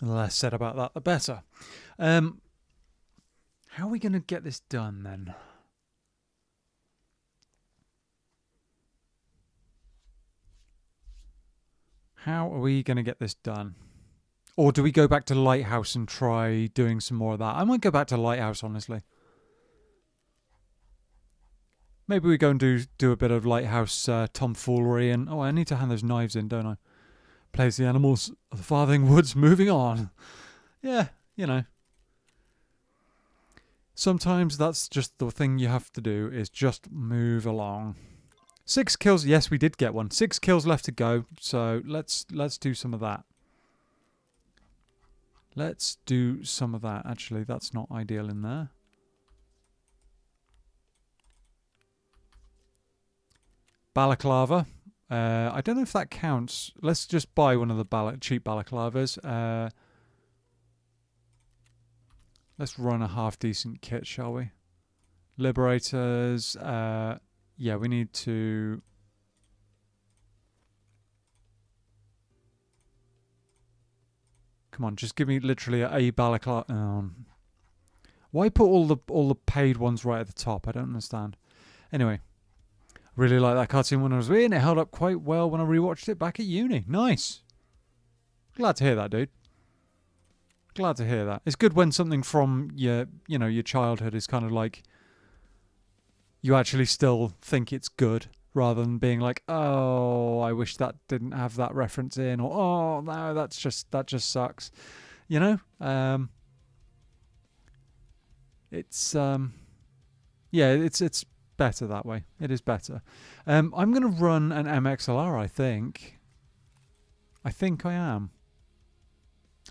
A: The less said about that, the better. How are we going to get this done, then? How are we going to get this done? Or do we go back to Lighthouse and try doing some more of that? I might go back to Lighthouse, honestly. Maybe we go and do a bit of Lighthouse tomfoolery and... Oh, I need to hand those knives in, don't I? Plays the animals of the Farthing Woods, moving on. Yeah, you know. Sometimes that's just the thing you have to do, is just move along. 6 kills. Yes, we did get one. 6 kills left to go. So let's do some of that. Let's do some of that. Actually, that's not ideal in there. Balaclava. I don't know if that counts. Let's just buy one of the cheap balaclavas. Let's run a half-decent kit, shall we? Liberators. Yeah, we need to... Come on, just give me literally a balaclava. Why put all the paid ones right at the top? I don't understand. Anyway, really like that cartoon when I was reading. It held up quite well when I rewatched it back at uni. Nice. Glad to hear that, dude. Glad to hear that. It's good when something from your childhood is kind of like, you actually still think it's good, rather than being like, oh, I wish that didn't have that reference in, or oh no, that just sucks. You know? It's yeah, it's better that way. It is better. I'm gonna run an MXLR, I think. I think I am.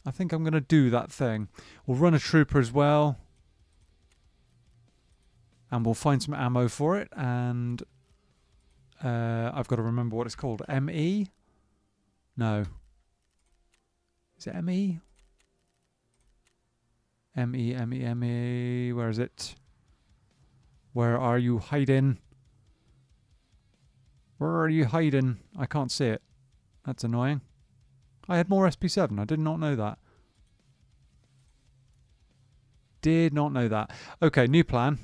A: I think I'm gonna do that thing. We'll run a trooper as well. And we'll find some ammo for it, and I've got to remember what it's called. ME? No. Is it ME? ME. Where is it? Where are you hiding? Where are you hiding? I can't see it. That's annoying. I had more SP7. I did not know that. Did not know that. Okay, new plan.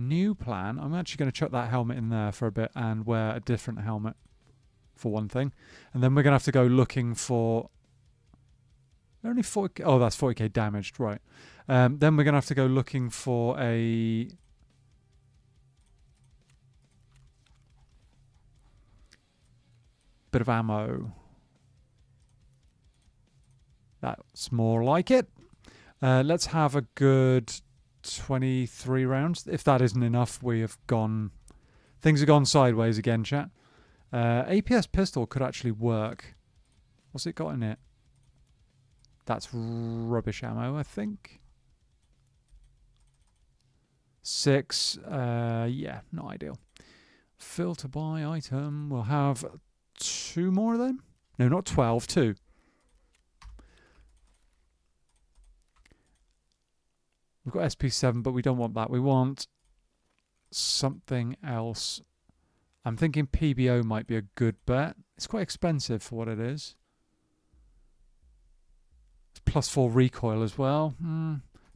A: New plan. I'm actually going to chuck that helmet in there for a bit and wear a different helmet for one thing. And then we're going to have to go looking for... Only 40k. Oh, that's 40k damaged. Right. Then we're going to have to go looking for a... bit of ammo. That's more like it. Let's have a good 23 rounds. If that isn't enough, we have gone... Things have gone sideways again, chat. APS pistol could actually work. What's it got in it? That's rubbish ammo, I think. 6. Yeah, not ideal. Filter by item. We'll have 2 more of them. No, not 12. 2. We've got SP7, but we don't want that. We want something else. I'm thinking PBO might be a good bet. It's quite expensive for what it is. It's +4 recoil as well.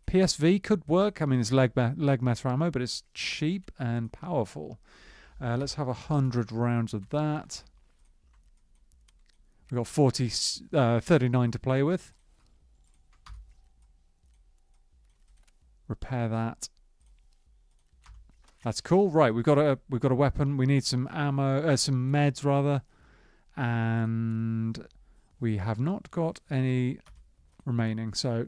A: PSV could work. I mean, it's leg meter ammo, but it's cheap and powerful. Let's have 100 rounds of that. We've got 39 to play with. Repair that. That's cool. Right, we've got a weapon. We need some ammo, some meds rather, and we have not got any remaining. So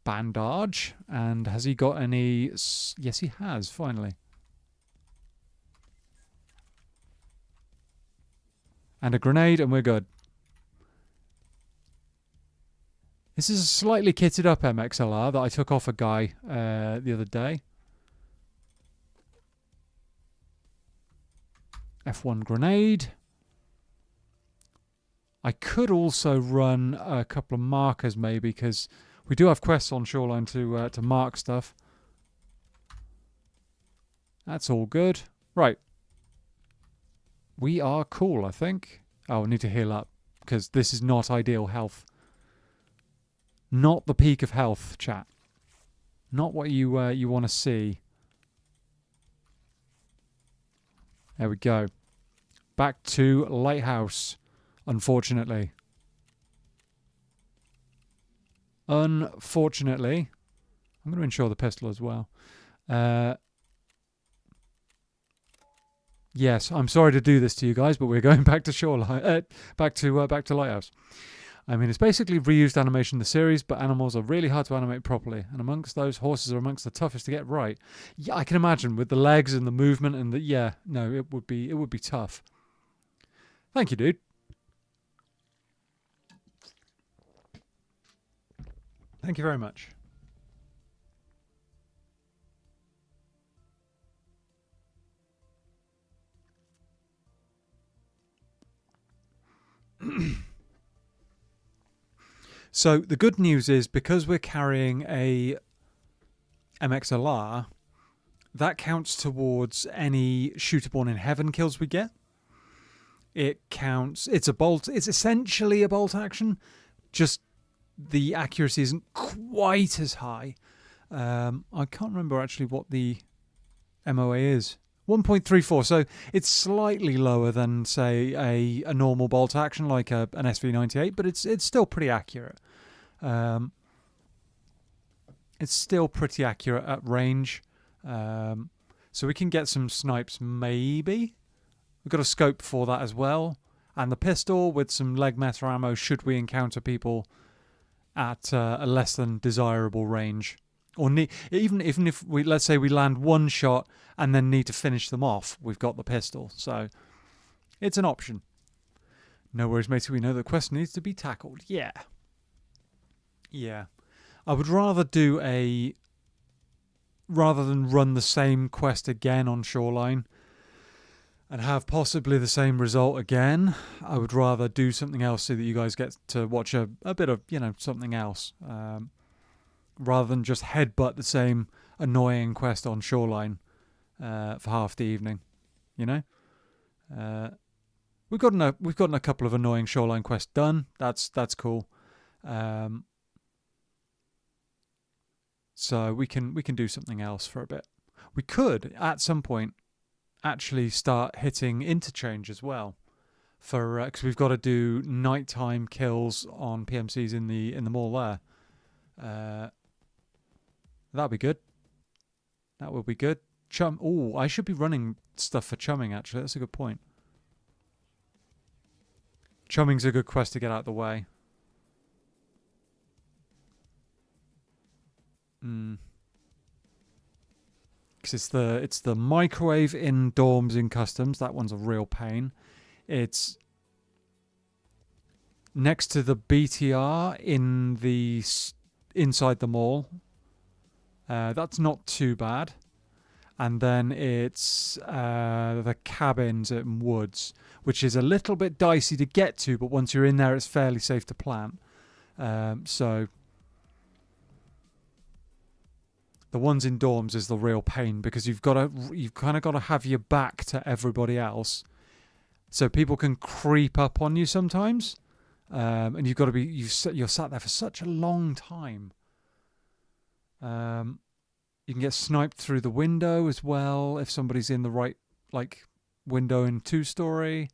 A: bandage. And has he got any? Yes, he has. Finally. And a grenade, and we're good. This is a slightly kitted up MXLR that I took off a guy the other day. F1 grenade. I could also run a couple of markers maybe, because we do have quests on Shoreline to mark stuff. That's all good. Right. We are cool, I think. Oh, I need to heal up, because this is not ideal health. Not the peak of health, chat. Not what you want to see. There we go. Back to Lighthouse, unfortunately. Unfortunately. I'm going to insure the pistol as well. Yes, I'm sorry to do this to you guys, but we're going back to Shoreline. Back to Lighthouse. I mean, it's basically reused animation in the series, but animals are really hard to animate properly. And amongst those, horses are amongst the toughest to get right. Yeah, I can imagine with the legs and the movement and the it would be tough. Thank you, dude. Thank you very much. So the good news is, because we're carrying a MXLR, that counts towards any shooter-born in heaven kills we get. It counts. It's essentially a bolt action, just the accuracy isn't quite as high. I can't remember actually what the MOA is. 1.34, so it's slightly lower than, say, a normal bolt action like an SV98, but it's still pretty accurate. It's still pretty accurate at range, so we can get some snipes maybe. We've got a scope for that as well, and the pistol with some leg meta ammo should we encounter people at a less than desirable range. Or even if we, let's say we land one shot and then need to finish them off, we've got the pistol. So it's an option. No worries, matey. We know the quest needs to be tackled. Yeah. I would rather rather than run the same quest again on Shoreline and have possibly the same result again, I would rather do something else so that you guys get to watch a bit of, something else. Rather than just headbutt the same annoying quest on Shoreline for half the evening, we've gotten a couple of annoying Shoreline quests done. That's cool. So we can do something else for a bit. We could at some point actually start hitting interchange as well, for because we've got to do nighttime kills on PMCs in the mall there. That'd be good. That would be good. Oh, I should be running stuff for chumming, actually. That's a good point. Chumming's a good quest to get out of the way. Because it's the microwave in dorms in customs. That one's a real pain. It's next to the BTR in the inside the mall. That's not too bad. And then it's the cabins in Woods, which is a little bit dicey to get to, but once you're in there, it's fairly safe to plant. So the ones in dorms is the real pain, because you've kind of got to have your back to everybody else, so people can creep up on you sometimes, and you've got to be you're sat there for such a long time. You can get sniped through the window as well if somebody's in the right window in 2-story.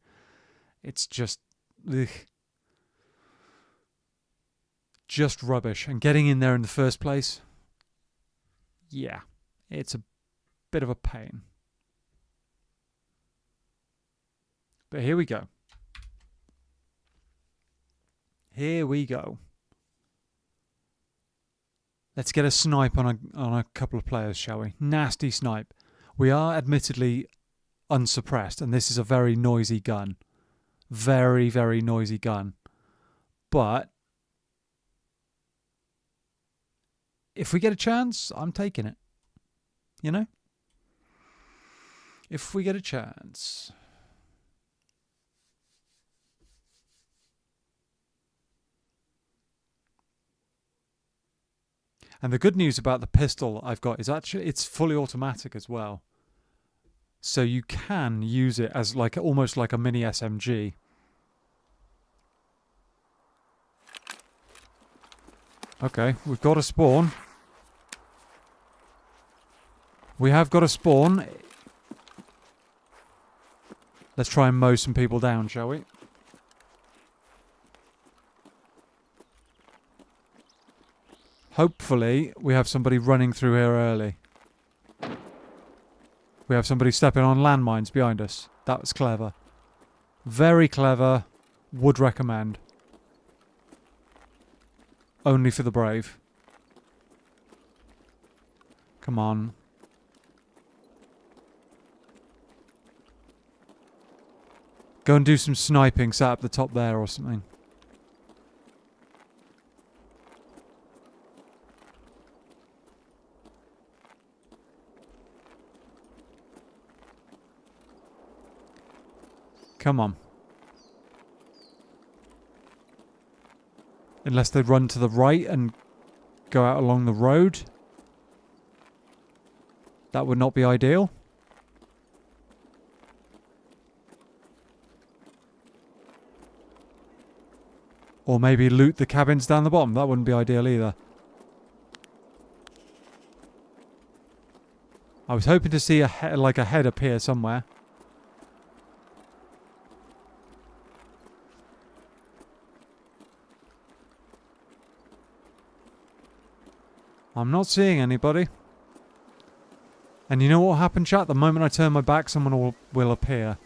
A: It's just rubbish. And getting in there in the first place, yeah, it's a bit of a pain. But here we go. Here we go. Let's get a snipe on a couple of players, shall we? Nasty snipe. We are admittedly unsuppressed, and this is a very noisy gun. Very, very noisy gun. But if we get a chance, I'm taking it. If we get a chance. And the good news about the pistol I've got is actually it's fully automatic as well. So you can use it as almost like a mini SMG. Okay, we've got a spawn. We have got a spawn. Let's try and mow some people down, shall we? Hopefully, we have somebody running through here early. We have somebody stepping on landmines behind us. That was clever. Very clever. Would recommend. only for the brave. Come on. Go and do some sniping, sat up the top there or something. Come on. Unless they run to the right and go out along the road. That would not be ideal. Or maybe loot the cabins down the bottom. That wouldn't be ideal either. I was hoping to see a head appear somewhere. I'm not seeing anybody. And you know what will happen, chat? The moment I turn my back, someone will appear.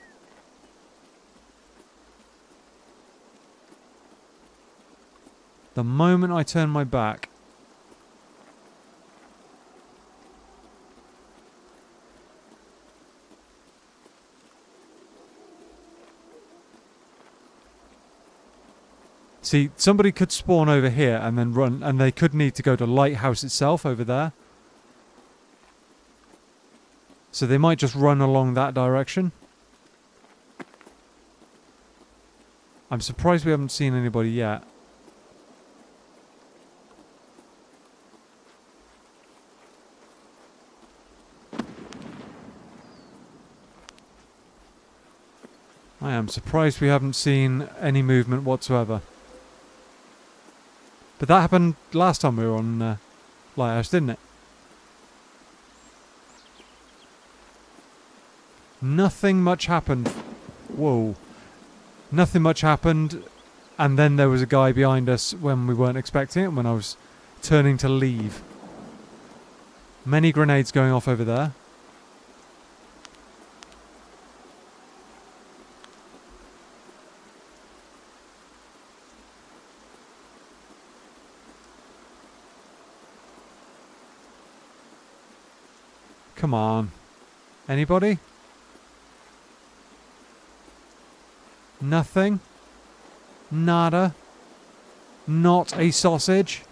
A: The moment I turn my back. See, somebody could spawn over here and then run, and they could need to go to Lighthouse itself over there. So they might just run along that direction. I'm surprised we haven't seen anybody yet. I am surprised we haven't seen any movement whatsoever. But that happened last time we were on Lighthouse, didn't it? Nothing much happened. Whoa. Nothing much happened. And then there was a guy behind us when we weren't expecting it, when I was turning to leave. Many grenades going off over there. Come on. Anybody? Nothing? Nada? Not a sausage?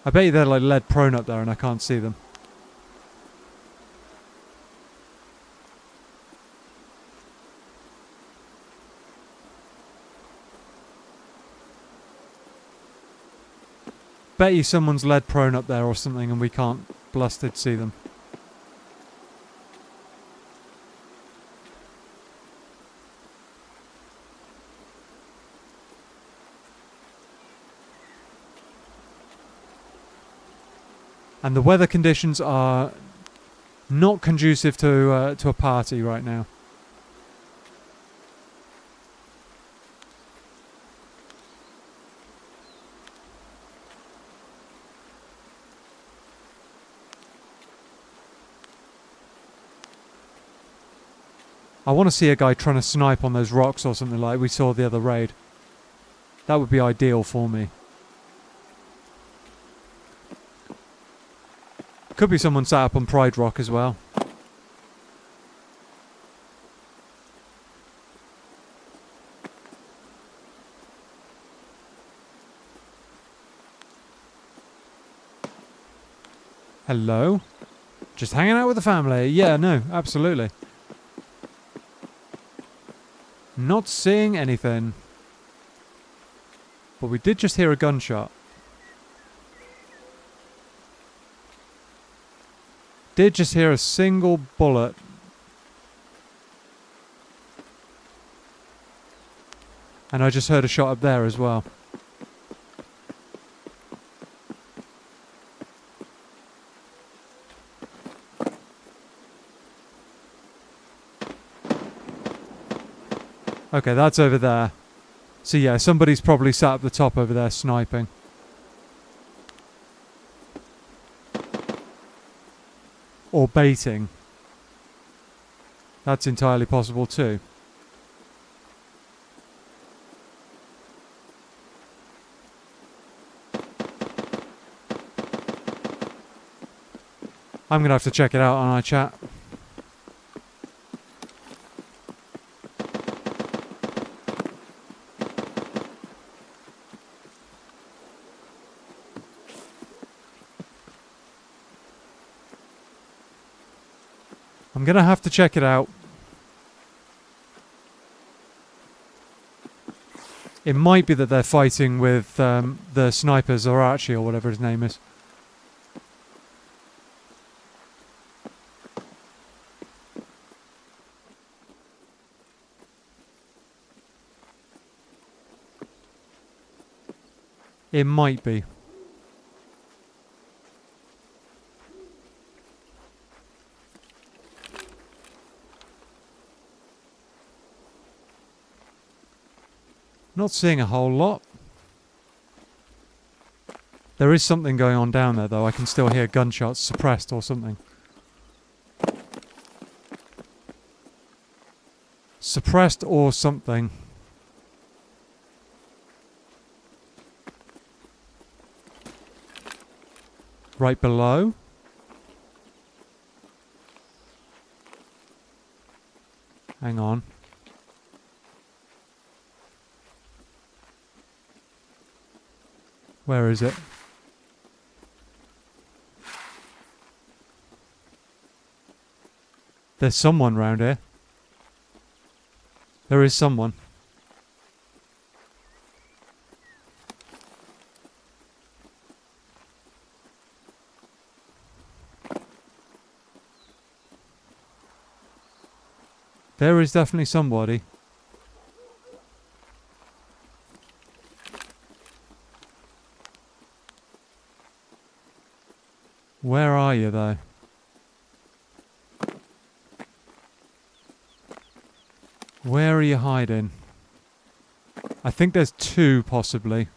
A: I bet you they're like lead prone up there and I can't see them. Bet you someone's lead prone up there or something and we can't blasted see them. And the weather conditions are not conducive to a party right now. I want to see a guy trying to snipe on those rocks or something like we saw the other raid. That would be ideal for me. Could be someone sat up on Pride Rock as well. Hello? Just hanging out with the family. Yeah, no, absolutely. Not seeing anything. But we did just hear a gunshot. Did just hear a single bullet. And I just heard a shot up there as well. Okay, that's over there. So yeah, somebody's probably sat up the top over there sniping. Or baiting. That's entirely possible too. I'm going to have to check it out on our chat. I'm going to have to check it out. It might be that they're fighting with the snipers or Archie or whatever his name is. It might be. Not seeing a whole lot. There is something going on down there though. I can still hear gunshots, suppressed or something. Suppressed or something. Right below. Hang on. Where is it? There's someone round here. There is someone. There is definitely somebody. Where are you, though? Where are you hiding? I think there's two, possibly.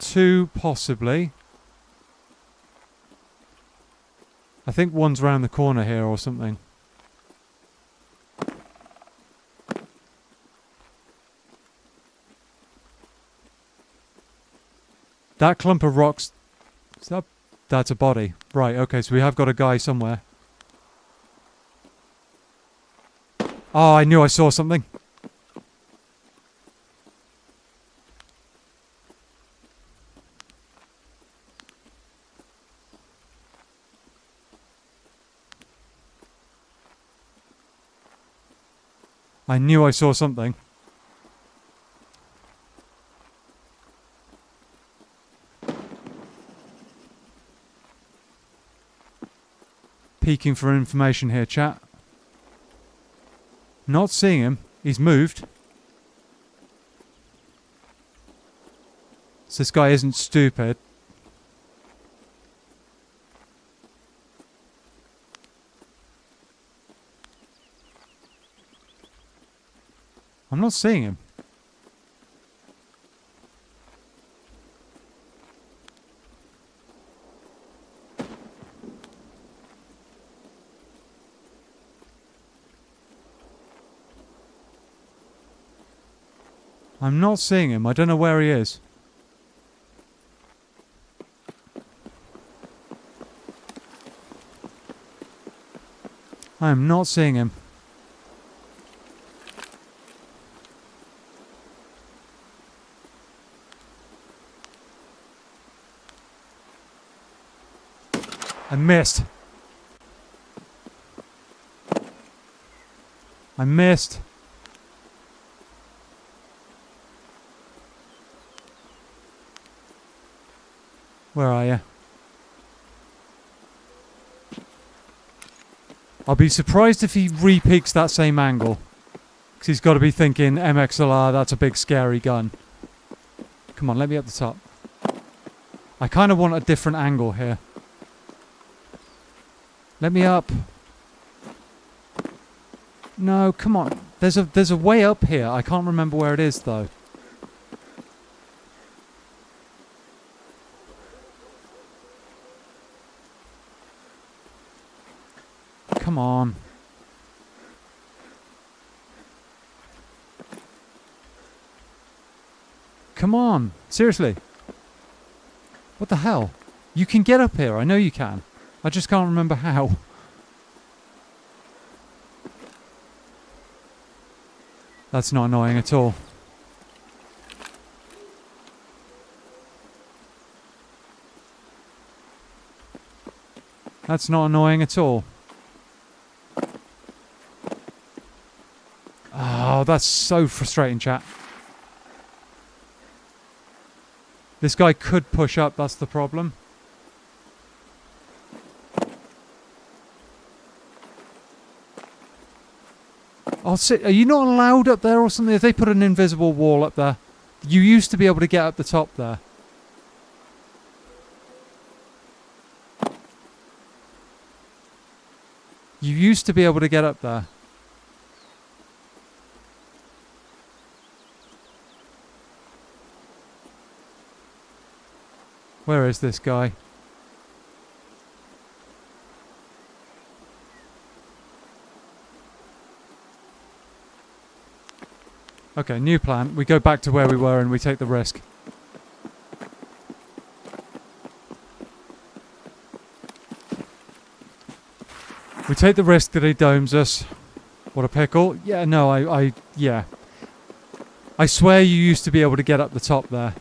A: Two, possibly. I think one's round the corner here or something. That clump of rocks... That's a body. Right, okay, so we have got a guy somewhere. Oh, I knew I saw something. I knew I saw something. Peeking for information here, chat. Not seeing him. He's moved. So this guy isn't stupid. I'm not seeing him. I'm not seeing him. I don't know where he is. I am not seeing him. I missed. I missed. Where are you? I'll be surprised if he re-peaks that same angle. Because he's got to be thinking, MXLR, that's a big scary gun. Come on, let me at the top. I kind of want a different angle here. Let me up. No, come on. There's a way up here. I can't remember where it is though. Come on. Come on. Seriously. What the hell? You can get up here. I know you can. I just can't remember how. That's not annoying at all. That's not annoying at all. Oh, that's so frustrating, chat. This guy could push up, that's the problem. I'll sit. Are you not allowed up there or something? If they put an invisible wall up there. You used to be able to get up the top there. You used to be able to get up there. Where is this guy? Okay, new plan. We go back to where we were and we take the risk. We take the risk that he domes us. What a pickle. Yeah, no, yeah. I swear you used to be able to get up the top there.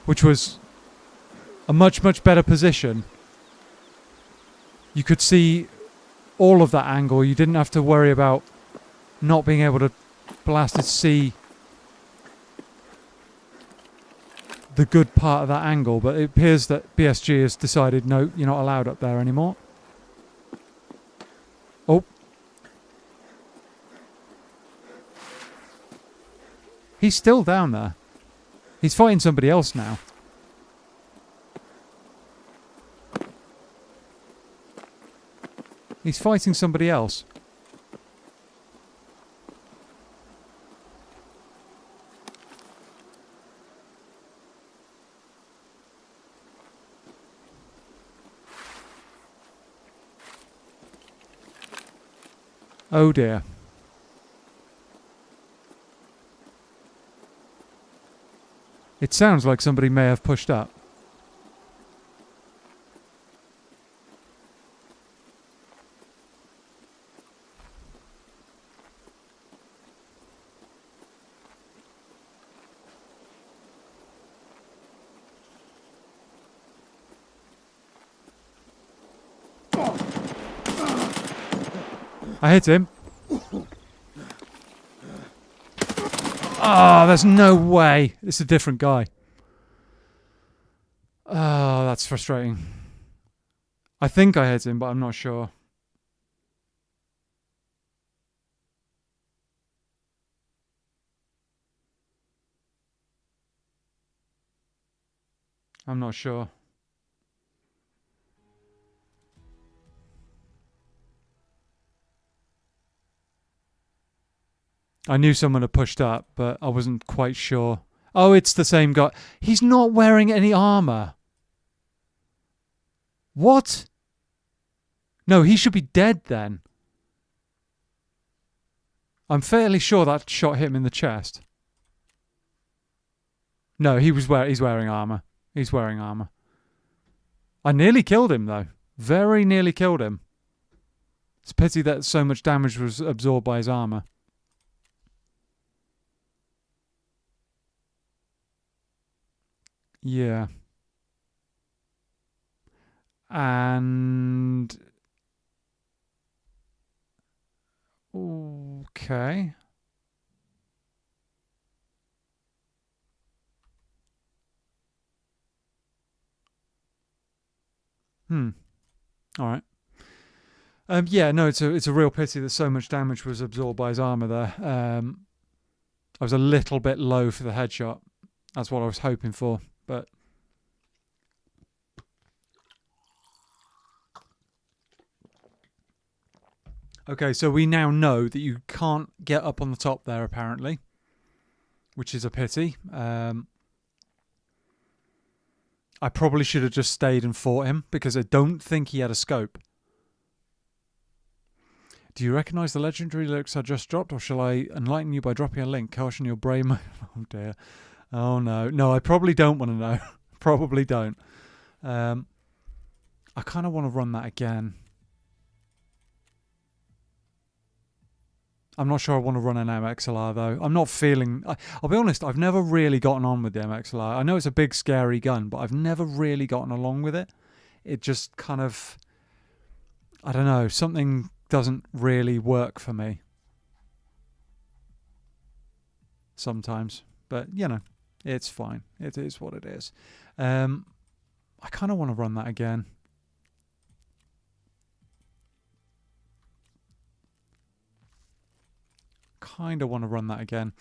A: Which was a much, much better position. You could see all of that angle. You didn't have to worry about not being able to blasted see the good part of that angle, but it appears that BSG has decided, no, you're not allowed up there anymore. Oh. He's still down there. He's fighting somebody else now. He's fighting somebody else. Oh dear. It sounds like somebody may have pushed up. I hit him. Oh, there's no way. It's a different guy. Oh, that's frustrating. I think I hit him, but I'm not sure. I'm not sure. I knew someone had pushed up, but I wasn't quite sure. Oh, it's the same guy. He's not wearing any armor. What? No, he should be dead then. I'm fairly sure that shot hit him in the chest. No, he's wearing armor. He's wearing armor. I nearly killed him though. Very nearly killed him. It's a pity that so much damage was absorbed by his armor. Yeah. And okay. All right. Yeah, no, it's a real pity that so much damage was absorbed by his armor there. I was a little bit low for the headshot. That's what I was hoping for, but Okay, so we now know that you can't get up on the top there, apparently, which is a pity. I probably should have just stayed and fought him, because I don't think he had a scope. Do you recognise the legendary lyrics I just dropped, or shall I enlighten you by dropping a link? Caution your brain. Oh dear. Oh no. No, I probably don't want to know. Probably don't. I kind of want to run that again. I'm not sure I want to run an MXLR though. I'm not feeling... I'll be honest, I've never really gotten on with the MXLR. I know it's a big scary gun, but I've never really gotten along with it. It just kind of... I don't know, something doesn't really work for me. Sometimes. But, you know, it's fine. It is what it is. I kind of want to run that again. Kind of want to run that again.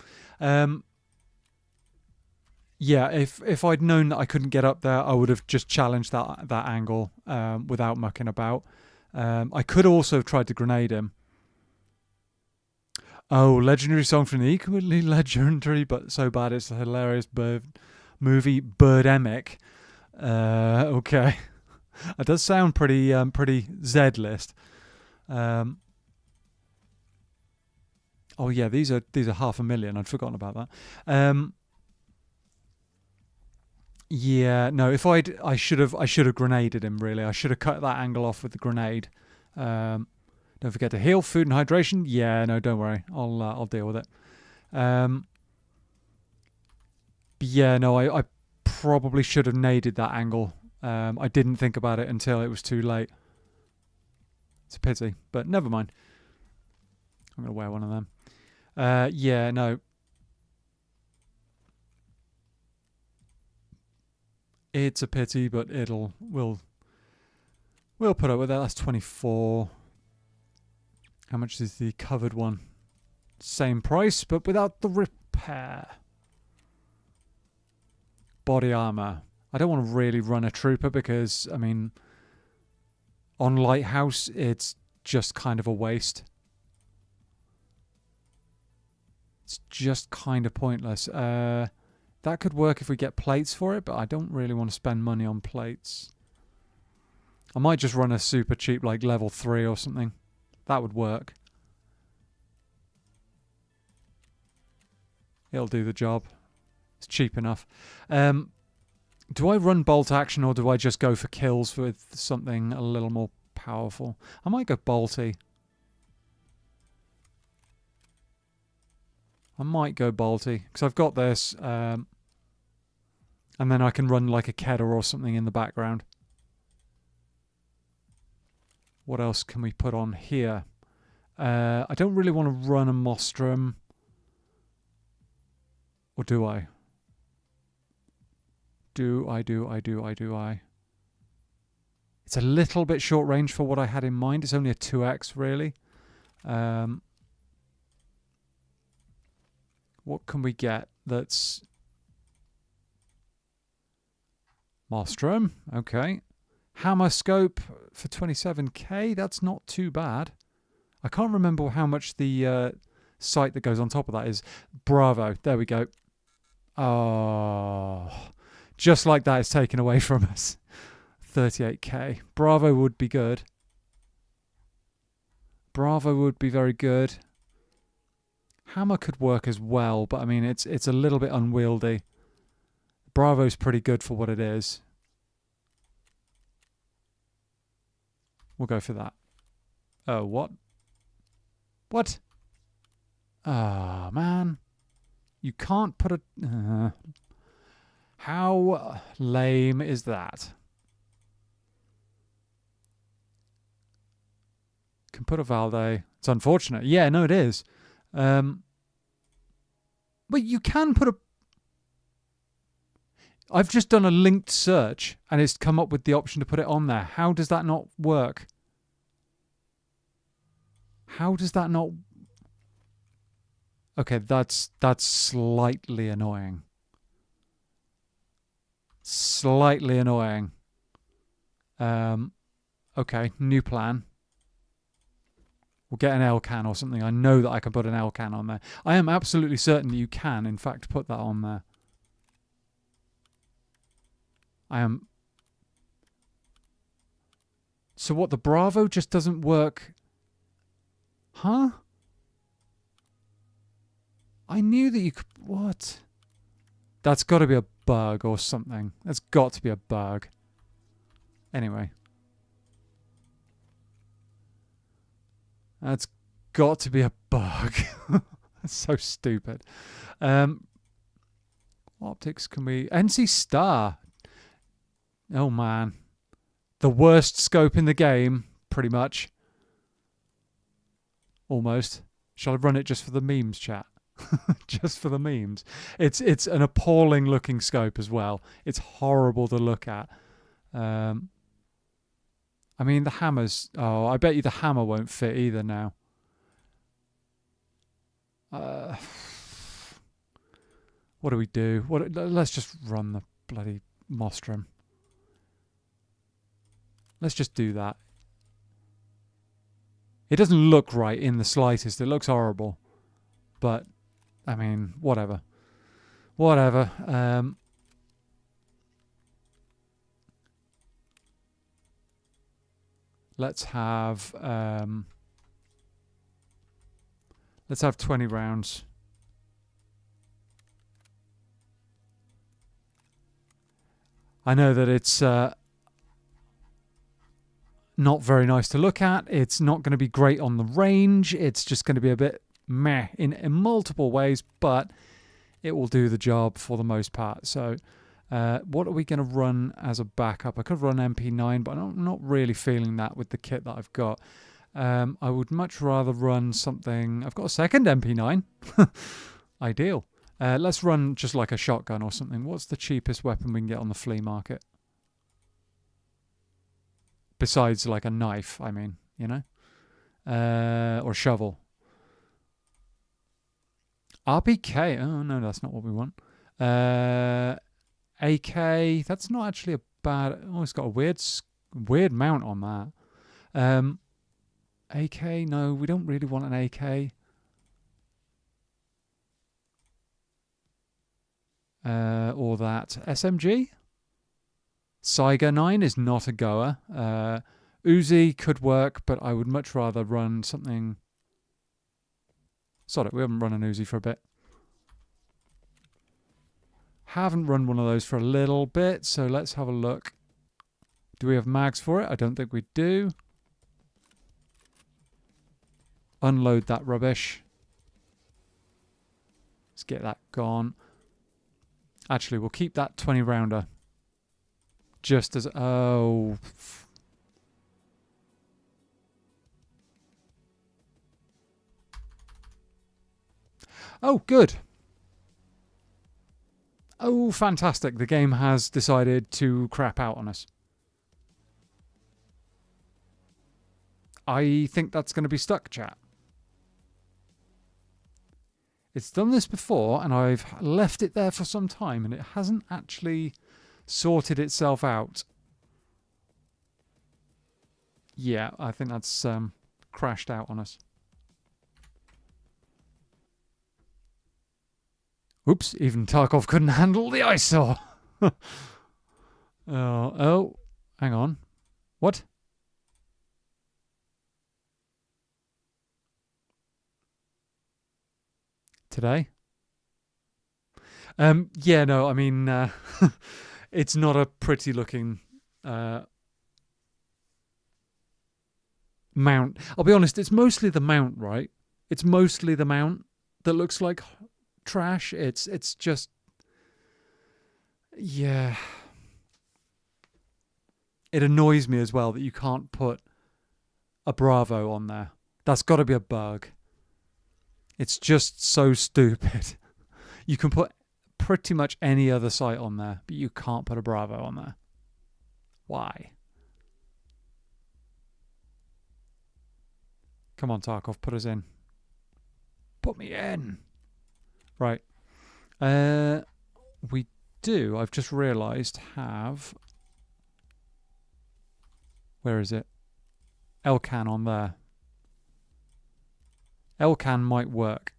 A: Yeah, if I'd known that I couldn't get up there, I would have just challenged that angle without mucking about. I could also have tried to grenade him. Oh, legendary song from the equally legendary but so bad it's a hilarious movie Birdemic. Okay, it does sound pretty Z-list. Oh yeah, these are 500,000. I'd forgotten about that. Yeah, no. I should have grenaded him. Really, I should have cut that angle off with the grenade. Don't forget to heal, food, and hydration. Yeah, no, don't worry. I'll deal with it. Yeah, no. I probably should have naded that angle. I didn't think about it until it was too late. It's a pity, but never mind. I'm gonna wear one of them. Yeah, no. It's a pity, but we'll put up with that. That's 24. How much is the covered one? Same price, but without the repair. Body armor. I don't want to really run a trooper because, I mean, on Lighthouse, it's just kind of a waste. It's just kind of pointless. That could work if we get plates for it, but I don't really want to spend money on plates. I might just run a super cheap, like level 3 or something. That would work. It'll do the job. It's cheap enough. Do I run bolt action or do I just go for kills with something a little more powerful? I might go bolty. Because I've got this. And then I can run like a Kedder or something in the background. What else can we put on here? I don't really want to run a Nostrum. Or do I? Do I? It's a little bit short range for what I had in mind. It's only a 2x really. What can we get that's... Nostrum, okay. Hammer scope for 27k, that's not too bad. I can't remember how much the sight that goes on top of that is. Bravo, there we go. Oh, just like that, it's taken away from us. 38k. Bravo would be good. Bravo would be very good. Hammer could work as well, but I mean, it's a little bit unwieldy. Bravo's pretty good for what it is. We'll go for that. Oh, what? What? Ah, man. You can't put a... how lame is that? Can put a Valde. It's unfortunate. Yeah, no, it is. But you can put a... I've just done a linked search and it's come up with the option to put it on there. How does that not work? How does that not... Okay, that's slightly annoying. Slightly annoying. Okay, new plan. We'll get an L-can or something. I know that I can put an L-can on there. I am absolutely certain that you can, in fact, put that on there. I am... So what, the Bravo just doesn't work? Huh? I knew that you could... What? That's got to be a bug or something. That's got to be a bug. Anyway. That's got to be a bug. That's so stupid. What optics can we... NC Star. Oh, man. The worst scope in the game, pretty much. Almost. Shall I run it just for the memes, chat? Just for the memes. It's an appalling looking scope as well. It's horrible to look at. I mean, the hammers... Oh, I bet you the hammer won't fit either now. What do we do? Let's just run the bloody Nostrum. Let's just do that. It doesn't look right in the slightest. It looks horrible. But, I mean, whatever. Whatever. Let's have 20 rounds. I know that it's not very nice to look at. It's not going to be great on the range. It's just going to be a bit meh in multiple ways, but it will do the job for the most part. So what are we going to run as a backup? I could run MP9, but I'm not really feeling that with the kit that I've got. I would much rather run something... I've got a second MP9. Ideal. Let's run just like a shotgun or something. What's the cheapest weapon we can get on the flea market? Besides like a knife, I mean, you know? Or a shovel. RPK. Oh, no, that's not what we want. AK. That's not actually a bad... Oh, it's got a weird mount on that. AK. No, we don't really want an AK. Or that. SMG? Saiga 9 is not a goer. Uzi could work, but I would much rather run something... Sod it, we haven't run an Uzi for a bit. Haven't run one of those for a little bit, so let's have a look. Do we have mags for it? I don't think we do. Unload that rubbish. Let's get that gone. Actually, we'll keep that 20 rounder. Just as... Oh... Oh, good. Oh, fantastic. The game has decided to crap out on us. I think that's going to be stuck, chat. It's done this before, and I've left it there for some time, and it hasn't actually sorted itself out. Yeah, I think that's crashed out on us. Oops, even Tarkov couldn't handle the eyesore. Oh, hang on. What? Today? Yeah, no, I mean, it's not a pretty looking mount. I'll be honest, it's mostly the mount, right? It's mostly the mount that looks like trash. It's just... Yeah. It annoys me as well that you can't put a Bravo on there. That's got to be a bug. It's just so stupid. You can put pretty much any other sight on there, but you can't put a Bravo on there. Why? Come on, Tarkov, put us in. Put me in. Right. We do, I've just realised, have... Where is it? L-can on there. Elcan might work.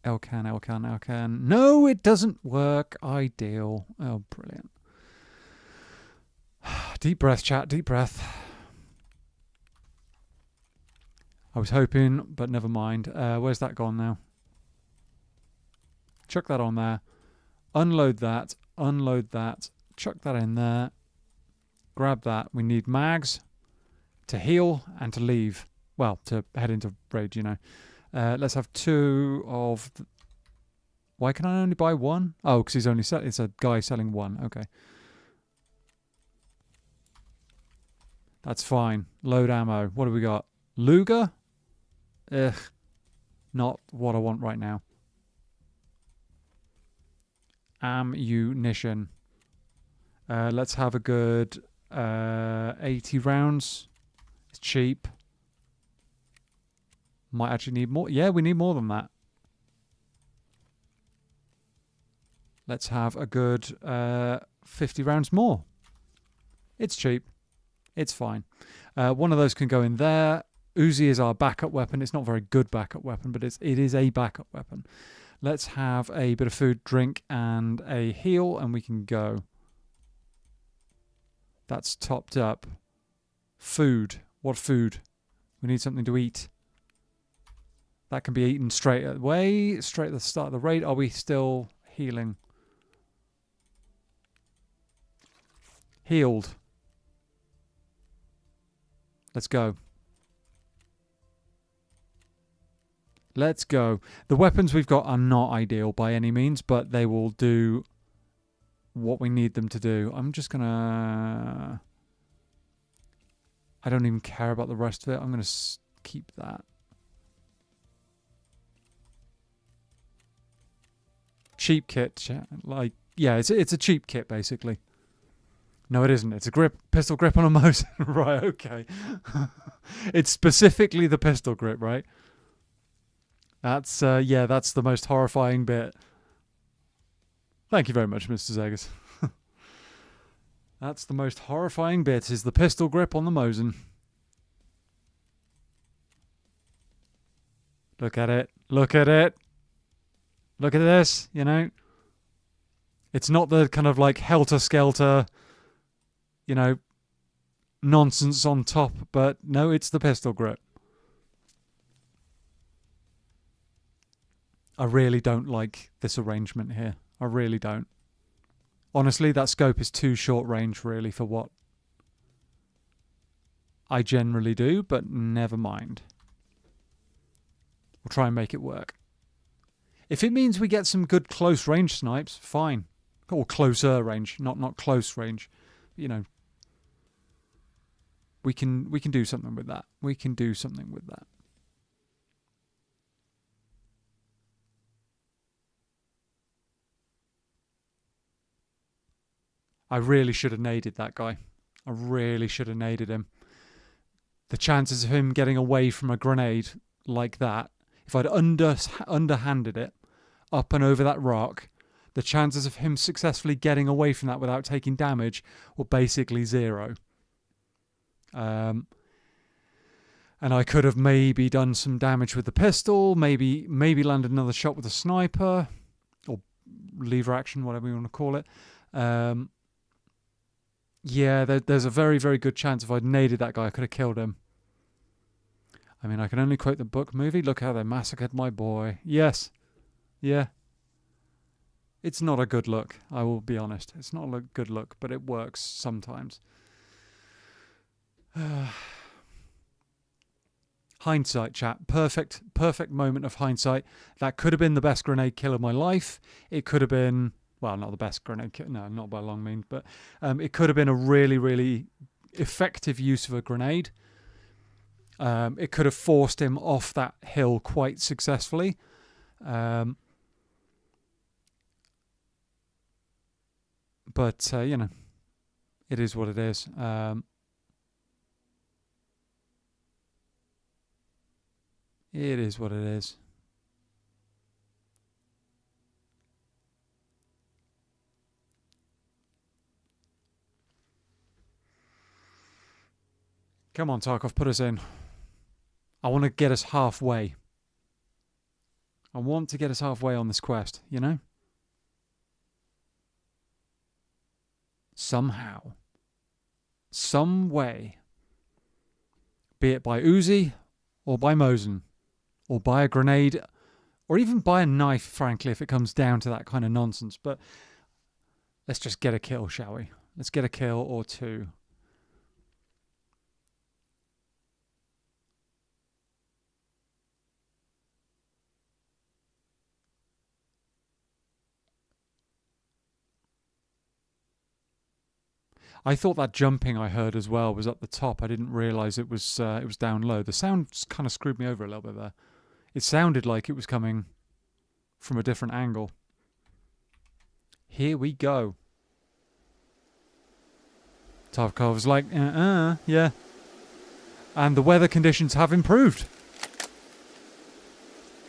A: Elcan. No, it doesn't work. Ideal. Oh, brilliant. Deep breath, chat. Deep breath. I was hoping, but never mind. Where's that gone now? Chuck that on there. Unload that. Unload that. Chuck that in there. Grab that. We need mags to heal and to leave. Well, to head into raid, you know. Let's have 2 of... Why can I only buy 1? Oh, because he's only it's a guy selling 1. Okay. That's fine. Load ammo. What do we got? Luger? Ugh. Not what I want right now. Ammunition. Let's have a good 80 rounds. It's cheap. Might actually need more. Yeah, we need more than that. Let's have a good 50 rounds more. It's cheap. It's fine. One of those can go in there. Uzi is our backup weapon. It's not a very good backup weapon, but it is a backup weapon. Let's have a bit of food, drink, and a heal, and we can go. That's topped up. Food. What food? We need something to eat. That can be eaten straight away, straight at the start of the raid. Are we still healing? Healed. Let's go. Let's go. The weapons we've got are not ideal by any means, but they will do what we need them to do. I'm just going to... I don't even care about the rest of it. I'm going to keep that. Cheap kit. Like, yeah, it's a cheap kit, basically. No, it isn't. It's a pistol grip on a mouse. Right, okay. It's specifically the pistol grip, right? That's, yeah, that's the most horrifying bit. Thank you very much, Mr. Zegas. That's the most horrifying bit, is the pistol grip on the Mosin. Look at it. Look at it. Look at this, you know. It's not the kind of like helter-skelter, you know, nonsense on top, but no, it's the pistol grip. I really don't like this arrangement here. I really don't. Honestly, that scope is too short range, really, for what I generally do, but never mind. We'll try and make it work. If it means we get some good close range snipes, fine. Or closer range, not close range. You know, we can do something with that. We can do something with that. I really should have naded that guy. I really should have naded him. The chances of him getting away from a grenade like that, if I'd underhanded it up and over that rock, the chances of him successfully getting away from that without taking damage were basically 0. And I could have maybe done some damage with the pistol, maybe landed another shot with a sniper, or lever action, whatever you want to call it. Yeah, there's a very, very good chance if I'd naded that guy, I could have killed him. I mean, I can only quote the book movie. Look how they massacred my boy. Yes. Yeah. It's not a good look, I will be honest. It's not a good look, but it works sometimes. Hindsight, chat. Perfect moment of hindsight. That could have been the best grenade kill of my life. It could have been... Well, not the best grenade kill. No, not by a long means. But it could have been a really, really effective use of a grenade. It could have forced him off that hill quite successfully. But, you know, it is what it is. It is what it is. Come on, Tarkov, put us in. I want to get us halfway. I want to get us halfway on this quest, you know? Somehow. Some way. Be it by Uzi, or by Mosin, or by a grenade, or even by a knife, frankly, if it comes down to that kind of nonsense. But let's just get a kill, shall we? Let's get a kill or two. I thought that jumping I heard as well was up the top. I didn't realise it was down low. The sound kind of screwed me over a little bit there. It sounded like it was coming from a different angle. Here we go. Tarkov's like, yeah. And the weather conditions have improved.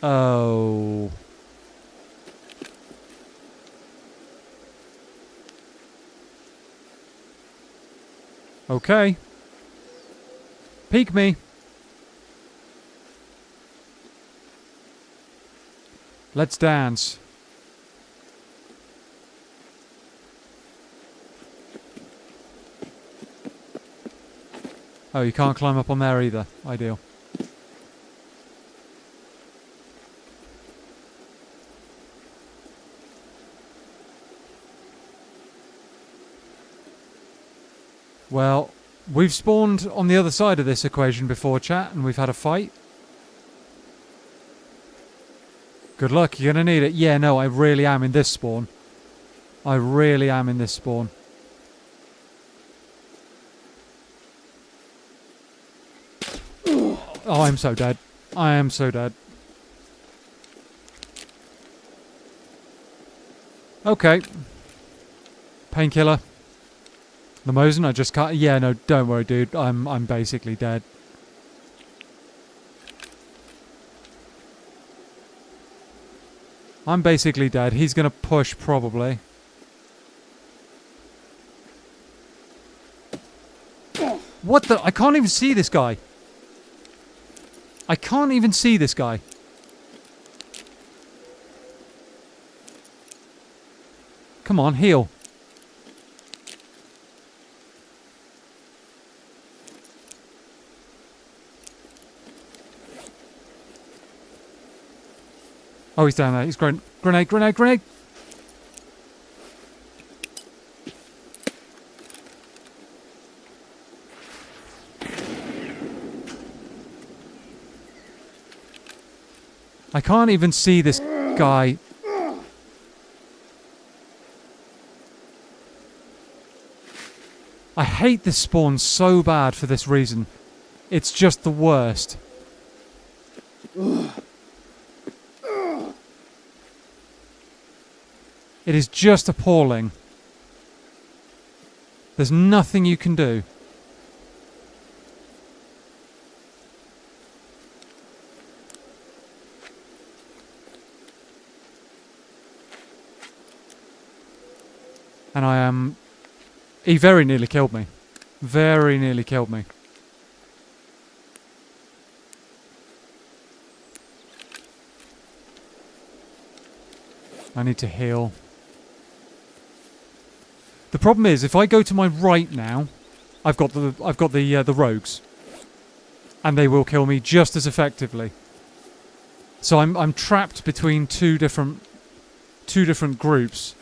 A: Oh. Okay. Peek me. Let's dance. Oh, you can't climb up on there either. Ideal. Well, we've spawned on the other side of this equation before, chat, and we've had a fight. Good luck, you're going to need it. Yeah, no, I really am in this spawn. I really am in this spawn. Oh, I'm so dead. I am so dead. Okay. Painkiller. The Mosin, I just can't... Yeah, no, don't worry, dude. I'm basically dead. I'm basically dead. He's going to push, probably. What the... I can't even see this guy. I can't even see this guy. Come on, heal. Oh, he's down there. He's grenade, grenade, grenade. I can't even see this guy. I hate this spawn so bad for this reason. It's just the worst. It is just appalling. There's nothing you can do. And I am... He very nearly killed me. Very nearly killed me. I need to heal. The problem is, if I go to my right now, I've got the rogues, and they will kill me just as effectively. So I'm trapped between two different groups.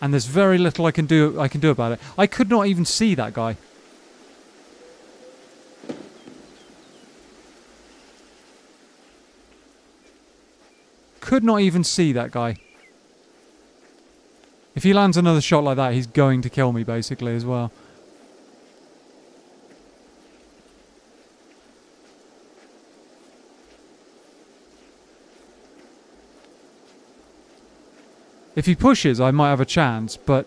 A: And there's very little I can do about it. I could not even see that guy. Could not even see that guy. If he lands another shot like that, he's going to kill me basically as well. If he pushes, I might have a chance, but...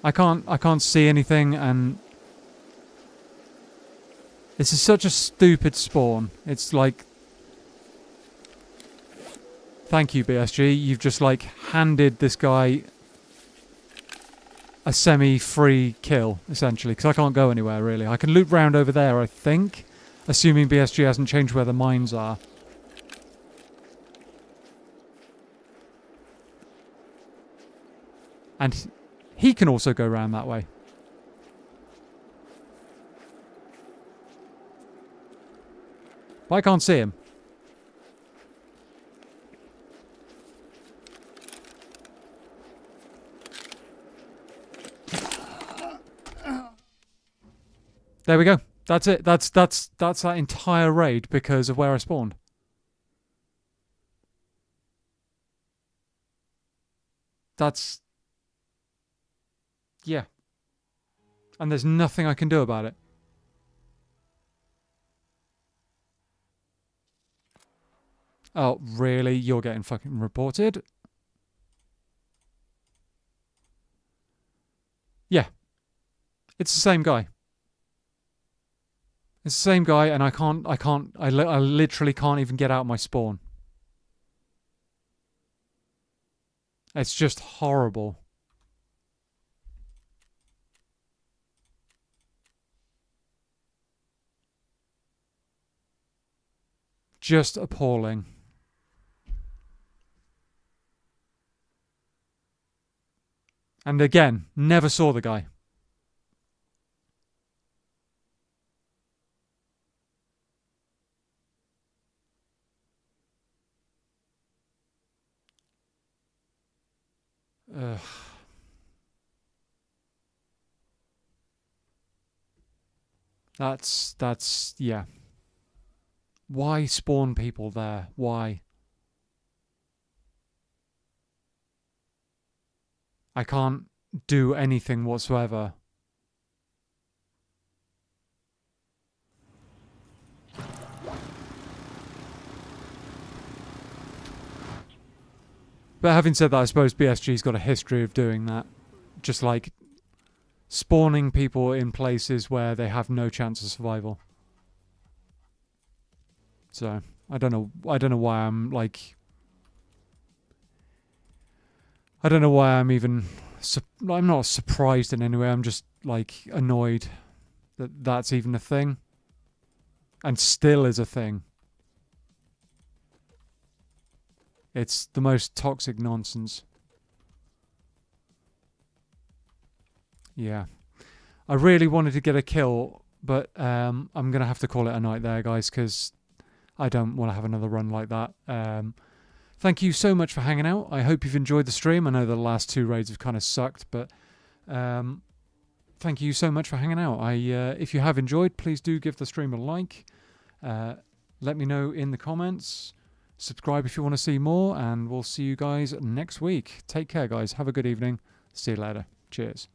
A: I can't see anything, and... This is such a stupid spawn. It's like... Thank you, BSG. You've just, like, handed this guy a semi-free kill, essentially, because I can't go anywhere, really. I can loot round over there, I think, assuming BSG hasn't changed where the mines are. And he can also go round that way. But I can't see him. There we go. That's it. That's that entire raid because of where I spawned. That's... yeah. And there's nothing I can do about it. Oh, really? You're getting fucking reported? Yeah. It's the same guy. It's the same guy, and I literally can't even get out of my spawn. It's just horrible. Just appalling. And again, never saw the guy. Ugh. That's, yeah. Why spawn people there? Why? I can't do anything whatsoever. But having said that, I suppose BSG's got a history of doing that. Just like spawning people in places where they have no chance of survival. So, I don't know why I'm like... I don't know why I'm even... I'm not surprised in any way, I'm just like annoyed that that's even a thing. And still is a thing. It's the most toxic nonsense. Yeah. I really wanted to get a kill, but I'm going to have to call it a night there, guys, because I don't want to have another run like that. Thank you so much for hanging out. I hope you've enjoyed the stream. I know the last two raids have kind of sucked, but thank you so much for hanging out. If you have enjoyed, please do give the stream a like. Let me know in the comments. Subscribe if you want to see more, and we'll see you guys next week. Take care, guys. Have a good evening. See you later. Cheers.